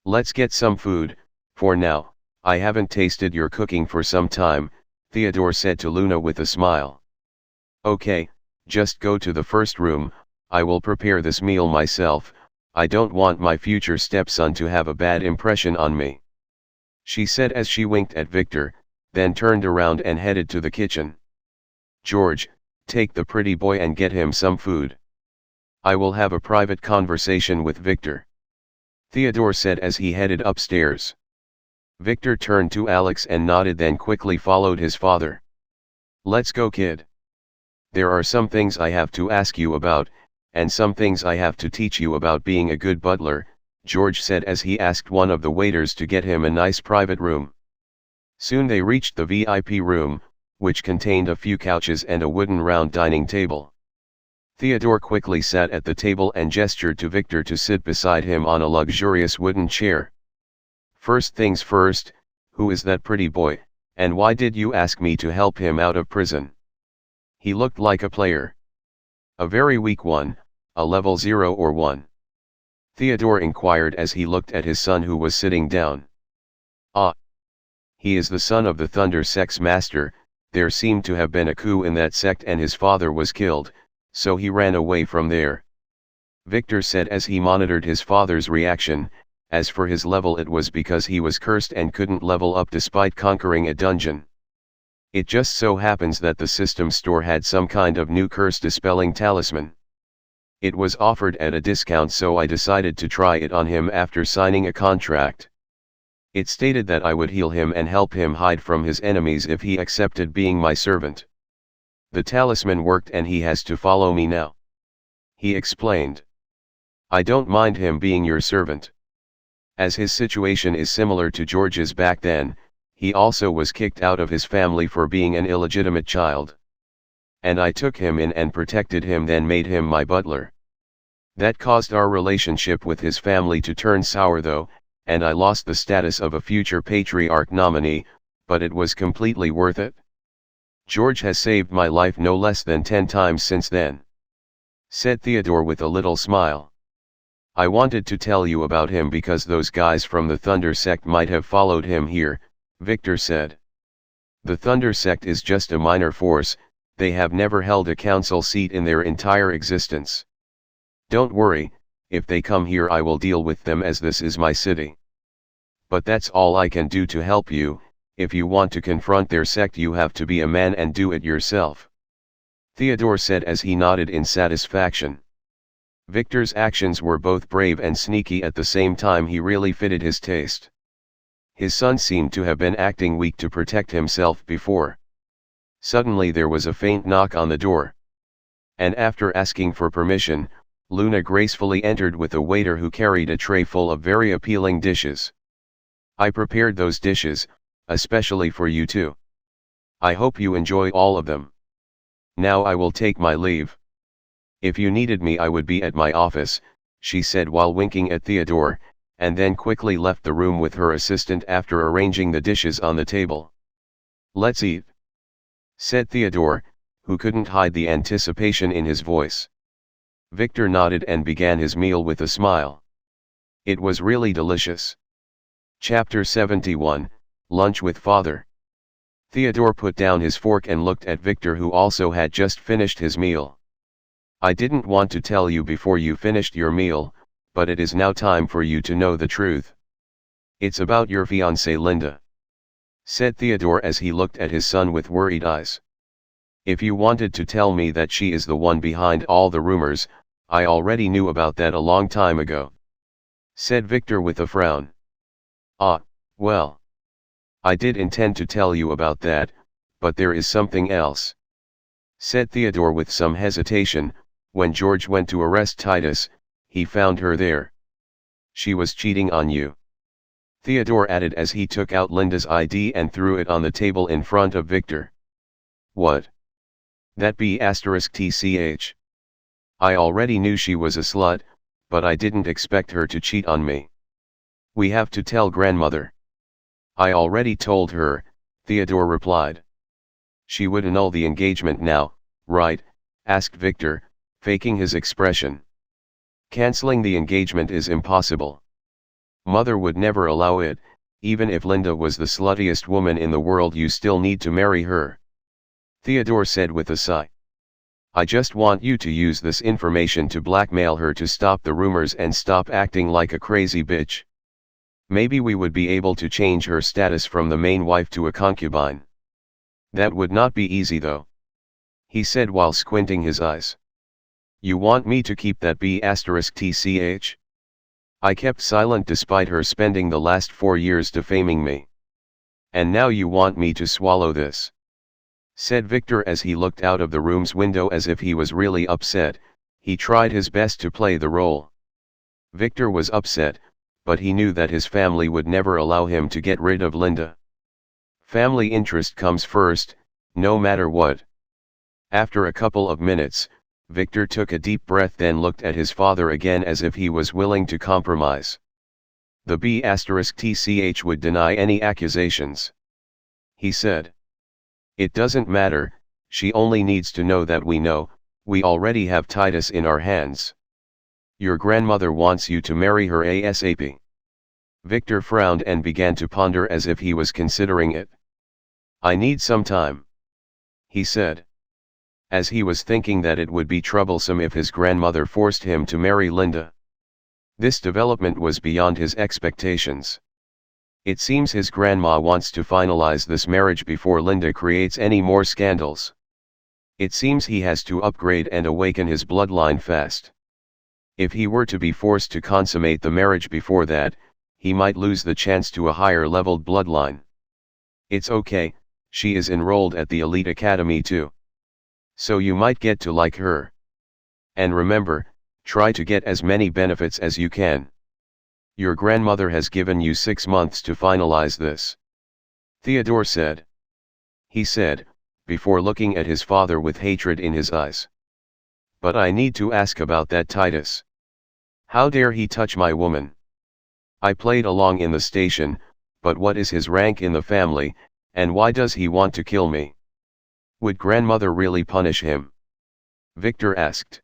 Let's get some food, for now, I haven't tasted your cooking for some time, Theodore said to Luna with a smile. Okay, just go to the first room, I will prepare this meal myself, I don't want my future stepson to have a bad impression on me, she said as she winked at Victor, then turned around and headed to the kitchen. George, take the pretty boy and get him some food. I will have a private conversation with Victor, Theodore said as he headed upstairs. Victor turned to Alex and nodded, then quickly followed his father. Let's go, kid. There are some things I have to ask you about, and some things I have to teach you about being a good butler, George said as he asked one of the waiters to get him a nice private room. Soon they reached the VIP room, which contained a few couches and a wooden round dining table. Theodore quickly sat at the table and gestured to Victor to sit beside him on a luxurious wooden chair. First things first, who is that pretty boy, and why did you ask me to help him out of prison? He looked like a player. A very weak one, a level 0 or 1. Theodore inquired as he looked at his son who was sitting down. Ah. He is the son of the Thunder Sex Master. There seemed to have been a coup in that sect and his father was killed, so he ran away from there, Victor said as he monitored his father's reaction. As for his level, it was because he was cursed and couldn't level up despite conquering a dungeon. It just so happens that the system store had some kind of new curse dispelling talisman. It was offered at a discount, so I decided to try it on him after signing a contract. It stated that I would heal him and help him hide from his enemies if he accepted being my servant. The talisman worked and he has to follow me now. He explained. I don't mind him being your servant. As his situation is similar to George's back then, he also was kicked out of his family for being an illegitimate child. And I took him in and protected him, then made him my butler. That caused our relationship with his family to turn sour though, and I lost the status of a future patriarch nominee, but it was completely worth it. George has saved my life no less than 10 times since then," said Theodore with a little smile. "I wanted to tell you about him because those guys from the Thunder sect might have followed him here," Victor said. "The Thunder sect is just a minor force, they have never held a council seat in their entire existence. Don't worry, if they come here I will deal with them as this is my city. But that's all I can do to help you. If you want to confront their sect you have to be a man and do it yourself," Theodore said as he nodded in satisfaction. Victor's actions were both brave and sneaky at the same time. He really fitted his taste. His son seemed to have been acting weak to protect himself before. Suddenly there was a faint knock on the door. And after asking for permission, Luna gracefully entered with a waiter who carried a tray full of very appealing dishes. "I prepared those dishes, especially for you two. I hope you enjoy all of them. Now I will take my leave. If you needed me I would be at my office," she said while winking at Theodore, and then quickly left the room with her assistant after arranging the dishes on the table. "Let's eat," said Theodore, who couldn't hide the anticipation in his voice. Victor nodded and began his meal with a smile. It was really delicious. Chapter 71, Lunch with Father. Theodore put down his fork and looked at Victor, who also had just finished his meal. "I didn't want to tell you before you finished your meal, but it is now time for you to know the truth. It's about your fiancée Linda," said Theodore as he looked at his son with worried eyes. "If you wanted to tell me that she is the one behind all the rumors, I already knew about that a long time ago," said Victor with a frown. "Ah, well. I did intend to tell you about that, but there is something else," said Theodore with some hesitation. "When George went to arrest Titus, he found her there. She was cheating on you," Theodore added as he took out Linda's ID and threw it on the table in front of Victor. "What? That B*TCH. I already knew she was a slut, but I didn't expect her to cheat on me. We have to tell grandmother." "I already told her," Theodore replied. "She would annul the engagement now, right?" asked Victor, faking his expression. "Canceling the engagement is impossible. Mother would never allow it. Even if Linda was the sluttiest woman in the world you still need to marry her," Theodore said with a sigh. "I just want you to use this information to blackmail her to stop the rumors and stop acting like a crazy bitch. Maybe we would be able to change her status from the main wife to a concubine. That would not be easy though," he said while squinting his eyes. "You want me to keep that B*TCH? I kept silent despite her spending the last 4 years defaming me. And now you want me to swallow this?" said Victor as he looked out of the room's window as if he was really upset. He tried his best to play the role. Victor was upset, but he knew that his family would never allow him to get rid of Linda. Family interest comes first, no matter what. After a couple of minutes, Victor took a deep breath, then looked at his father again as if he was willing to compromise. "The B*TCH would deny any accusations," he said. "It doesn't matter, she only needs to know that we know. We already have Titus in our hands. Your grandmother wants you to marry her ASAP." Victor frowned and began to ponder as if he was considering it. "I need some time," he said. As he was thinking that it would be troublesome if his grandmother forced him to marry Linda. This development was beyond his expectations. It seems his grandma wants to finalize this marriage before Linda creates any more scandals. It seems he has to upgrade and awaken his bloodline fast. If he were to be forced to consummate the marriage before that, he might lose the chance to a higher-leveled bloodline. It's okay, she is enrolled at the elite academy too. So you might get to like her. And remember, try to get as many benefits as you can. Your grandmother has given you 6 months to finalize this. Theodore said. He said, before looking at his father with hatred in his eyes. But I need to ask about that Titus. How dare he touch my woman? I played along in the station, but what is his rank in the family, and why does he want to kill me? Would grandmother really punish him? Victor asked.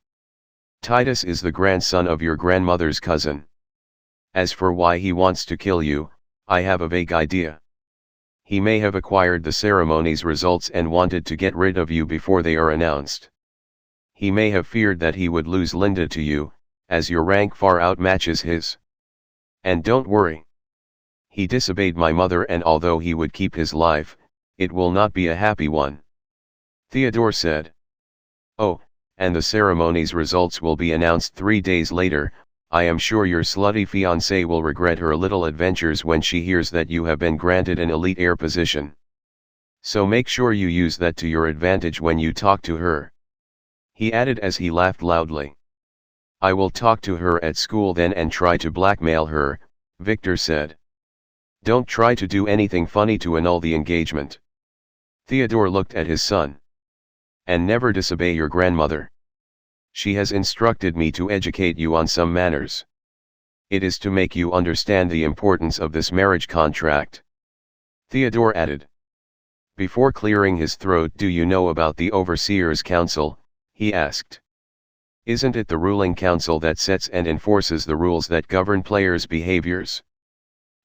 Titus is the grandson of your grandmother's cousin. As for why he wants to kill you, I have a vague idea. He may have acquired the ceremony's results and wanted to get rid of you before they are announced. He may have feared that he would lose Linda to you, as your rank far outmatches his. And don't worry. He disobeyed my mother, and although he would keep his life, it will not be a happy one. Theodore said. Oh, and the ceremony's results will be announced 3 days later. I am sure your slutty fiancée will regret her little adventures when she hears that you have been granted an elite heir position. So make sure you use that to your advantage when you talk to her. He added as he laughed loudly. I will talk to her at school then and try to blackmail her, Victor said. Don't try to do anything funny to annul the engagement. Theodore looked at his son. And never disobey your grandmother. She has instructed me to educate you on some manners. It is to make you understand the importance of this marriage contract. Theodore added. Before clearing his throat, do you know about the Overseers' Council? He asked. Isn't it the ruling council that sets and enforces the rules that govern players' behaviors?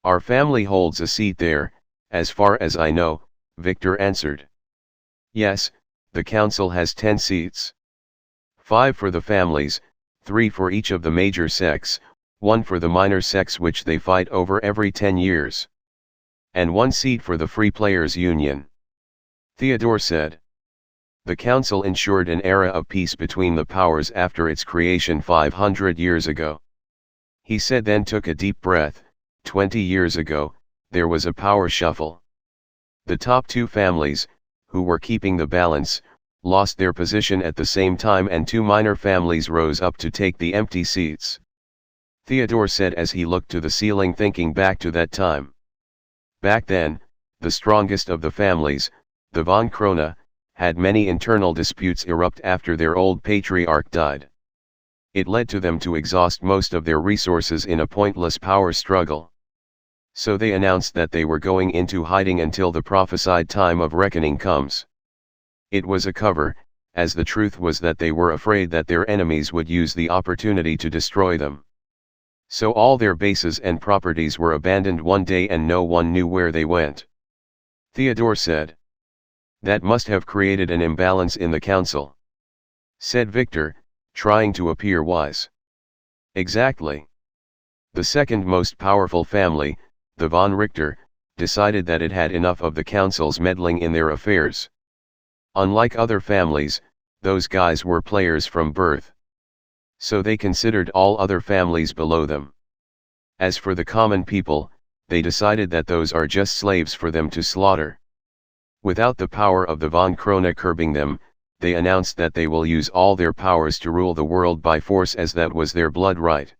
Our family holds a seat there, as far as I know, Victor answered. Yes, the council has 10 seats. 5 for the families, 3 for each of the major sects, 1 for the minor sects which they fight over every 10 years. And 1 seat for the Free Players Union. Theodore said. The council ensured an era of peace between the powers after its creation 500 years ago. He said, then took a deep breath. 20 years ago, there was a power shuffle. The top 2 families, who were keeping the balance, lost their position at the same time, and 2 minor families rose up to take the empty seats. Theodore said as he looked to the ceiling, thinking back to that time. Back then, the strongest of the families, the von Krone, had many internal disputes erupt after their old patriarch died. It led to them to exhaust most of their resources in a pointless power struggle. So they announced that they were going into hiding until the prophesied time of reckoning comes. It was a cover, as the truth was that they were afraid that their enemies would use the opportunity to destroy them. So all their bases and properties were abandoned one day and no one knew where they went. Theodore said. That must have created an imbalance in the council, said Victor, trying to appear wise. Exactly. The second most powerful family, the von Richter, decided that it had enough of the council's meddling in their affairs. Unlike other families, those guys were players from birth. So they considered all other families below them. As for the common people, they decided that those are just slaves for them to slaughter. Without the power of the von Krone curbing them, they announced that they will use all their powers to rule the world by force, as that was their blood right.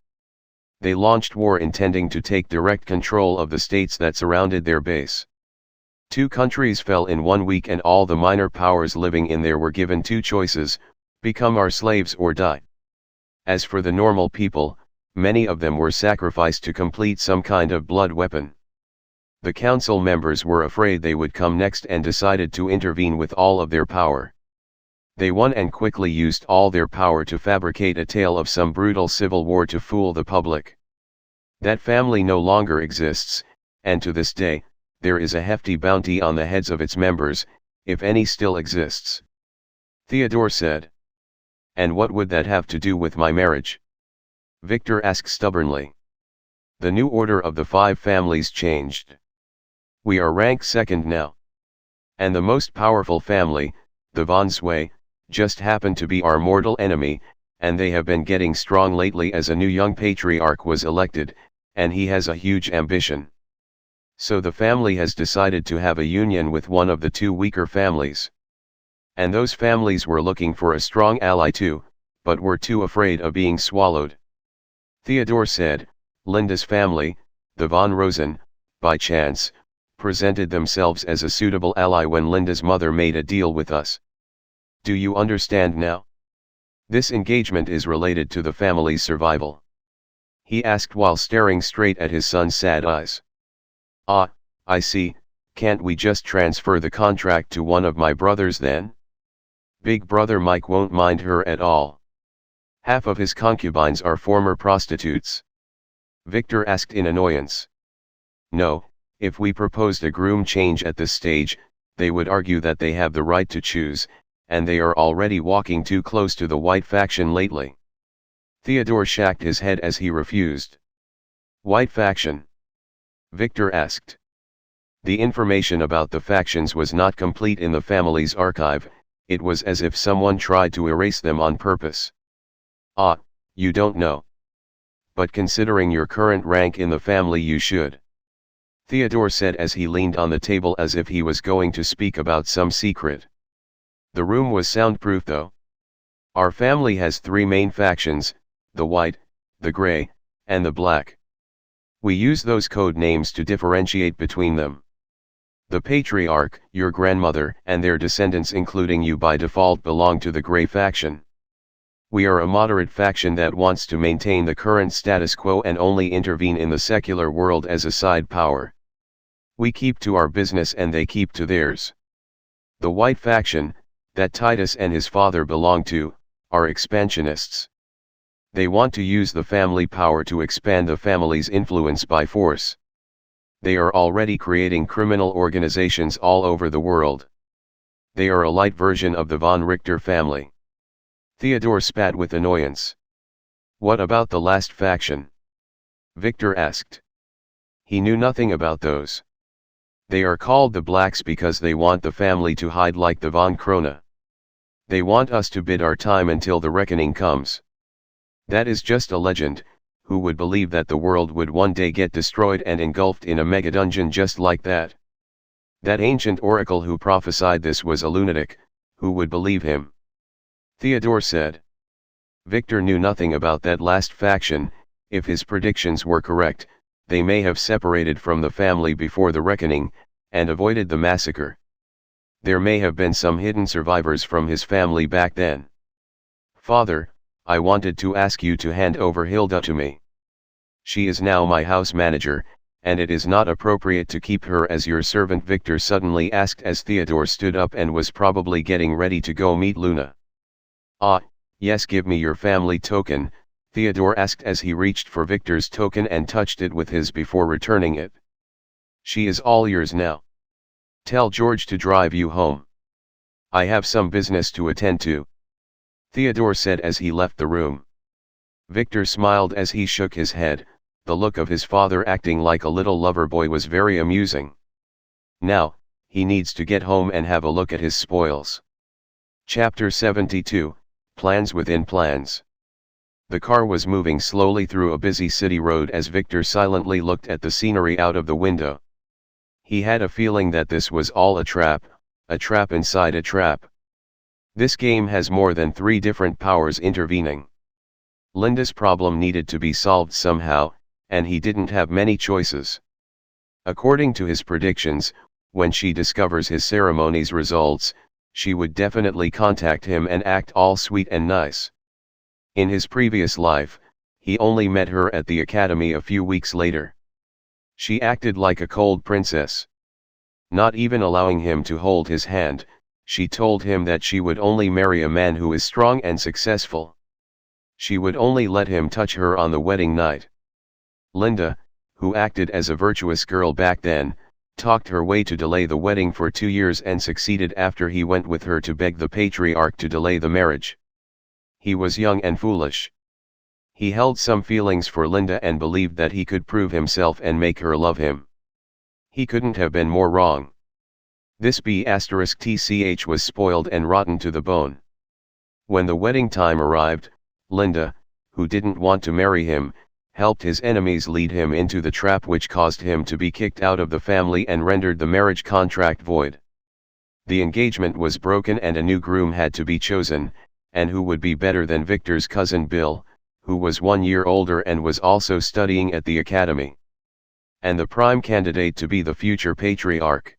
They launched war intending to take direct control of the states that surrounded their base. 2 countries fell in 1 week, and all the minor powers living in there were given 2 choices: become our slaves or die. As for the normal people, many of them were sacrificed to complete some kind of blood weapon. The council members were afraid they would come next and decided to intervene with all of their power. They won and quickly used all their power to fabricate a tale of some brutal civil war to fool the public. That family no longer exists, and to this day, there is a hefty bounty on the heads of its members, if any still exists. Theodore said. And what would that have to do with my marriage? Victor asked stubbornly. The new order of the 5 families changed. We are ranked second now. And the most powerful family, the von Zwei, just happened to be our mortal enemy, and they have been getting strong lately as a new young patriarch was elected, and he has a huge ambition. So the family has decided to have a union with one of the two weaker families. And those families were looking for a strong ally too, but were too afraid of being swallowed. Theodore said, Linda's family, the von Rosen, by chance, presented themselves as a suitable ally when Linda's mother made a deal with us. Do you understand now? This engagement is related to the family's survival. He asked while staring straight at his son's sad eyes. Ah, I see, can't we just transfer the contract to one of my brothers then? Big brother Mike won't mind her at all. Half of his concubines are former prostitutes. Victor asked in annoyance. No, if we proposed a groom change at this stage, they would argue that they have the right to choose, and they are already walking too close to the white faction lately. Theodore shook his head as he refused. White faction? Victor asked. The information about the factions was not complete in the family's archive, it was as if someone tried to erase them on purpose. Ah, you don't know. But considering your current rank in the family you should. Theodore said as he leaned on the table as if he was going to speak about some secret. The room was soundproof though. Our family has three main factions, the white, the gray, and the black. We use those code names to differentiate between them. The patriarch, your grandmother, and their descendants including you by default belong to the gray faction. We are a moderate faction that wants to maintain the current status quo and only intervene in the secular world as a side power. We keep to our business and they keep to theirs. The white faction, that Titus and his father belong to, are expansionists. They want to use the family power to expand the family's influence by force. They are already creating criminal organizations all over the world. They are a light version of the von Richter family. Theodore spat with annoyance. What about the last faction? Victor asked. He knew nothing about those. They are called the Blacks because they want the family to hide like the von Krone. They want us to bide our time until the reckoning comes. That is just a legend, who would believe that the world would one day get destroyed and engulfed in a mega-dungeon just like that? That ancient oracle who prophesied this was a lunatic, who would believe him? Theodore said. Victor knew nothing about that last faction. If his predictions were correct, they may have separated from the family before the reckoning, and avoided the massacre. There may have been some hidden survivors from his family back then. Father, I wanted to ask you to hand over Hilda to me. She is now my house manager, and it is not appropriate to keep her as your servant, Victor suddenly asked as Theodore stood up and was probably getting ready to go meet Luna. Ah, yes, give me your family token, Theodore asked as he reached for Victor's token and touched it with his before returning it. She is all yours now. Tell George to drive you home. I have some business to attend to, Theodore said as he left the room. Victor smiled as he shook his head. The look of his father acting like a little lover boy was very amusing. Now, he needs to get home and have a look at his spoils. Chapter 72, Plans Within Plans. The car was moving slowly through a busy city road as Victor silently looked at the scenery out of the window. He had a feeling that this was all a trap inside a trap. This game has more than 3 different powers intervening. Linda's problem needed to be solved somehow, and he didn't have many choices. According to his predictions, when she discovers his ceremony's results, she would definitely contact him and act all sweet and nice. In his previous life, he only met her at the academy a few weeks later. She acted like a cold princess. Not even allowing him to hold his hand, she told him that she would only marry a man who is strong and successful. She would only let him touch her on the wedding night. Linda, who acted as a virtuous girl back then, talked her way to delay the wedding for 2 years and succeeded after he went with her to beg the patriarch to delay the marriage. He was young and foolish. He held some feelings for Linda and believed that he could prove himself and make her love him. He couldn't have been more wrong. This B*TCH was spoiled and rotten to the bone. When the wedding time arrived, Linda, who didn't want to marry him, helped his enemies lead him into the trap which caused him to be kicked out of the family and rendered the marriage contract void. The engagement was broken and a new groom had to be chosen, and who would be better than Victor's cousin Bill, who was 1 year older and was also studying at the academy, and the prime candidate to be the future patriarch.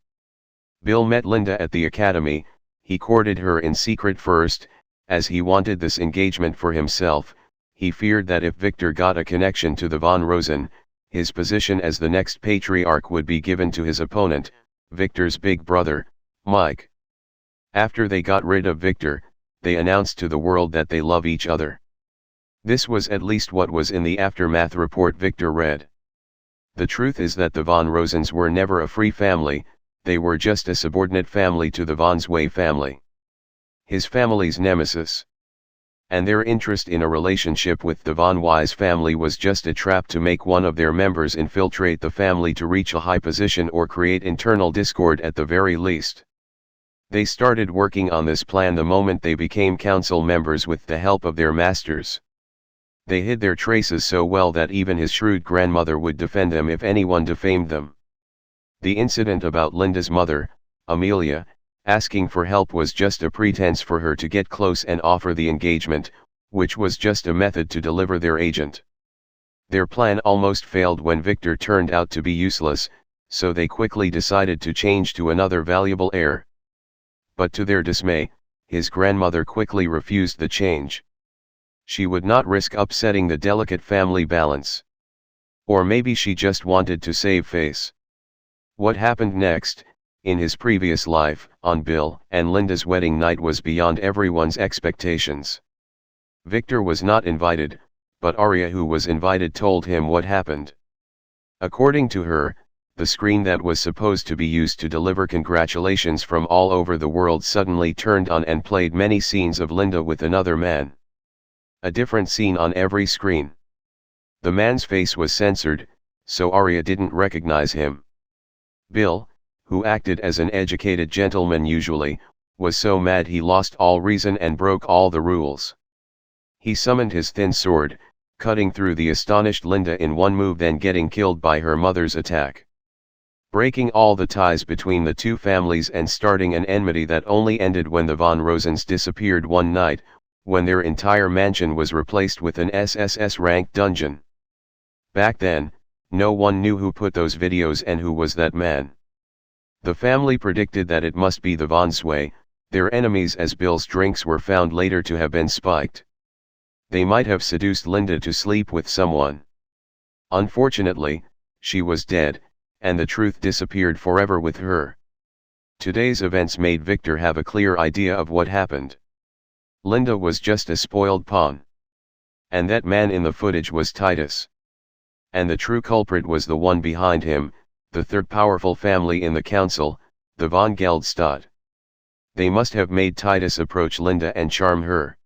Bill met Linda at the academy. He courted her in secret first, as he wanted this engagement for himself. He feared that if Victor got a connection to the von Rosen, his position as the next patriarch would be given to his opponent, Victor's big brother, Mike. After they got rid of Victor, they announced to the world that they love each other. This was at least what was in the aftermath report Victor read. The truth is that the von Rosens were never a free family, they were just a subordinate family to the von Zwei family, his family's nemesis. And their interest in a relationship with the von Weiss family was just a trap to make one of their members infiltrate the family to reach a high position or create internal discord at the very least. They started working on this plan the moment they became council members with the help of their masters. They hid their traces so well that even his shrewd grandmother would defend them if anyone defamed them. The incident about Linda's mother, Amelia, asking for help was just a pretense for her to get close and offer the engagement, which was just a method to deliver their agent. Their plan almost failed when Victor turned out to be useless, so they quickly decided to change to another valuable heir. But to their dismay, his grandmother quickly refused the change. She would not risk upsetting the delicate family balance. Or maybe she just wanted to save face. What happened next, in his previous life, on Bill and Linda's wedding night was beyond everyone's expectations. Victor was not invited, but Arya, who was invited, told him what happened. According to her, the screen that was supposed to be used to deliver congratulations from all over the world suddenly turned on and played many scenes of Linda with another man. A different scene on every screen. The man's face was censored, so Arya didn't recognize him. Bill, who acted as an educated gentleman usually, was so mad he lost all reason and broke all the rules. He summoned his thin sword, cutting through the astonished Linda in one move, then getting killed by her mother's attack, breaking all the ties between the two families and starting an enmity that only ended when the von Rosens disappeared one night, when their entire mansion was replaced with an SSS-ranked dungeon. Back then, no one knew who put those videos and who was that man. The family predicted that it must be the von Zwei, their enemies, as Bill's drinks were found later to have been spiked. They might have seduced Linda to sleep with someone. Unfortunately, she was dead, and the truth disappeared forever with her. Today's events made Victor have a clear idea of what happened. Linda was just a spoiled pawn. And that man in the footage was Titus. And the true culprit was the one behind him, the third powerful family in the council, the von Geldstadt. They must have made Titus approach Linda and charm her.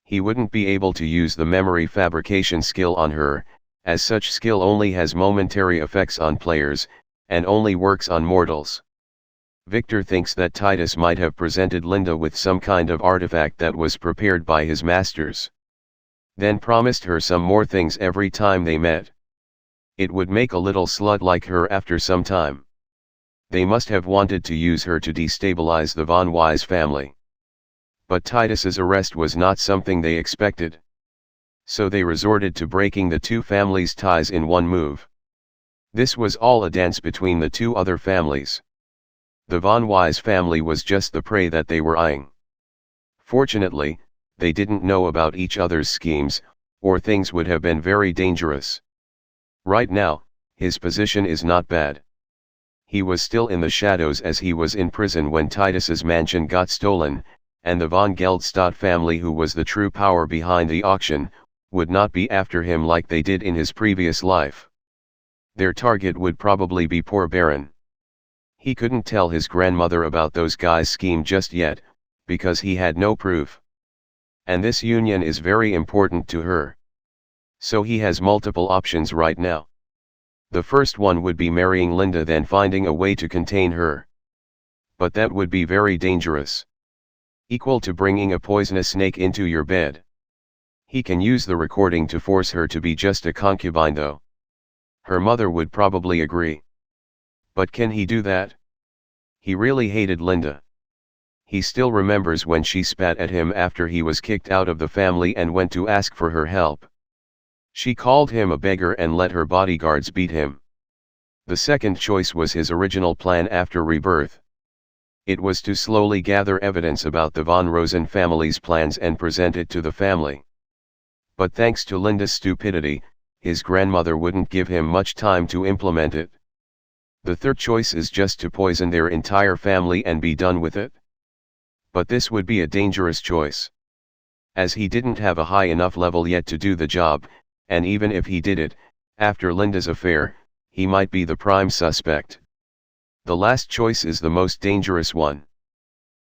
He wouldn't be able to use the memory fabrication skill on her, as such skill only has momentary effects on players, and only works on mortals. Victor thinks that Titus might have presented Linda with some kind of artifact that was prepared by his masters. Then promised her some more things every time they met. It would make a little slut like her after some time. They must have wanted to use her to destabilize the von Weiss family. But Titus's arrest was not something they expected. So they resorted to breaking the two families' ties in one move. This was all a dance between the two other families. The von Weiss family was just the prey that they were eyeing. Fortunately, they didn't know about each other's schemes, or things would have been very dangerous. Right now, his position is not bad. He was still in the shadows as he was in prison when Titus's mansion got stolen, and the von Geldstadt family, who was the true power behind the auction, would not be after him like they did in his previous life. Their target would probably be poor Baron. He couldn't tell his grandmother about those guys' scheme just yet, because he had no proof. And this union is very important to her. So he has multiple options right now. The first one would be marrying Linda, then finding a way to contain her. But that would be very dangerous. Equal to bringing a poisonous snake into your bed. He can use the recording to force her to be just a concubine though. Her mother would probably agree. But can he do that? He really hated Linda. He still remembers when she spat at him after he was kicked out of the family and went to ask for her help. She called him a beggar and let her bodyguards beat him. The second choice was his original plan after rebirth. It was to slowly gather evidence about the von Rosen family's plans and present it to the family. But thanks to Linda's stupidity, his grandmother wouldn't give him much time to implement it. The third choice is just to poison their entire family and be done with it. But this would be a dangerous choice. As he didn't have a high enough level yet to do the job, and even if he did it, after Linda's affair, he might be the prime suspect. The last choice is the most dangerous one.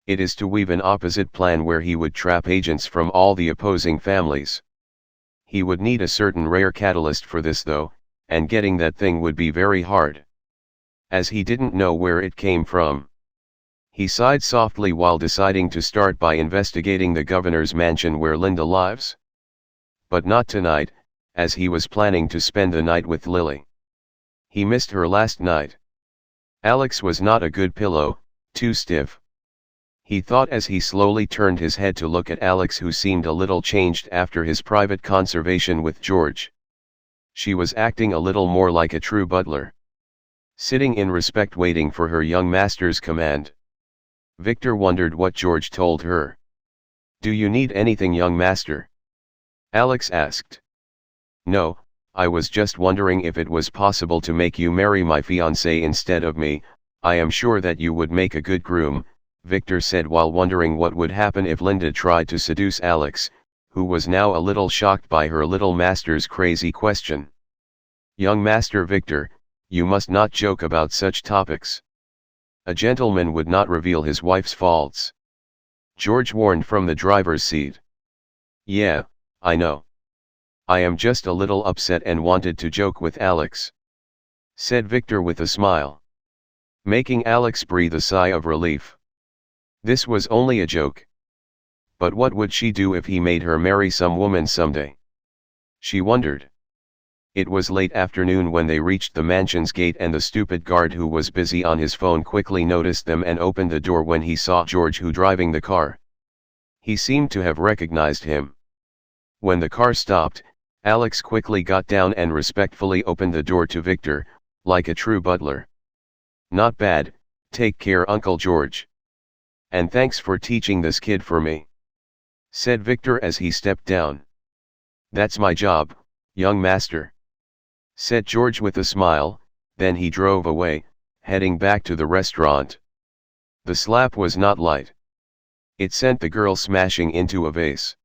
It is to weave an opposite plan where he would trap agents from all the opposing families. He would need a certain rare catalyst for this though, and getting that thing would be very hard. As he didn't know where it came from. He sighed softly while deciding to start by investigating the governor's mansion where Linda lives. But not tonight, as he was planning to spend the night with Lily. He missed her last night. Alex was not a good pillow, too stiff. He thought as he slowly turned his head to look at Alex, who seemed a little changed after his private conversation with George. She was acting a little more like a true butler. Sitting in respect waiting for her young master's command. Victor wondered what George told her. "Do you need anything, young master?" Alex asked. "No, I was just wondering if it was possible to make you marry my fiancé instead of me. I am sure that you would make a good groom," Victor said while wondering what would happen if Linda tried to seduce Alex, who was now a little shocked by her little master's crazy question. "Young Master Victor, you must not joke about such topics. A gentleman would not reveal his wife's faults," George warned from the driver's seat. "Yeah, I know. I am just a little upset and wanted to joke with Alex," said Victor with a smile, making Alex breathe a sigh of relief. This was only a joke. But what would she do if he made her marry some woman someday? She wondered. It was late afternoon when they reached the mansion's gate, and the stupid guard who was busy on his phone quickly noticed them and opened the door when he saw George, who driving the car. He seemed to have recognized him. When the car stopped, Alex quickly got down and respectfully opened the door to Victor, like a true butler. "Not bad, take care, Uncle George. And thanks for teaching this kid for me," said Victor as he stepped down. "That's my job, young master," said George with a smile. Then he drove away, heading back to the restaurant. The slap was not light. It sent the girl smashing into a vase.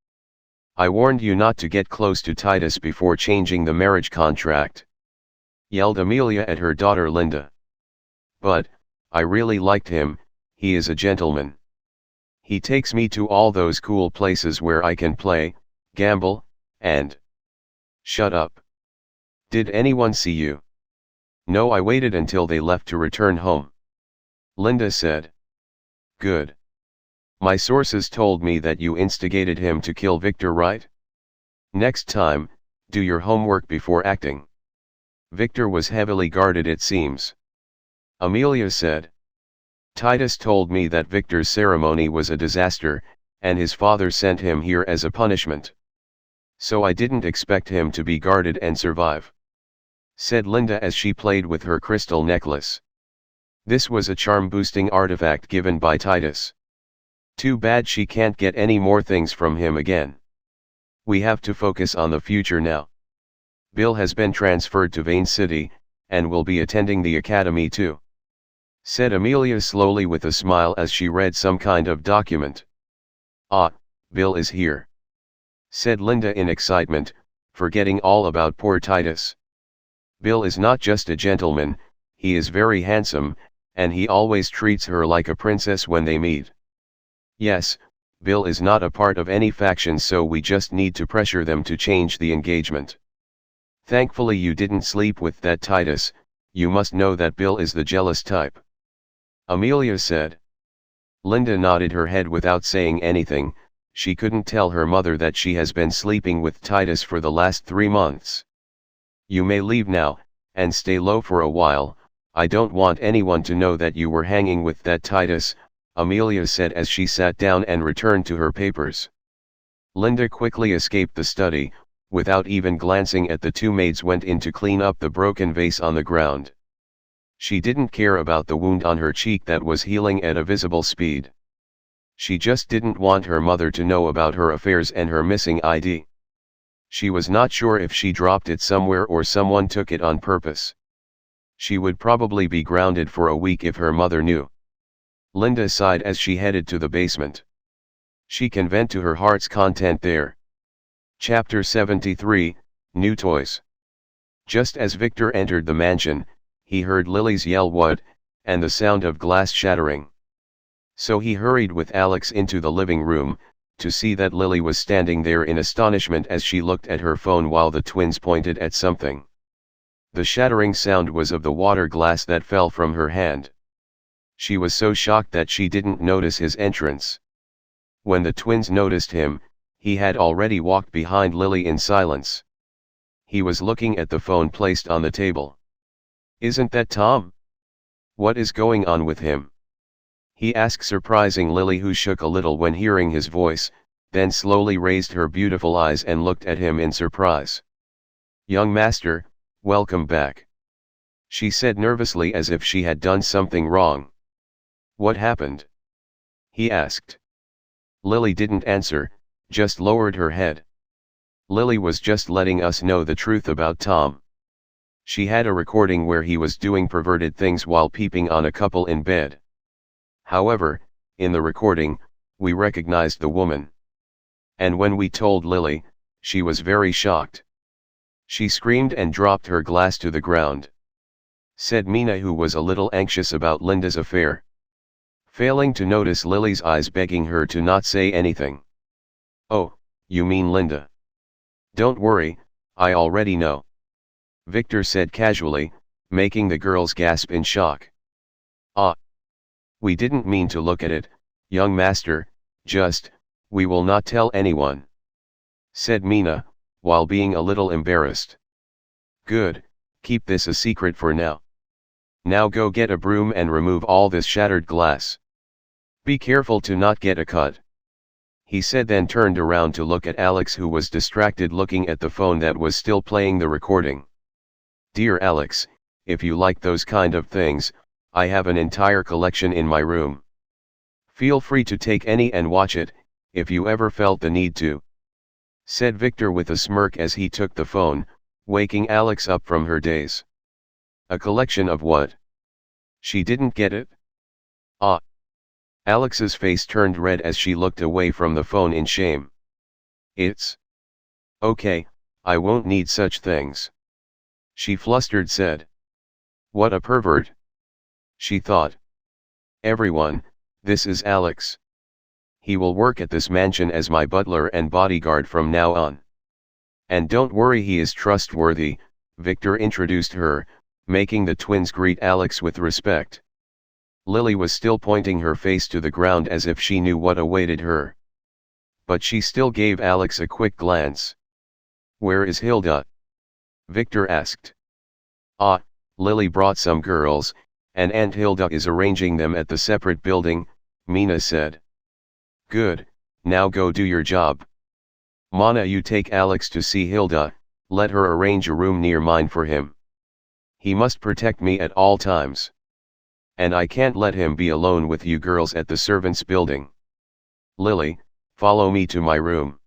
"I warned you not to get close to Titus before changing the marriage contract," yelled Amelia at her daughter Linda. "But, I really liked him. He is a gentleman. He takes me to all those cool places where I can play, gamble, and..." "Shut up. Did anyone see you?" "No, I waited until they left to return home," Linda said. "Good. My sources told me that you instigated him to kill Victor, right? Next time, do your homework before acting." Victor was heavily guarded, it seems. Amelia said. "Titus told me that Victor's ceremony was a disaster, and his father sent him here as a punishment. So I didn't expect him to be guarded and survive," said Linda as she played with her crystal necklace. This was a charm-boosting artifact given by Titus. Too bad she can't get any more things from him again. "We have to focus on the future now. Bill has been transferred to Vane City, and will be attending the academy too," said Amelia slowly with a smile as she read some kind of document. "Ah, Bill is here," said Linda in excitement, forgetting all about poor Titus. "Bill is not just a gentleman, he is very handsome, and he always treats her like a princess when they meet. Yes, Bill is not a part of any faction, so we just need to pressure them to change the engagement. Thankfully you didn't sleep with that Titus. You must know that Bill is the jealous type," Amelia said. Linda nodded her head without saying anything. she couldn't tell her mother that she has been sleeping with Titus for the last 3 months. You may leave now, and stay low for a while. I don't want anyone to know that you were hanging with that Titus, Amelia said as she sat down and returned to her papers. Linda quickly escaped the study, without even glancing at the two maids went in to clean up the broken vase on the ground. She didn't care about the wound on her cheek that was healing at a visible speed. She just didn't want her mother to know about her affairs and her missing ID. She was not sure if she dropped it somewhere or someone took it on purpose. She would probably be grounded for a week if her mother knew. Linda sighed as she headed to the basement. She can vent to her heart's content there. Chapter 73, New Toys. Just as Victor entered the mansion, he heard Lily's yell "What?" and the sound of glass shattering. So he hurried with Alex into the living room, to see that Lily was standing there in astonishment as she looked at her phone while the twins pointed at something. The shattering sound was of the water glass that fell from her hand. She was so shocked that she didn't notice his entrance. When the twins noticed him, he had already walked behind Lily in silence. He was looking at the phone placed on the table. "Isn't that Tom? What is going on with him?" he asked, surprising Lily, who shook a little when hearing his voice, then slowly raised her beautiful eyes and looked at him in surprise. "Young master, welcome back," she said nervously as if she had done something wrong. "What happened?" he asked. Lily didn't answer, just lowered her head. Lily was just letting us know the truth about Tom. She had a recording where he was doing perverted things while peeping on a couple in bed. However, in the recording, we recognized the woman. And when we told Lily, she was very shocked. She screamed and dropped her glass to the ground," said Mina, who was a little anxious about Linda's affair. Failing to notice Lily's eyes begging her to not say anything. "Oh, you mean Linda? Don't worry, I already know," Victor said casually, making the girls gasp in shock. "Ah. We didn't mean to look at it, young master, we will not tell anyone," said Mina, while being a little embarrassed. "Good, keep this a secret for now. Now go get a broom and remove all this shattered glass. Be careful to not get a cut," he said, then turned around to look at Alex, who was distracted looking at the phone that was still playing the recording. "Dear Alex, if you like those kind of things, I have an entire collection in my room. Feel free to take any and watch it, if you ever felt the need to," said Victor with a smirk as he took the phone, waking Alex up from her daze. "A collection of what?" She didn't get it. "Ah." Alex's face turned red as she looked away from the phone in shame. "It's okay, I won't need such things," she flustered said. "What a pervert," she thought. "Everyone, this is Alex. He will work at this mansion as my butler and bodyguard from now on. And don't worry, he is trustworthy," Victor introduced her, making the twins greet Alex with respect. Lily was still pointing her face to the ground as if she knew what awaited her. But she still gave Alex a quick glance. "Where is Hilda?" Victor asked. "Ah, Lily brought some girls, and Aunt Hilda is arranging them at the separate building," Mina said. "Good, now go do your job. Mana, you take Alex to see Hilda, let her arrange a room near mine for him. He must protect me at all times. And I can't let him be alone with you girls at the servants' building. Lily, follow me to my room,"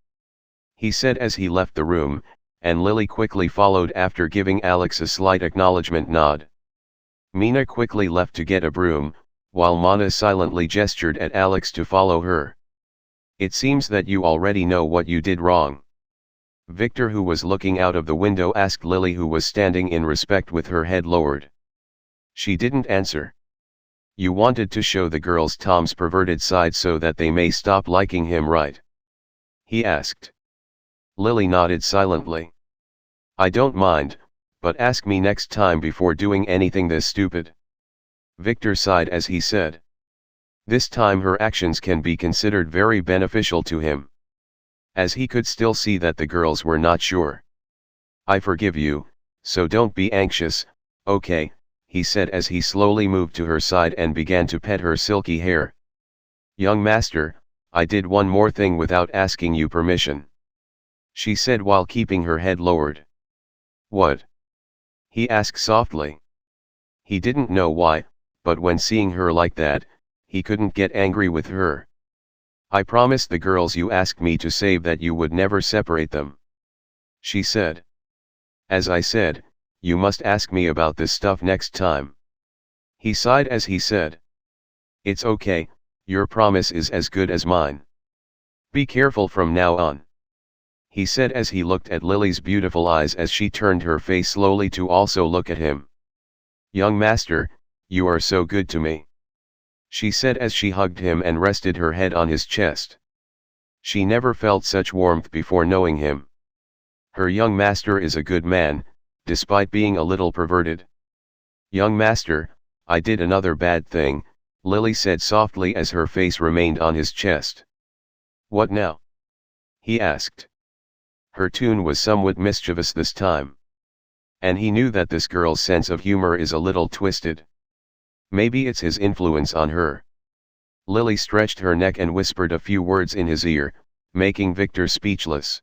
he said as he left the room, and Lily quickly followed after giving Alex a slight acknowledgement nod. Mina quickly left to get a broom, while Mana silently gestured at Alex to follow her. "It seems that you already know what you did wrong," Victor, who was looking out of the window, asked Lily, who was standing in respect with her head lowered. She didn't answer. "You wanted to show the girls Tom's perverted side so that they may stop liking him, right?" he asked. Lily nodded silently. "I don't mind, but ask me next time before doing anything this stupid," Victor sighed as he said. This time her actions can be considered very beneficial to him. as he could still see that the girls were not sure. "I forgive you, so don't be anxious, okay," he said as he slowly moved to her side and began to pet her silky hair. "Young master, I did one more thing without asking you permission," she said while keeping her head lowered. "What?" he asked softly. He didn't know why, but when seeing her like that, he couldn't get angry with her. "I promised the girls you asked me to save that you would never separate them," she said. "As I said, you must ask me about this stuff next time." He sighed as he said. "It's okay, your promise is as good as mine. Be careful from now on," he said as he looked at Lily's beautiful eyes as she turned her face slowly to also look at him. "Young master, you are so good to me," she said as she hugged him and rested her head on his chest. She never felt such warmth before knowing him. Her young master is a good man, despite being a little perverted. "Young master, I did another bad thing," Lily said softly as her face remained on his chest. "What now?" he asked. Her tune was somewhat mischievous this time. And he knew that this girl's sense of humor is a little twisted. Maybe it's his influence on her. Lily stretched her neck and whispered a few words in his ear, making Victor speechless.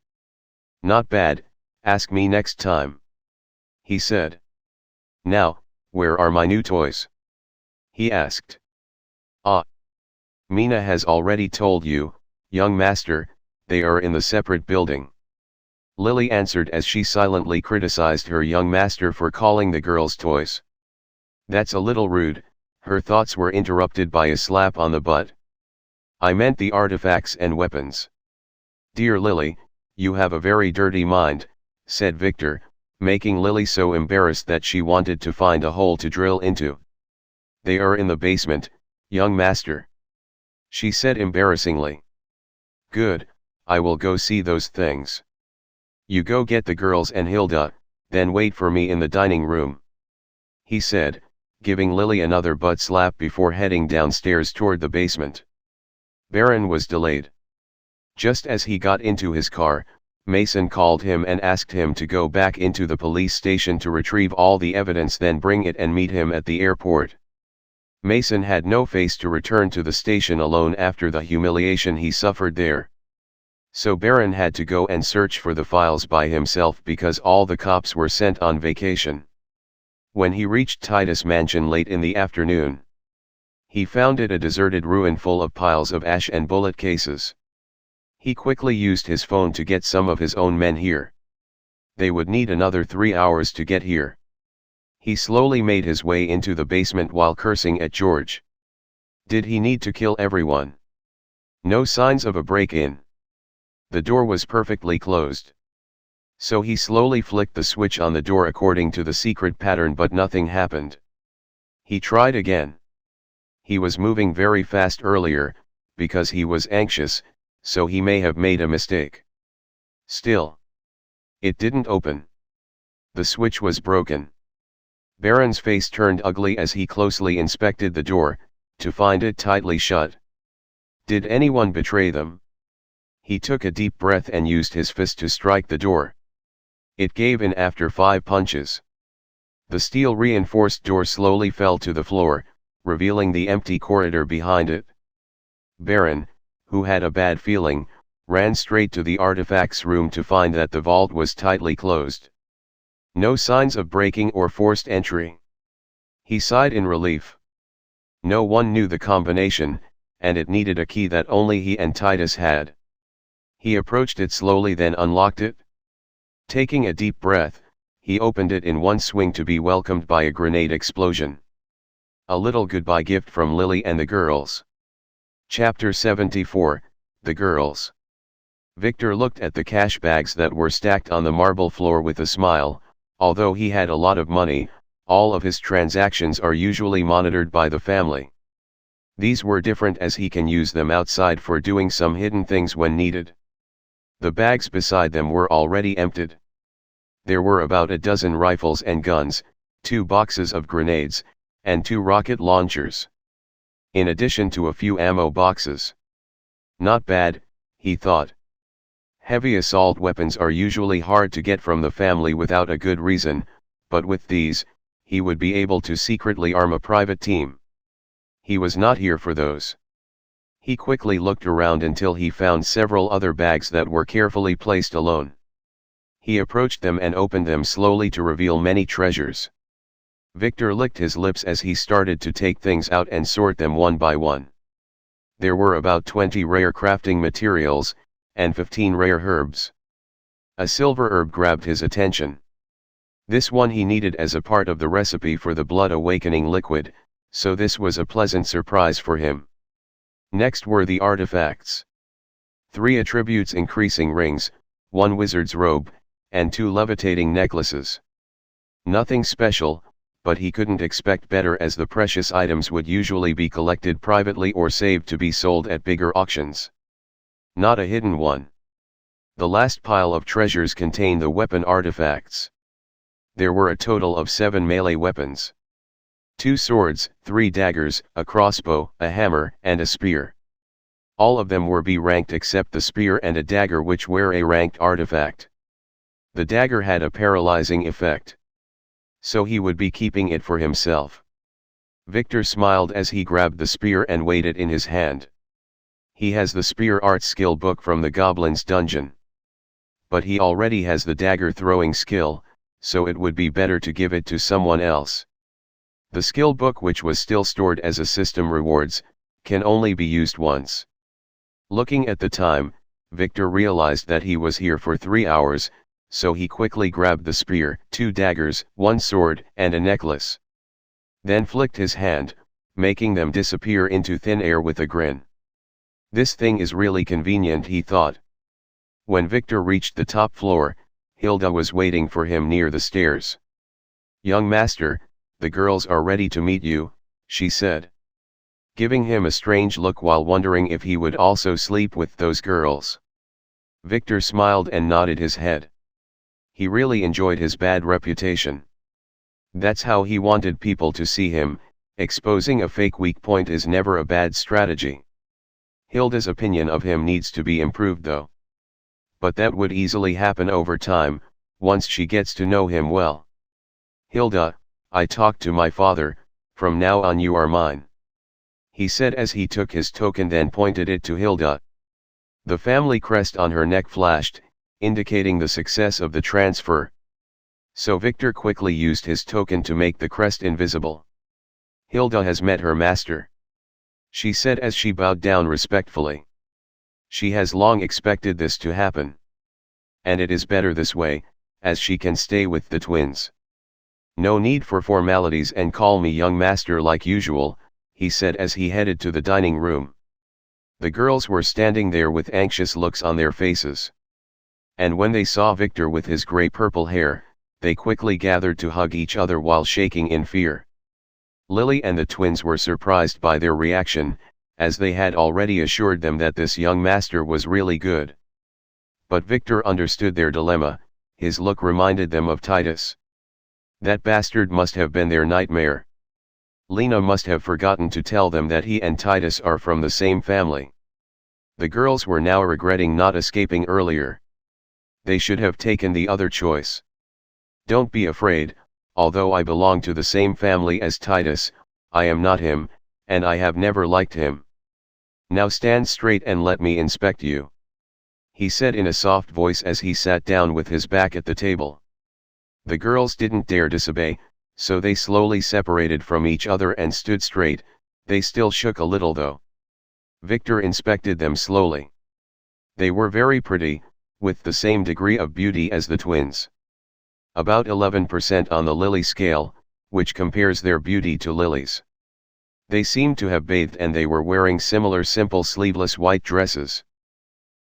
"Not bad, ask me next time," he said. "Now, where are my new toys?" he asked. "Ah. Mina has already told you, young master, they are in the separate building," Lily answered as she silently criticized her young master for calling the girls toys. "That's a little rude," her thoughts were interrupted by a slap on the butt. "I meant the artifacts and weapons." "Dear Lily, you have a very dirty mind," said Victor, making Lily so embarrassed that she wanted to find a hole to drill into. "They are in the basement, young master," she said embarrassingly. "Good, I will go see those things. You go get the girls and Hilda, then wait for me in the dining room," he said, giving Lily another butt slap before heading downstairs toward the basement. Baron was delayed. Just as he got into his car, Mason called him and asked him to go back into the police station to retrieve all the evidence, then bring it and meet him at the airport. Mason had no face to return to the station alone after the humiliation he suffered there. So Baron had to go and search for the files by himself because all the cops were sent on vacation. When he reached Titus' mansion late in the afternoon, he found it a deserted ruin full of piles of ash and bullet cases. He quickly used his phone to get some of his own men here. They would need another 3 hours to get here. He slowly made his way into the basement while cursing at George. Did he need to kill everyone? No signs of a break-in. The door was perfectly closed. So he slowly flicked the switch on the door according to the secret pattern, but nothing happened. He tried again. He was moving very fast earlier, because he was anxious, so he may have made a mistake. Still, it didn't open. The switch was broken. Baron's face turned ugly as he closely inspected the door, to find it tightly shut. Did anyone betray them? He took a deep breath and used his fist to strike the door. It gave in after 5 punches. The steel-reinforced door slowly fell to the floor, revealing the empty corridor behind it. Baron, who had a bad feeling, ran straight to the artifacts room to find that the vault was tightly closed. No signs of breaking or forced entry. He sighed in relief. No one knew the combination, and it needed a key that only he and Titus had. He approached it slowly, then unlocked it. Taking a deep breath, he opened it in one swing to be welcomed by a grenade explosion. A little goodbye gift from Lily and the girls. Chapter 74, The Girls. Victor looked at the cash bags that were stacked on the marble floor with a smile. Although he had a lot of money, all of his transactions are usually monitored by the family. These were different as he can use them outside for doing some hidden things when needed. The bags beside them were already emptied. There were about a dozen rifles and guns, 2 boxes of grenades, and 2 rocket launchers. In addition to a few ammo boxes. Not bad, he thought. Heavy assault weapons are usually hard to get from the family without a good reason, but with these, he would be able to secretly arm a private team. He was not here for those. He quickly looked around until he found several other bags that were carefully placed alone. He approached them and opened them slowly to reveal many treasures. Victor licked his lips as he started to take things out and sort them one by one. There were about 20 rare crafting materials, and 15 rare herbs. A silver herb grabbed his attention. This one he needed as a part of the recipe for the blood awakening liquid, so this was a pleasant surprise for him. Next were the artifacts. 3 attributes increasing rings, 1 wizard's robe, and 2 levitating necklaces. Nothing special, but he couldn't expect better as the precious items would usually be collected privately or saved to be sold at bigger auctions. Not a hidden one. The last pile of treasures contained the weapon artifacts. There were a total of 7 melee weapons. 2 swords, 3 daggers, a crossbow, a hammer, and a spear. All of them were B ranked except the spear and a dagger, which were a ranked artifact. The dagger had a paralyzing effect, so he would be keeping it for himself. Victor smiled as he grabbed the spear and weighed it in his hand. He has the spear art skill book from the Goblin's dungeon. But he already has the dagger throwing skill, so it would be better to give it to someone else. The skill book, which was still stored as a system rewards, can only be used once. Looking at the time, Victor realized that he was here for 3 hours, so he quickly grabbed the spear, 2 daggers, 1 sword, and a necklace. Then flicked his hand, making them disappear into thin air with a grin. This thing is really convenient, he thought. When Victor reached the top floor, Hilda was waiting for him near the stairs. "Young master, the girls are ready to meet you," she said, giving him a strange look while wondering if he would also sleep with those girls. Victor smiled and nodded his head. He really enjoyed his bad reputation. That's how he wanted people to see him. Exposing a fake weak point is never a bad strategy. Hilda's opinion of him needs to be improved though. But that would easily happen over time, once she gets to know him well. "Hilda, I talked to my father, from now on you are mine," he said as he took his token, then pointed it to Hilda. The family crest on her neck flashed, indicating the success of the transfer. So Victor quickly used his token to make the crest invisible. "Hilda has met her master," she said as she bowed down respectfully. "She has long expected this to happen. And it is better this way, as she can stay with the twins. No need for formalities and call me young master like usual," he said as he headed to the dining room. The girls were standing there with anxious looks on their faces. And when they saw Victor with his gray-purple hair, they quickly gathered to hug each other while shaking in fear. Lily and the twins were surprised by their reaction, as they had already assured them that this young master was really good. But Victor understood their dilemma. His look reminded them of Titus. That bastard must have been their nightmare. Lena must have forgotten to tell them that he and Titus are from the same family. The girls were now regretting not escaping earlier. They should have taken the other choice. "Don't be afraid, although I belong to the same family as Titus, I am not him, and I have never liked him. Now stand straight and let me inspect you," he said in a soft voice as he sat down with his back at the table. The girls didn't dare disobey, so they slowly separated from each other and stood straight. They still shook a little though. Victor inspected them slowly. They were very pretty, with the same degree of beauty as the twins. About 11% on the Lily scale, which compares their beauty to Lily's. They seemed to have bathed and they were wearing similar simple sleeveless white dresses.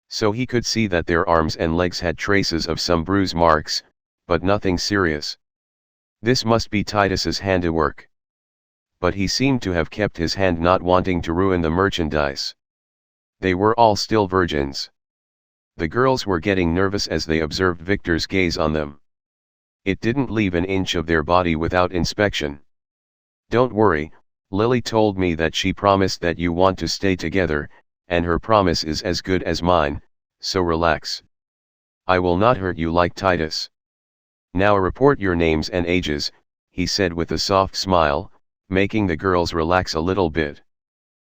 So he could see that their arms and legs had traces of some bruise marks, but nothing serious. This must be Titus's handiwork. But he seemed to have kept his hand, not wanting to ruin the merchandise. They were all still virgins. The girls were getting nervous as they observed Victor's gaze on them. It didn't leave an inch of their body without inspection. "Don't worry, Lily told me that she promised that you want to stay together, and her promise is as good as mine, so relax," I will not hurt you like Titus. Now report your names and ages, he said with a soft smile, making the girls relax a little bit.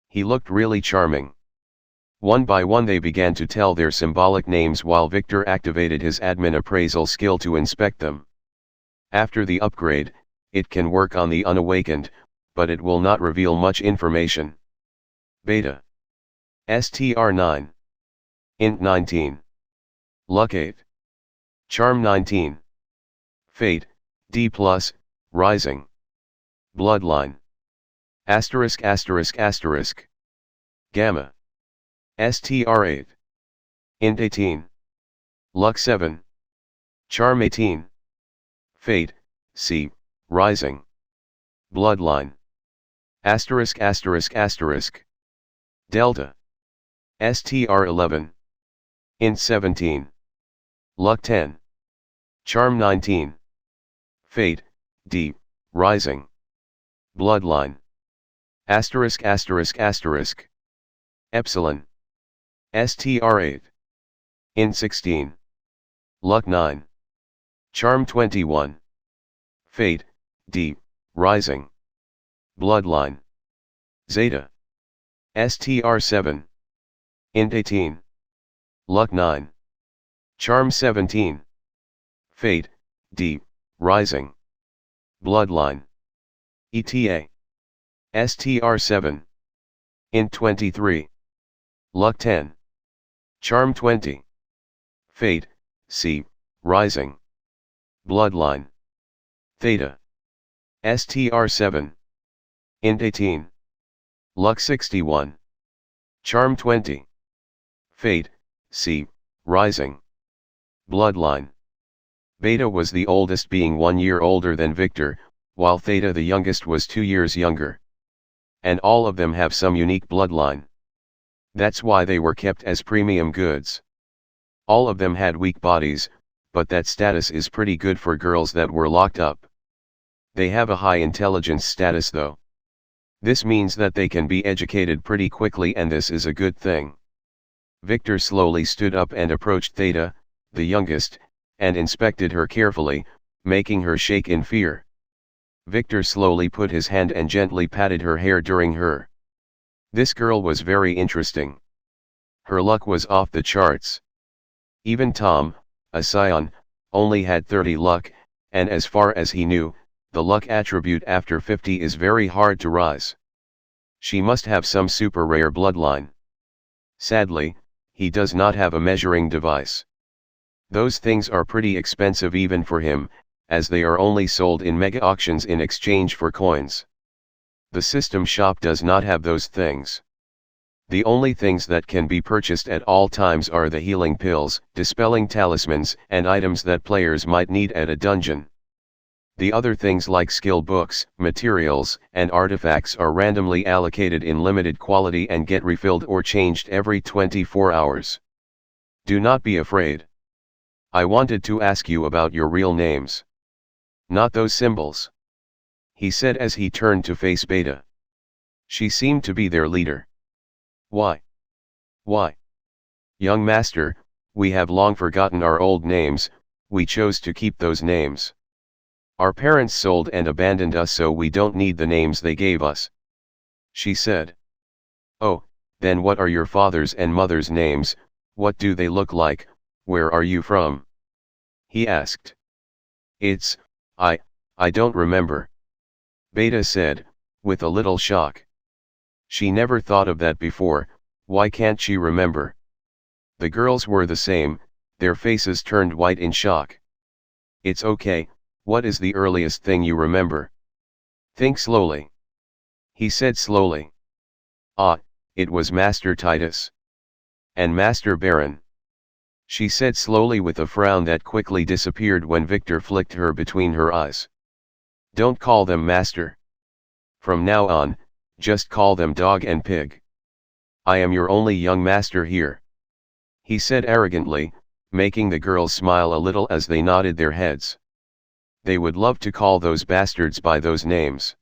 He looked really charming. One by one they began to tell their symbolic names while Victor activated his admin appraisal skill to inspect them. After the upgrade, it can work on the unawakened, but it will not reveal much information. Beta. STR9. Int 19. Luck 8. Charm 19. Fate, D+, Rising. Bloodline. Asterisk asterisk asterisk. Gamma. STR8. Int 18. Luck 7. Charm 18. Fate, C, Rising. Bloodline. Asterisk asterisk asterisk. Delta. STR11. Int 17. Luck 10. Charm 19. Fate, D, Rising. Bloodline. Asterisk asterisk asterisk. Epsilon. STR8. Int 16. Luck 9. Charm 21. Fate, D, Rising. Bloodline. Zeta. STR7. Int 18. Luck 9. Charm 17. Fate, D, Rising. Bloodline. ETA. STR7. Int 23. Luck 10. Charm 20. Fate, C, Rising. Bloodline. Theta. STR7. Int 18. Luck 61. Charm 20. Fate, C, Rising. Bloodline. Beta was the oldest, being 1 year older than Victor, while Theta the youngest was 2 years younger. And all of them have some unique bloodline. That's why they were kept as premium goods. All of them had weak bodies, but that status is pretty good for girls that were locked up. They have a high intelligence status though. This means that they can be educated pretty quickly, and this is a good thing. Victor slowly stood up and approached Theta, the youngest, and inspected her carefully, making her shake in fear. Victor slowly put his hand and gently patted her hair during her. This girl was very interesting. Her luck was off the charts. Even Tom, a scion, only had 30 luck, and as far as he knew, the luck attribute after 50 is very hard to rise. She must have some super rare bloodline. Sadly, he does not have a measuring device. Those things are pretty expensive even for him, as they are only sold in mega auctions in exchange for coins. The system shop does not have those things. The only things that can be purchased at all times are the healing pills, dispelling talismans, and items that players might need at a dungeon. The other things like skill books, materials, and artifacts are randomly allocated in limited quality and get refilled or changed every 24 hours. Do not be afraid. I wanted to ask you about your real names. Not those symbols, he said as he turned to face Beta. She seemed to be their leader. Why? Why? Young master, we have long forgotten our old names, we chose to keep those names. Our parents sold and abandoned us, so we don't need the names they gave us, she said. Oh, then what are your father's and mother's names, what do they look like, where are you from? He asked. I don't remember, Beta said, with a little shock. She never thought of that before, why can't she remember? The girls were the same, their faces turned white in shock. It's okay, what is the earliest thing you remember? Think slowly. He said slowly. It was Master Titus. And Master Baron. She said slowly with a frown that quickly disappeared when Victor flicked her between her eyes. Don't call them Master. From now on, just call them Dog and Pig. I am your only young master here, he said arrogantly, making the girls smile a little as they nodded their heads. They would love to call those bastards by those names.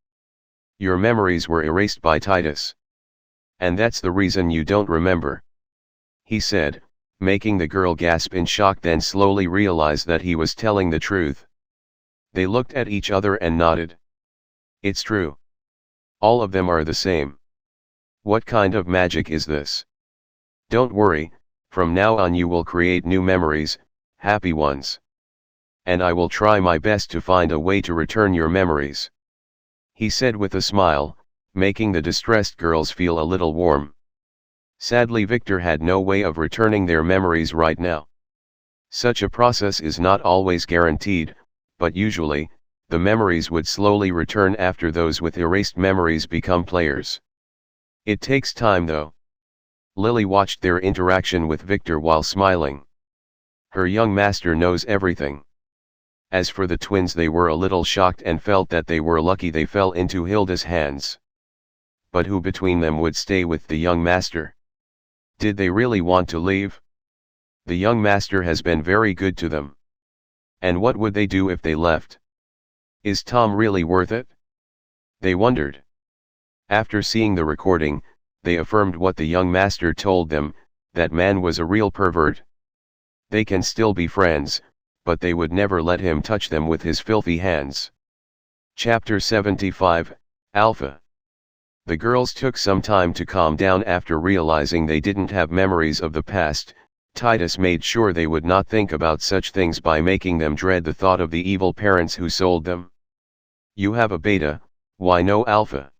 Your memories were erased by Titus. And that's the reason you don't remember, he said, making the girl gasp in shock, then slowly realize that he was telling the truth. They looked at each other and nodded. It's true. All of them are the same. What kind of magic is this? Don't worry, from now on you will create new memories, happy ones. And I will try my best to find a way to return your memories, he said with a smile, making the distressed girls feel a little warm. Sadly, Victor had no way of returning their memories right now. Such a process is not always guaranteed, but usually, the memories would slowly return after those with erased memories become players. It takes time though. Lily watched their interaction with Victor while smiling. Her young master knows everything. As for the twins, they were a little shocked and felt that they were lucky they fell into Hilda's hands. But who between them would stay with the young master? Did they really want to leave? The young master has been very good to them. And what would they do if they left? Is Tom really worth it? They wondered. After seeing the recording, they affirmed what the young master told them, that man was a real pervert. They can still be friends, but they would never let him touch them with his filthy hands. Chapter 75, Alpha. The girls took some time to calm down after realizing they didn't have memories of the past. Titus made sure they would not think about such things by making them dread the thought of the evil parents who sold them. You have a beta, why no alpha?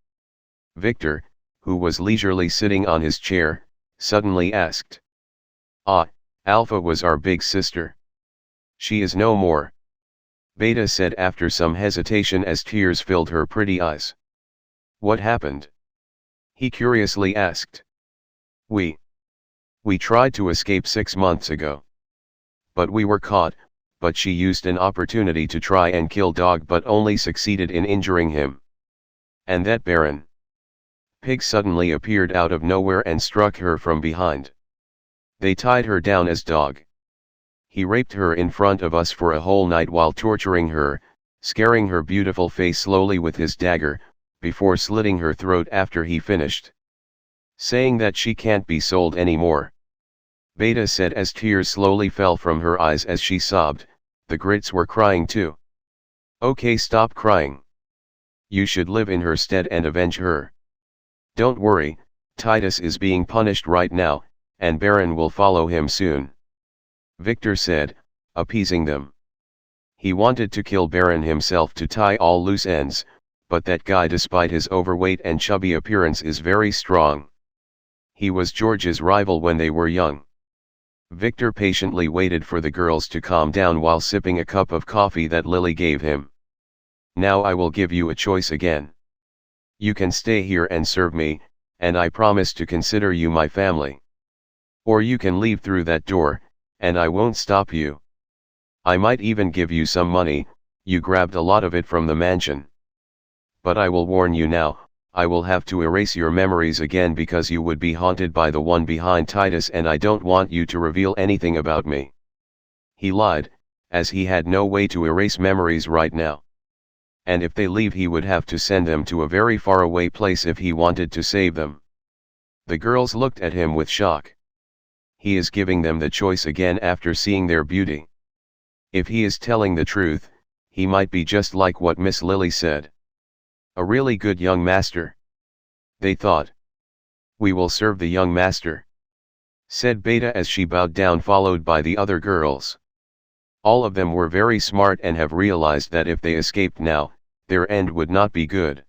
Victor, who was leisurely sitting on his chair, suddenly asked. Ah, Alpha was our big sister. She is no more. Beta said after some hesitation as tears filled her pretty eyes. What happened? He curiously asked. We tried to escape 6 months ago. But we were caught, but she used an opportunity to try and kill Dog but only succeeded in injuring him. And that Baron Pig suddenly appeared out of nowhere and struck her from behind. They tied her down as Dog. He raped her in front of us for a whole night while torturing her, scaring her beautiful face slowly with his dagger, before slitting her throat after he finished. Saying that she can't be sold anymore. Beta said as tears slowly fell from her eyes as she sobbed. The Grits were crying too. Okay, stop crying. You should live in her stead and avenge her. Don't worry, Titus is being punished right now, and Baron will follow him soon. Victor said, appeasing them. He wanted to kill Baron himself to tie all loose ends, but that guy, despite his overweight and chubby appearance, is very strong. He was George's rival when they were young. Victor patiently waited for the girls to calm down while sipping a cup of coffee that Lily gave him. Now I will give you a choice again. You can stay here and serve me, and I promise to consider you my family. Or you can leave through that door, and I won't stop you. I might even give you some money, you grabbed a lot of it from the mansion. But I will warn you now, I will have to erase your memories again because you would be haunted by the one behind Titus, and I don't want you to reveal anything about me. He lied, as he had no way to erase memories right now. And if they leave, he would have to send them to a very far away place if he wanted to save them. The girls looked at him with shock. He is giving them the choice again after seeing their beauty. If he is telling the truth, he might be just like what Miss Lily said. A really good young master, they thought. We will serve the young master, said Beta as she bowed down, followed by the other girls. All of them were very smart and have realized that if they escaped now, their end would not be good.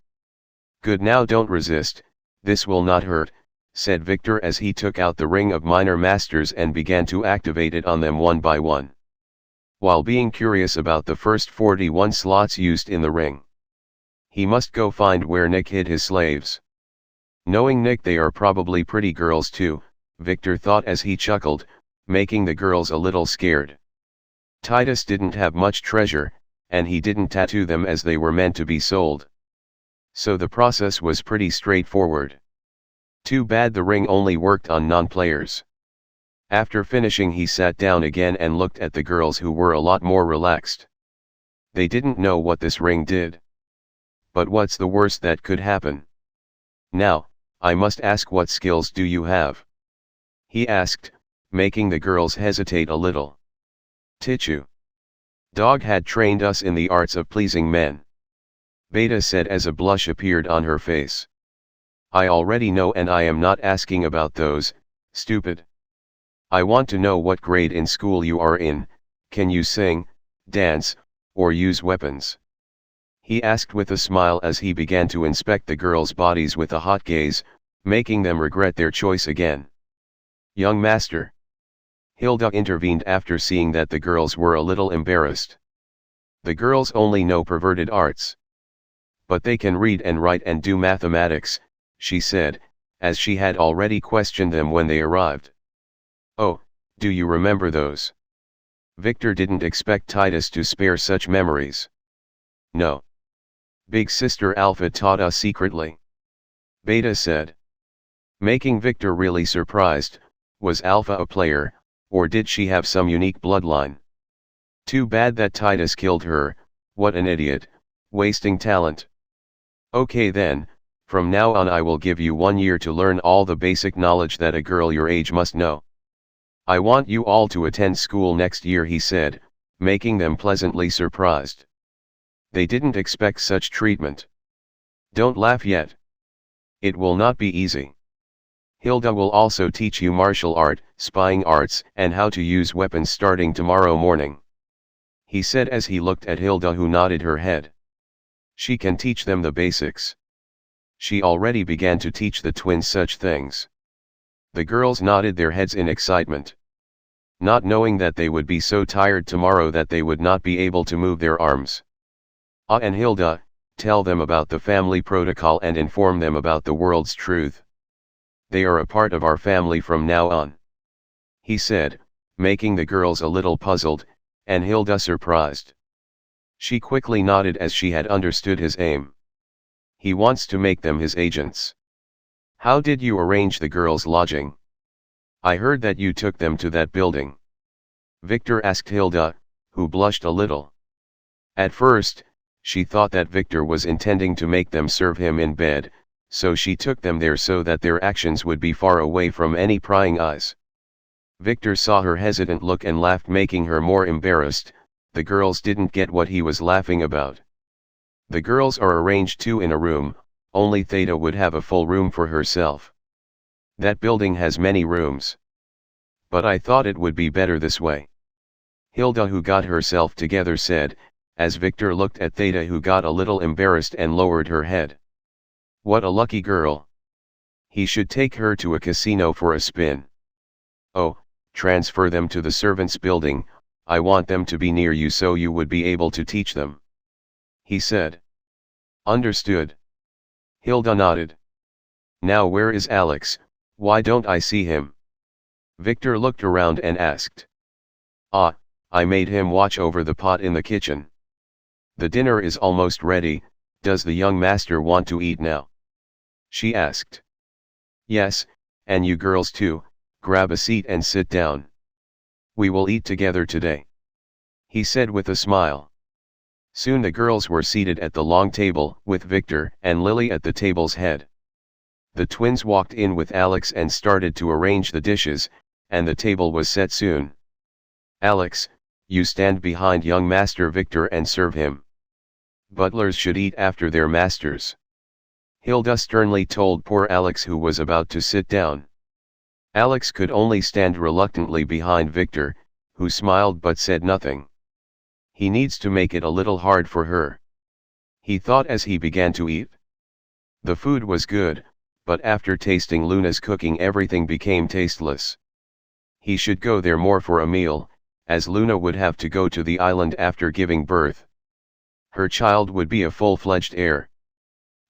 Good, now don't resist, this will not hurt, said Victor as he took out the ring of minor masters and began to activate it on them one by one. While being curious about the first 41 slots used in the ring. He must go find where Nick hid his slaves. Knowing Nick, they are probably pretty girls too, Victor thought as he chuckled, making the girls a little scared. Titus didn't have much treasure, and he didn't tattoo them as they were meant to be sold. So the process was pretty straightforward. Too bad the ring only worked on non-players. After finishing, he sat down again and looked at the girls, who were a lot more relaxed. They didn't know what this ring did. But what's the worst that could happen? Now, I must ask, what skills do you have? He asked, making the girls hesitate a little. Tichu. Dog had trained us in the arts of pleasing men. Beta said as a blush appeared on her face. I already know, and I am not asking about those, stupid. I want to know what grade in school you are in. Can you sing, dance, or use weapons? He asked with a smile as he began to inspect the girls' bodies with a hot gaze, making them regret their choice again. Young master. Hilda intervened after seeing that the girls were a little embarrassed. The girls only know perverted arts. But they can read and write and do mathematics, she said, as she had already questioned them when they arrived. Oh, do you remember those? Victor didn't expect Titus to spare such memories. No. Big Sister Alpha taught us secretly. Beta said. Making Victor really surprised, was Alpha a player, or did she have some unique bloodline? Too bad that Titus killed her, what an idiot, wasting talent. Okay then, from now on I will give you 1 year to learn all the basic knowledge that a girl your age must know. I want you all to attend school next year, he said, making them pleasantly surprised. They didn't expect such treatment. Don't laugh yet. It will not be easy. Hilda will also teach you martial art, spying arts, and how to use weapons starting tomorrow morning. He said as he looked at Hilda, who nodded her head. She can teach them the basics. She already began to teach the twins such things. The girls nodded their heads in excitement. Not knowing that they would be so tired tomorrow that they would not be able to move their arms. And Hilda, tell them about the family protocol and inform them about the world's truth. They are a part of our family from now on. He said, making the girls a little puzzled, and Hilda surprised. She quickly nodded as she had understood his aim. He wants to make them his agents. How did you arrange the girls' lodging? I heard that you took them to that building. Victor asked Hilda, who blushed a little. At first, she thought that Victor was intending to make them serve him in bed, so she took them there so that their actions would be far away from any prying eyes. Victor saw her hesitant look and laughed, making her more embarrassed. The girls didn't get what he was laughing about. The girls are arranged 2 in a room, only Theta would have a full room for herself. That building has many rooms. But I thought it would be better this way. Hilda, who got herself together, said, as Victor looked at Theta, who got a little embarrassed and lowered her head. What a lucky girl. He should take her to a casino for a spin. Oh, transfer them to the servants' building. I want them to be near you so you would be able to teach them. He said. Understood. Hilda nodded. Now where is Alex? Why don't I see him? Victor looked around and asked. Ah, I made him watch over the pot in the kitchen. The dinner is almost ready. Does the young master want to eat now? She asked. Yes, and you girls too, grab a seat and sit down. We will eat together today. He said with a smile. Soon the girls were seated at the long table, with Victor and Lily at the table's head. The twins walked in with Alex and started to arrange the dishes, and the table was set soon. Alex, you stand behind young master Victor and serve him. Butlers should eat after their masters. Hilda sternly told poor Alex, who was about to sit down. Alex could only stand reluctantly behind Victor, who smiled but said nothing. He needs to make it a little hard for her. He thought as he began to eat. The food was good, but after tasting Luna's cooking everything became tasteless. He should go there more for a meal, as Luna would have to go to the island after giving birth. Her child would be a full-fledged heir.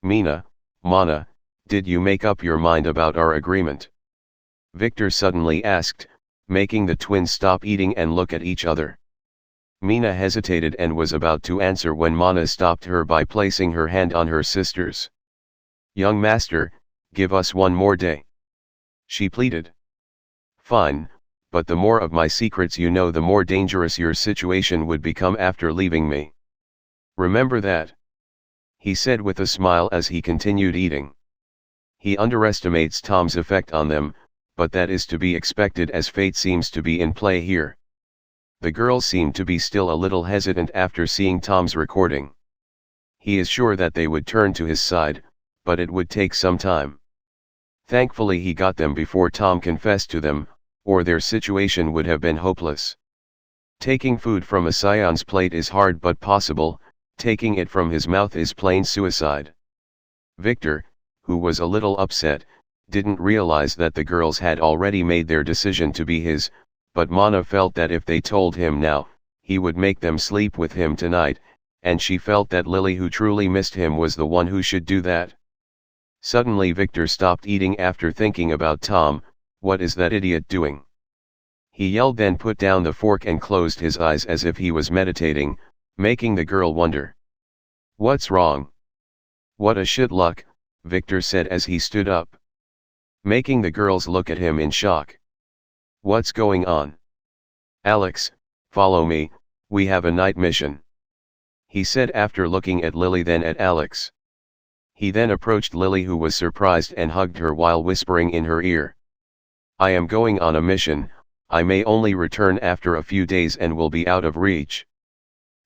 Mana, did you make up your mind about our agreement? Victor suddenly asked, making the twins stop eating and look at each other. Mina hesitated and was about to answer when Mana stopped her by placing her hand on her sister's. Young master, give us 1 more day. She pleaded. Fine, but the more of my secrets you know, the more dangerous your situation would become after leaving me. Remember that. He said with a smile as he continued eating. He underestimates Tom's effect on them, but that is to be expected as fate seems to be in play here. The girls seemed to be still a little hesitant after seeing Tom's recording. He is sure that they would turn to his side, but it would take some time. Thankfully he got them before Tom confessed to them, or their situation would have been hopeless. Taking food from a scion's plate is hard but possible, taking it from his mouth is plain suicide. Victor, who was a little upset, didn't realize that the girls had already made their decision to be his, but Mana felt that if they told him now, he would make them sleep with him tonight, and she felt that Lily, who truly missed him, was the one who should do that. Suddenly Victor stopped eating after thinking about Tom. What is that idiot doing? He yelled, then put down the fork and closed his eyes as if he was meditating, making the girl wonder. What's wrong? What a shit luck, Victor said as he stood up, making the girls look at him in shock. What's going on? Alex, follow me, we have a night mission, he said after looking at Lily then at Alex. He then approached Lily, who was surprised, and hugged her while whispering in her ear. I am going on a mission, I may only return after a few days and will be out of reach.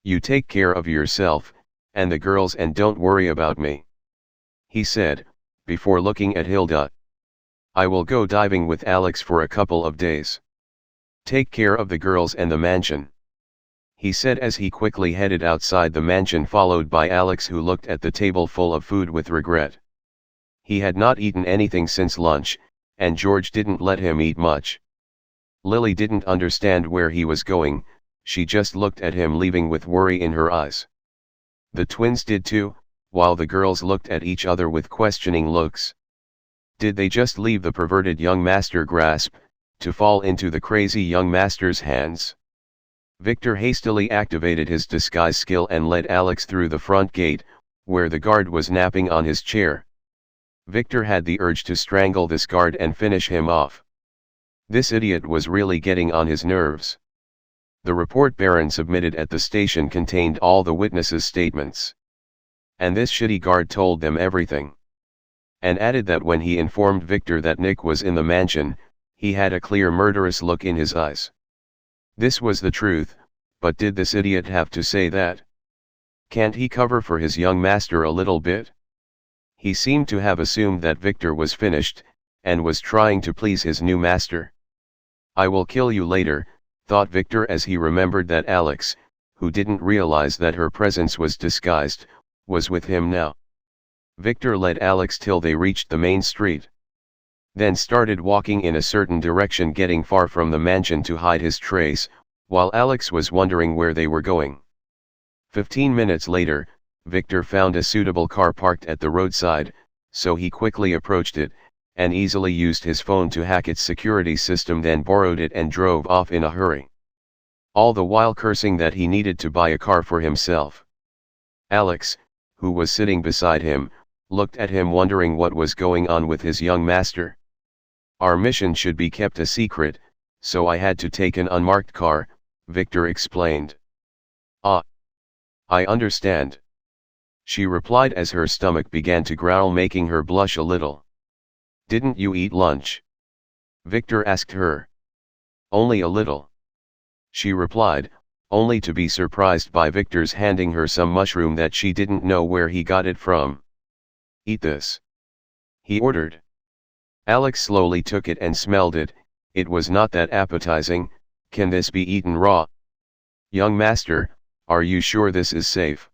You take care of yourself, and the girls, and don't worry about me, he said, before looking at Hilda. I will go diving with Alex for a couple of days. Take care of the girls and the mansion, he said as he quickly headed outside the mansion, followed by Alex, who looked at the table full of food with regret. He had not eaten anything since lunch, and George didn't let him eat much. Lily didn't understand where he was going, she just looked at him, leaving with worry in her eyes. The twins did too, while the girls looked at each other with questioning looks. Did they just leave the perverted young master grasp, to fall into the crazy young master's hands? Victor hastily activated his disguise skill and led Alex through the front gate, where the guard was napping on his chair. Victor had the urge to strangle this guard and finish him off. This idiot was really getting on his nerves. The report Baron submitted at the station contained all the witnesses' statements. And this shitty guard told them everything. And added that when he informed Victor that Nick was in the mansion, he had a clear murderous look in his eyes. This was the truth, but did this idiot have to say that? Can't he cover for his young master a little bit? He seemed to have assumed that Victor was finished, and was trying to please his new master. I will kill you later, thought Victor as he remembered that Alex, who didn't realize that her presence was disguised, was with him now. Victor led Alex till they reached the main street. Then started walking in a certain direction, getting far from the mansion to hide his trace, while Alex was wondering where they were going. 15 minutes later, Victor found a suitable car parked at the roadside, so he quickly approached it, and easily used his phone to hack its security system, then borrowed it and drove off in a hurry. All the while cursing that he needed to buy a car for himself. Alex, who was sitting beside him, looked at him wondering what was going on with his young master. Our mission should be kept a secret, so I had to take an unmarked car, Victor explained. Ah. I understand, she replied as her stomach began to growl, making her blush a little. Didn't you eat lunch? Victor asked her. Only a little, she replied, only to be surprised by Victor's handing her some mushroom that she didn't know where he got it from. Eat this, he ordered. Alex slowly took it and smelled it. It was not that appetizing. Can this be eaten raw? Young master, are you sure this is safe?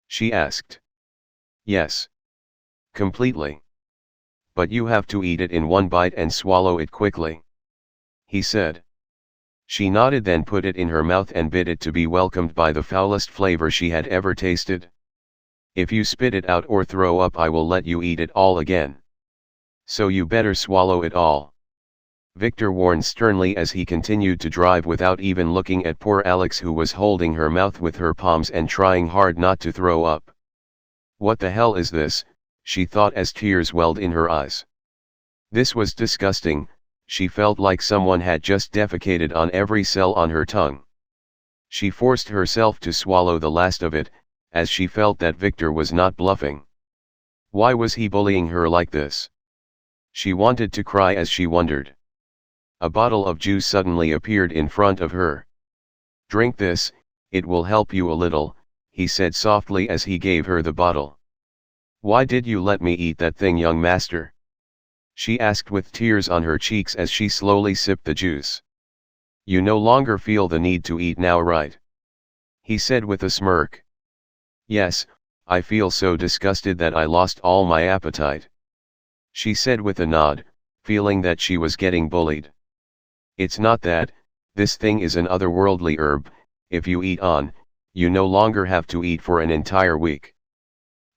She asked. Yes. Completely. But you have to eat it in one bite and swallow it quickly, he said. She nodded, then put it in her mouth and bit it, to be welcomed by the foulest flavor she had ever tasted. If you spit it out or throw up, I will let you eat it all again. So you better swallow it all, Victor warned sternly as he continued to drive without even looking at poor Alex, who was holding her mouth with her palms and trying hard not to throw up. What the hell is this, she thought as tears welled in her eyes. This was disgusting. She felt like someone had just defecated on every cell on her tongue. She forced herself to swallow the last of it, as she felt that Victor was not bluffing. Why was he bullying her like this? She wanted to cry as she wondered. A bottle of juice suddenly appeared in front of her. "Drink this, it will help you a little," he said softly as he gave her the bottle. "Why did you let me eat that thing, young master?" she asked with tears on her cheeks as she slowly sipped the juice. "You no longer feel the need to eat now, right?" he said with a smirk. "Yes, I feel so disgusted that I lost all my appetite," she said with a nod, feeling that she was getting bullied. "It's not that, this thing is an otherworldly herb. If you eat on, you no longer have to eat for an entire week.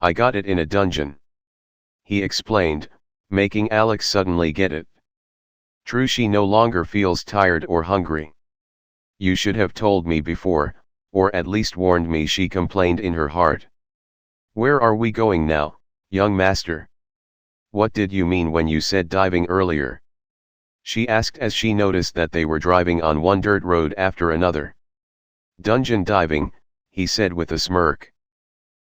I got it in a dungeon," he explained, making Alex suddenly get it. True, she no longer feels tired or hungry. "You should have told me before, or at least warned me," she complained in her heart. "Where are we going now, young master? What did you mean when you said diving earlier?" she asked as she noticed that they were driving on one dirt road after another. "Dungeon diving," he said with a smirk.